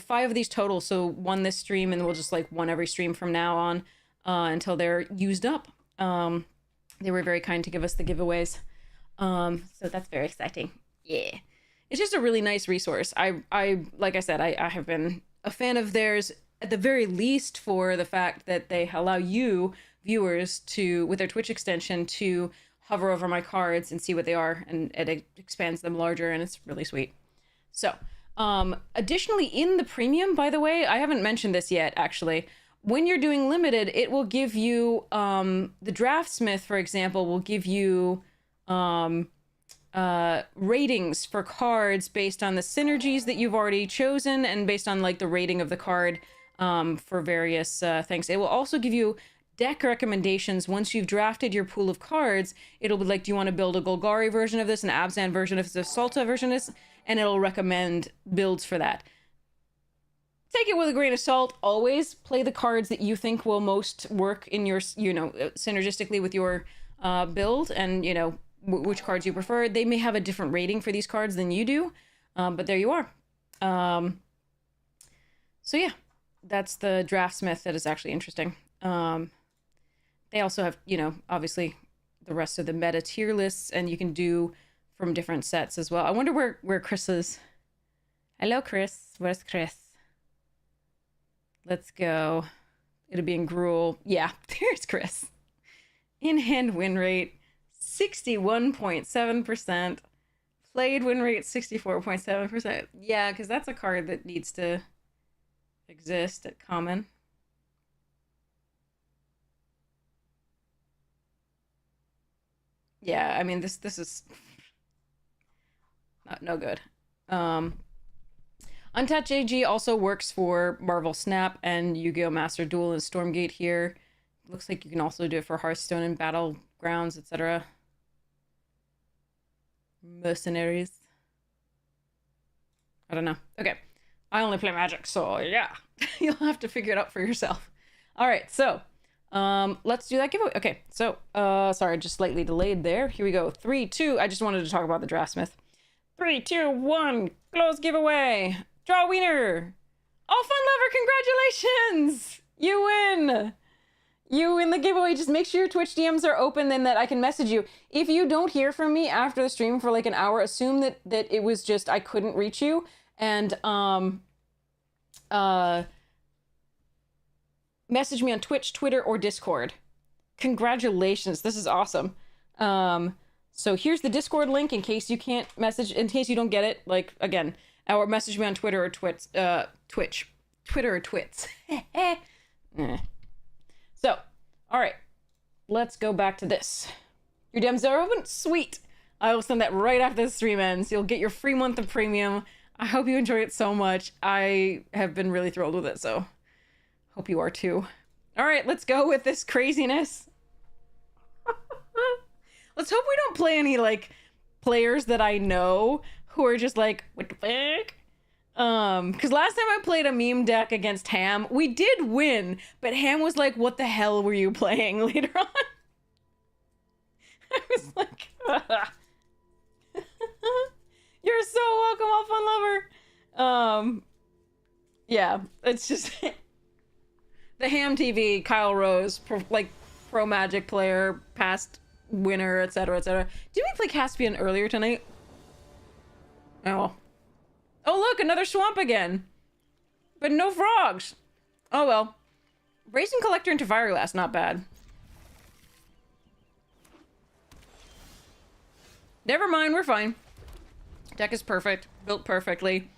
Speaker 1: 5 of these total, so 1 this stream, and we'll just like 1 every stream from now on until they're used up. They were very kind to give us the giveaways, so that's very exciting. Yeah, it's just a really nice resource. I like I said, I have been a fan of theirs at the very least for the fact that they allow you viewers to, with their Twitch extension, to hover over my cards and see what they are, and it expands them larger, and it's really sweet. So additionally, in the premium, by the way, I haven't mentioned this yet, actually, when you're doing limited, it will give you, the Draftsmith, for example, will give you ratings for cards based on the synergies that you've already chosen and based on like the rating of the card for various things. It will also give you deck recommendations once you've drafted your pool of cards. It'll be like, do you want to build a Golgari version of this, an Abzan version of this, a Salta version of this, and it'll recommend builds for that. Take it with a grain of salt. Always play the cards that you think will most work in your, synergistically with your build, and which cards you prefer. They may have a different rating for these cards than you do, but there you are. So yeah, that's the Draftsmith that is actually interesting. They also have, obviously the rest of the meta tier lists, and you can do from different sets as well. I wonder where Chris is. Hello, Chris. Where's Chris? Let's go. It'll be in Gruel. Yeah, there's Chris. In-hand win rate, 61.7%. Played win rate, 64.7%. Yeah, because that's a card that needs to exist at common. Yeah, I mean, this is no good. Untapped AG also works for Marvel Snap and Yu-Gi-Oh! Master Duel and Stormgate here. Looks like you can also do it for Hearthstone and Battlegrounds, etc. Mercenaries. I don't know. Okay. I only play Magic, so yeah. You'll have to figure it out for yourself. All right, so let's do that giveaway. Okay, so sorry, just slightly delayed there. Here we go. 3, 2. I just wanted to talk about the Draftsmith. 3, 2, 1. Close giveaway. Draw wiener. Oh, Fun Lover, congratulations! You win! You win the giveaway. Just make sure your Twitch DMs are open and that I can message you. If you don't hear from me after the stream for like an hour, assume that it was just I couldn't reach you. And message me on Twitch, Twitter, or Discord. Congratulations, this is awesome. So here's the Discord link in case you can't message, in case you don't get it. Like, again, or message me on Twitter or Twitch. Twitter or Twits. So, all right, let's go back to this. Your DMs are open? Sweet. I will send that right after the stream ends. You'll get your free month of premium. I hope you enjoy it so much. I have been really thrilled with it, so hope you are too. All right, let's go with this craziness. Let's hope we don't play any, like, players that I know who are just like, what the fuck? Because last time I played a meme deck against Ham, we did win, but Ham was like, what the hell were you playing later on? I was like, you're so welcome, all fun lover. Yeah, it's just the Ham TV, Kyle Rose, pro Magic player, past winner, etc., etc. Did we play Caspian earlier tonight? Oh. Oh, look, another swamp again. But no frogs. Oh, well. Racing Collector into Fireglass, not bad. Never mind, we're fine. Deck is perfect. Built perfectly.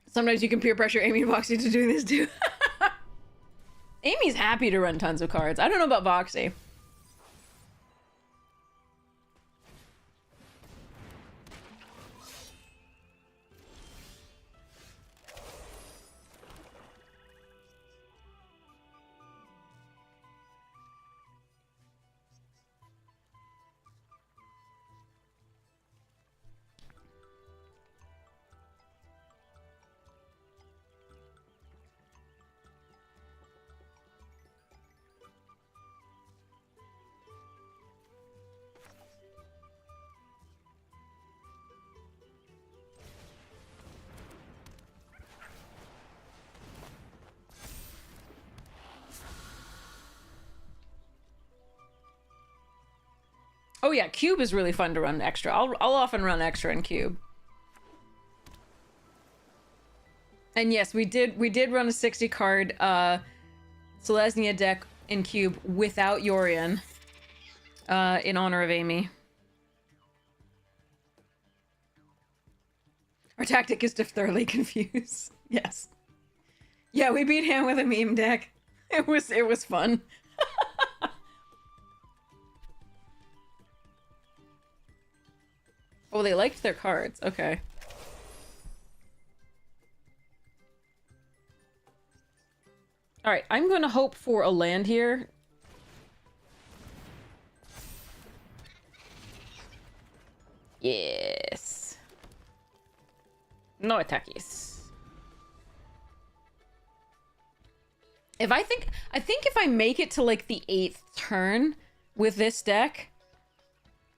Speaker 1: Sometimes you can peer pressure Amy and Voxy to do this too. Amy's happy to run tons of cards. I don't know about Voxy. Oh yeah, Cube is really fun to run extra. I'll often run extra in Cube. And yes, we did run a 60 card Selesnya deck in Cube without Yorion in honor of Amy. Our tactic is to thoroughly confuse. Yes. Yeah, we beat him with a meme deck. It was fun. Oh, they liked their cards. Okay. All right, I'm going to hope for a land here. Yes. No attackies. I think if I make it to like the 8th turn with this deck,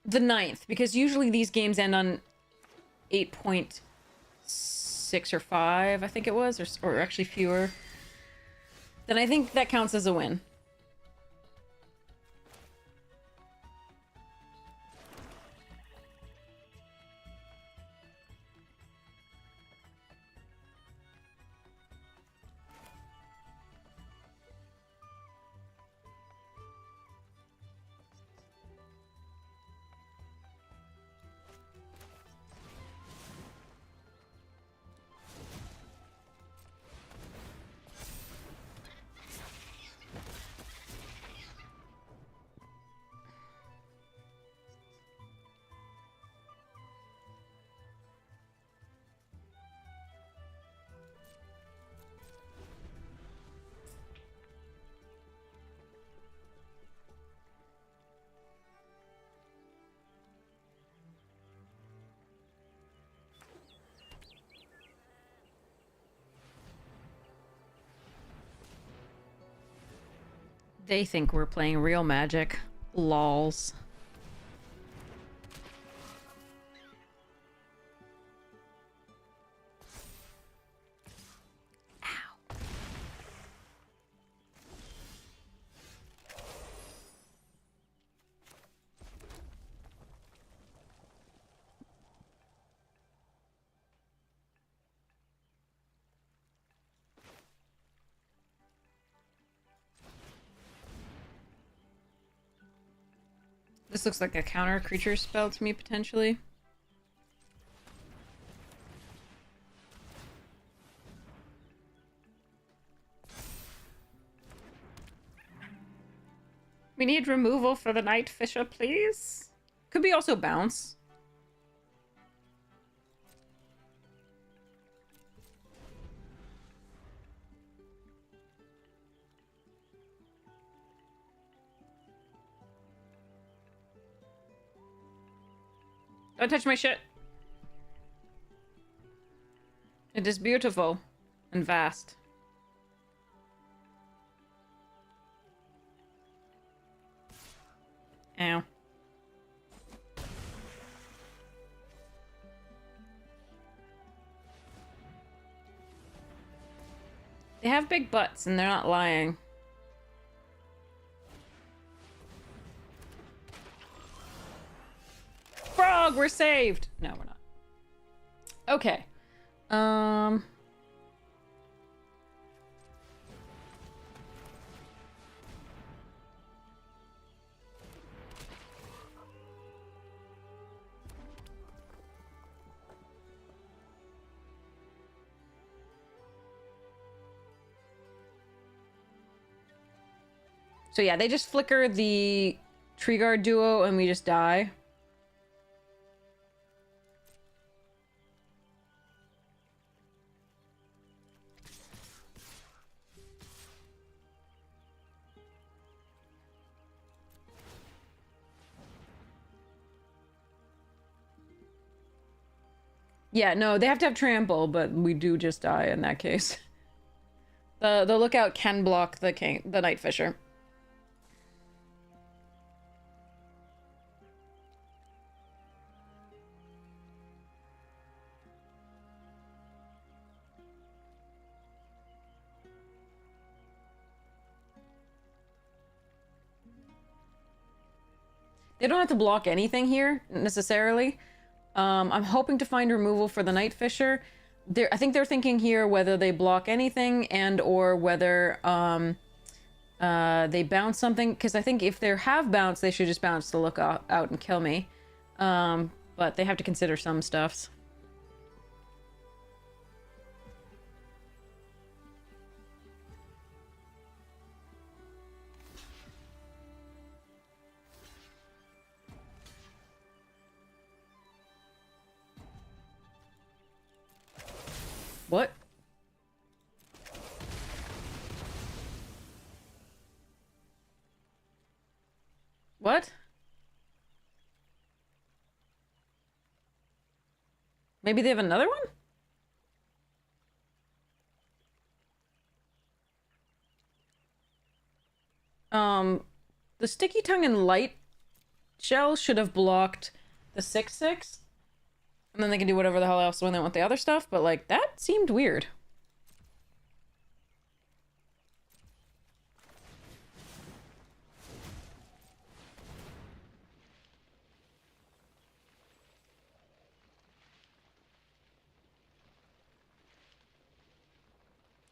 Speaker 1: the 9th, because usually these games end on 8.6 or 5, I think it was, or actually fewer. Then I think that counts as a win. They think we're playing real Magic. Lols. This looks like a counter creature spell to me, potentially. We need removal for the Night Fisher, please. Could be also bounce. Don't touch my shit. It is beautiful and vast. Ow. They have big butts and they're not lying. Frog, we're saved! No, we're not. Okay. So yeah, they just flicker the tree guard duo and we just die. Yeah, no, they have to have trample, but we do just die in that case. The lookout can block the Night Fisher. They don't have to block anything here, necessarily. I'm hoping to find removal for the Night Fisher. I think they're thinking here whether they block anything and or whether they bounce something. Because I think if they have bounce, they should just bounce to look out and kill me. But they have to consider some stuffs. What? What? Maybe they have another one? The Sticky Tongue and Light Shell should have blocked the 6/6. And then they can do whatever the hell else when they want the other stuff, but like, that seemed weird.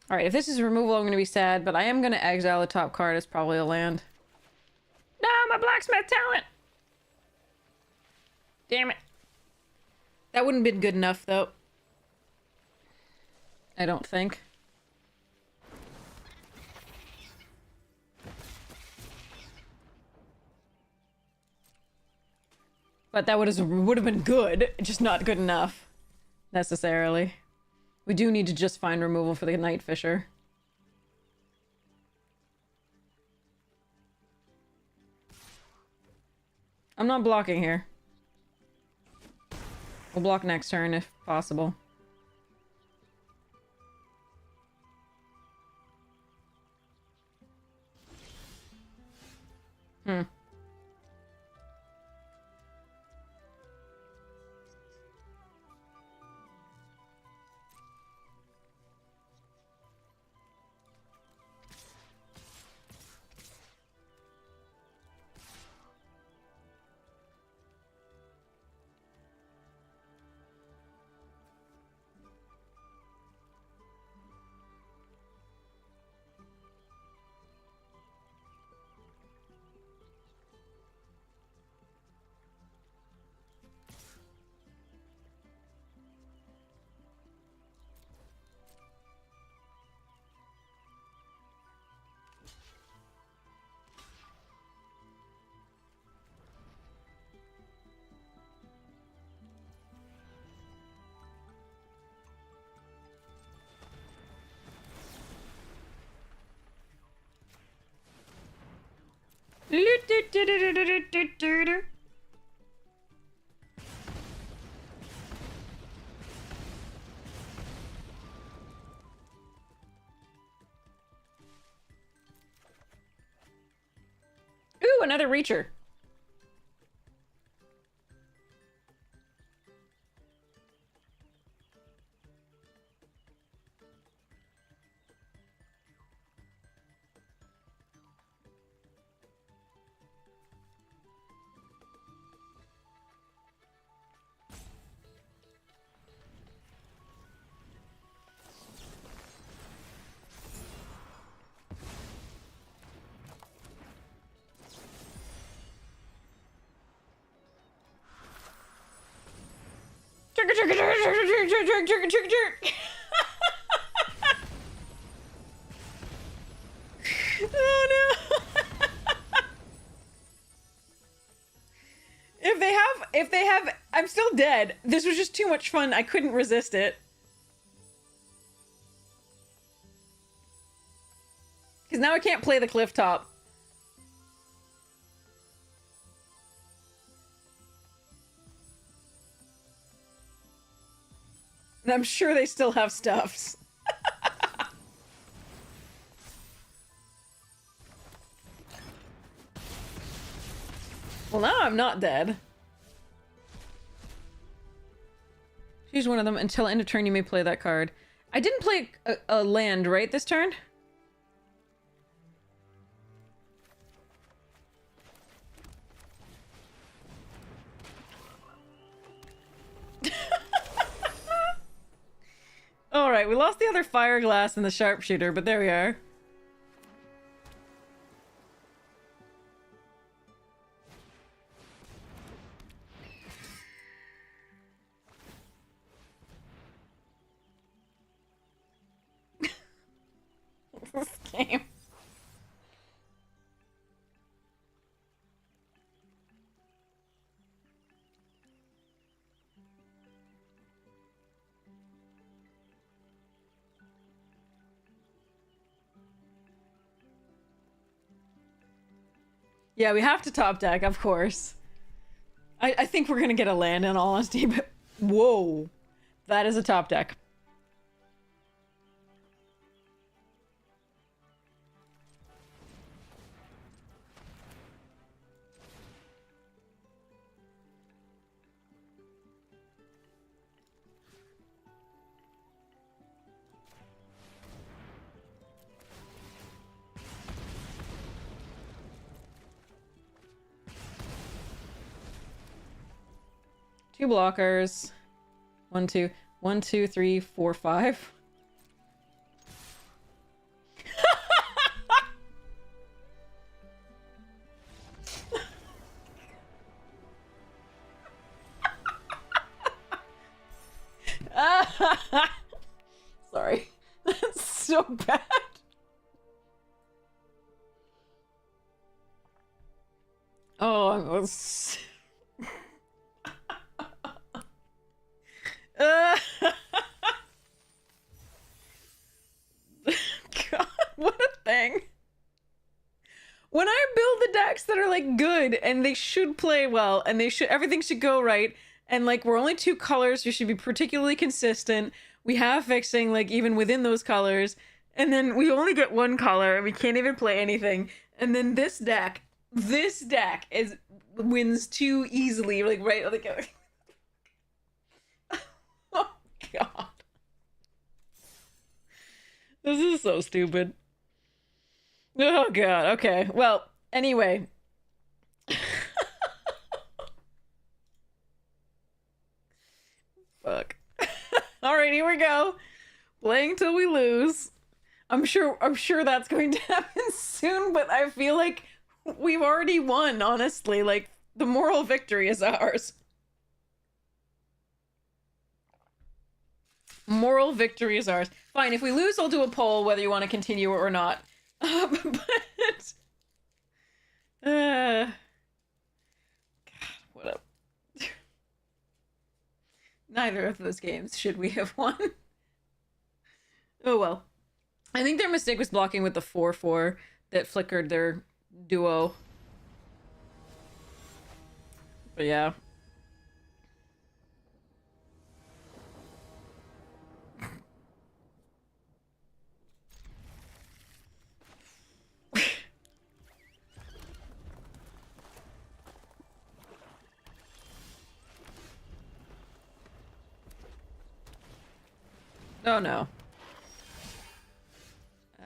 Speaker 1: Alright, if this is removal, I'm gonna be sad, but I am gonna exile the top card. It's probably a land. No, my blacksmith talent! Damn it. That wouldn't have been good enough, though. I don't think. But that would have been good, just not good enough, necessarily. We do need to just find removal for the Night Fisher. I'm not blocking here. We'll block next turn if possible. Hmm. Ooh, another Reacher. Oh no. If they have I'm still dead. This was just too much fun. I couldn't resist it. Cuz now I can't play the cliff top. And I'm sure they still have stuffs. Well, now I'm not dead. Choose one of them. Until end of turn, you may play that card. I didn't play a land, right, this turn? Alright, we lost the other fire glass and the sharpshooter, but there we are. This game. Yeah, we have to top deck, of course. I think we're gonna get a land, in all honesty, but... Whoa. That is a top deck. Two blockers. 1, 2, 1, 2, 3, 4, 5. Sorry. That's so bad. Oh, I was... God, what a thing. When I build the decks that are like good and they should play well and everything should go right, and like we're only two colors, we should be particularly consistent. We have fixing like even within those colors, and then we only get one color and we can't even play anything. And then this deck wins too easily, like right like oh god. This is so stupid. Oh god, okay. Well, anyway. Fuck. Alright, here we go. Playing till we lose. I'm sure that's going to happen soon, but I feel like we've already won, honestly. Like, the moral victory is ours. Moral victory is ours. Fine, if we lose, I'll do a poll whether you want to continue or not. But... God, what up? Neither of those games should we have won. Oh well. I think their mistake was blocking with the 4/4 that flickered their duo. But yeah. Oh no.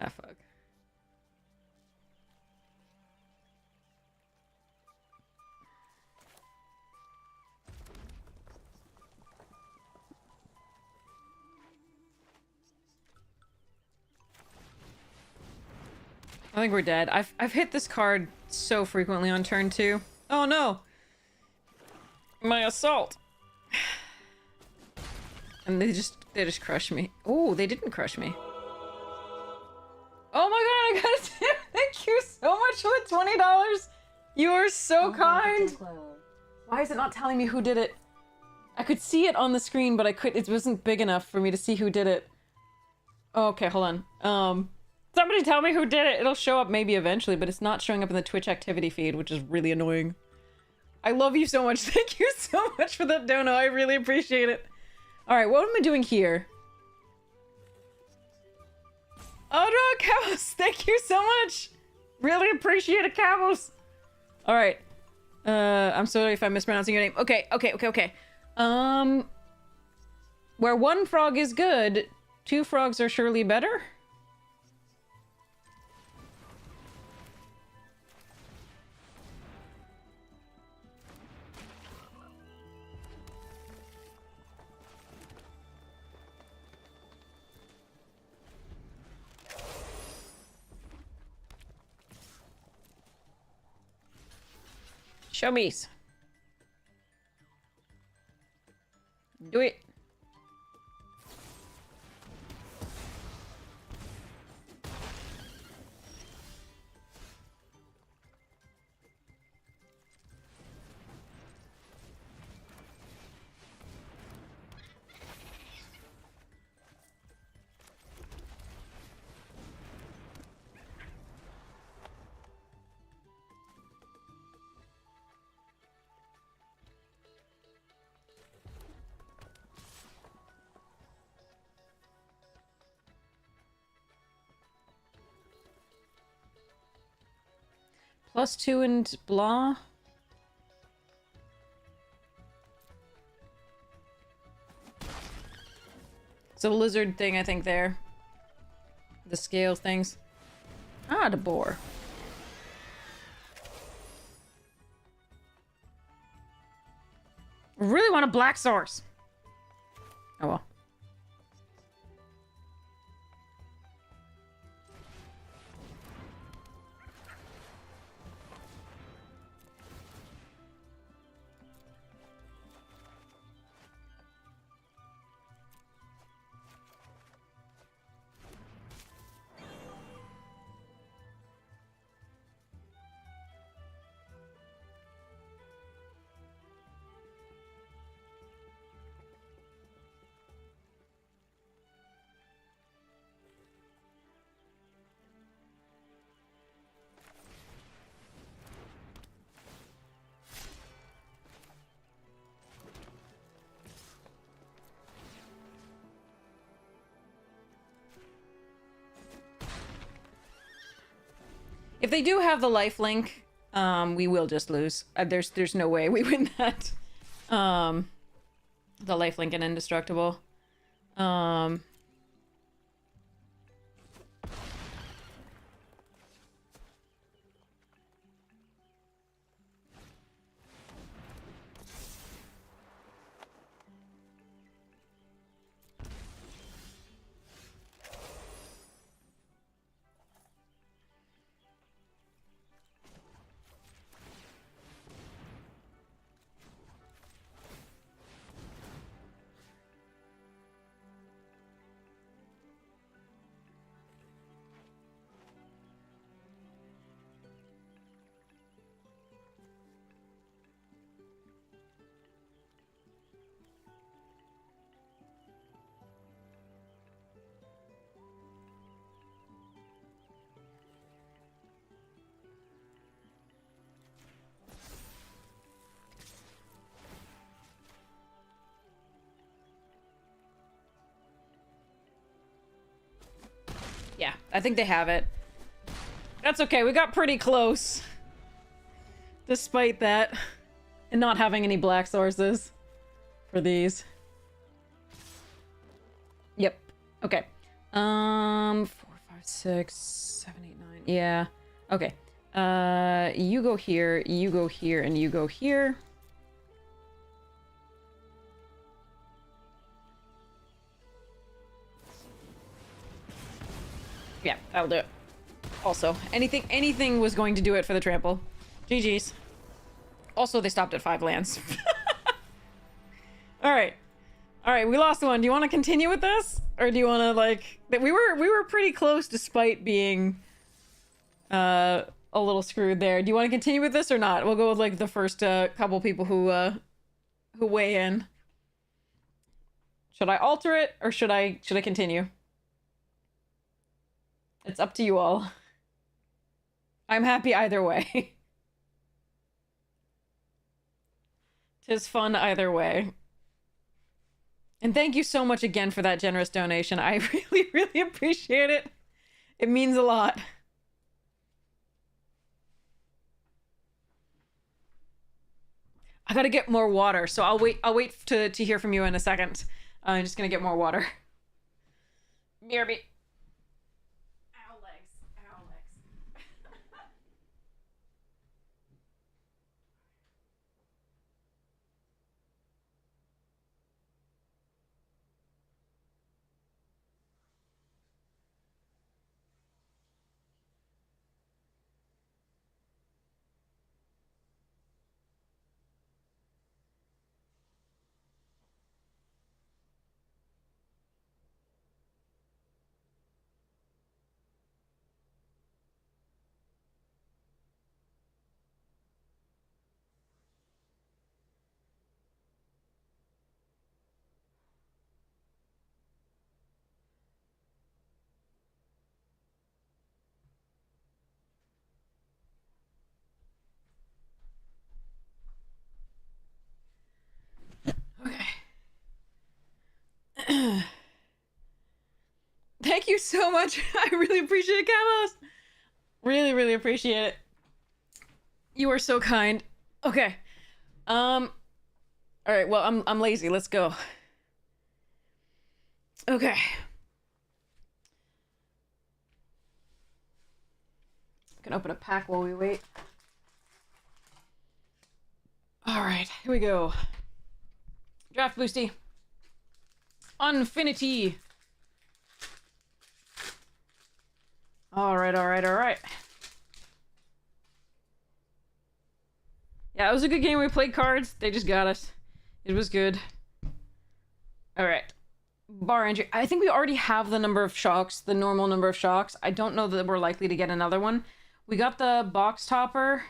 Speaker 1: Ah, fuck. I think we're dead. I've hit this card so frequently on turn 2. Oh no! My assault! And they just crushed me. Oh, they didn't crush me. Oh my god, I got it! Thank you so much for the $20! You are so kind! Why is it not telling me who did it? I could see it on the screen, but it wasn't big enough for me to see who did it. Oh, okay, hold on. Somebody tell me who did it! It'll show up maybe eventually, but it's not showing up in the Twitch activity feed, which is really annoying. I love you so much. Thank you so much for that dono. I really appreciate it. Alright, what am I doing here? Oh no, Cabos! Thank you so much! Really appreciate it, Cabos! Alright. I'm sorry if I'm mispronouncing your name. Okay. Where one frog is good, two frogs are surely better? Show me. Do it. +2 and blah. It's a lizard thing, I think, there. The scales things. Ah, the boar. Really want a black source. Oh well. If they do have the life link, we will just lose. There's no way we win that. The life link and indestructible. Yeah, I think they have it. That's okay, we got pretty close. Despite that. And not having any black sources for these. Yep. Okay. 4, 5, 6, 7, 8, 9. Yeah. Okay. You go here, you go here, and you go here. Yeah, that'll do it. Also, anything was going to do it for the trample. GG's. Also, they stopped at 5 lands. Alright. Alright, we lost one. Do you want to continue with this? Or do you want to, like... We were pretty close despite being... a little screwed there. Do you want to continue with this or not? We'll go with, like, the first couple people who weigh in. Should I alter it, or should I continue? It's up to you all. I'm happy either way. 'Tis fun either way. And thank you so much again for that generous donation. I really, really appreciate it. It means a lot. I gotta get more water, so I'll wait to hear from you in a second. I'm just gonna get more water. BRB. Ow, legs. Ow, legs. Okay. Thank you so much. I really appreciate it, Camos. Really, really appreciate it. You are so kind. Okay. All right. Well, I'm lazy. Let's go. Okay. I can open a pack while we wait. All right. Here we go. Draft Boosty. Unfinity. All right. Yeah, it was a good game. We played cards. They just got us. It was good. All right. Bar entry. I think we already have the number of shocks, the normal number of shocks. I don't know that we're likely to get another one. We got the box topper,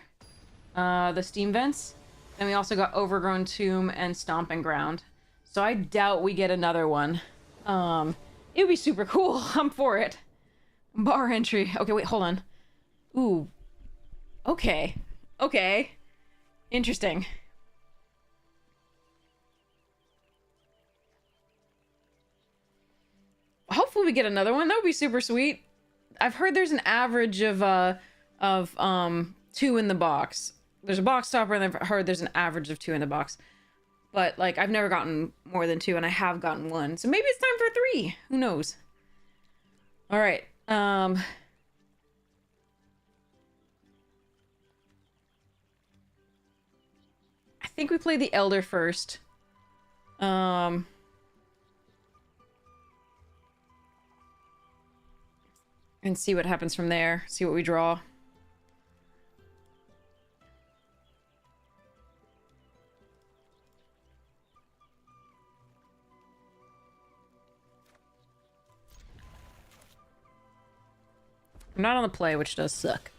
Speaker 1: the steam vents, and we also got overgrown tomb and stomping ground. So I doubt we get another one. It would be super cool. I'm for it. Bar entry. Okay, wait, hold on. Ooh. Okay. Okay. Interesting. Hopefully we get another one. That would be super sweet. I've heard there's an average of 2 in the box. There's a box topper, and I've heard there's an average of 2 in the box. But, like, I've never gotten more than 2, and I have gotten 1. So maybe it's time for 3. Who knows? All right. I think we play the Elder first. And see what happens from there. See what we draw. I'm not on the play, which does suck.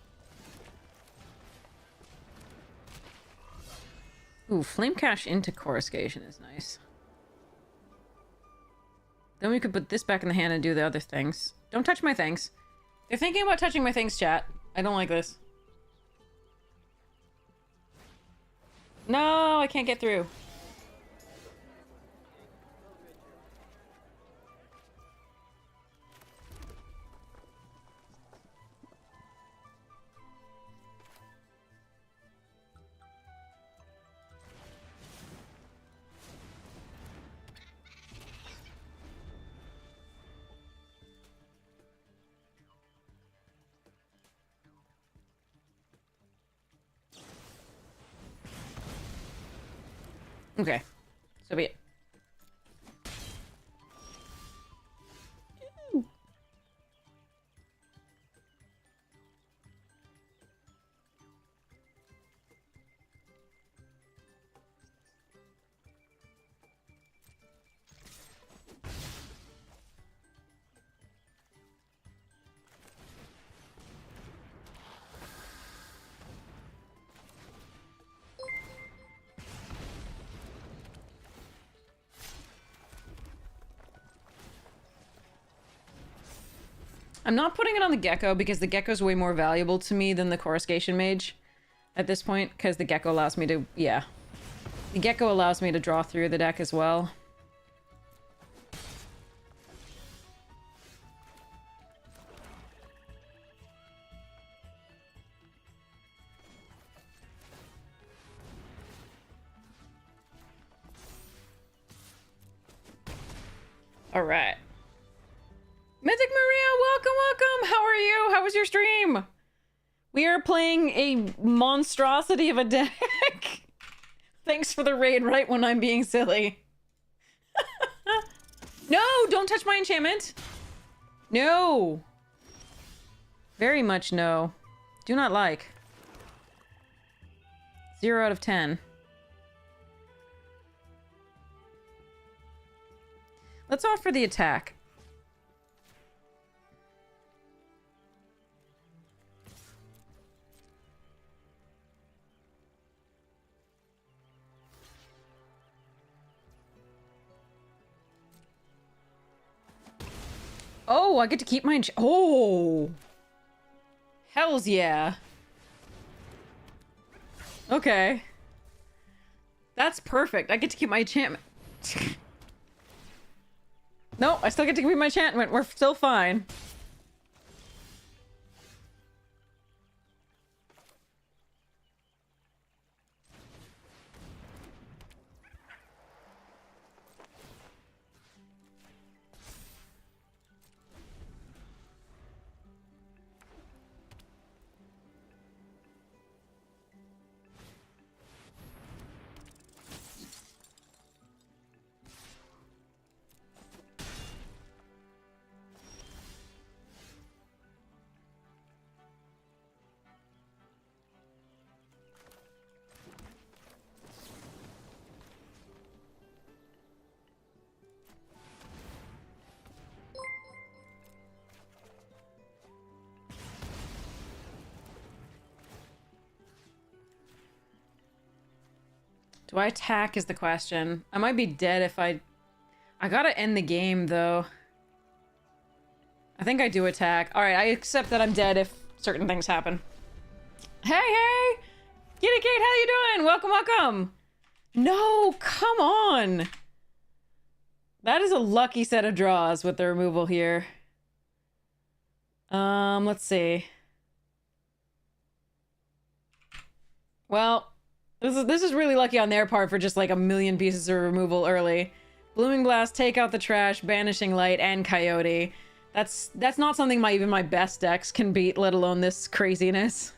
Speaker 1: Ooh, Flame Cash into Coruscation is nice. Then we could put this back in the hand and do the other things. Don't touch my things. They're thinking about touching my things, chat. I don't like this. No, I can't get through. Okay. So be it. I'm not putting it on the Gecko because the Gecko's way more valuable to me than the Coruscation Mage at this point, because the Gecko allows me to, yeah. The Gecko allows me to draw through the deck as well. All right. Mythic Maria, welcome, welcome. How are you? How was your stream? We are playing a monstrosity of a deck. Thanks for the raid right when I'm being silly. No, don't touch my enchantment. No. Very much no. Do not like. 0 out of 10. Let's offer the attack. Oh, I get to keep my oh! Hells yeah. Okay. That's perfect. I get to keep my enchantment. No, I still get to keep my enchantment. We're still fine. Do I attack is the question. I might be dead if I gotta end the game, though. I think I do attack. Alright, I accept that I'm dead if certain things happen. Hey, hey! Kitty Kate, how you doing? Welcome, welcome! No, come on! That is a lucky set of draws with the removal here. Let's see. Well... This is really lucky on their part for just like a million pieces of removal early. Blooming Blast, Take Out the Trash, Banishing Light, and Coyote. That's not something even my best decks can beat, let alone this craziness.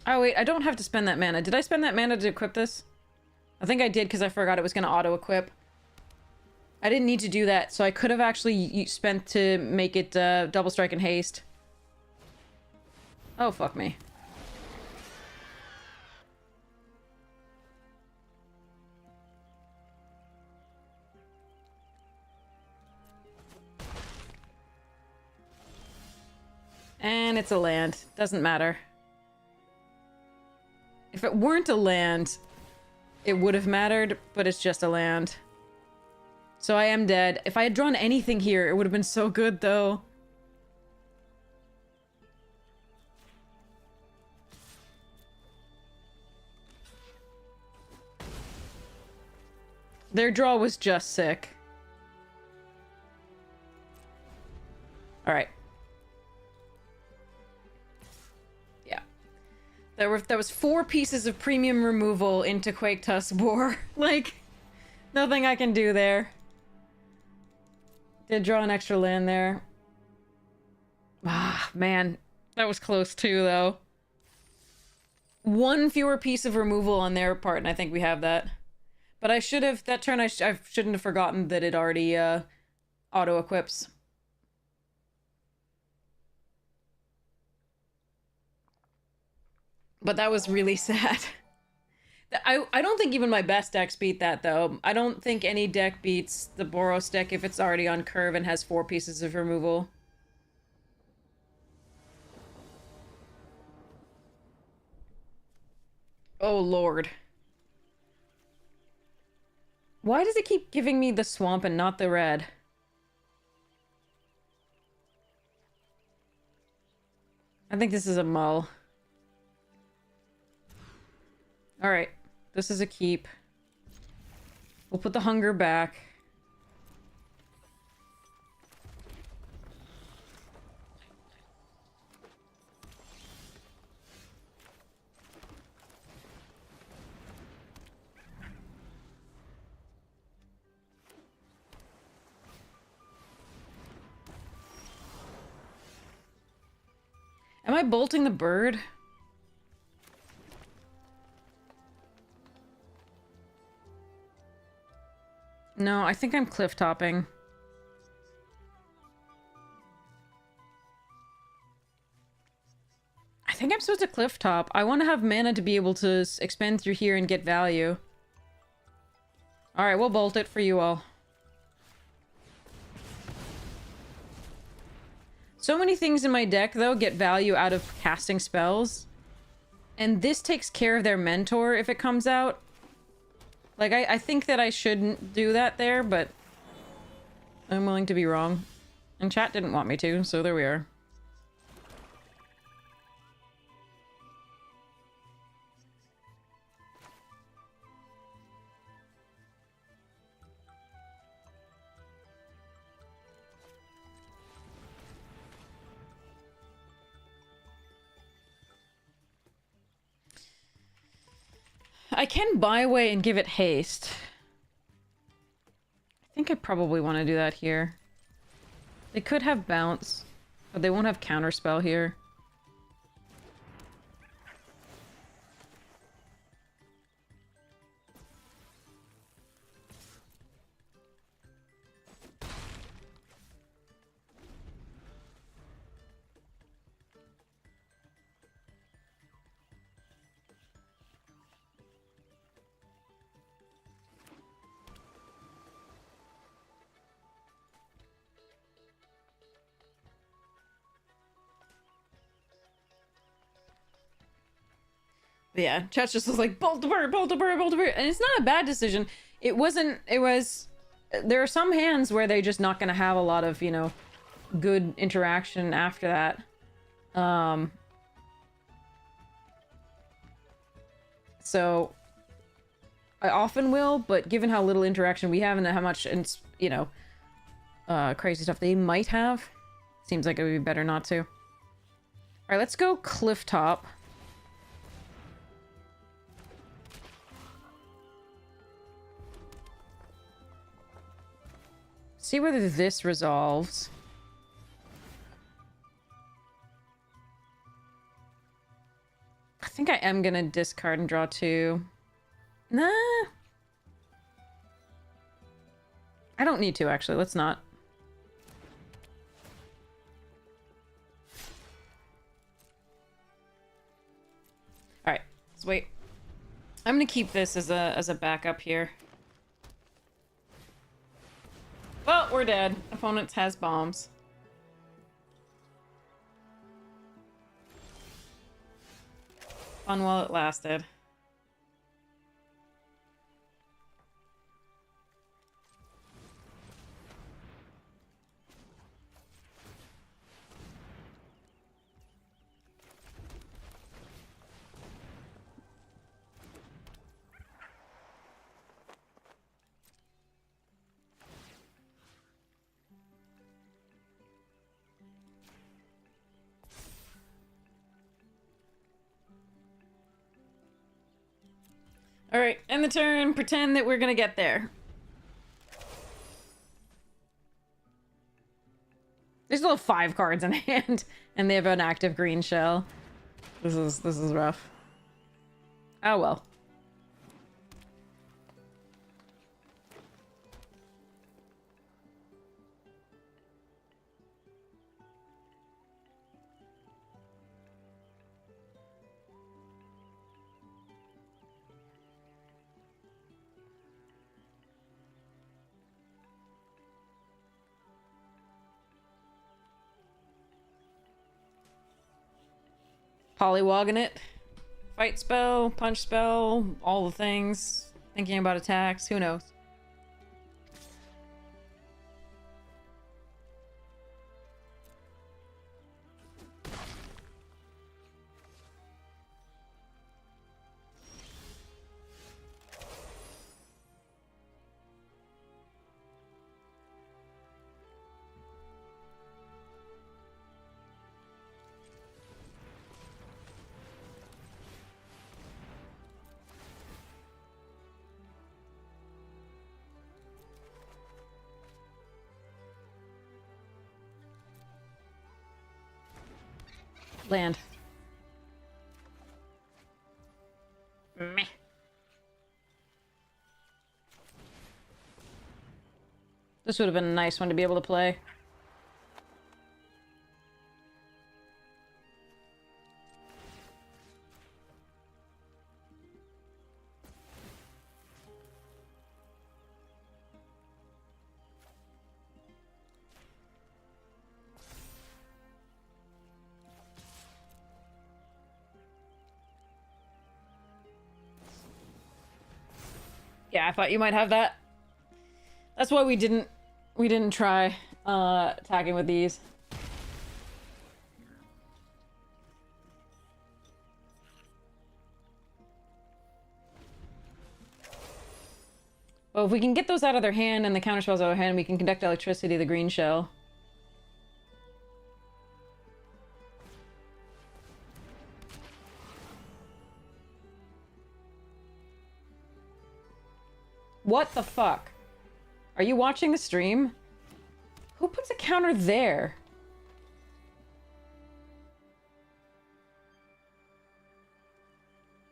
Speaker 1: Oh wait, I don't have to spend that mana. Did I spend that mana to equip this? I think I did because I forgot it was going to auto-equip. I didn't need to do that, so I could have actually spent to make it double strike and haste. Oh, fuck me. And it's a land. Doesn't matter. If it weren't a land, it would have mattered, but it's just a land. So I am dead. If I had drawn anything here, it would have been so good, though. Their draw was just sick. Alright. There was 4 pieces of premium removal into Quake Tusk Boar. Like, nothing I can do there. Did draw an extra land there. Ah, man. That was close too, though. 1 fewer piece of removal on their part, and I think we have that. But I should have... That turn, I shouldn't have forgotten that it already auto-equips. But that was really sad. I don't think even my best decks beat that, though. I don't think any deck beats the Boros deck if it's already on curve and has 4 pieces of removal. Oh, Lord. Why does it keep giving me the swamp and not the red? I think this is a mull. Alright. This is a keep. We'll put the hunger back. Am I bolting the bird? No, I think I'm cliff topping. I think I'm supposed to cliff top. I want to have mana to be able to expend through here and get value. Alright, we'll bolt it for you all. So many things in my deck, though, get value out of casting spells. And this takes care of their mentor if it comes out. Like, I think that I shouldn't do that there, but I'm willing to be wrong. And chat didn't want me to, so there we are. I can buy away and give it haste. I think I probably want to do that here. They could have bounce, but they won't have counterspell here. But yeah, chat just was like, bolt the bird, bolt the bird, bolt the bird. And it's not a bad decision. It wasn't, it was... There are some hands where they're just not going to have a lot of, you know, good interaction after that. So, I often will, but given how little interaction we have and how much, you know, crazy stuff they might have, seems like it would be better not to. Alright, let's go cliff top. See whether this resolves. I think I am gonna discard and draw 2. Nah. I don't need to, actually. Let's not. Alright, let's wait. I'm gonna keep this as a backup here. Well, we're dead. Opponent has bombs. Fun while it lasted. Alright, end the turn. Pretend that we're gonna get there. There's still 5 cards in hand, and they have an active green shell. This is rough. Oh well. Polywogging it. Fight spell, punch spell, all the things. Thinking about attacks, who knows? Land. Meh. This would have been a nice one to be able to play. Yeah, I thought you might have that. That's why we didn't try attacking with these. Well, if we can get those out of their hand and the counterspells out of their hand, we can conduct electricity, the green shell. What the fuck? Are you watching the stream? Who puts a counter there?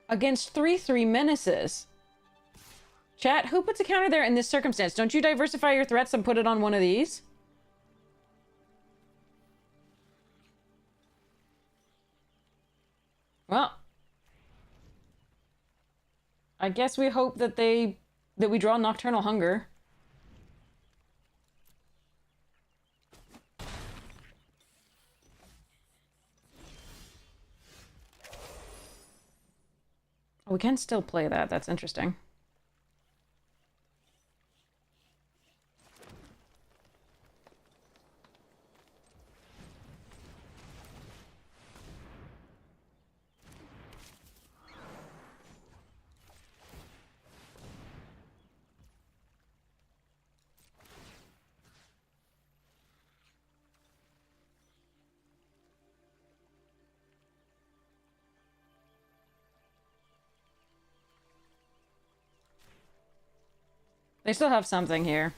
Speaker 1: Against 3/3 menaces. Chat, who puts a counter there in this circumstance? Don't you diversify your threats and put it on one of these? Well, I guess we hope that we draw Nocturnal Hunger. We can still play that. That's interesting. They still have something here.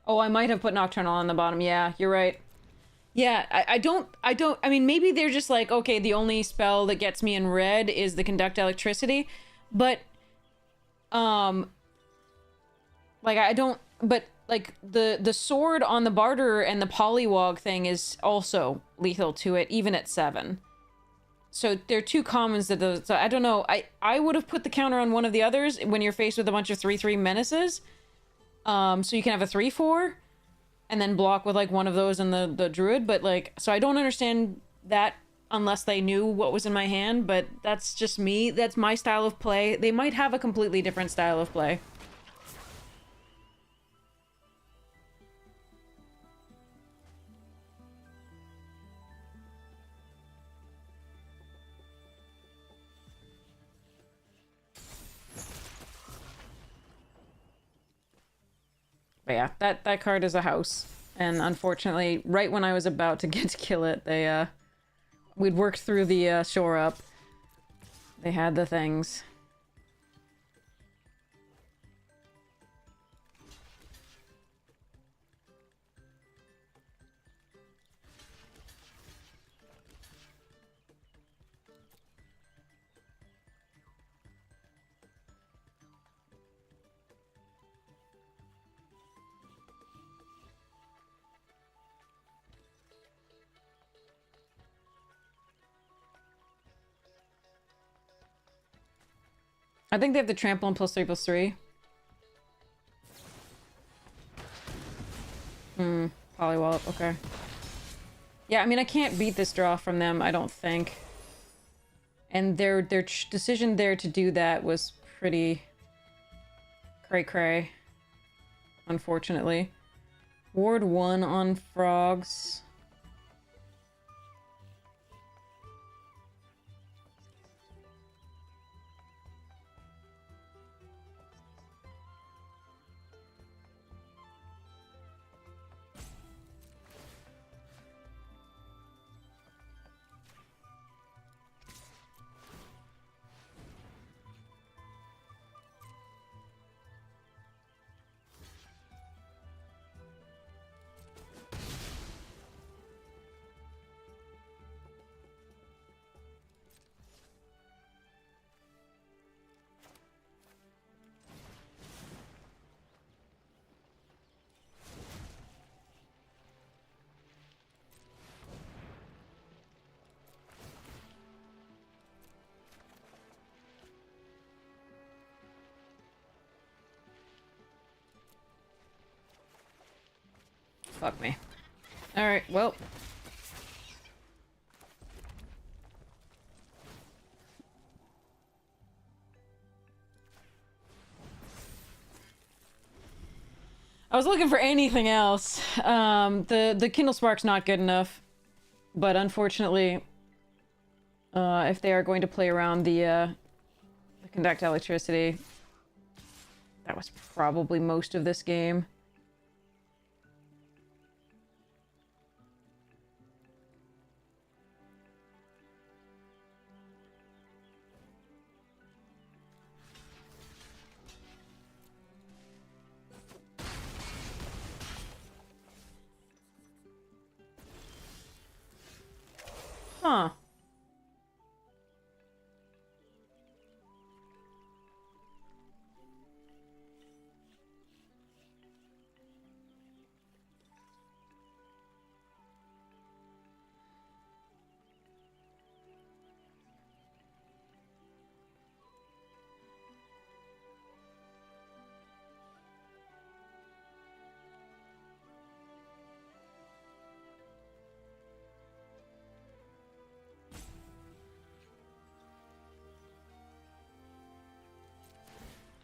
Speaker 1: Oh, I might have put Nocturnal on the bottom. Yeah, you're right. Yeah, I mean, maybe they're just like, okay, the only spell that gets me in red is the Conduct Electricity, but, like, but, like, the sword on the Barter and the Polywog thing is also lethal to it, even at 7. So there are 2 commons that those, so I don't know, I would have put the counter on one of the others when you're faced with a bunch of 3/3 menaces. So you can have a 3/4, and then block with like one of those and the druid, but like, so I don't understand that unless they knew what was in my hand, but that's just me. That's my style of play. They might have a completely different style of play. But yeah, that card is a house. And unfortunately, right when I was about to get to kill it, they, we'd worked through the, shore up. They had the things. I think they have the trample and +3/+3. Polywallop, okay. Yeah, I mean, I can't beat this draw from them, I don't think. And their decision there to do that was pretty cray-cray, unfortunately. Ward 1 on frogs. Fuck me. Alright, well. I was looking for anything else. The Kindle Spark's not good enough. But unfortunately, if they are going to play around the conduct electricity, that was probably most of this game. Huh.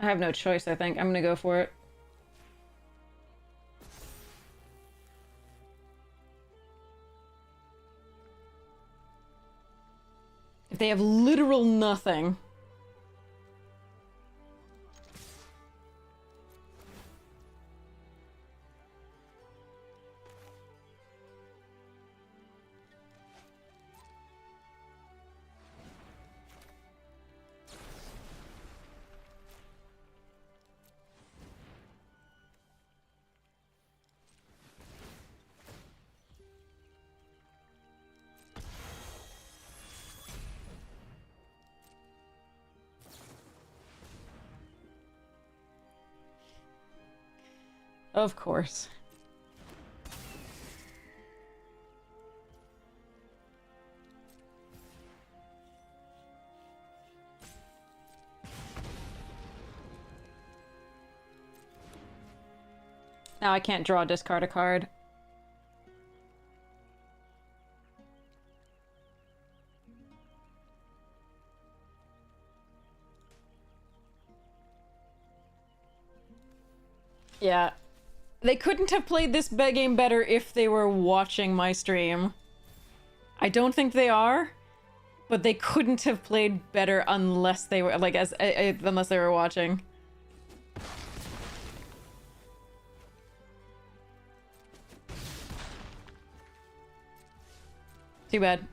Speaker 1: I have no choice, I think. I'm gonna go for it. If they have literal nothing... Of course. Now I can't draw, discard a card. Yeah. They couldn't have played this game better if they were watching my stream. I don't think they are, but they couldn't have played better unless they were, like, unless they were watching. Too bad.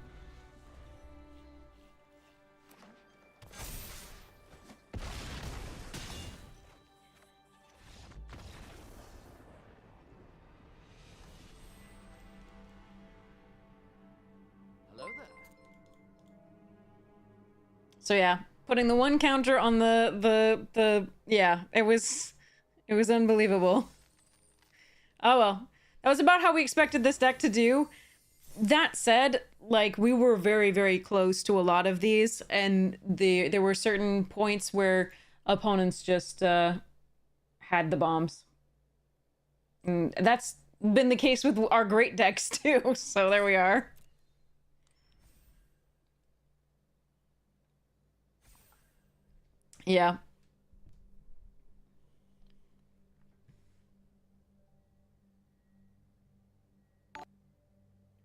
Speaker 2: Hello there.
Speaker 1: So yeah, putting the one counter on yeah, it was unbelievable. Oh well. That was about how we expected this deck to do. That said, like, we were very, very close to a lot of these, and there were certain points where opponents just had the bombs. And that's been the case with our great decks too, so there we are. Yeah.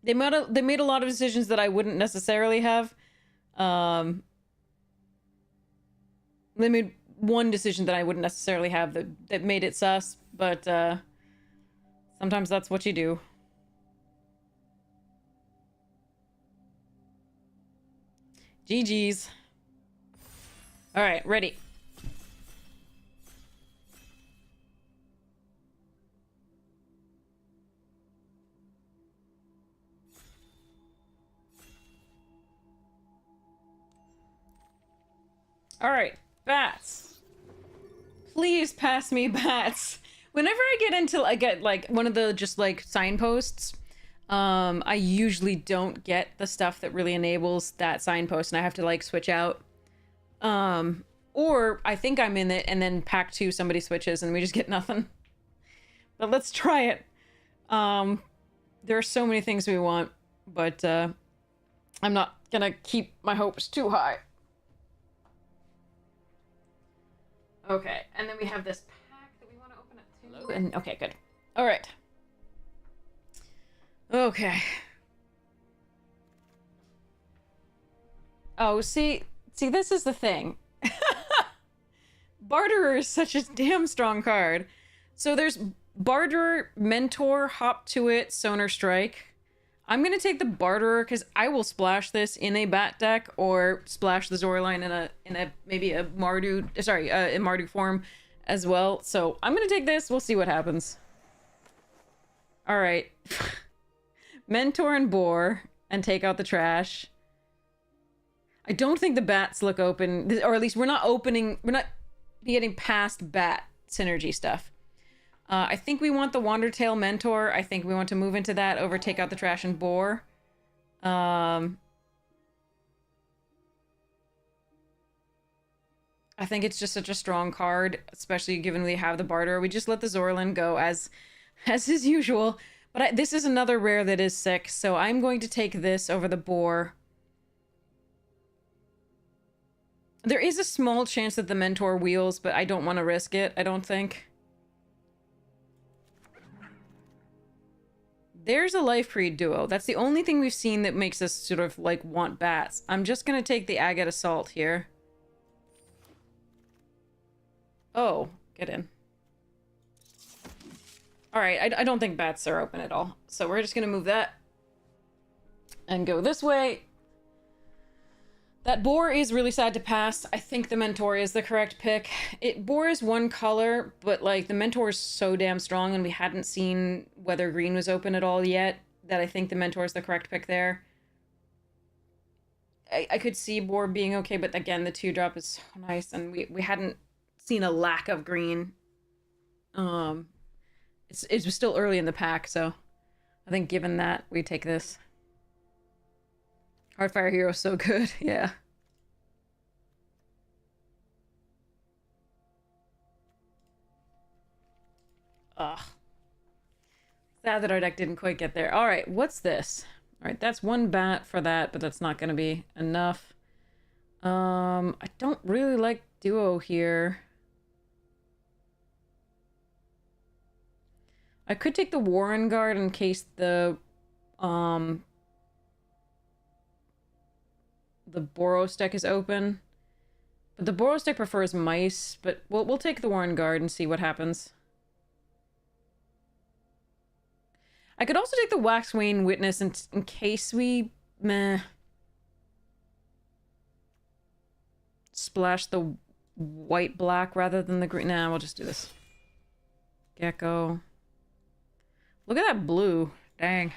Speaker 1: They made a lot of decisions that I wouldn't necessarily have. They made one decision that I wouldn't necessarily have that made it sus, but sometimes that's what you do. GG's. All right, ready. All right, bats. Please pass me bats. Whenever I get like one of the just like signposts, I usually don't get the stuff that really enables that signpost, and I have to like switch out. Or I think I'm in it, and then pack 2 somebody switches, and we just get nothing. But let's try it. There are so many things we want, but I'm not gonna keep my hopes too high. Okay, and then we have this pack that we want to open up too.
Speaker 2: Hello?
Speaker 1: And okay, good. All right. Okay. Oh, see, this is the thing. Barterer is such a damn strong card. So there's Barterer, Mentor, Hop to It, Sonar Strike. I'm gonna take the Barterer because I will splash this in a bat deck or splash the Zoraline in a maybe a Mardu, sorry, in Mardu form as well. So I'm gonna take this. We'll see what happens. All right, Mentor and Boar and take out the trash. I don't think the bats look open, or at least we're not getting past bat synergy stuff. I think we want the Wandertail Mentor. I think we want to move into that over take out the trash and Boar. I think it's just such a strong card, especially given we have the Barter. We just let the Zorlin go as is usual. But this is another rare that is sick, so I'm going to take this over the Boar. There is a small chance that the Mentor wheels, but I don't want to risk it, I don't think. There's a Life Creed duo. That's the only thing we've seen that makes us sort of, like, want bats. I'm just gonna take the Agate Assault here. Oh, get in. Alright, I don't think bats are open at all. So we're just gonna move that. And go this way. That Boar is really sad to pass. I think the Mentor is the correct pick. Boar is one color, but like the Mentor is so damn strong and we hadn't seen whether green was open at all yet that I think the Mentor is the correct pick there. I could see Boar being okay, but again, the 2-drop is so nice and we hadn't seen a lack of green. It was still early in the pack, so I think given that, we take this. Heartfire Hero is so good, yeah. Ugh. Sad that our deck didn't quite get there. Alright, what's this? Alright, that's one bat for that, but that's not gonna be enough. I don't really like Duo here. I could take the Warren Guard in case the Boros deck is open. But the Boros deck prefers mice, but we'll take the Warren Guard and see what happens. I could also take the Waxwane Witness in case we... meh. Splash the white-black rather than the green. Nah, we'll just do this. Gecko. Look at that blue. Dang.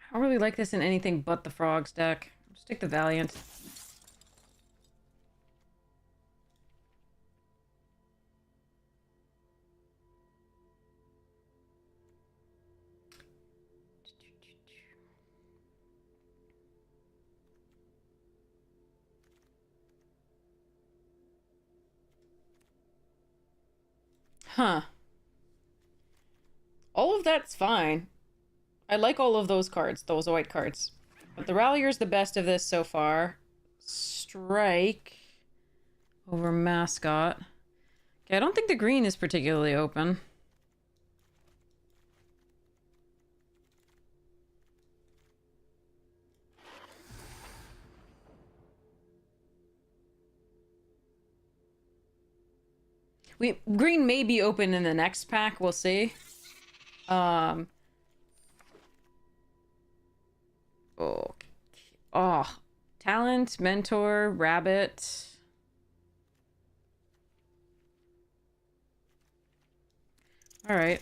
Speaker 1: I don't really like this in anything but the Frogs deck. Just take the Valiant. Huh. All of that's fine. I like all of those cards, those white cards. But the Rallier's the best of this so far. Strike over Mascot. Okay, I don't think the green is particularly open. Green may be open in the next pack, we'll see. Oh, Talent, Mentor, Rabbit. All right.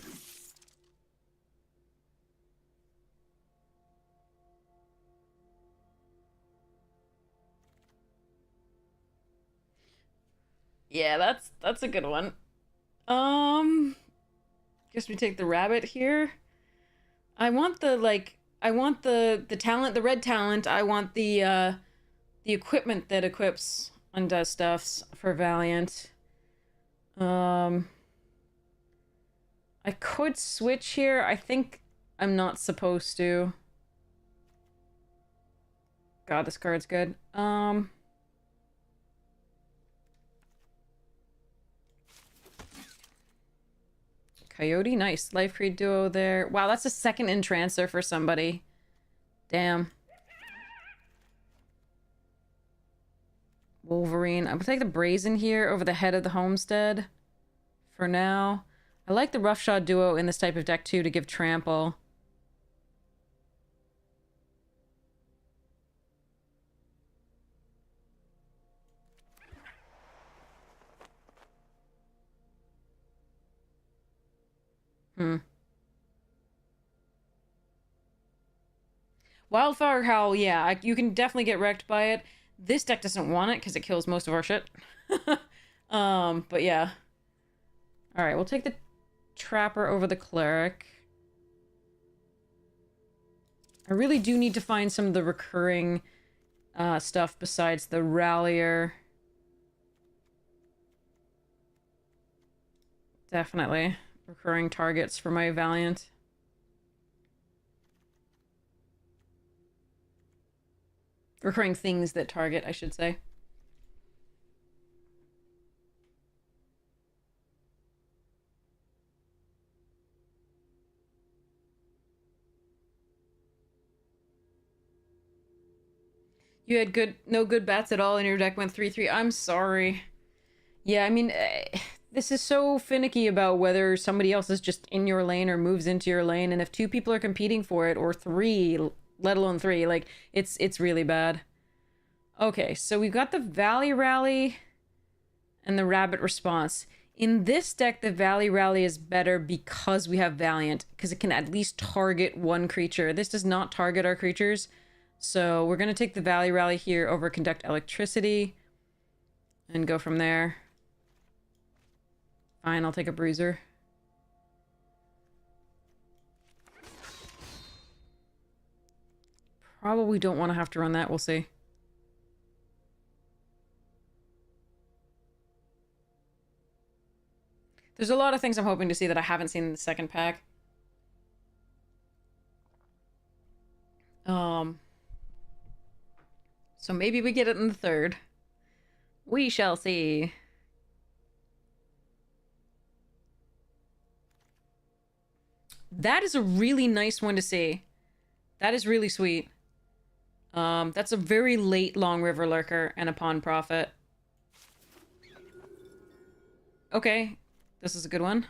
Speaker 1: Yeah, that's a good one. Guess we take the Rabbit here. I want the talent, the red talent. I want the equipment that equips and does stuffs for Valiant. I could switch here. I think I'm not supposed to. God, this card's good. Coyote, nice. Life Creed duo there. Wow, that's a second Entrancer for somebody. Damn. Wolverine. I'm gonna take the Brazen here over the Head of the Homestead for now. I like the Roughshod duo in this type of deck too to give trample. Wildfire Howl, yeah, you can definitely get wrecked by it. This deck doesn't want it because it kills most of our shit. But yeah. Alright, we'll take the Trapper over the Cleric. I really do need to find some of the recurring stuff besides the Rallier. Definitely. Recurring targets for my Valiant. Recurring things that target, I should say. You had no good bats at all and your deck went 3-3. I'm sorry. Yeah, I mean, this is so finicky about whether somebody else is just in your lane or moves into your lane, and if two people are competing for it, or three, let alone three, like, it's really bad. Okay, so we've got the Valley Rally and the Rabbit Response. In this deck, the Valley Rally is better because we have Valiant, because it can at least target one creature. This does not target our creatures, so we're going to take the Valley Rally here over Conduct Electricity and go from there. Fine, I'll take a Bruiser. Probably don't want to have to run that, we'll see. There's a lot of things I'm hoping to see that I haven't seen in the second pack. Um, so maybe we get it in the third. We shall see. That is a really nice one to see. That is really sweet. That's a very late Long River Lurker and a Pawn Prophet. Okay, this is a good one.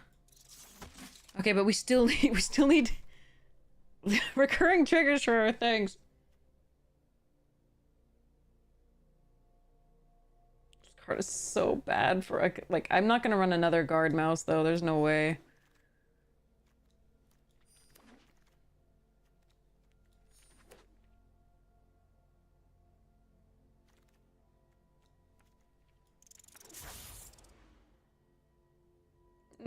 Speaker 1: Okay, but we still need recurring triggers for our things. This card is so bad for like I'm not gonna run another guard mouse though. There's no way.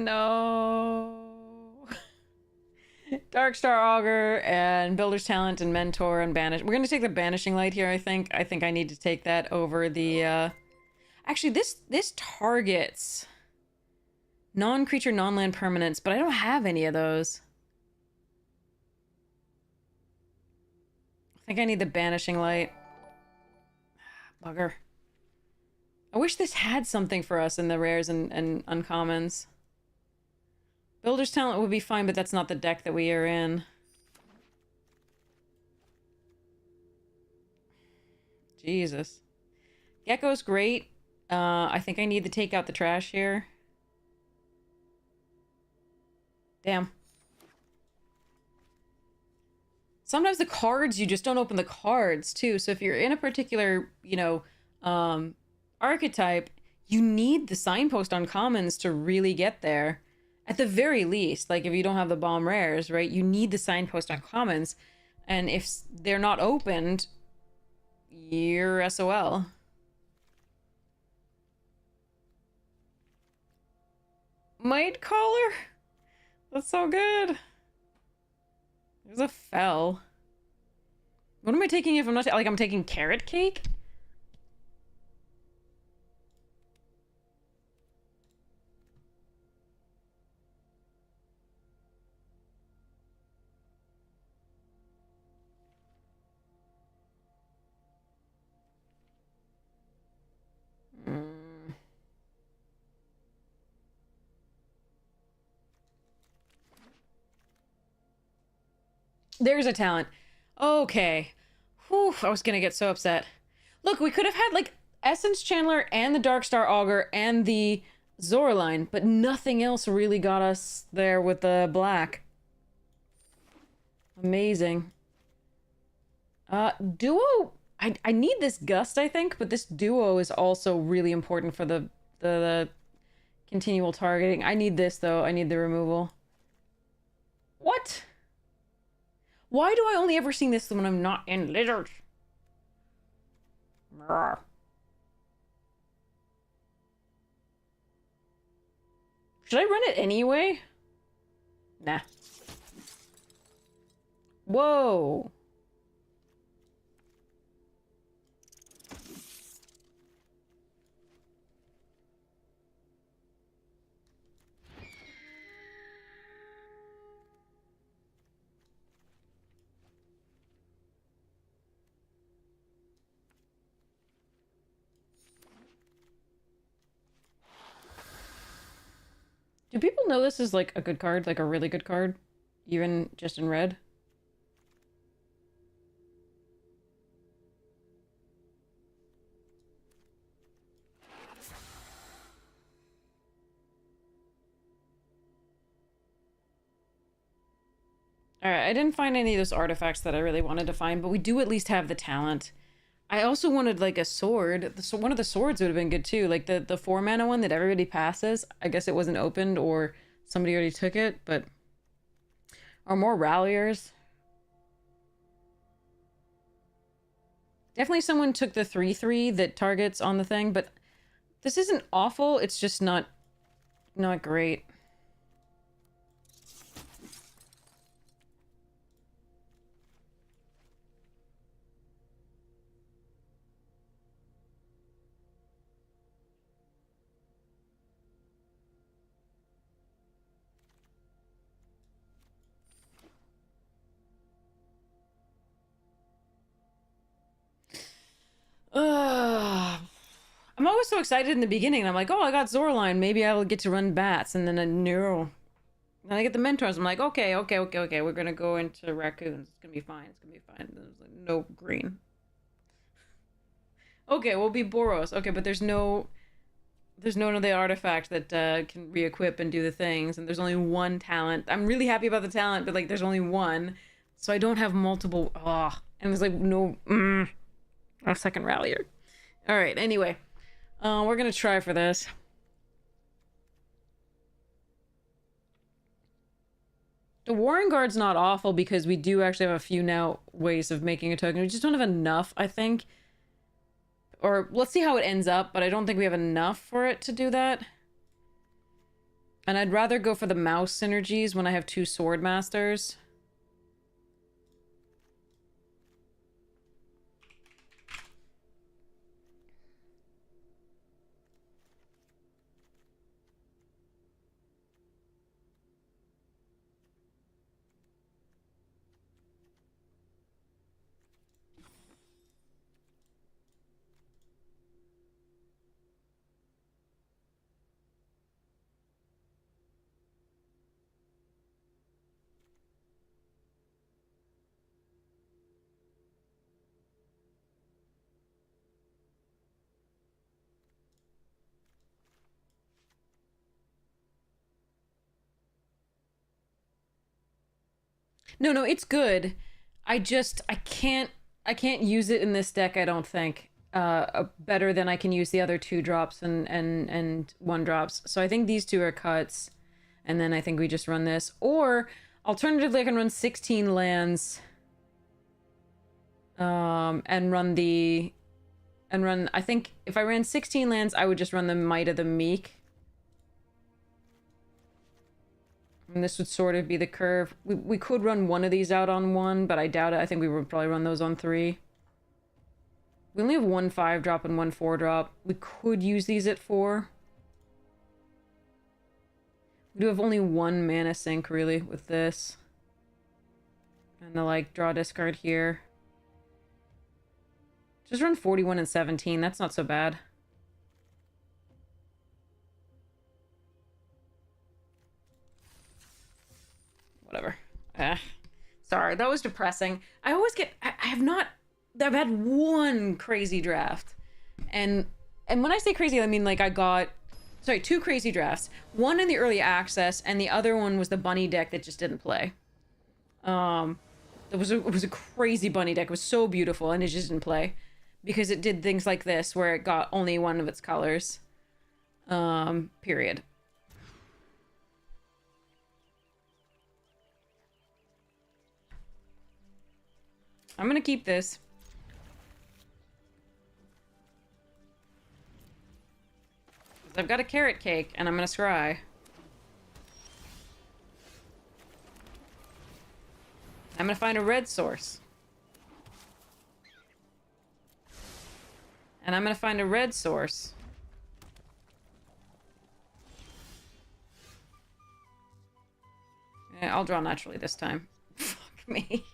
Speaker 1: No. Darkstar Augur and Builder's Talent and Mentor and Banish. We're gonna take the Banishing Light here, I think. I think I need to take that over the, Actually, this targets non-creature, non-land permanents, but I don't have any of those. I think I need the Banishing Light. Bugger. I wish this had something for us in the rares and uncommons. Builder's Talent would be fine, but that's not the deck that we are in. Jesus. Gecko's great. I think I need to take out the trash here. Damn. Sometimes the cards, you just don't open the cards, too. So if you're in a particular, you know, archetype, you need the signpost on commons to really get there. At the very least, like if you don't have the bomb rares, right, you need the signpost on commons. And if they're not opened, you're SOL. Might Caller? That's so good. There's a Fell. What am I taking if I'm not... like, I'm taking Carrot Cake? There's a talent. Okay. Whew, I was gonna get so upset. Look, we could have had, like, Essence Chandler and the Darkstar Augur and the Zoraline, but nothing else really got us there with the black. Amazing. Duo... I need this Gust, I think, but this Duo is also really important for the continual targeting. I need this, though. I need the removal. What? Why do I only ever see this when I'm not in Lizard? Should I run it anyway? Nah. Whoa. Do people know this is, like, a good card? Like, a really good card? Even just in red? Alright, I didn't find any of those artifacts that I really wanted to find, but we do at least have the talent. I also wanted, like, a sword. One of the swords would have been good, too. Like, the 4-mana one that everybody passes. I guess it wasn't opened, or somebody already took it, but... Or more Ralliers. Definitely someone took the 3/3 that targets on the thing, but... This isn't awful, it's just not great. I'm always so excited in the beginning. I'm like, oh, I got Zorline. Maybe I'll get to run bats. And then no. Then I get the mentors. I'm like, okay. We're going to go into raccoons. It's going to be fine. It's going to be fine. There's like, no green. Okay, we'll be Boros. Okay, but there's no other artifact that can re-equip and do the things. And there's only one talent. I'm really happy about the talent, but like there's only one. So I don't have multiple. And there's like no a second rallier. All right, anyway. We're gonna try for this. The Warren Guard's not awful because we do actually have a few now ways of making a token. We just don't have enough, I think. Or let's see how it ends up, but I don't think we have enough for it to do that. And I'd rather go for the mouse synergies when I have 2 sword masters. No, it's good. I can't use it in this deck, I don't think. Better than I can use the other 2 drops and 1 drops. So I think these 2 are cuts. And then I think we just run this. Or alternatively I can run 16 lands. And run I think if I ran 16 lands, I would just run the Might of the Meek. And this would sort of be the curve. We could run one of these out on 1, but I doubt it. I think we would probably run those on 3. We only have 1 5-drop and 1 4-drop. We could use these at 4. We do have only 1 mana sink, really, with this. And the, like, draw discard here. Just run 41 and 17. That's not so bad. Whatever. Sorry, that was depressing. I always get... I've had 1 crazy draft. And when I say crazy, I mean, like, I got... Sorry, 2 crazy drafts. One in the early access, and the other one was the bunny deck that just didn't play. It was a crazy bunny deck. It was so beautiful, and it just didn't play. Because it did things like this, where it got only one of its colors. Period. I'm gonna keep this. I've got a carrot cake, and I'm gonna scry. I'm gonna find a red source. And I'm gonna find a red source. Yeah, I'll draw naturally this time. Fuck me.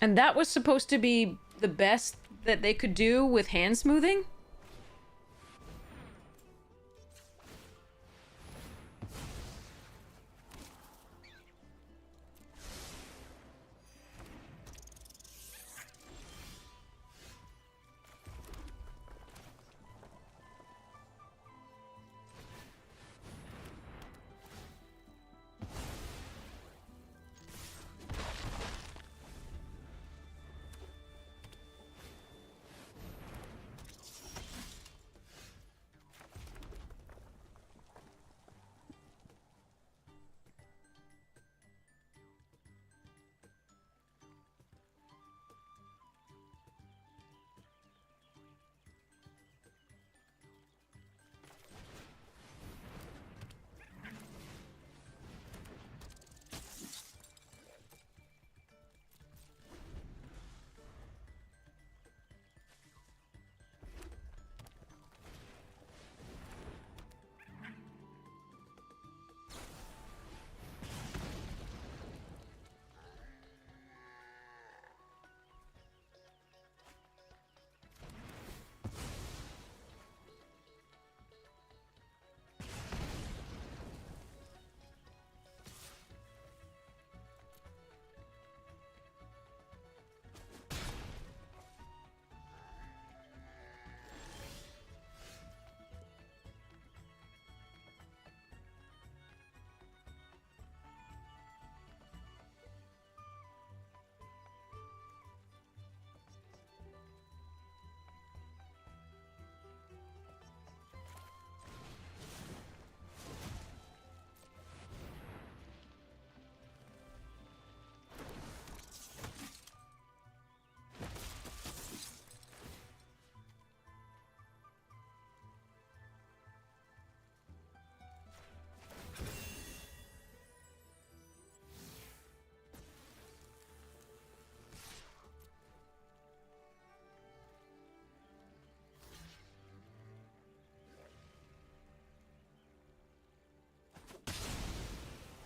Speaker 1: And that was supposed to be the best that they could do with hand smoothing?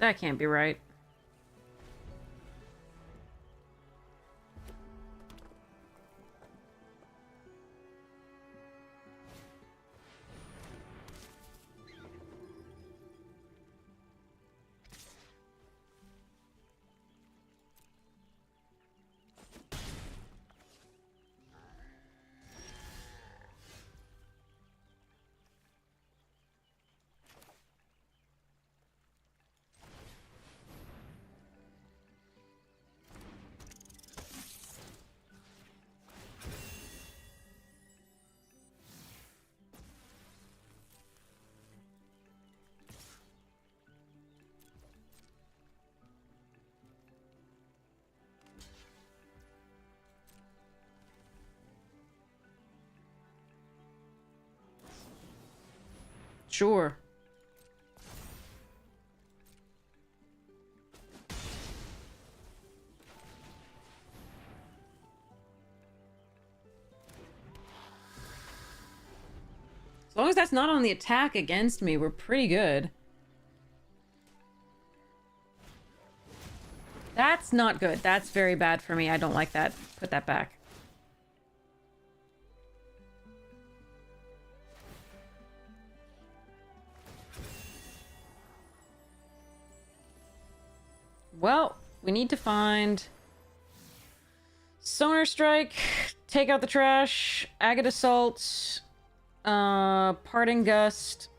Speaker 1: That can't be right. Sure. As long as that's not on the attack against me, we're pretty good. That's not good. That's very bad for me. I don't like that. Put that back. Well, we need to find Sonar Strike, take out the trash, Agate Assault, Parting Gust,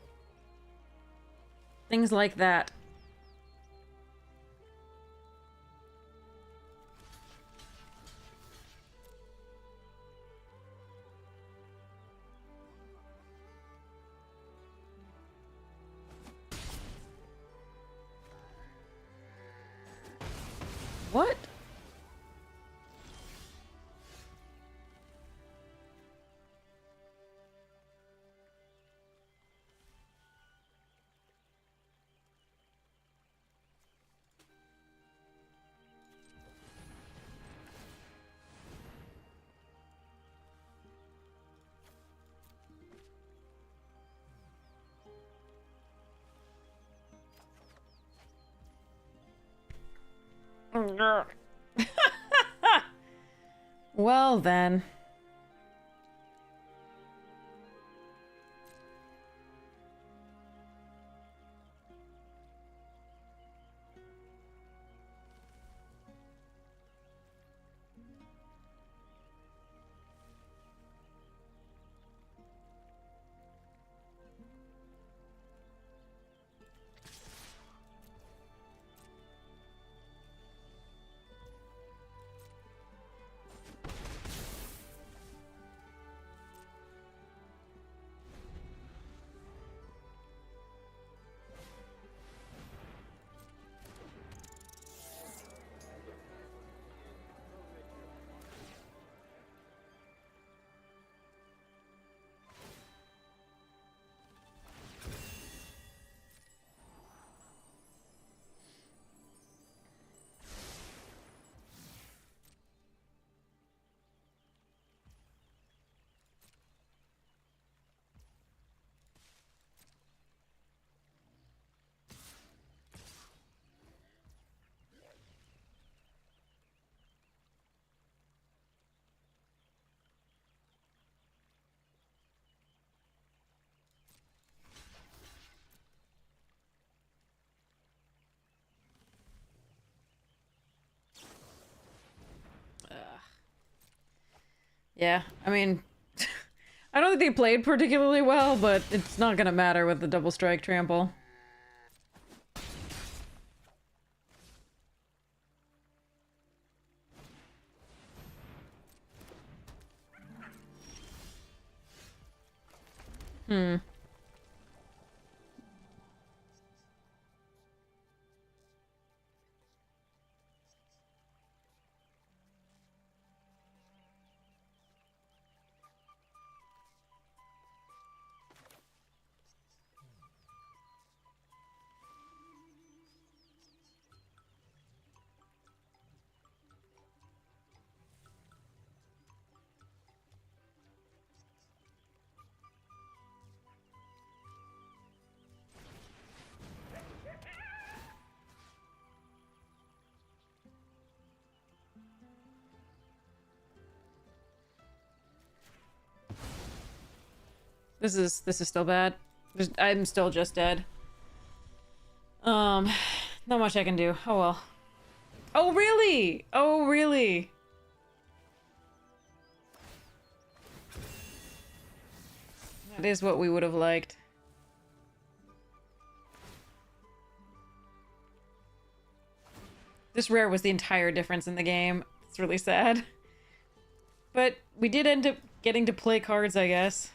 Speaker 1: things like that. What? Well then. Yeah, I mean, I don't think they played particularly well, but it's not gonna matter with the double strike trample. Hmm. This is still bad. I'm still just dead. Not much I can do. Oh well. Oh really? Oh really? That is what we would have liked. This rare was the entire difference in the game. It's really sad. But we did end up getting to play cards, I guess.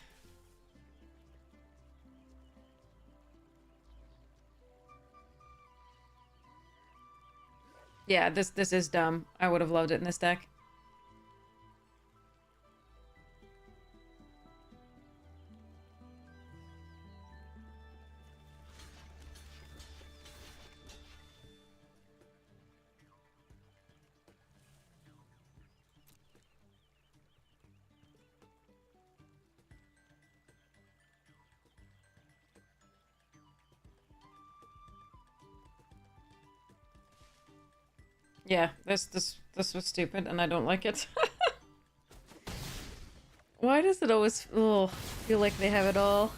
Speaker 1: Yeah, this is dumb. I would have loved it in this deck. Yeah, this was stupid, and I don't like it. Why does it always feel like they have it all?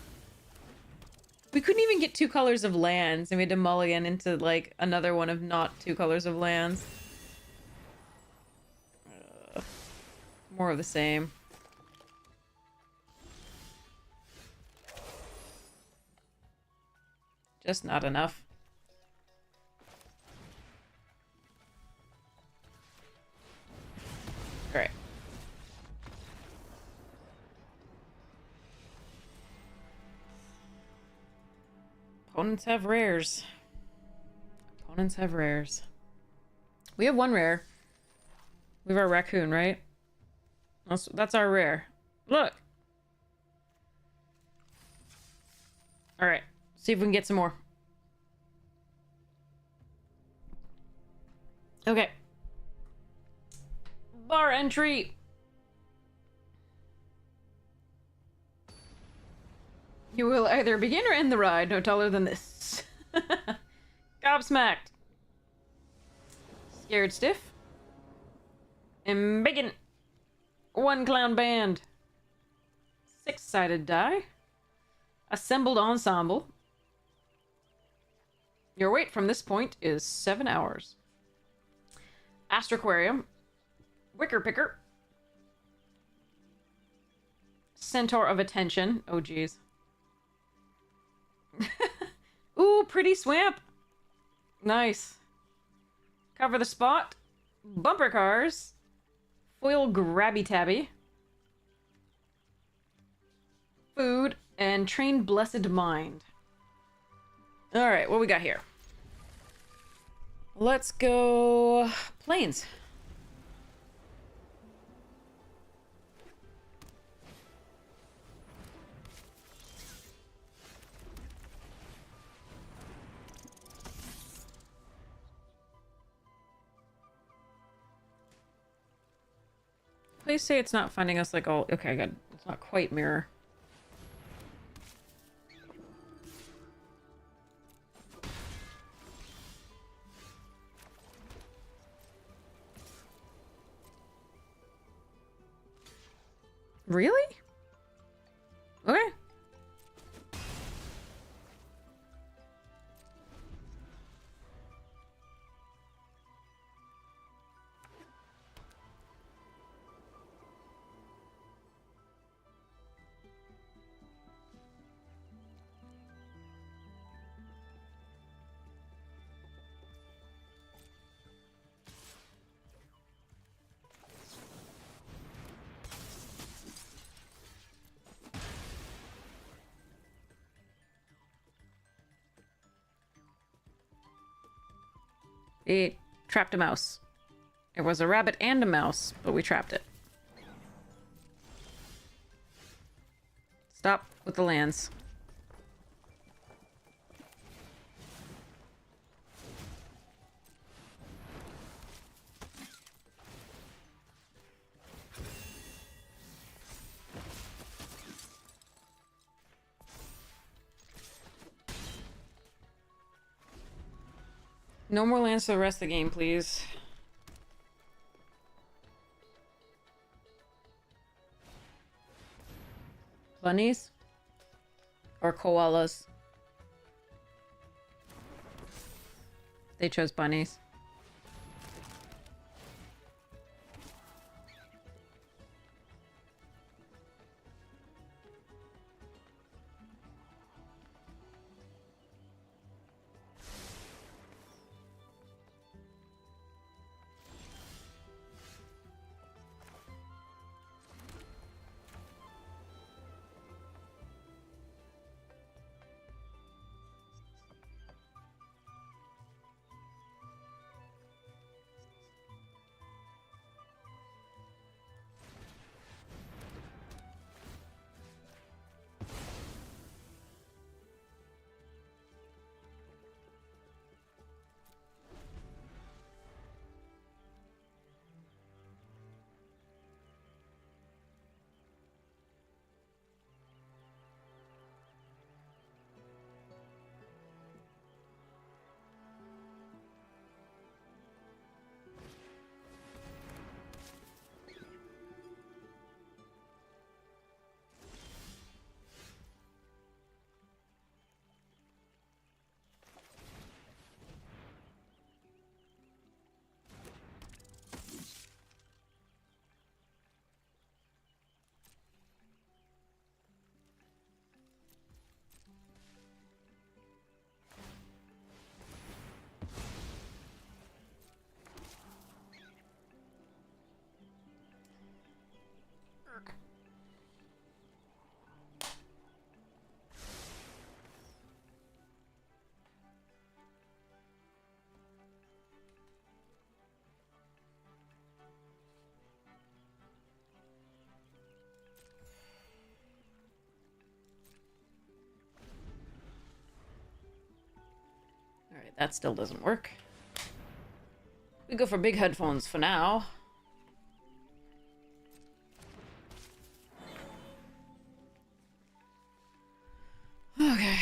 Speaker 1: We couldn't even get 2 colors of lands, and we had to mulligan into, like, another one of not 2 colors of lands. More of the same. Just not enough. Great. Opponents have rares. Opponents have rares. We have 1 rare. We have our raccoon, right? That's our rare. Look! Alright. See if we can get some more. Okay. Bar entry! You will either begin or end the ride, no taller than this. Gobsmacked. Scared stiff. Embiggen. 1 clown band. 6-sided die. Assembled ensemble. Your wait from this point is 7 hours. Astraquarium. Wicker picker. Centaur of attention. Oh geez. Ooh, pretty swamp. Nice. Cover the spot. Bumper cars. Foil grabby tabby. Food. And train blessed mind. Alright, what we got here? Let's go planes. Please say it's not finding us like all... Okay, good. It's not quite mirror. Really? Okay. It trapped a mouse. It was a rabbit and a mouse, but we trapped it. Stop with the lands. No more lands for the rest of the game, please. Bunnies? Or koalas. They chose bunnies. Alright, that still doesn't work. We go for big headphones for now. Okay.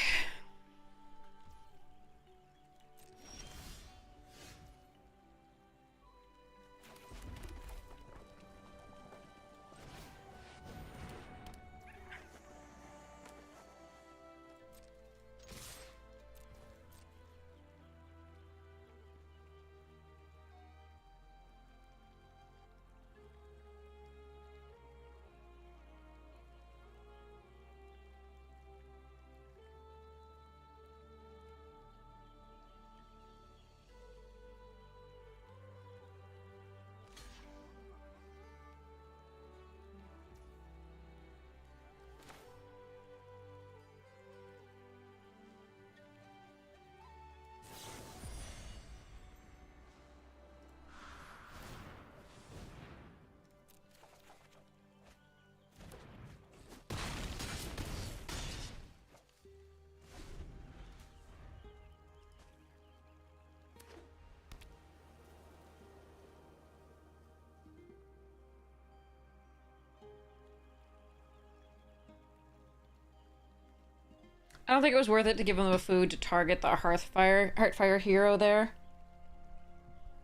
Speaker 1: I don't think it was worth it to give him the food to target the Heartfire hero there.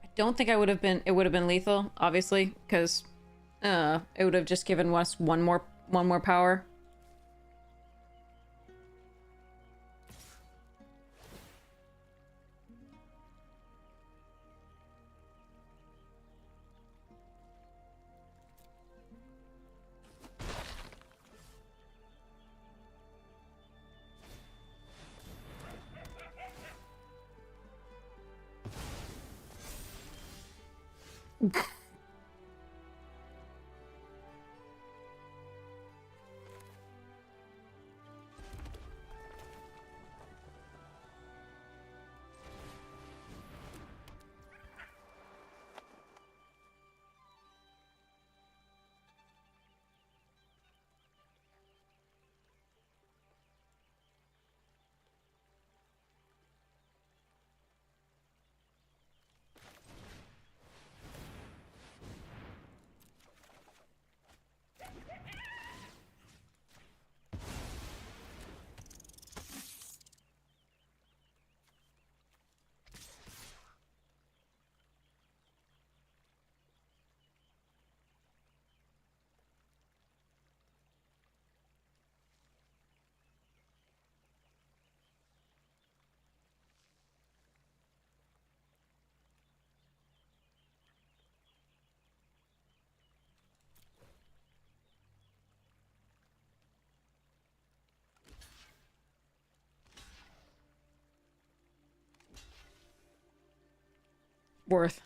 Speaker 1: I don't think it would have been lethal, obviously, because it would have just given us one more power. worth.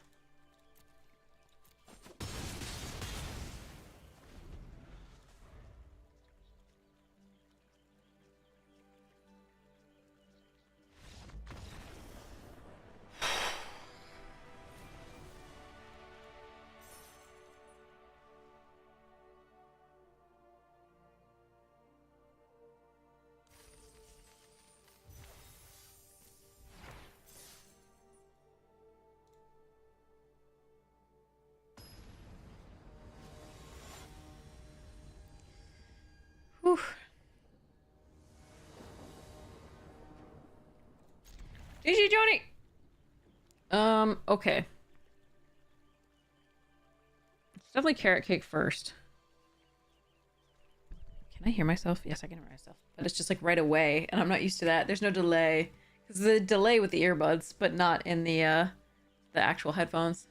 Speaker 1: Whew. GG, Joni! Okay. It's definitely carrot cake first. Can I hear myself? Yes, I can hear myself. But it's just like right away, and I'm not used to that. There's no delay. Because the delay with the earbuds, but not in the actual headphones.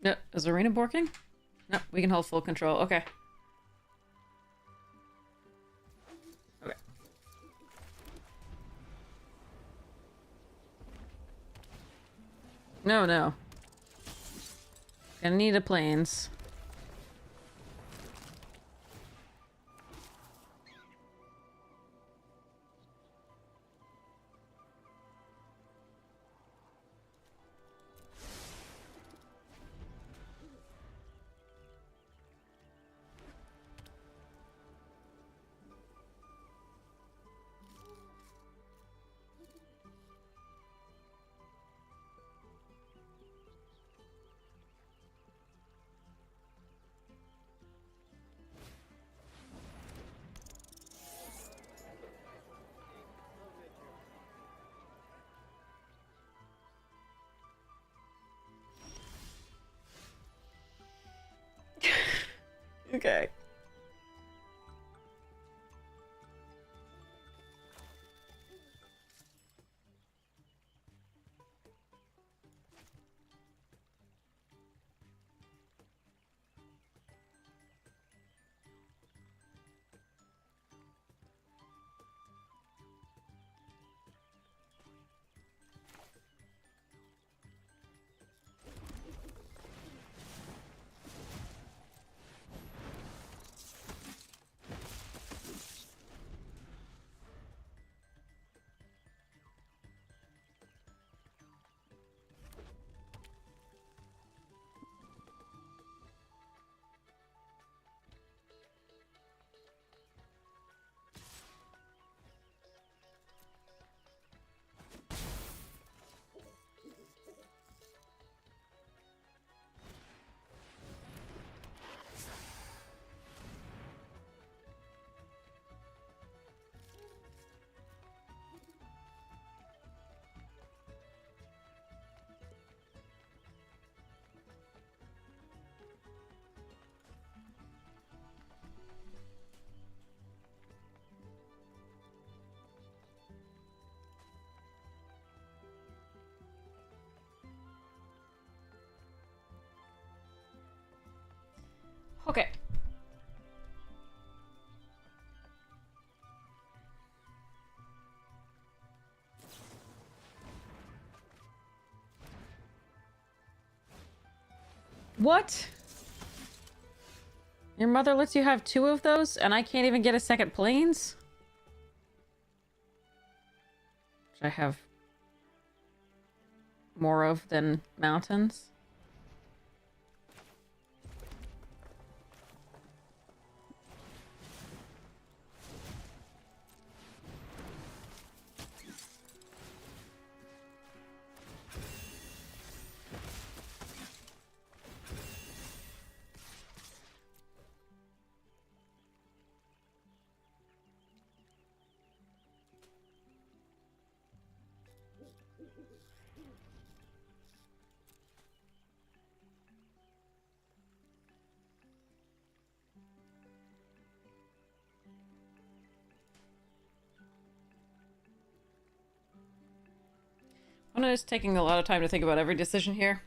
Speaker 1: No, is Arena borking? No, we can hold full control. Okay. Okay. No, no. Gonna need a planes. Okay. Okay. What? Your mother lets you have 2 of those, and I can't even get a second planes? Which I have more of than mountains. I'm just taking a lot of time to think about every decision here.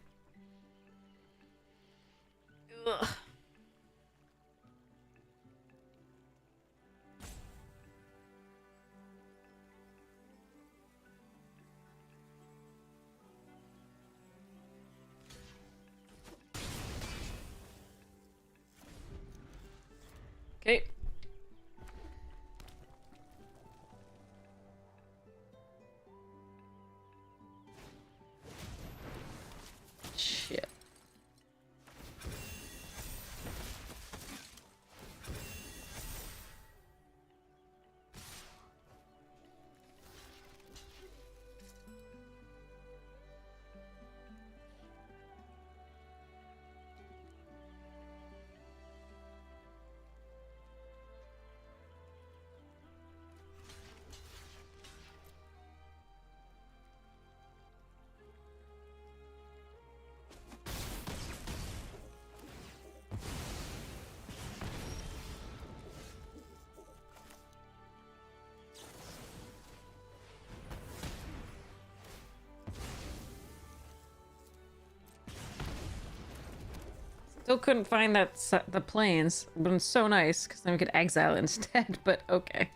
Speaker 1: Still couldn't find the planes. It would have been so nice, because then we could exile instead, but okay.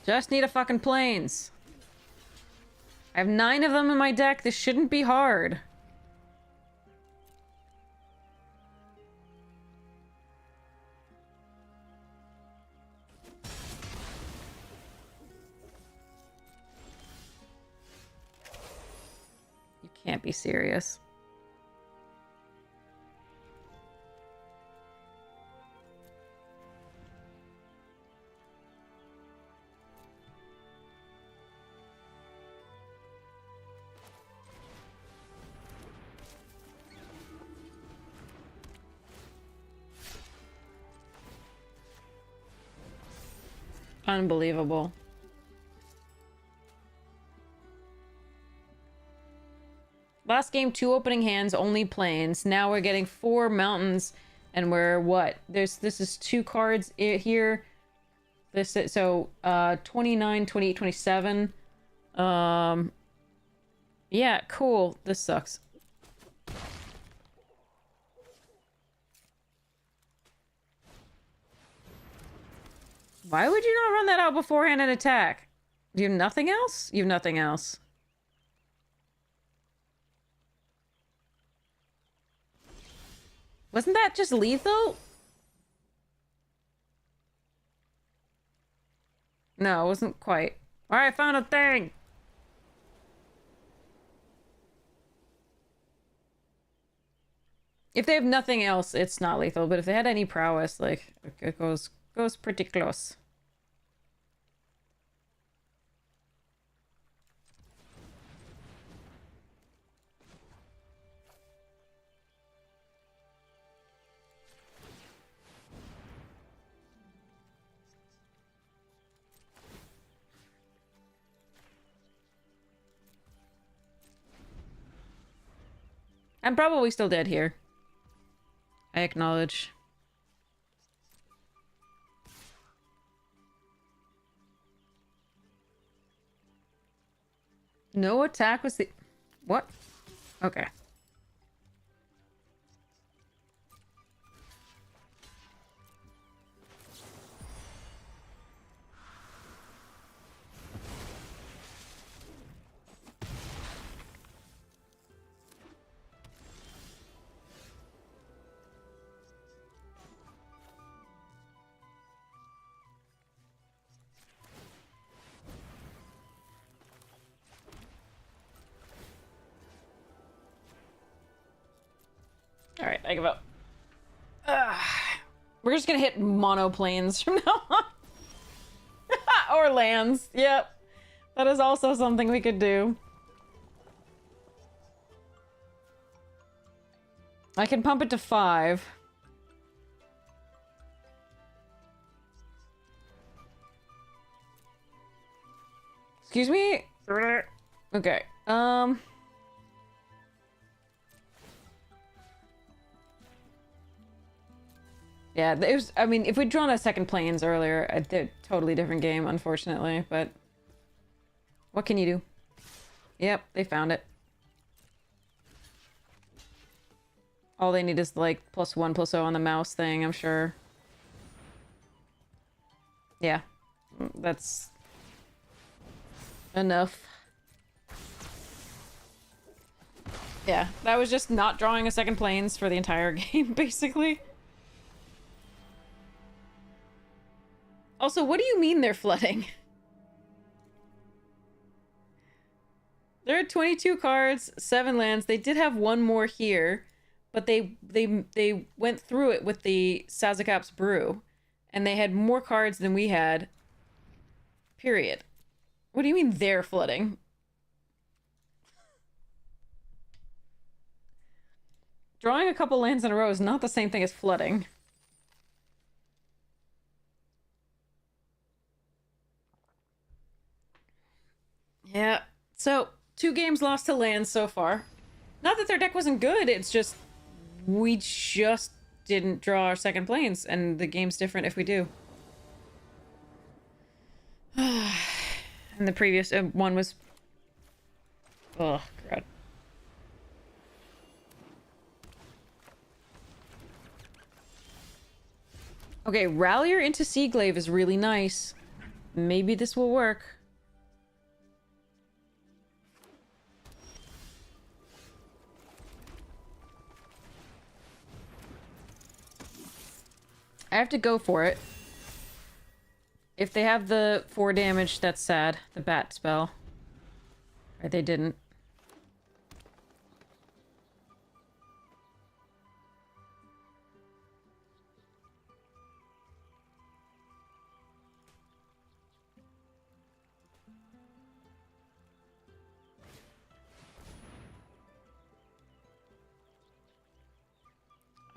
Speaker 1: Just need a fucking planes. I have 9 of them in my deck. This shouldn't be hard. You can't be serious. Unbelievable. Last game, 2 opening hands, only planes. Now we're getting 4 mountains, and we're what? This is 2 cards here. This is, so 29, 28, 27. Yeah, cool. This sucks. Why would you not run that out beforehand and attack? Do you have nothing else? You have nothing else. Wasn't that just lethal? No, it wasn't quite. Alright, I found a thing! If they have nothing else, it's not lethal, but if they had any prowess, like, it goes pretty close. I'm probably still dead here. I acknowledge. No attack was the... What? Okay. Alright, I give up. We're just gonna hit monoplanes from now on. Or lands. Yep. That is also something we could do. I can pump it to 5. Excuse me? Okay. Yeah, it was, I mean, if we'd drawn a second planes earlier, a totally different game, unfortunately, but... What can you do? Yep, they found it. All they need is, like, +1/+0 on the mouse thing, I'm sure. Yeah. That's... enough. Yeah, that was just not drawing a second planes for the entire game, basically. Also, what do you mean they're flooding? There are 22 cards, 7 lands. They did have 1 more here, but they went through it with the Sazakap's Brew, and they had more cards than we had. Period. What do you mean they're flooding? Drawing a couple lands in a row is not the same thing as flooding. So, 2 games lost to lands so far. Not that their deck wasn't good, it's just we just didn't draw our second planes, and the game's different if we do. And the previous one was... Oh, God. Okay, Rallier into Seaglaive is really nice. Maybe this will work. I have to go for it. If they have the 4 damage, that's sad. The bat spell. Right, they didn't.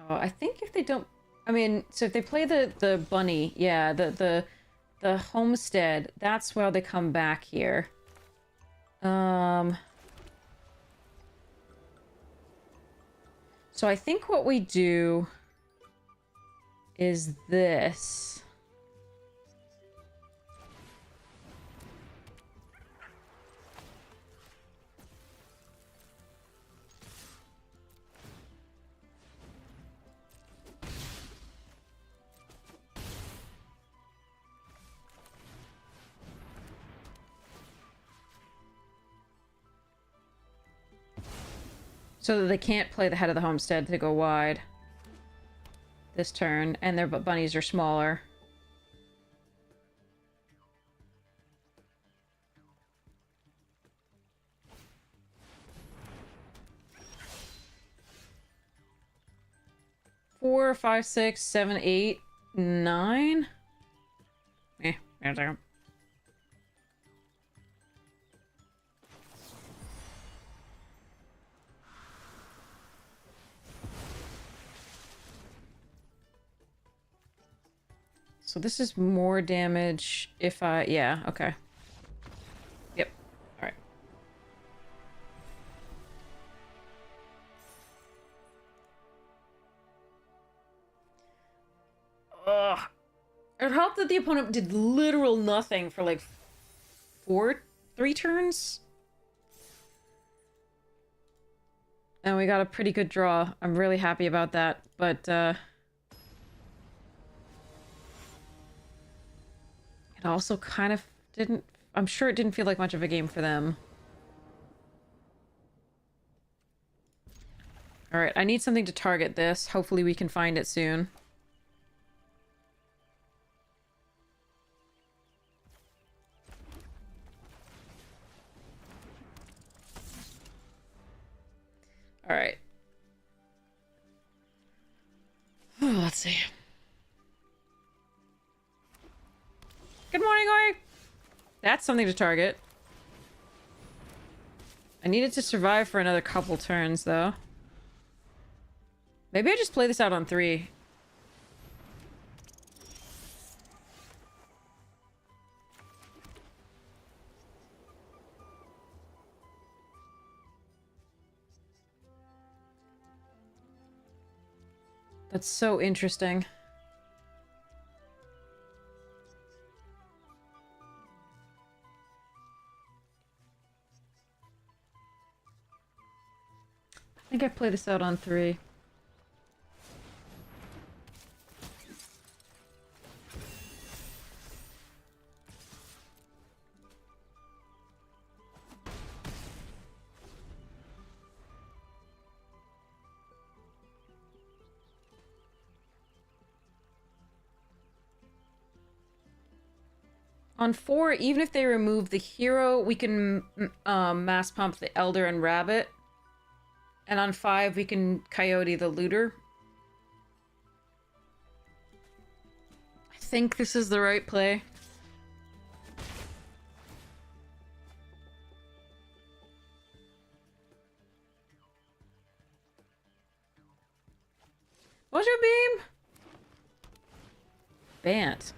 Speaker 1: Oh, I think if they don't... I mean, so if they play the bunny, yeah, the homestead, that's where they come back here. So I think what we do is this. So that they can't play the head of the homestead to go wide this turn, and their bunnies are smaller. Four, 5, 6, 7, 8, 9. Wait a second. So this is more damage if I... Yeah, okay. Yep. Alright. Ugh. It helped that the opponent did literal nothing for like 3 turns. And we got a pretty good draw. I'm really happy about that, but it also kind of didn't... I'm sure it didn't feel like much of a game for them. Alright, I need something to target this. Hopefully we can find it soon. Alright. Let's see. Good morning, Ori! That's something to target. I needed to survive for another couple turns, though. Maybe I just play this out on 3. That's so interesting. I think I play this out on 3. On 4, even if they remove the hero, we can mass pump the Elder and Rabbit. And on 5, we can Coyote the Looter. I think this is the right play. What's your beam? Bant.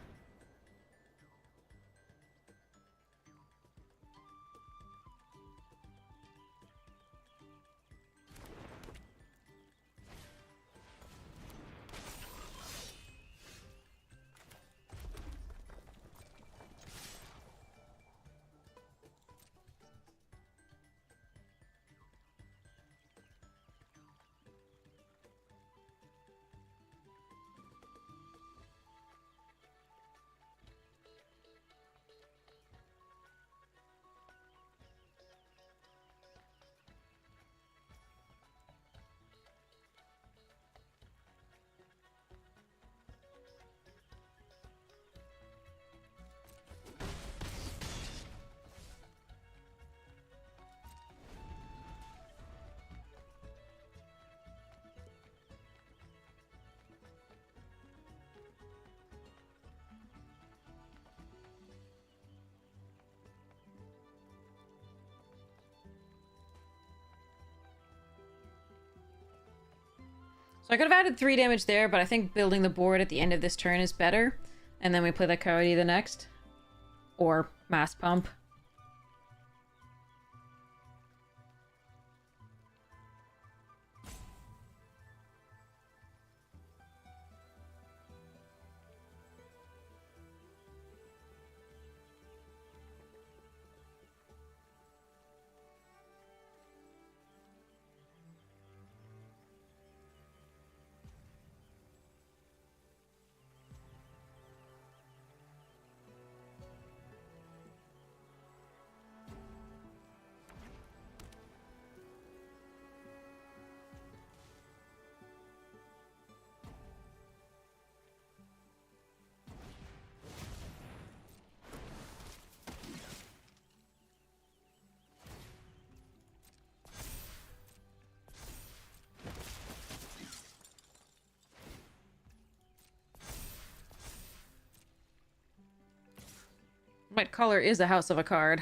Speaker 1: So I could have added 3 damage there, but I think building the board at the end of this turn is better. And then we play the Coyote the next. Or Mass Pump. What color is the house of a card?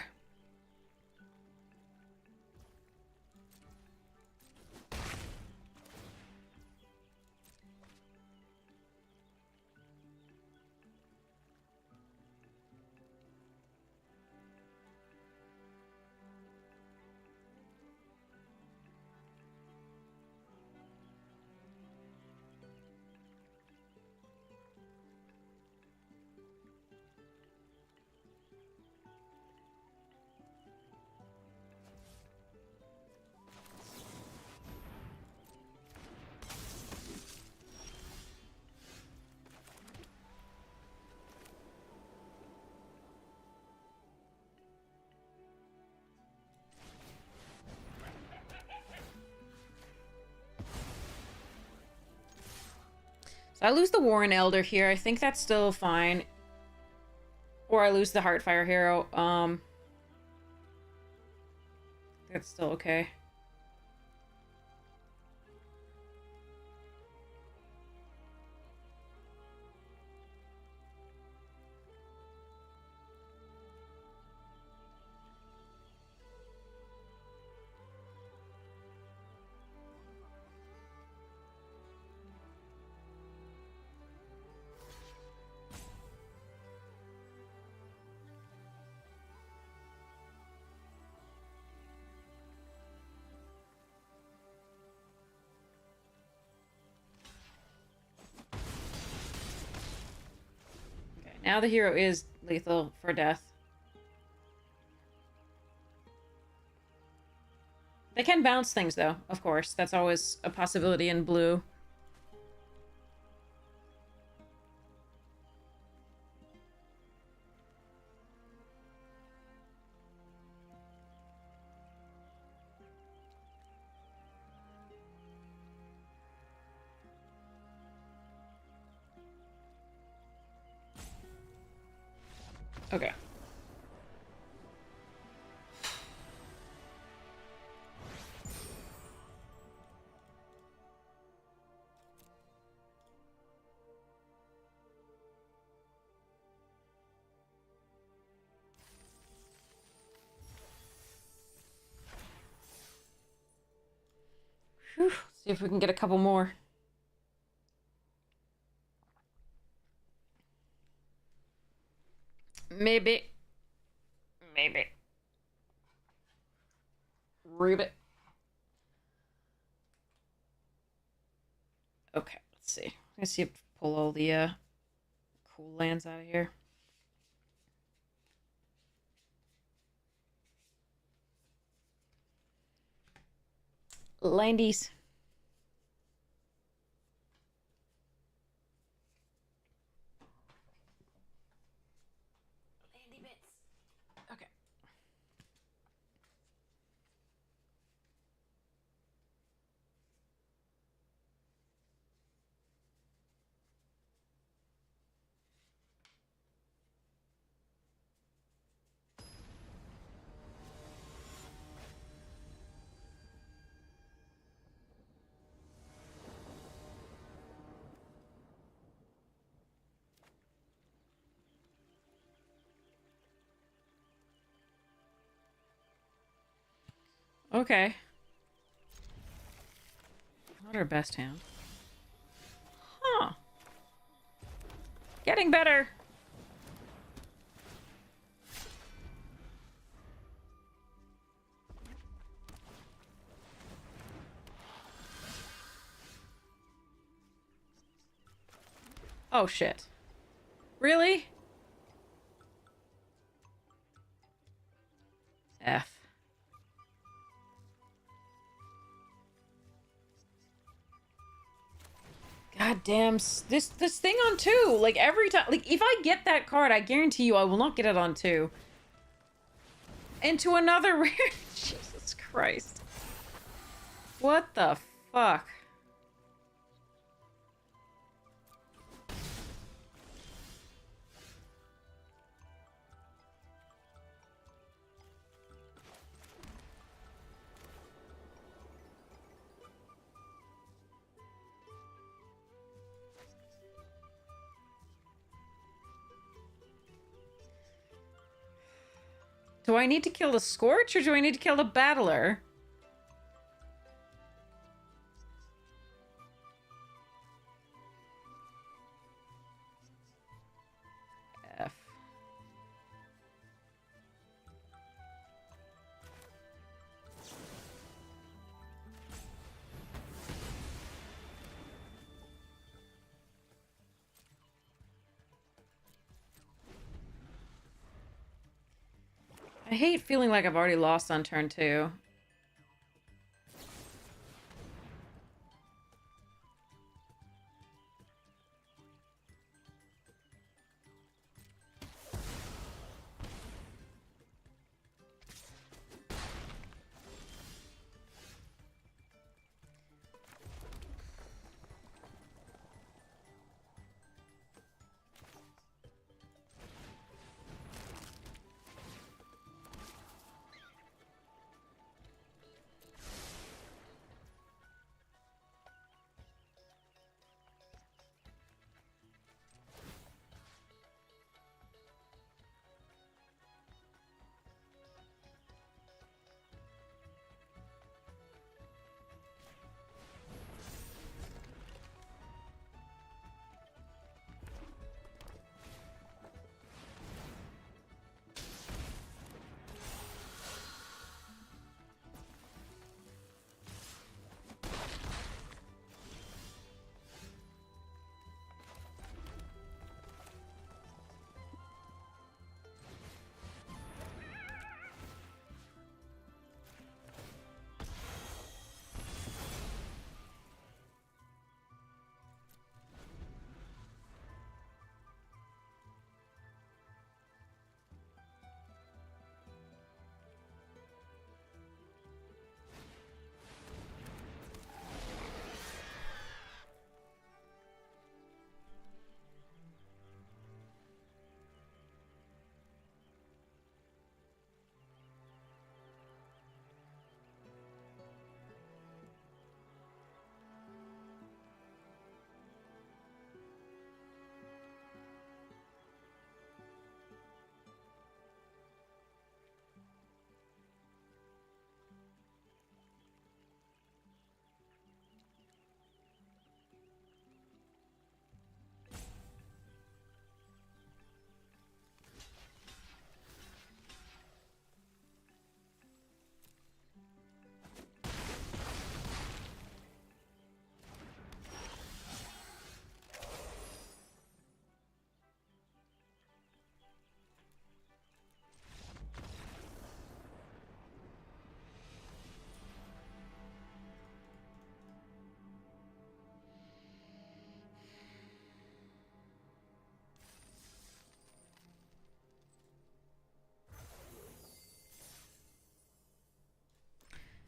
Speaker 1: So I lose the Warren Elder here. I think that's still fine. Or I lose the Heartfire Hero. That's still okay. Now the hero is lethal for death. They can bounce things, though, of course. That's always a possibility in blue. Okay. Whew. See if we can get a couple more. Maybe. Maybe. Ribbit. Okay, let's see. Let's see if pull all the cool lands out of here. Landies. Landy bits. Okay. Okay. Not our best hand. Getting better. Oh, shit. Really? F. God damn, this thing on 2. Like, every time, like, if I get that card, I guarantee you I will not get it on 2. Into another rare. Jesus Christ. What the fuck? Do I need to kill the Scorch or do I need to kill the Battler? F. I hate feeling like I've already lost on turn 2.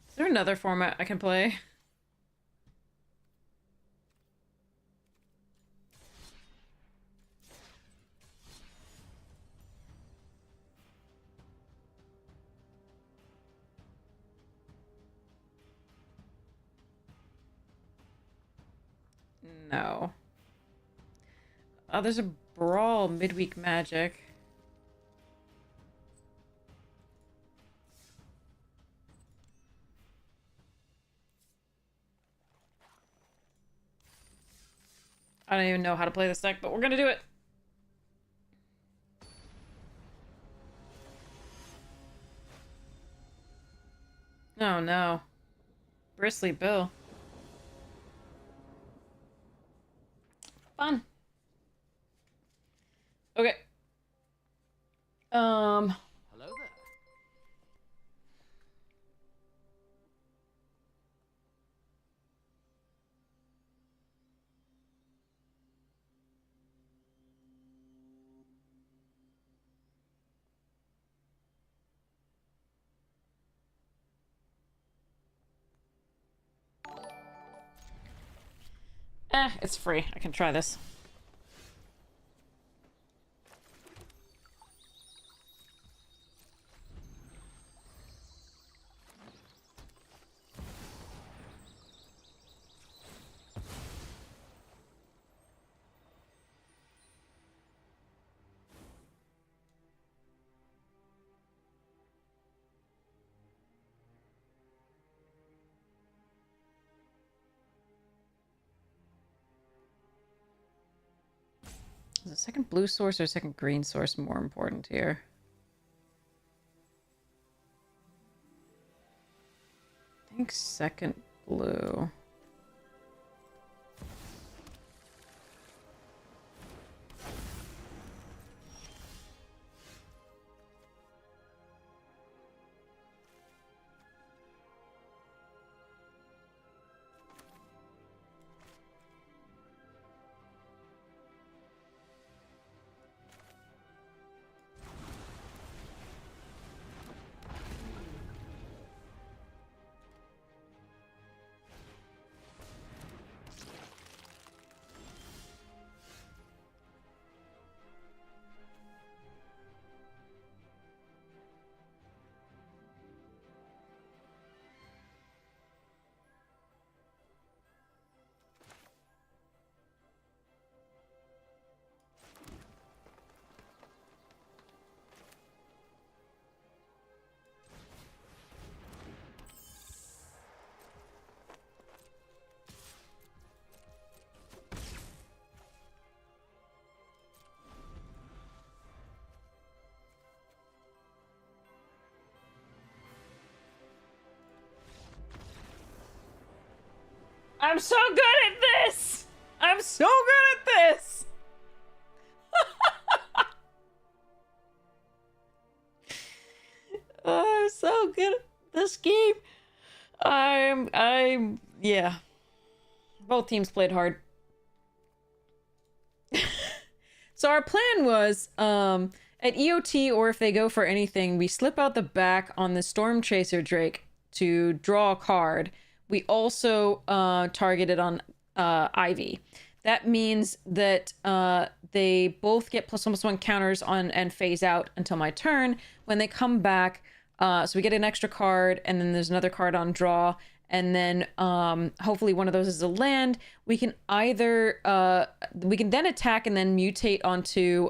Speaker 1: Is there another format I can play? No. Oh, there's a Brawl midweek magic. I don't even know how to play this deck, but we're gonna do it. Oh no. Bristly Bill. Fun. Okay.
Speaker 2: Hello there.
Speaker 1: It's free. I can try this. Is the second blue source or second green source more important here? I think second blue. I'm so good at this! I'm so good at this! I'm so good at this game. Yeah. Both teams played hard. So our plan was, at EOT, or if they go for anything, we slip out the back on the Storm Chaser Drake to draw a card. We also targeted on Ivy. That means that they both get +1/+1 counters on and phase out until my turn. When they come back, so we get an extra card, and then there's another card on draw, and then hopefully one of those is a land. We can either we can then attack and then mutate onto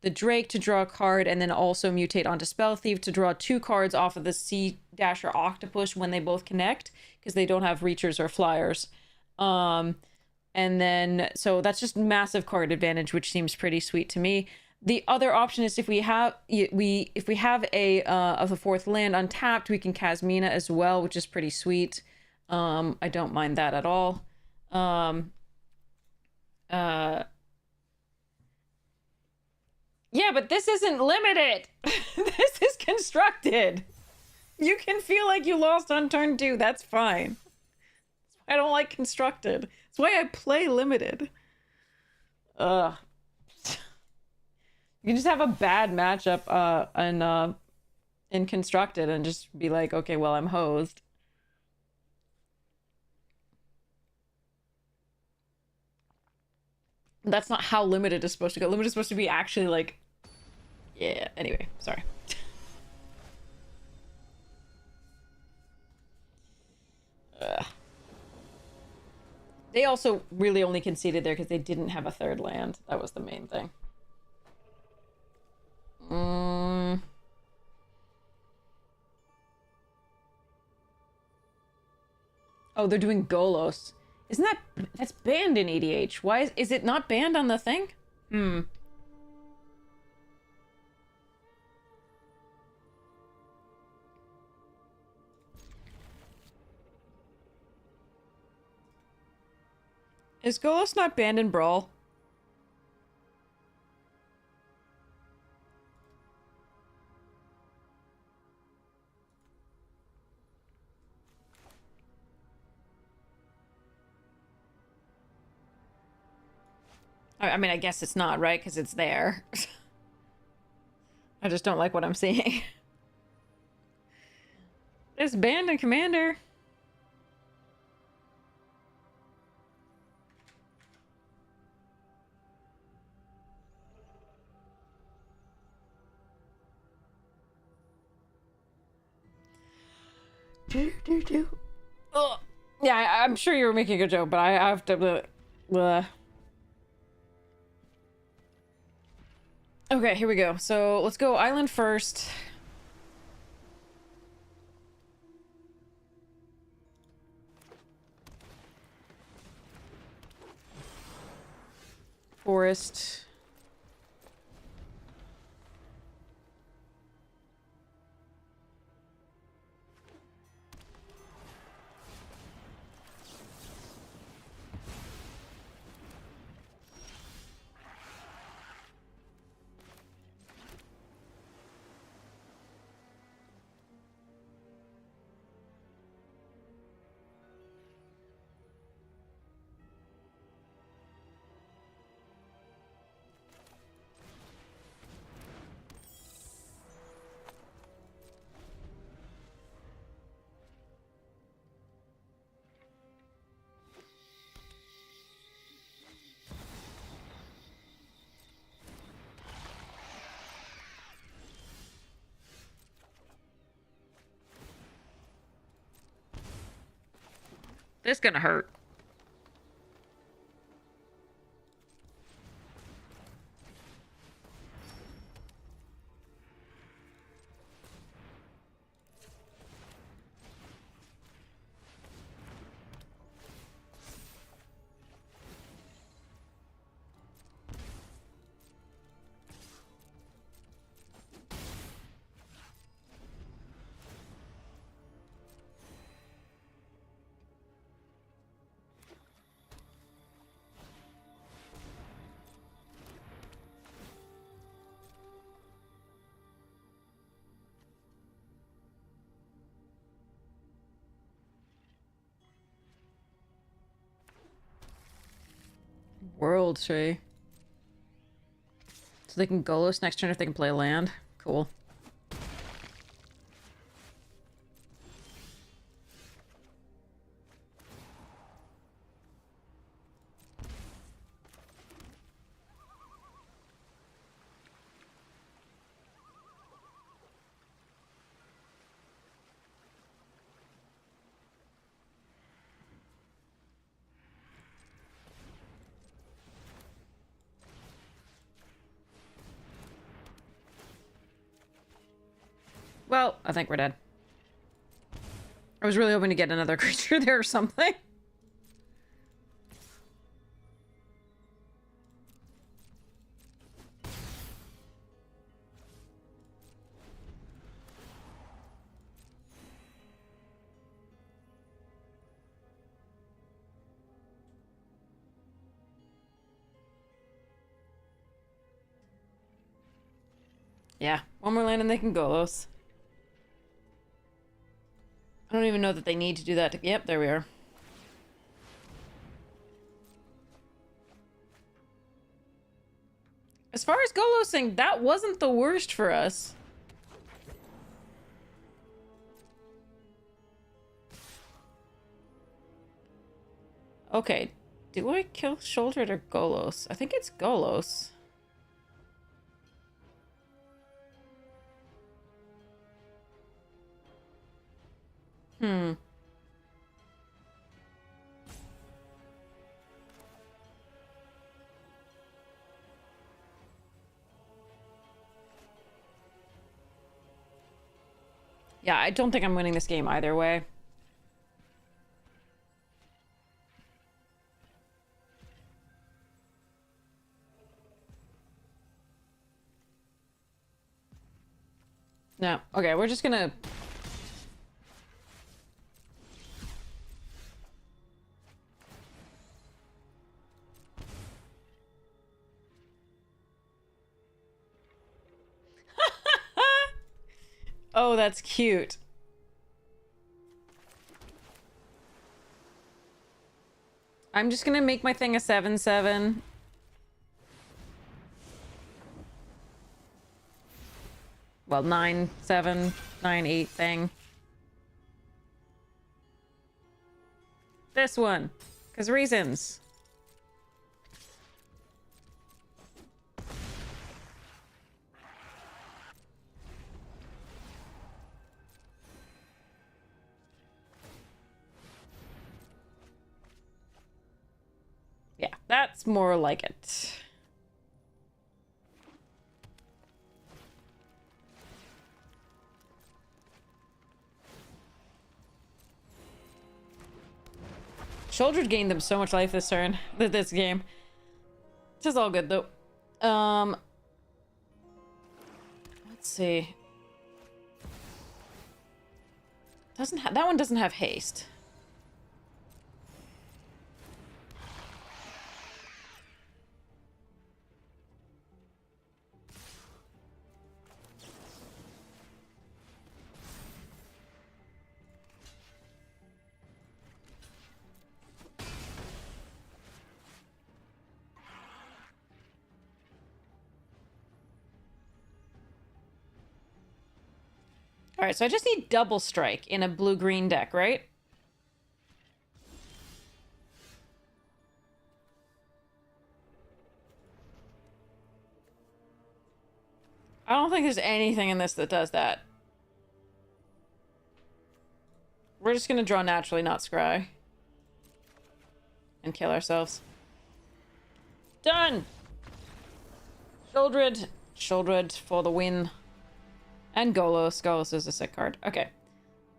Speaker 1: the Drake to draw a card, and then also mutate onto Spell Thief to draw 2 cards off of the Sea Dasher Octopus when they both connect, because they don't have Reachers or Flyers. And then, so that's just massive card advantage, which seems pretty sweet to me. The other option is if we have a of the 4th land untapped, we can Kasmina as well, which is pretty sweet. I don't mind that at all. Yeah, but this isn't limited. This is constructed. You can feel like you lost on turn 2. That's fine. I don't like constructed. That's why I play limited. Ugh. You can just have a bad matchup in constructed and just be like, okay, well, I'm hosed. That's not how limited is supposed to go. Limited is supposed to be actually like, yeah. Anyway, sorry. They also really only conceded there because they didn't have a 3rd land. That was the main thing. Oh, they're doing Golos. Isn't that's banned in EDH? Why is it not banned on the thing? Is Golos not banned in Brawl? I mean, I guess it's not, right? Because it's there. I just don't like what I'm seeing. It's banned in Commander. Ugh. Yeah, I'm sure you were making a joke, but I have to... Okay, here we go. So let's go island first. Forest. This is gonna hurt. World tree. So they can Golos next turn if they can play land. Cool. Well, I think we're dead. I was really hoping to get another creature there or something. Yeah, one more land and they can Golos. I don't even know that they need to do that. Yep, there we are. As far as Golosing, that wasn't the worst for us. Okay, do I kill Shouldered or Golos? I think it's Golos. Hmm. Yeah, I don't think I'm winning this game either way. No. Okay, we're just gonna... Oh, that's cute. I'm just gonna make my thing a 7/7. Well, 9/7, 9/8 thing. This one. Because reasons. Yeah, that's more like it. Shouldred gained them so much life this turn, this game. It's all good though. Let's see. That one doesn't have haste. All right, so I just need double strike in a blue-green deck, right? I don't think there's anything in this that does that. We're just gonna draw naturally, not scry. And kill ourselves. Done! Shouldred for the win. And Golos. Golos is a sick card. Okay.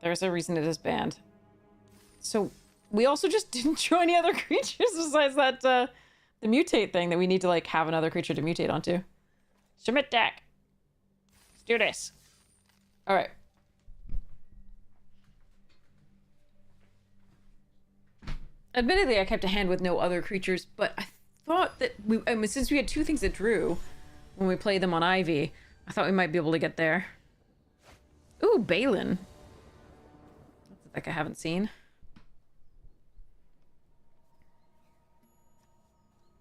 Speaker 1: There's a reason it is banned. So, we also just didn't draw any other creatures besides that, the mutate thing that we need to, like, have another creature to mutate onto. Submit deck. Let's do this. Alright. Admittedly, I kept a hand with no other creatures, but I thought that since we had two things that drew when we played them on Ivy, I thought we might be able to get there. Ooh, Balin. That's a deck I haven't seen.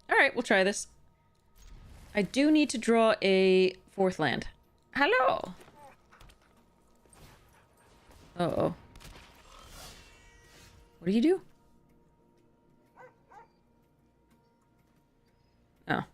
Speaker 1: Alright, we'll try this. I do need to draw a fourth land. Hello! Uh-oh. What do you do? Oh.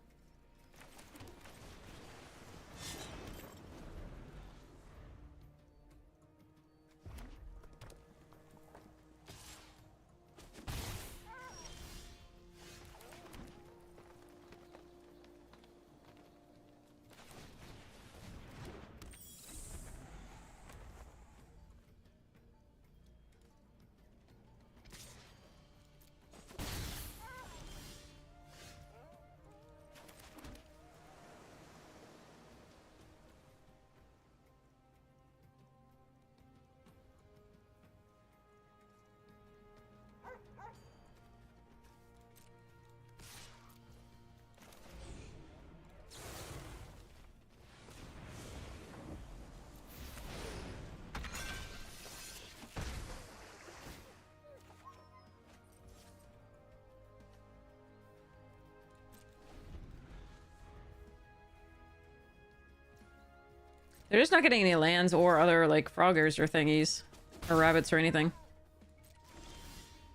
Speaker 1: They're just not getting any lands or other, like, froggers or thingies. Or rabbits or anything.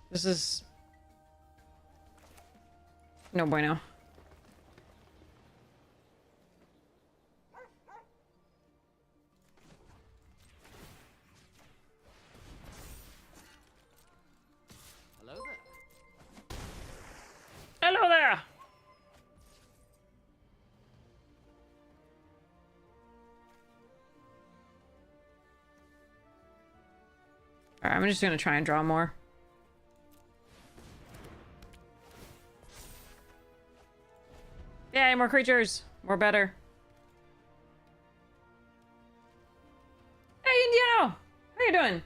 Speaker 1: This is... no bueno.
Speaker 2: Hello there.
Speaker 1: Hello there! Alright, I'm just gonna try and draw more. Yay, more creatures! More better. Hey, Indiano! How you doing?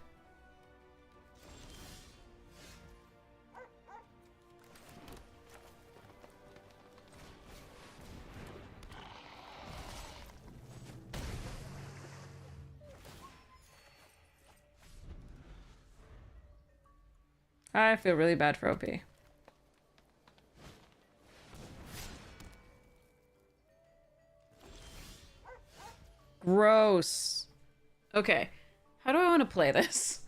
Speaker 1: I feel really bad for OP. Gross. Okay. How do I want to play this?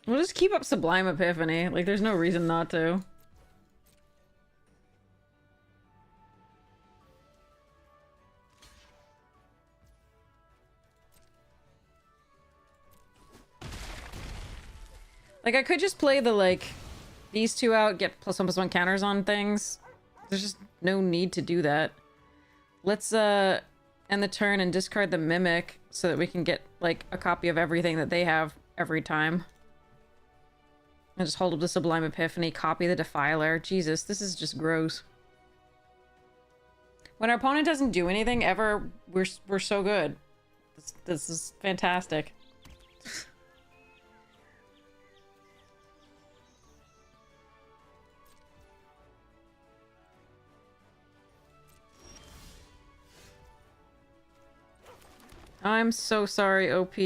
Speaker 1: We'll just keep up Sublime Epiphany. Like, there's no reason not to. Like, I could just play the, like, these two out, get +1/+1 counters on things. There's just no need to do that. Let's, end the turn and discard the Mimic so that we can get, like, a copy of everything that they have every time. And just hold up the Sublime Epiphany, copy the Defiler. Jesus, this is just gross. When our opponent doesn't do anything ever, we're so good. This is fantastic. I'm so sorry, OP.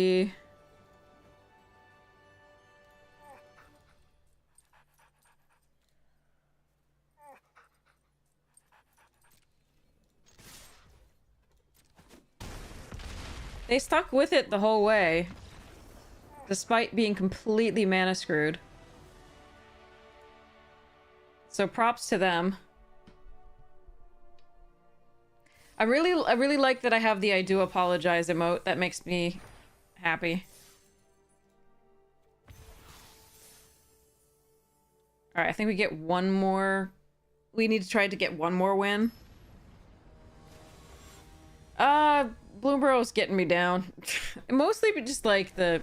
Speaker 1: They stuck with it the whole way, despite being completely mana screwed. So props to them. I really like that I have the I do apologize emote. That makes me happy. Alright, I think we get one more. We need to try to get one more win. Blooming Burrow's getting me down. Mostly just like the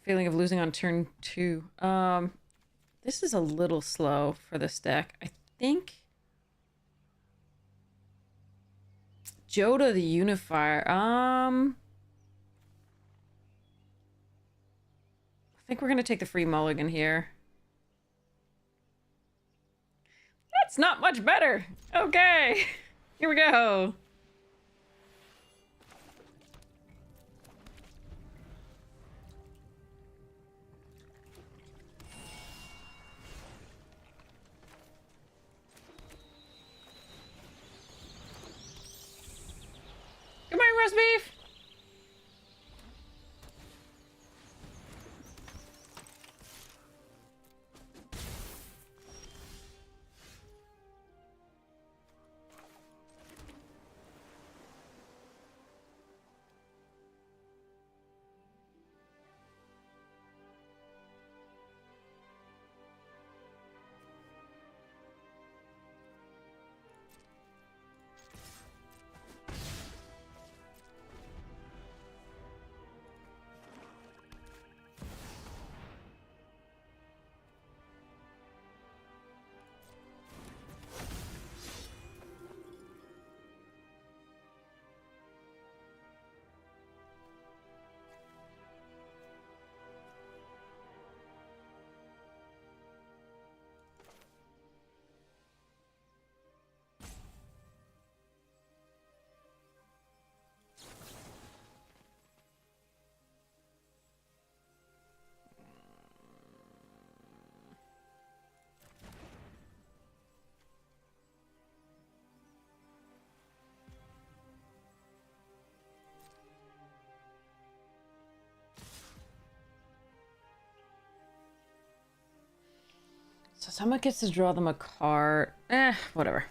Speaker 1: feeling of losing on turn 2. This is a little slow for this deck. I think Joda the Unifier. I think we're gonna take the free mulligan here. That's not much better. Okay, here we go. Good morning, roast beef. So someone gets to draw them a card. Whatever.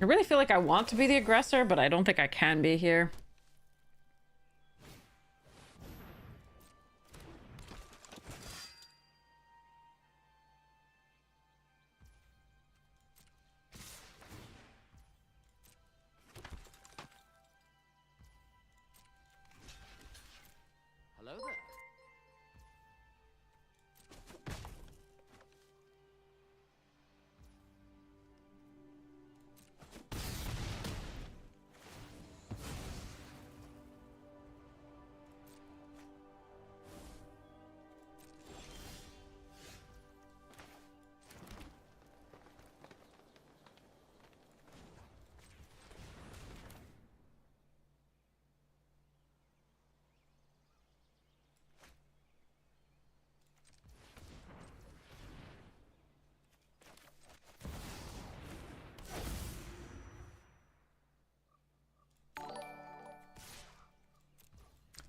Speaker 1: I really feel like I want to be the aggressor, but I don't think I can be here.
Speaker 2: Hello there.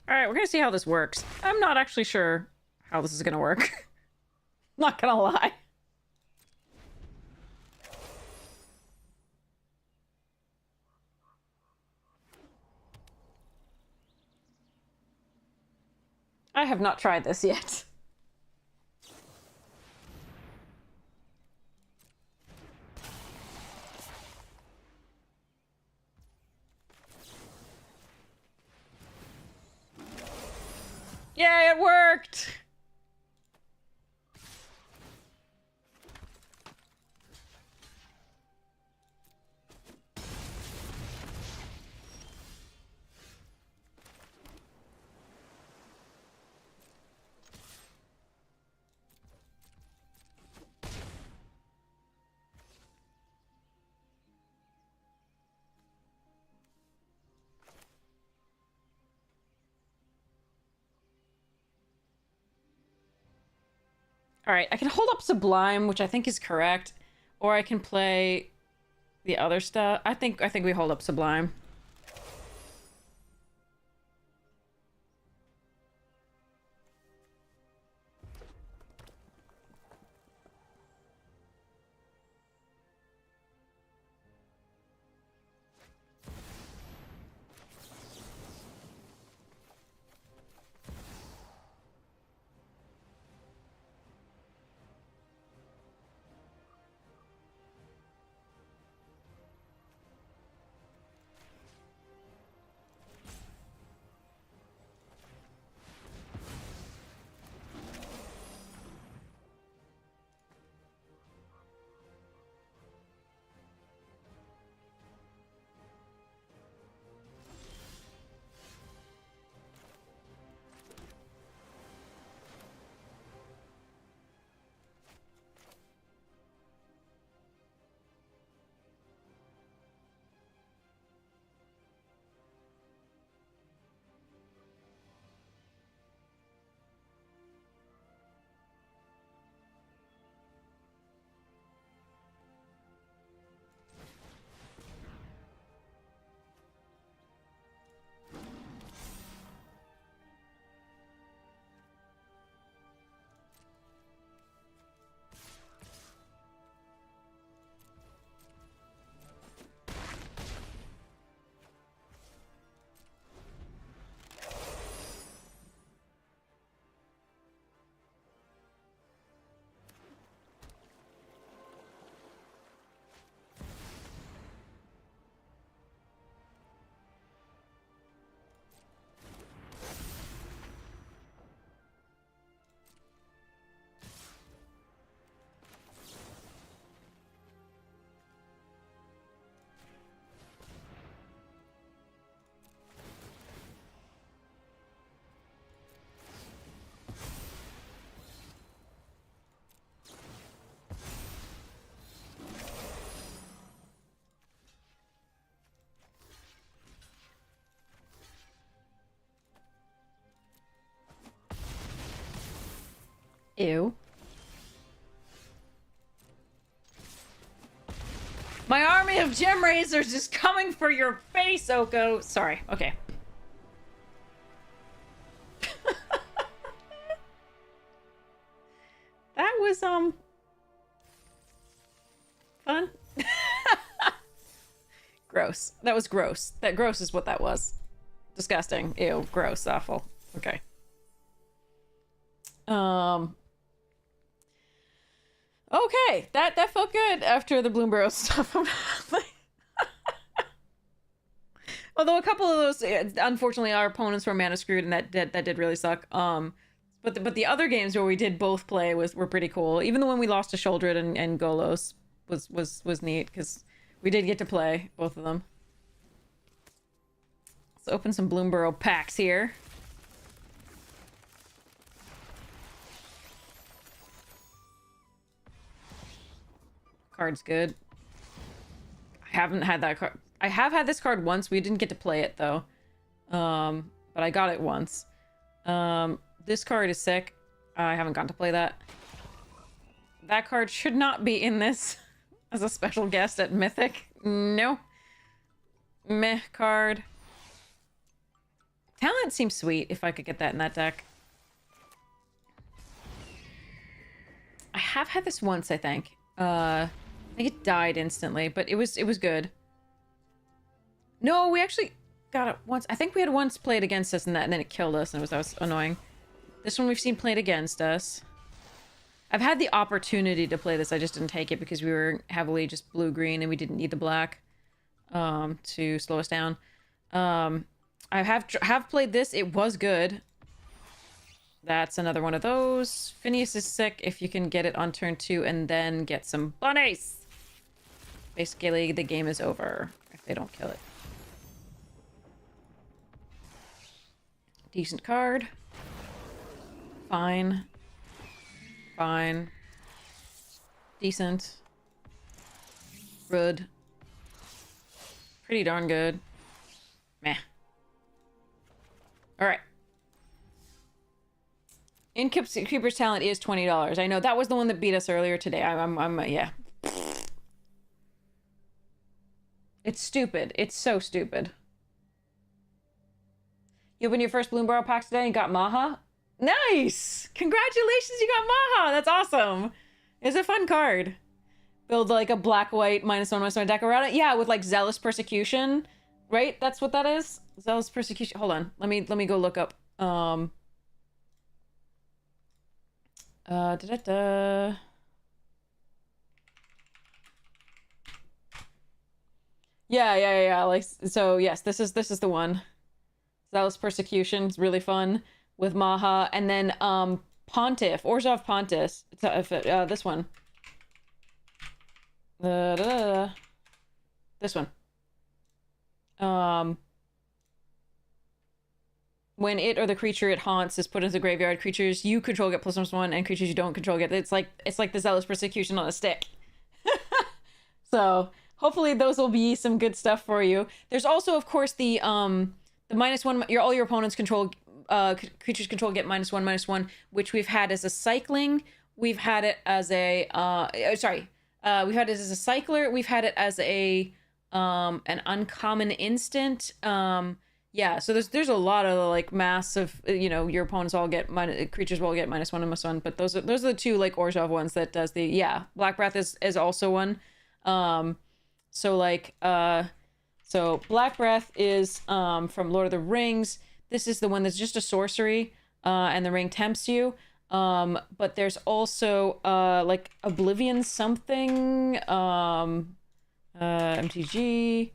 Speaker 1: All right, we're gonna see how this works. I'm not actually sure how this is gonna work. Not gonna lie. I have not tried this yet. Yay, it worked! All right, I can hold up Sublime, which I think is correct, or I can play the other stuff. I think we hold up Sublime. Ew. My army of gem razors is coming for your face, Oko. Sorry. Okay. That was fun. Gross. That was gross. That gross is what that was. Disgusting. Ew. Gross. Awful. Okay. Okay. That felt good after the Blooming Burrow stuff. Although a couple of those, unfortunately, our opponents were mana screwed, and that did really suck. But the other games where we did both play were pretty cool. Even the one we lost to Sholdred and Golos was neat because we did get to play both of them. Let's open some Blooming Burrow packs here. Card's good. I haven't had that card. I have had this card once. We didn't get to play it though. But I got it once. This card is sick. I haven't gotten to play that. That card should not be in this as a special guest at Mythic. No. Meh card. Talent seems sweet if I could get that in that deck. I have had this once, I think. I think it died instantly, but it was good. No, we actually got it once. I think we had once played against us and then it killed us, and that was annoying. This one we've seen played against us. I've had the opportunity to play this. I just didn't take it because we were heavily just blue-green and we didn't need the black to slow us down. I have played this. It was good. That's another one of those. Phineas is sick if you can get it on turn 2 and then get some bunnies. Basically, the game is over if they don't kill it. Decent card. Fine. Fine. Decent. Good. Pretty darn good. Meh. Alright. Innkeeper's talent is $20. I know that was the one that beat us earlier today. Yeah. It's stupid. It's so stupid. You opened your first Blooming Burrow pack today and got Maha? Nice! Congratulations, you got Maha! That's awesome! It's a fun card. Build like a black-white -1/-1 deck around it. Yeah, with like Zealous Persecution. Right? That's what that is? Zealous Persecution. Hold on. Let me go look up. Yeah. Like, so yes, this is the one. Zealous Persecution is really fun with Maha, and then Pontiff, Orzhov Pontiff. This one. This one. When it or the creature it haunts is put into the graveyard, creatures you control get +1/+1, and creatures you don't control get. It's like the Zealous Persecution on a stick. So hopefully those will be some good stuff for you. There's also, of course, the -1. All your opponents control creatures control get -1/-1, which we've had as a cycling. We've had it as a we've had it as a cycler. We've had it as a an uncommon instant. Yeah, so there's a lot of like massive, your opponents all get creatures will get -1/-1, but those are the two like Orzhov ones that does the, yeah. Black Breath is also one. So Black Breath is from Lord of the Rings. This is the one that's just a sorcery, and the ring tempts you. But there's also like Oblivion something, MTG.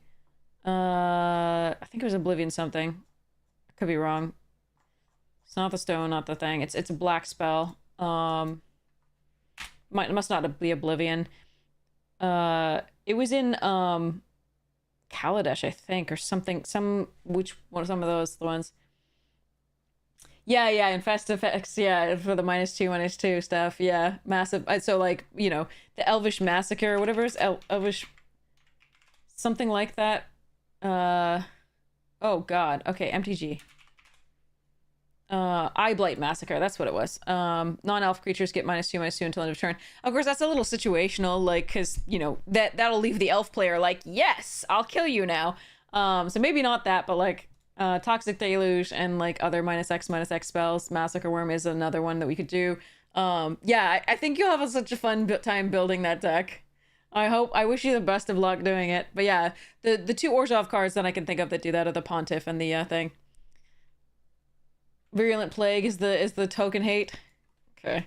Speaker 1: I think it was Oblivion something. I could be wrong. It's not the stone, not the thing. It's a black spell. Must not be Oblivion. It was in Kaladesh, I think, or something. Some of those, the ones. Yeah, Infest Effects, yeah, for the -2/-2 stuff, yeah, massive. So like, the Elvish Massacre or whatever is Elvish, something like that. Oh god, okay, MTG. Eyeblight Massacre, that's what it was. Non-elf creatures get -2/-2 until end of turn. Of course, that's a little situational, like, because, that'll leave the elf player like, yes, I'll kill you now. So maybe not that, but like, Toxic Deluge and like other -X spells. Massacre Worm is another one that we could do. Yeah, I think you'll have such a fun time building that deck. I wish you the best of luck doing it. But yeah, the two Orzhov cards that I can think of that do that are the Pontiff and the thing. Virulent Plague is the token hate. Okay.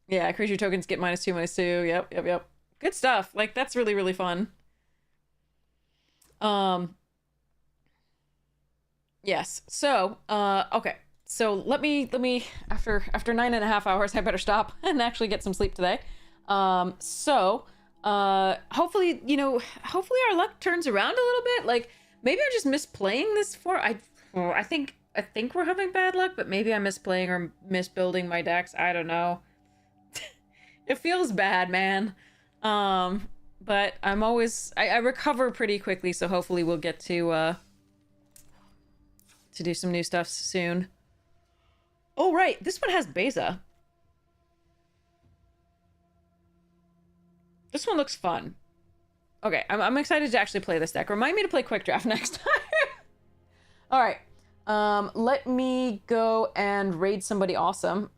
Speaker 1: Yeah, creature tokens get -2/-2. Yep. Good stuff. Like, that's really, really fun. Yes. So, okay. So let me after 9.5 hours, I better stop and actually get some sleep today. Hopefully, you know, hopefully our luck turns around a little bit. Like, maybe I just miss playing this for I think we're having bad luck, but maybe I'm misplaying or misbuilding my decks. I don't know. It feels bad, man. But I'm always I recover pretty quickly, so hopefully we'll get to do some new stuff soon. Oh right, this one has Beza. This one looks fun. Okay, I'm excited to actually play this deck. Remind me to play Quick Draft next time. All right, let me go and raid somebody awesome.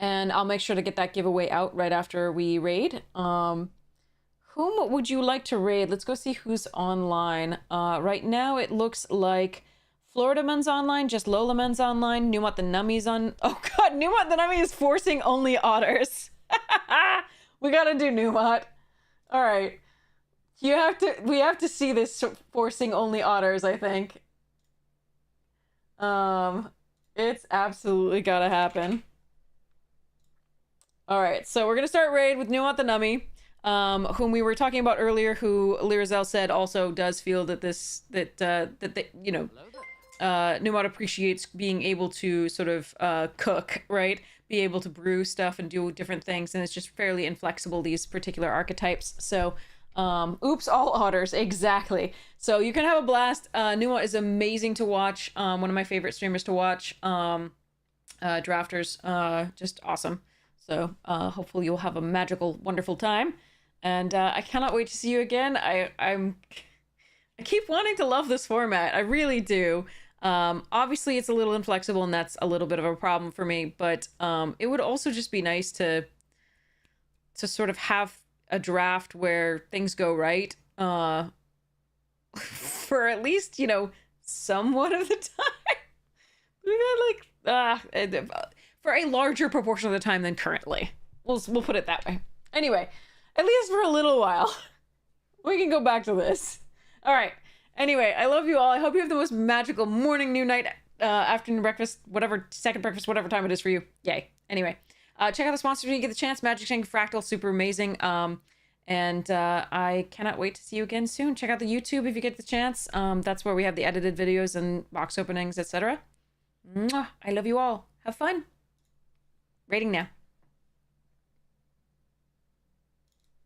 Speaker 1: And I'll make sure to get that giveaway out right after we raid. Whom would you like to raid? Let's go see who's online. Right now it looks like Florida Men's online, just Lola Men's online, Numot the Nummy's on... Oh god, Numot the Nummy is forcing only otters. We gotta do Numot. Alright. We have to see this forcing only otters, I think. It's absolutely gotta happen. Alright, so we're gonna start raid with Numot the Nummy. Whom we were talking about earlier, who Lirazel said also does feel that you know, Numot appreciates being able to sort of cook, right? Be able to brew stuff and do different things, and it's just fairly inflexible, these particular archetypes. So, oops, all otters, exactly. So you can have a blast. Numot is amazing to watch. One of my favorite streamers to watch. Drafters, just awesome. So hopefully you'll have a magical, wonderful time. And I cannot wait to see you again. I keep wanting to love this format. I really do. Obviously it's a little inflexible and that's a little bit of a problem for me, but it would also just be nice to sort of have a draft where things go right for at least, you know, somewhat of the time. We've had like for a larger proportion of the time than currently. We'll put it that way. Anyway, at least for a little while. We can go back to this. All right. Anyway, I love you all. I hope you have the most magical morning, noon, night, afternoon, breakfast, whatever, second breakfast, whatever time it is for you. Yay. Anyway, check out the sponsors when you get the chance. Magic Shank Fractal, super amazing. And I cannot wait to see you again soon. Check out the YouTube if you get the chance. That's where we have the edited videos and box openings, etc. I love you all. Have fun. Rating now.